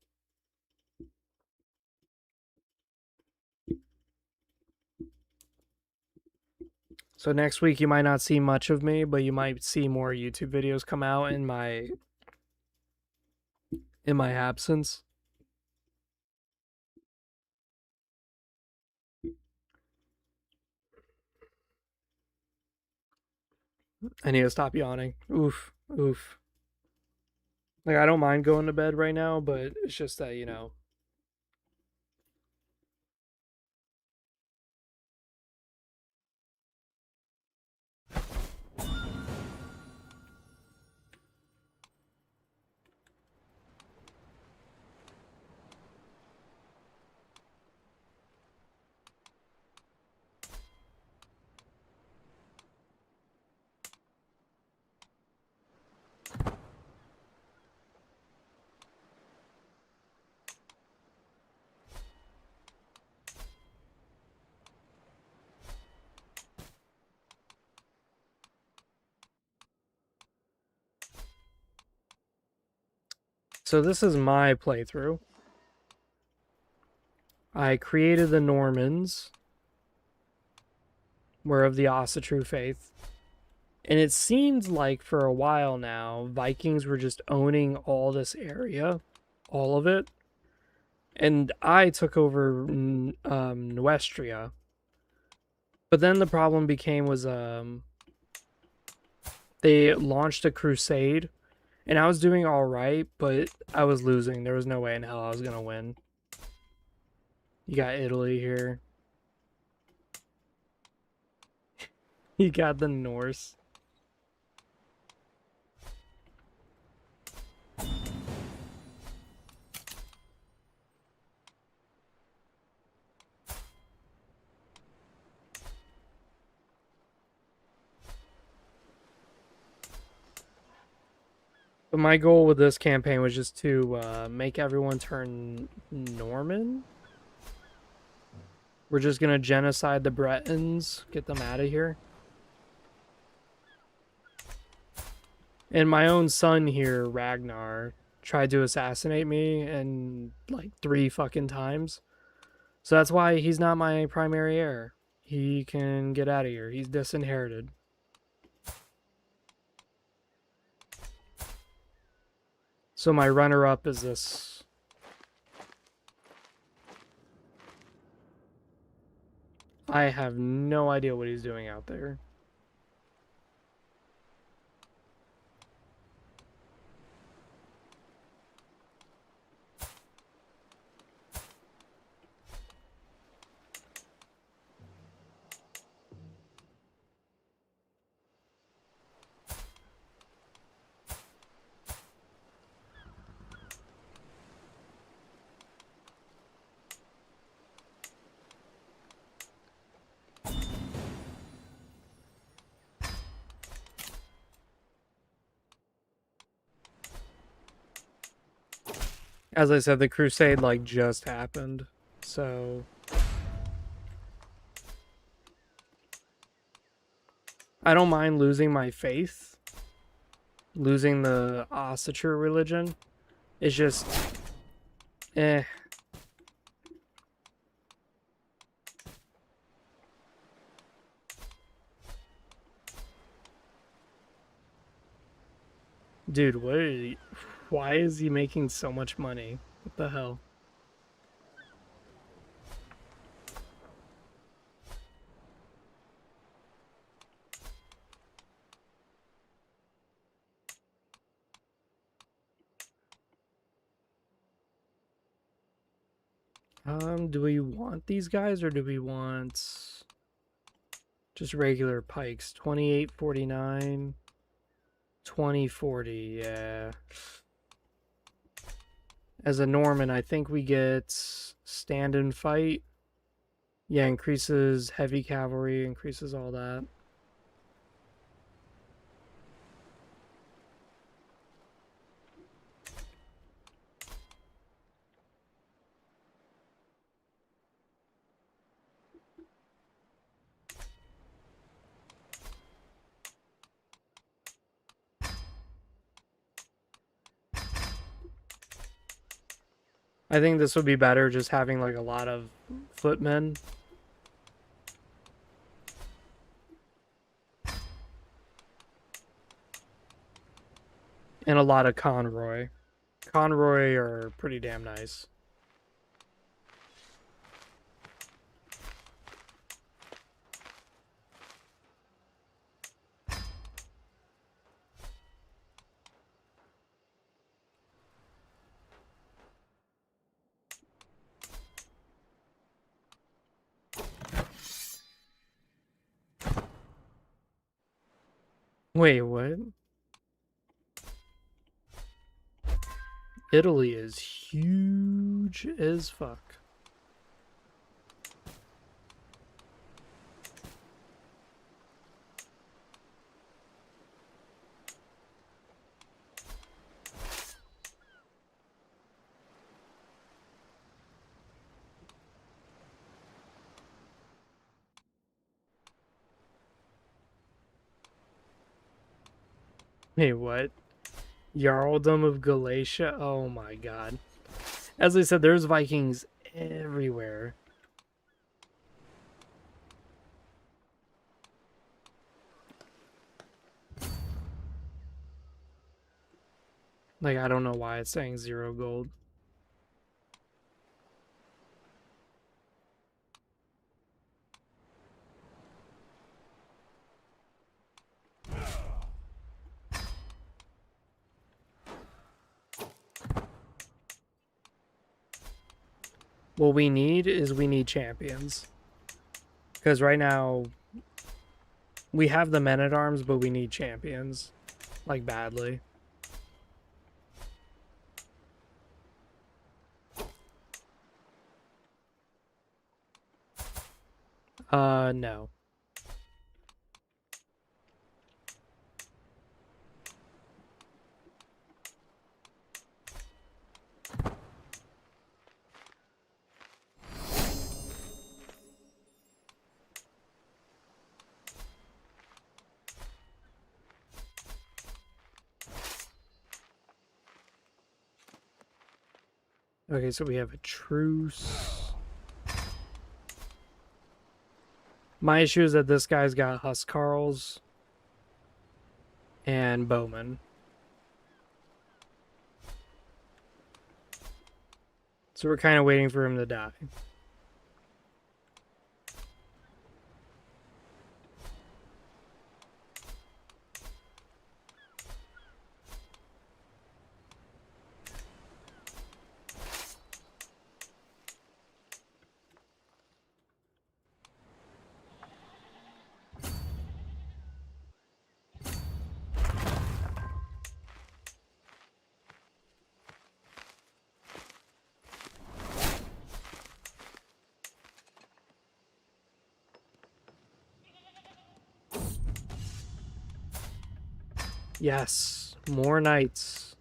So next week, you might not see much of me, but you might see more YouTube videos come out in my absence. I need to stop yawning. Oof, oof. Like, I don't mind going to bed right now, but it's just that, So this is my playthrough. I created the Normans. We're of the Asa True Faith. And it seemed like for a while now, Vikings were just owning all this area, all of it. And I took over Nuestria. But then the problem was they launched a crusade, and I was doing all right, but I was losing. There was no way in hell I was going to win. You got Italy here. You got the Norse. But my goal with this campaign was just to make everyone turn Norman. We're just gonna genocide the Bretons, get them out of here. And my own son here, Ragnar, tried to assassinate me and like 3 fucking times. So that's why he's not my primary heir. He can get out of here. He's disinherited. So my runner-up is this. I have no idea what he's doing out there. As I said, the crusade like just happened, so I don't mind losing my faith, losing the Osseter religion. It's just, eh. Dude, why is he making so much money? What the hell? Do we want these guys or do we want just regular pikes? 2849, 2040, yeah. As a Norman, I think we get stand and fight. Yeah, increases heavy cavalry, increases all that. I think this would be better just having like a lot of footmen. And a lot of conroy. Conroy are pretty damn nice. Wait, what? Italy is huge as fuck. Wait, what? Jarldom of Galatia? Oh my god. As I said, there's Vikings everywhere. Like, I don't know why it's saying 0 gold. What we need is we need champions. Because right now, we have the men-at-arms, but we need champions. Like, badly. No. Okay, so we have a truce. My issue is that this guy's got Huskarls and Bowman. So we're kind of waiting for him to die. Yes, more knights.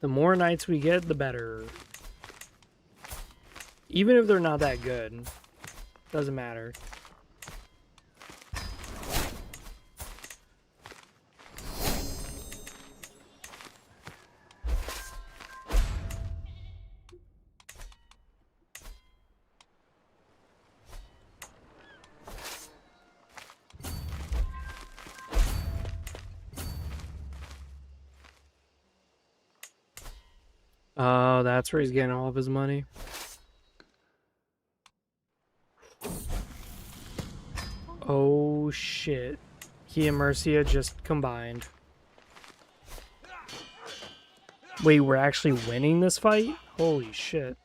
The more knights we get, the better. Even if they're not that good, doesn't matter. Oh, that's where he's getting all of his money. Oh shit. He and Mercia just combined. Wait, we're actually winning this fight? Holy shit.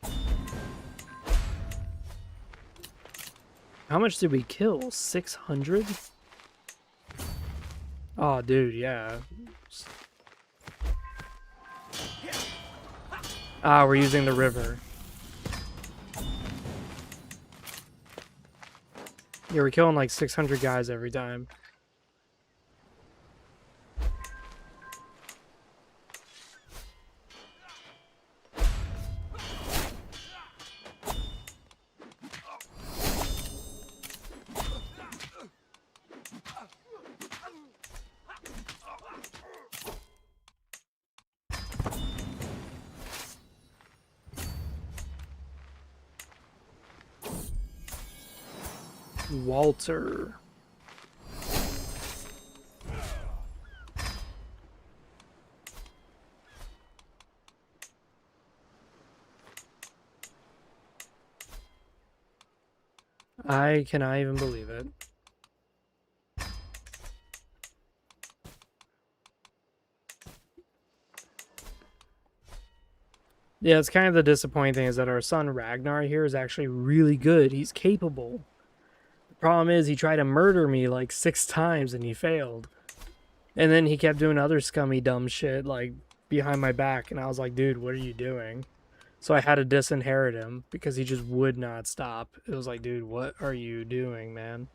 How much did we kill? 600? Oh, dude, yeah. Ah, we're using the river. Yeah, we're killing like 600 guys every time. Walter. I cannot even believe it. Yeah, it's kind of the disappointing thing is that our son Ragnar here is actually really good. He's capable. The problem is he tried to murder me like 6 times and he failed. And then he kept doing other scummy dumb shit like behind my back and I was like, dude, what are you doing? So I had to disinherit him because he just would not stop. It was like, dude, what are you doing, man?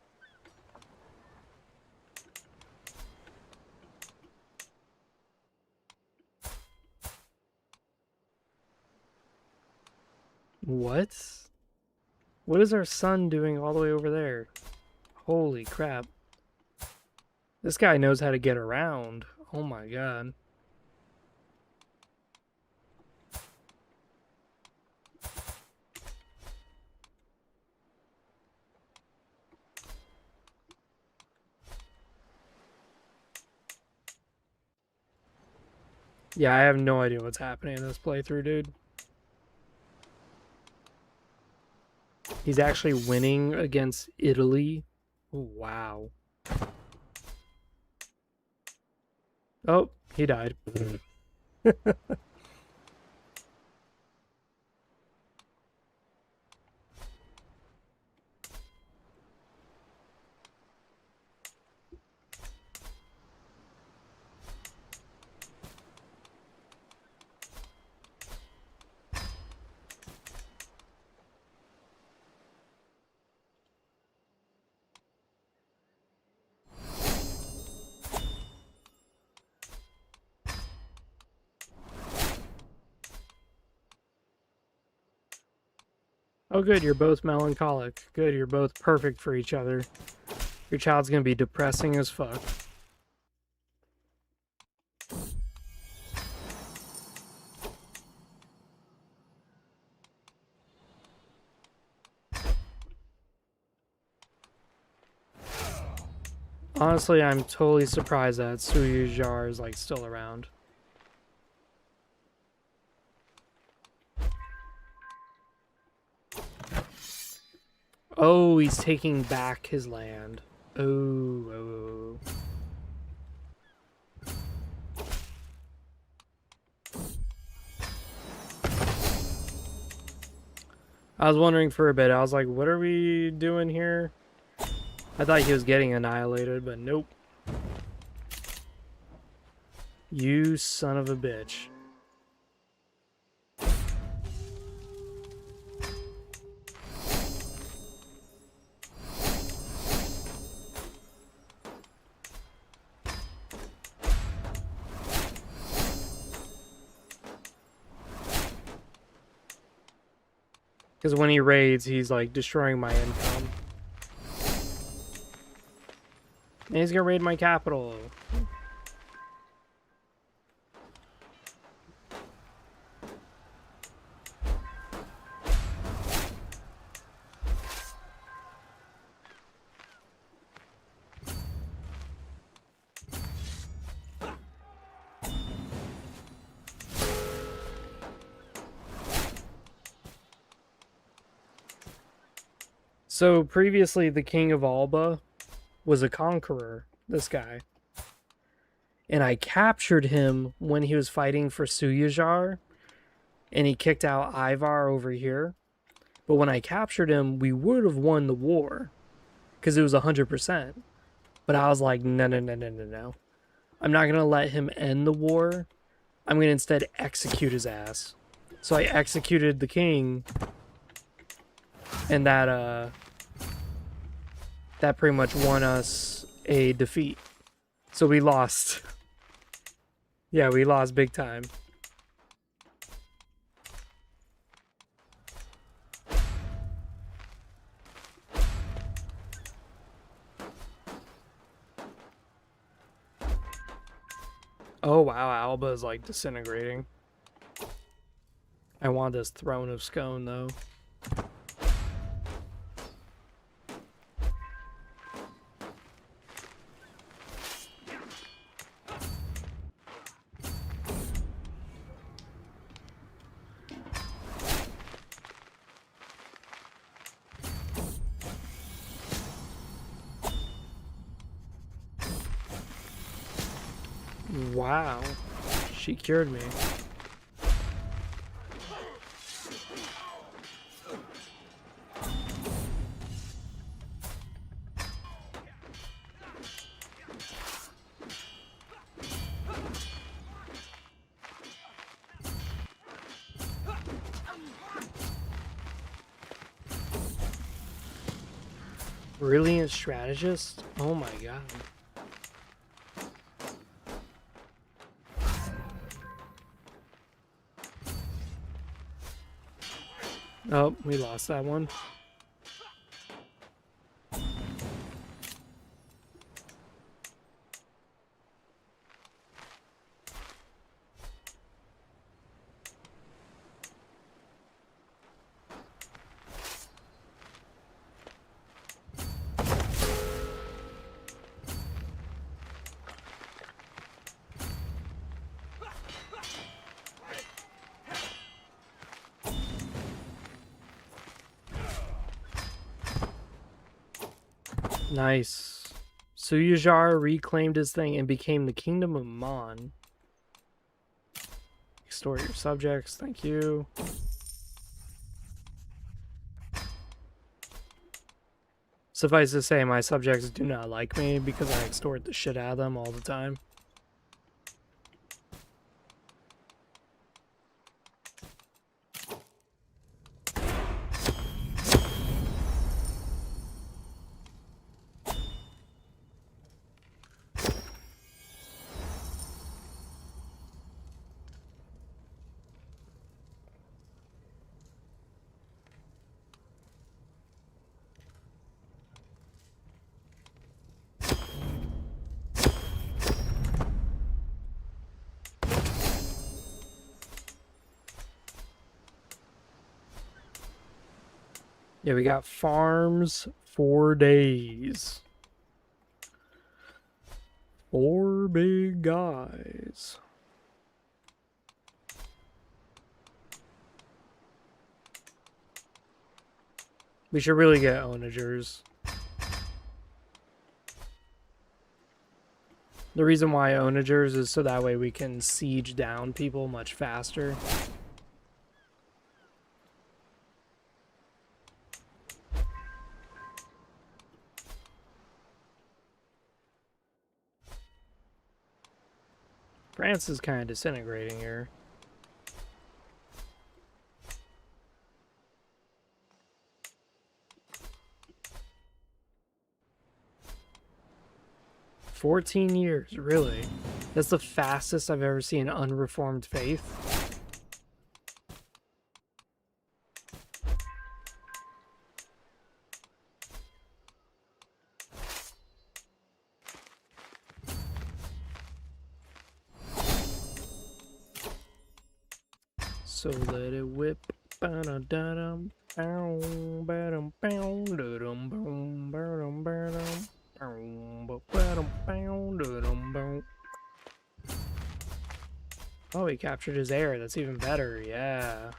What? What is our son doing all the way over there? Holy crap. This guy knows how to get around. Oh my god. Yeah, I have no idea what's happening in this playthrough, dude. He's actually winning against Italy. Oh, wow. Oh, he died. Oh, good, you're both melancholic. Good, you're both perfect for each other. Your child's gonna be depressing as fuck. Honestly, I'm totally surprised that Suyu Jar is, like, still around. Oh, he's taking back his land. Oh. I was wondering for a bit. I was like, what are we doing here? I thought he was getting annihilated, but nope. You son of a bitch. Because when he raids, he's like destroying my income. And he's gonna raid my capital. So previously, the King of Alba was a conqueror, this guy. And I captured him when he was fighting for Suyajar, and he kicked out Ivar over here. But when I captured him, we would have won the war, because it was 100%. But I was like, no. I'm not going to let him end the war. I'm going to instead execute his ass. So I executed the king, and that pretty much won us a defeat. So we lost. Yeah, we lost big time. Oh wow, Alba is like disintegrating. I want this throne of scone though. Wow, she cured me. Brilliant strategist? Oh my god. Oh, we lost that one. Nice. Suyajar reclaimed his thing and became the Kingdom of Mon. Extort your subjects, thank you. Suffice to say, my subjects do not like me because I extort the shit out of them all the time. Yeah, we got farms 4 days. 4 big guys. We should really get onagers. The reason why onagers is so that way we can siege down people much faster. France is kind of disintegrating here. $14 years, really? That's the fastest I've ever seen unreformed faith. So let it whip. Oh, he captured his heir. That's even better. Yeah.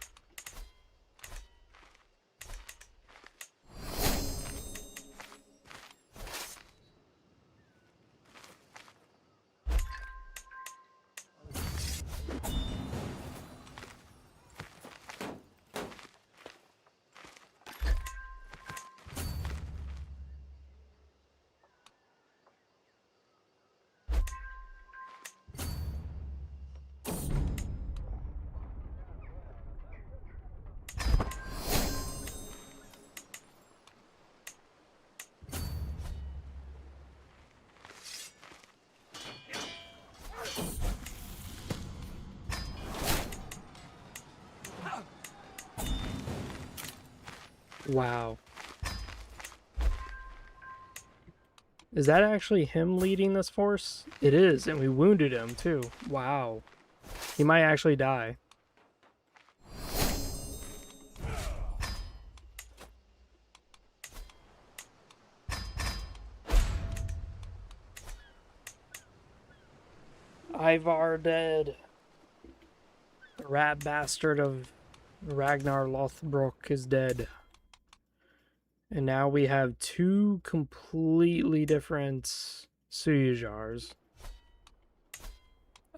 Wow. Is that actually him leading this force? It is, and we wounded him too. Wow. He might actually die. Ivar dead. The rat bastard of Ragnar Lothbrok is dead. And now we have 2 completely different Suyajars.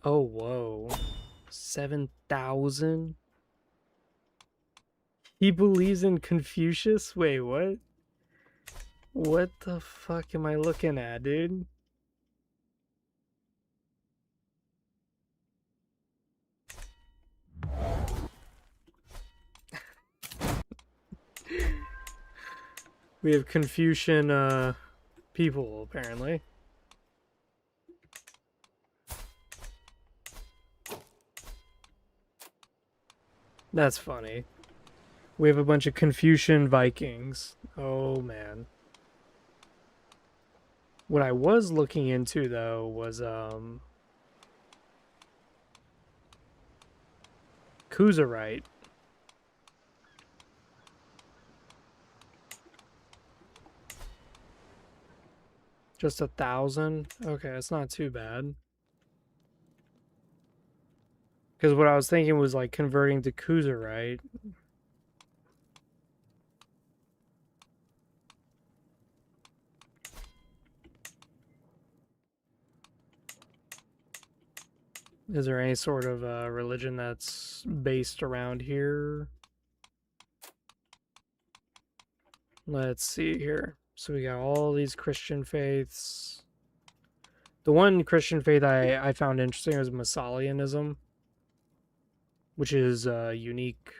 Oh, whoa. 7,000? He believes in Confucius? Wait, what? What the fuck am I looking at, dude? We have Confucian, people, apparently. That's funny. We have a bunch of Confucian Vikings. Oh, man. What I was looking into, though, was, Kuzarite. Just 1,000? Okay, that's not too bad. Because what I was thinking was, like, converting to Kuzarite. Is there any sort of religion that's based around here? Let's see here. So we got all these Christian faiths. The one Christian faith I found interesting was Massalianism, which is unique.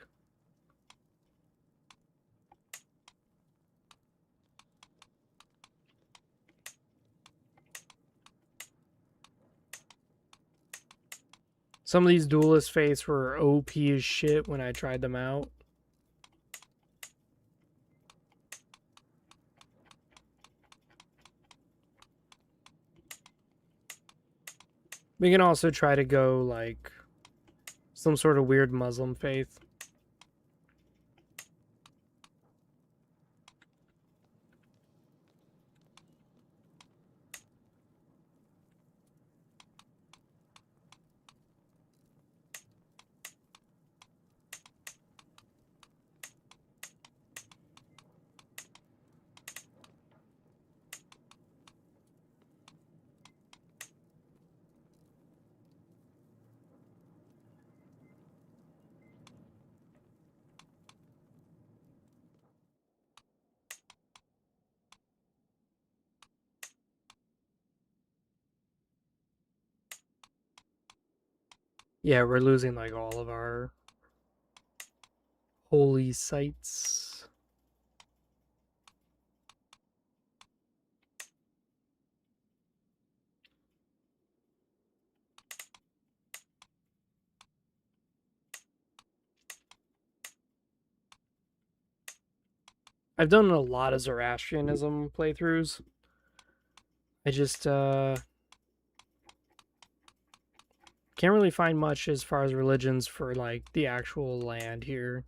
Some of these duelist faiths were OP as shit when I tried them out. We can also try to go like some sort of weird Muslim faith. Yeah, we're losing like all of our holy sites. I've done a lot of Zoroastrianism playthroughs. I just can't really find much as far as religions for like the actual land here.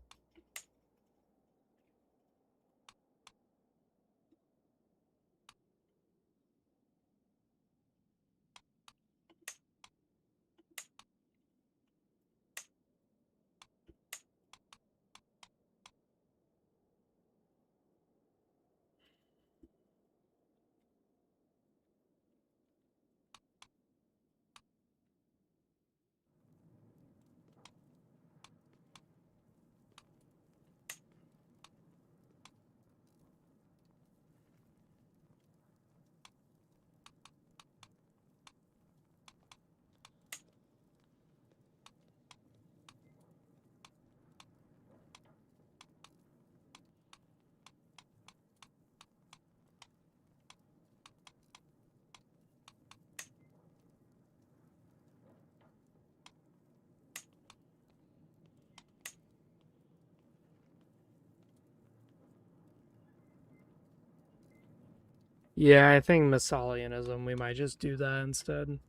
Yeah, I think Massalianism, we might just do that instead.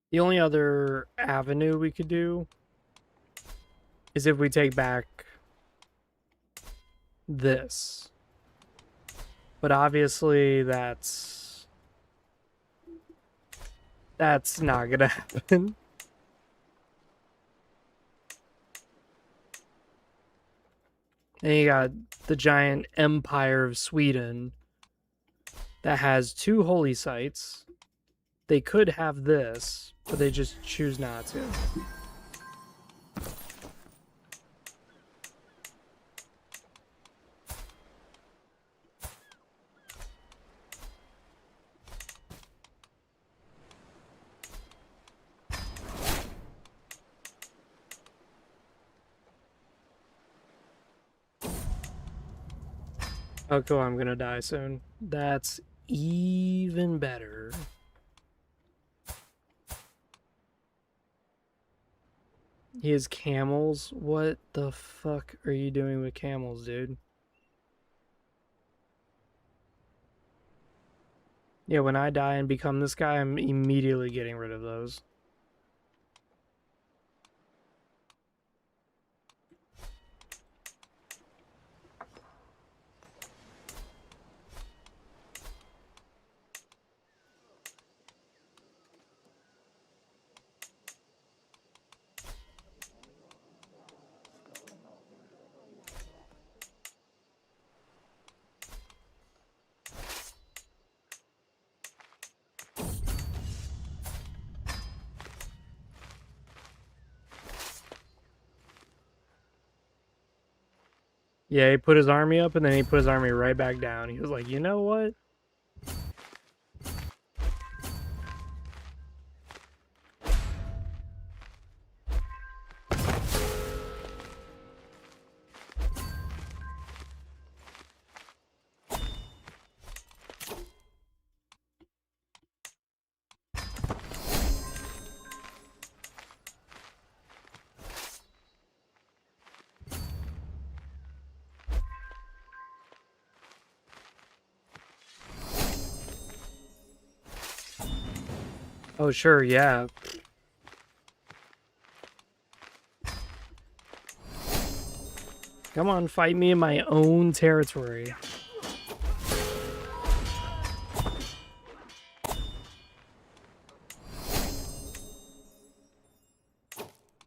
The only other avenue we could do is if we take back this. But obviously that's not gonna happen. And you got the giant empire of Sweden that has 2 holy sites. They could have this, but they just choose not to. Oh, cool, I'm gonna die soon. That's even better. He has camels? What the fuck are you doing with camels, dude? Yeah, when I die and become this guy, I'm immediately getting rid of those. Yeah, he put his army up and then he put his army right back down. He was like, you know what? Oh, sure, yeah. Come on, fight me in my own territory.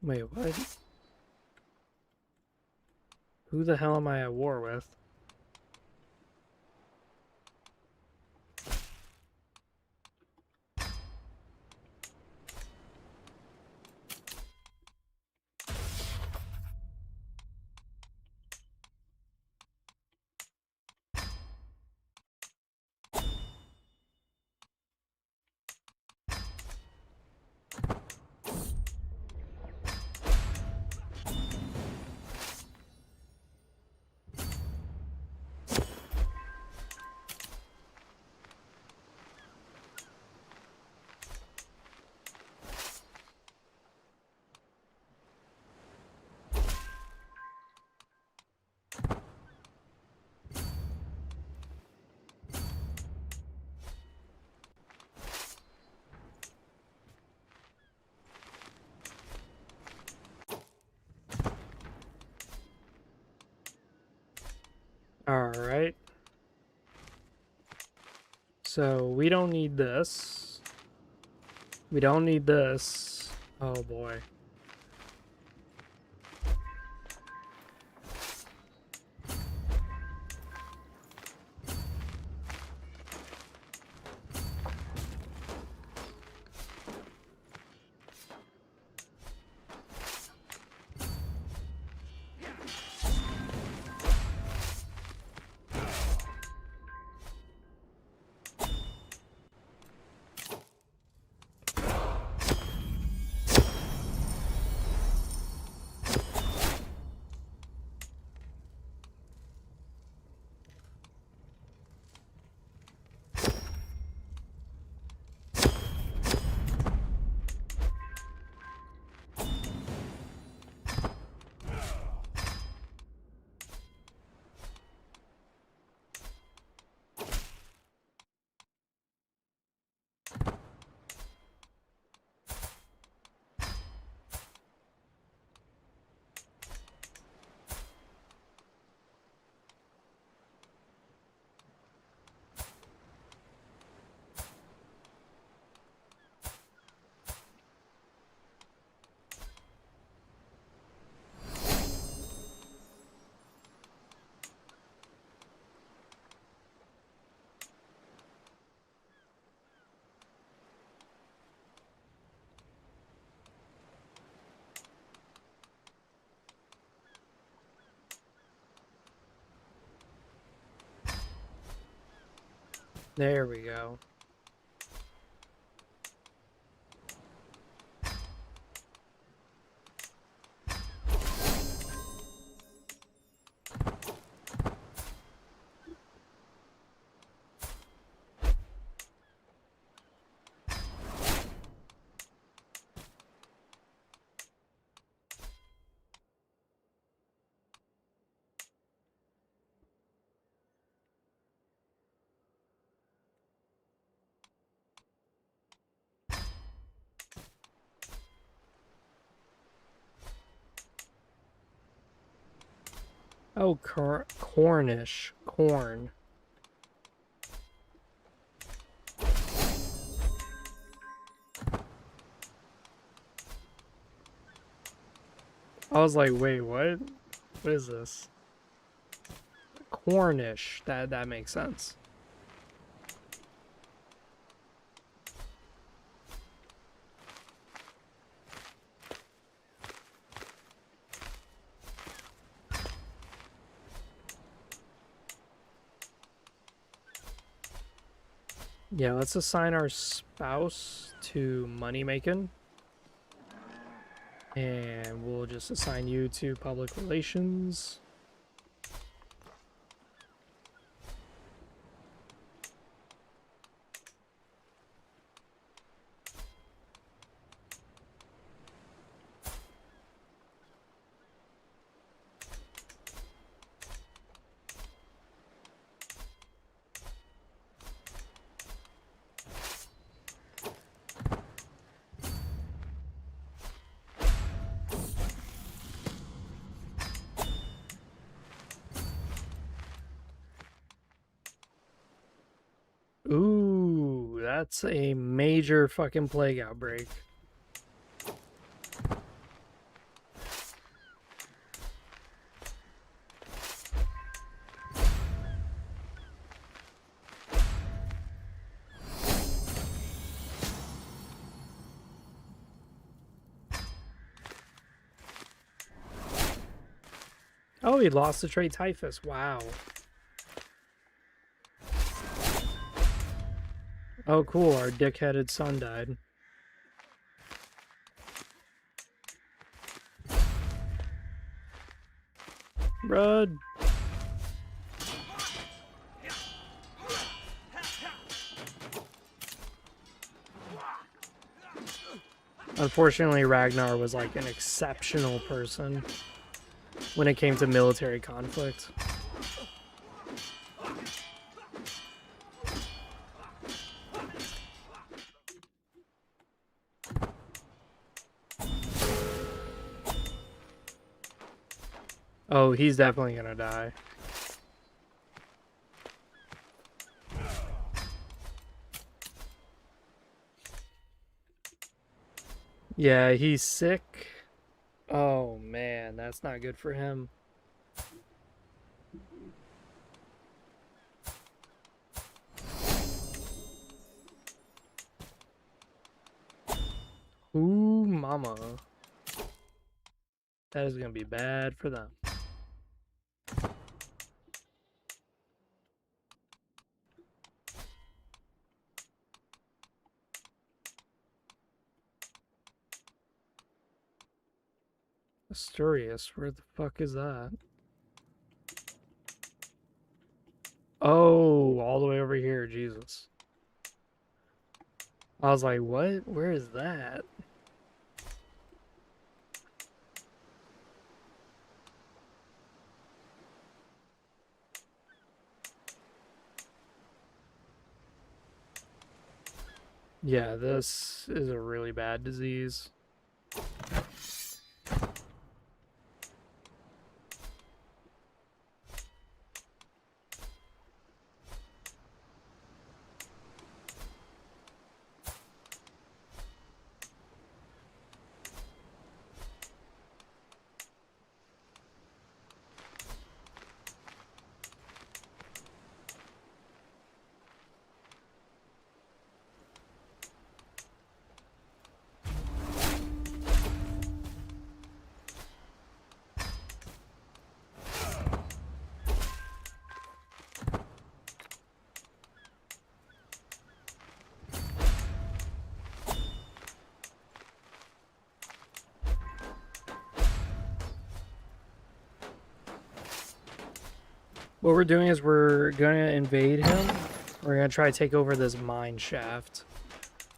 Wait, what? Who the hell am I at war with? Alright. So, we don't need this. We don't need this. Oh boy. There we go. Oh, Cornish. Corn. I was like, wait, what? What is this? Cornish. That makes sense. Yeah, let's assign our spouse to money making. And we'll just assign you to public relations. Ooh, that's a major fucking plague outbreak. Oh, he lost the trait typhus. Wow. Oh, cool. Our dick-headed son died. Run. Unfortunately, Ragnar was like an exceptional person when it came to military conflict. Oh, he's definitely gonna die. Yeah, he's sick. Oh man, that's not good for him. Ooh, mama. That is gonna be bad for them. Asturias, where the fuck is that? Oh, all the way over here, Jesus. I was like, what? Where is that? Yeah, this is a really bad disease. What we're doing is we're gonna invade him. We're gonna try to take over this mine shaft.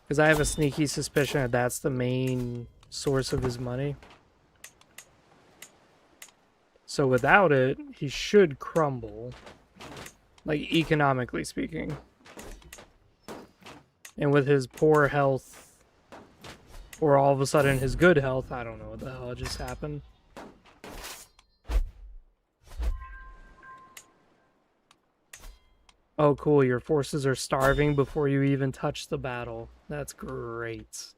Because I have a sneaky suspicion that that's the main source of his money. So without it, he should crumble. Like, economically speaking. And with his poor health, or all of a sudden his good health, I don't know what the hell just happened. Oh, cool. Your forces are starving before you even touch the battle. That's great.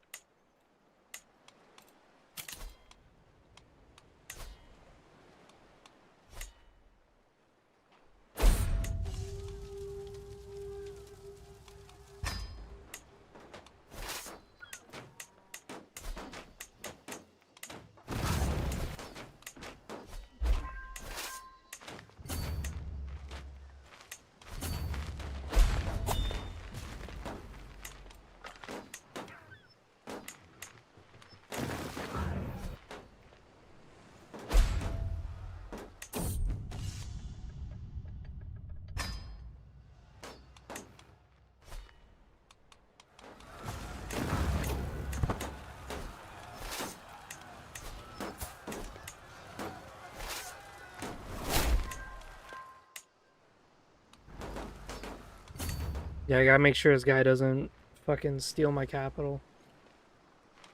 Yeah, I gotta make sure this guy doesn't fucking steal my capital.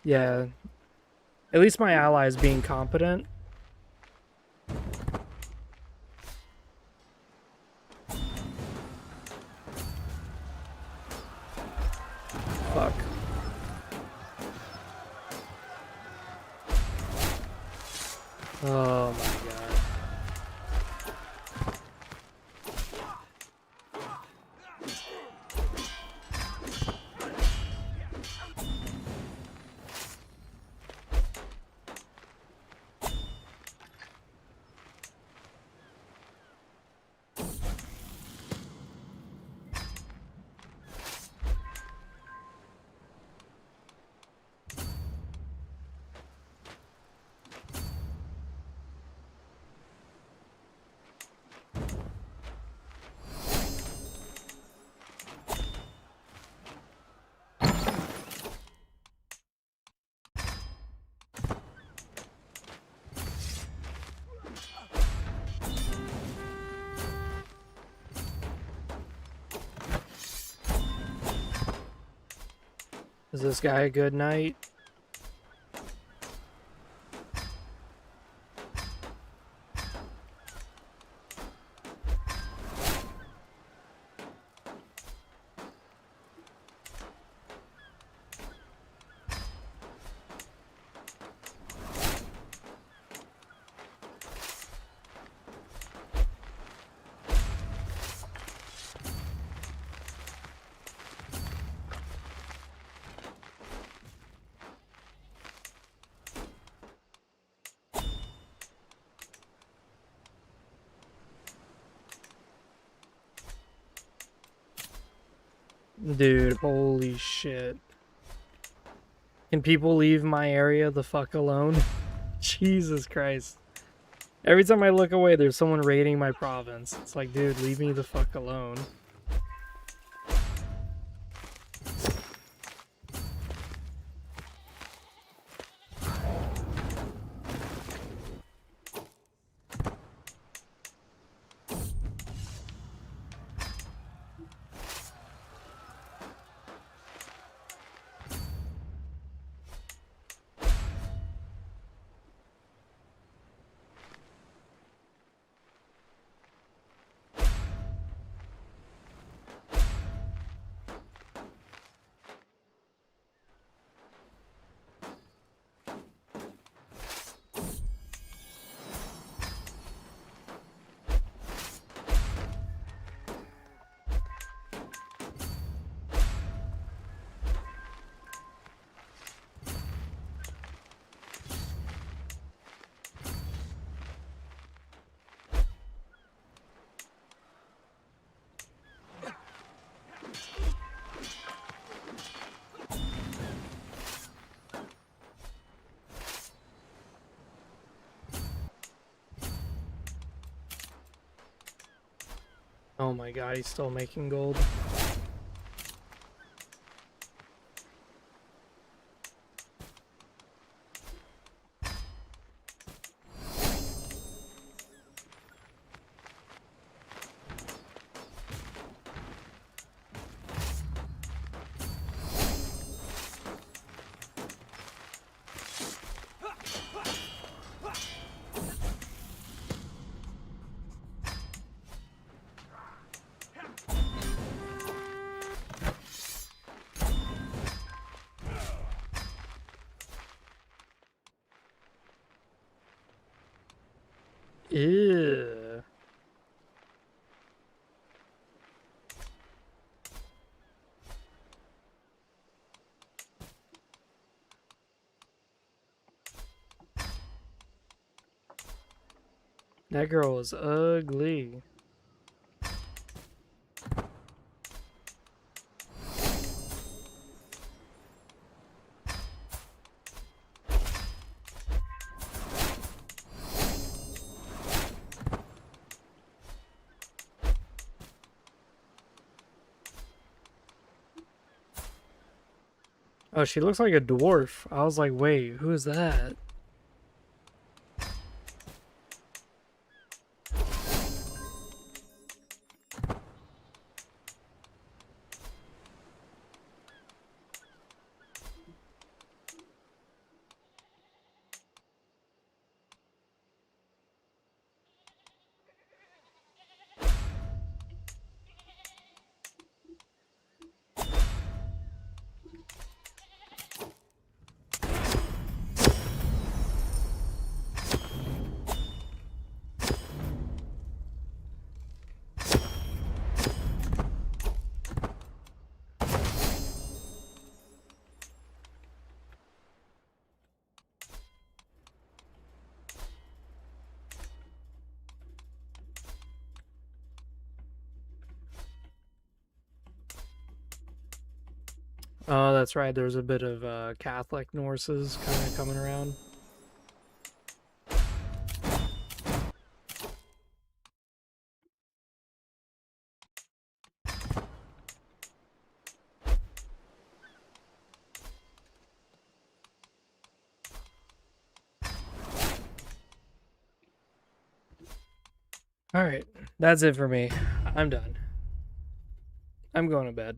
Yeah. At least my ally is being competent. Fuck. Oh my god. Is this guy a good knight? Dude, holy shit. Can people leave my area the fuck alone? Jesus Christ. Every time I look away, there's someone raiding my province. It's like, dude, leave me the fuck alone. Oh my god, he's still making gold. Ew. That girl was ugly. Oh, she looks like a dwarf. I was like, wait, who is that? Oh, that's right. There's a bit of Catholic Norses kind of coming around. All right, that's it for me. I'm done. I'm going to bed.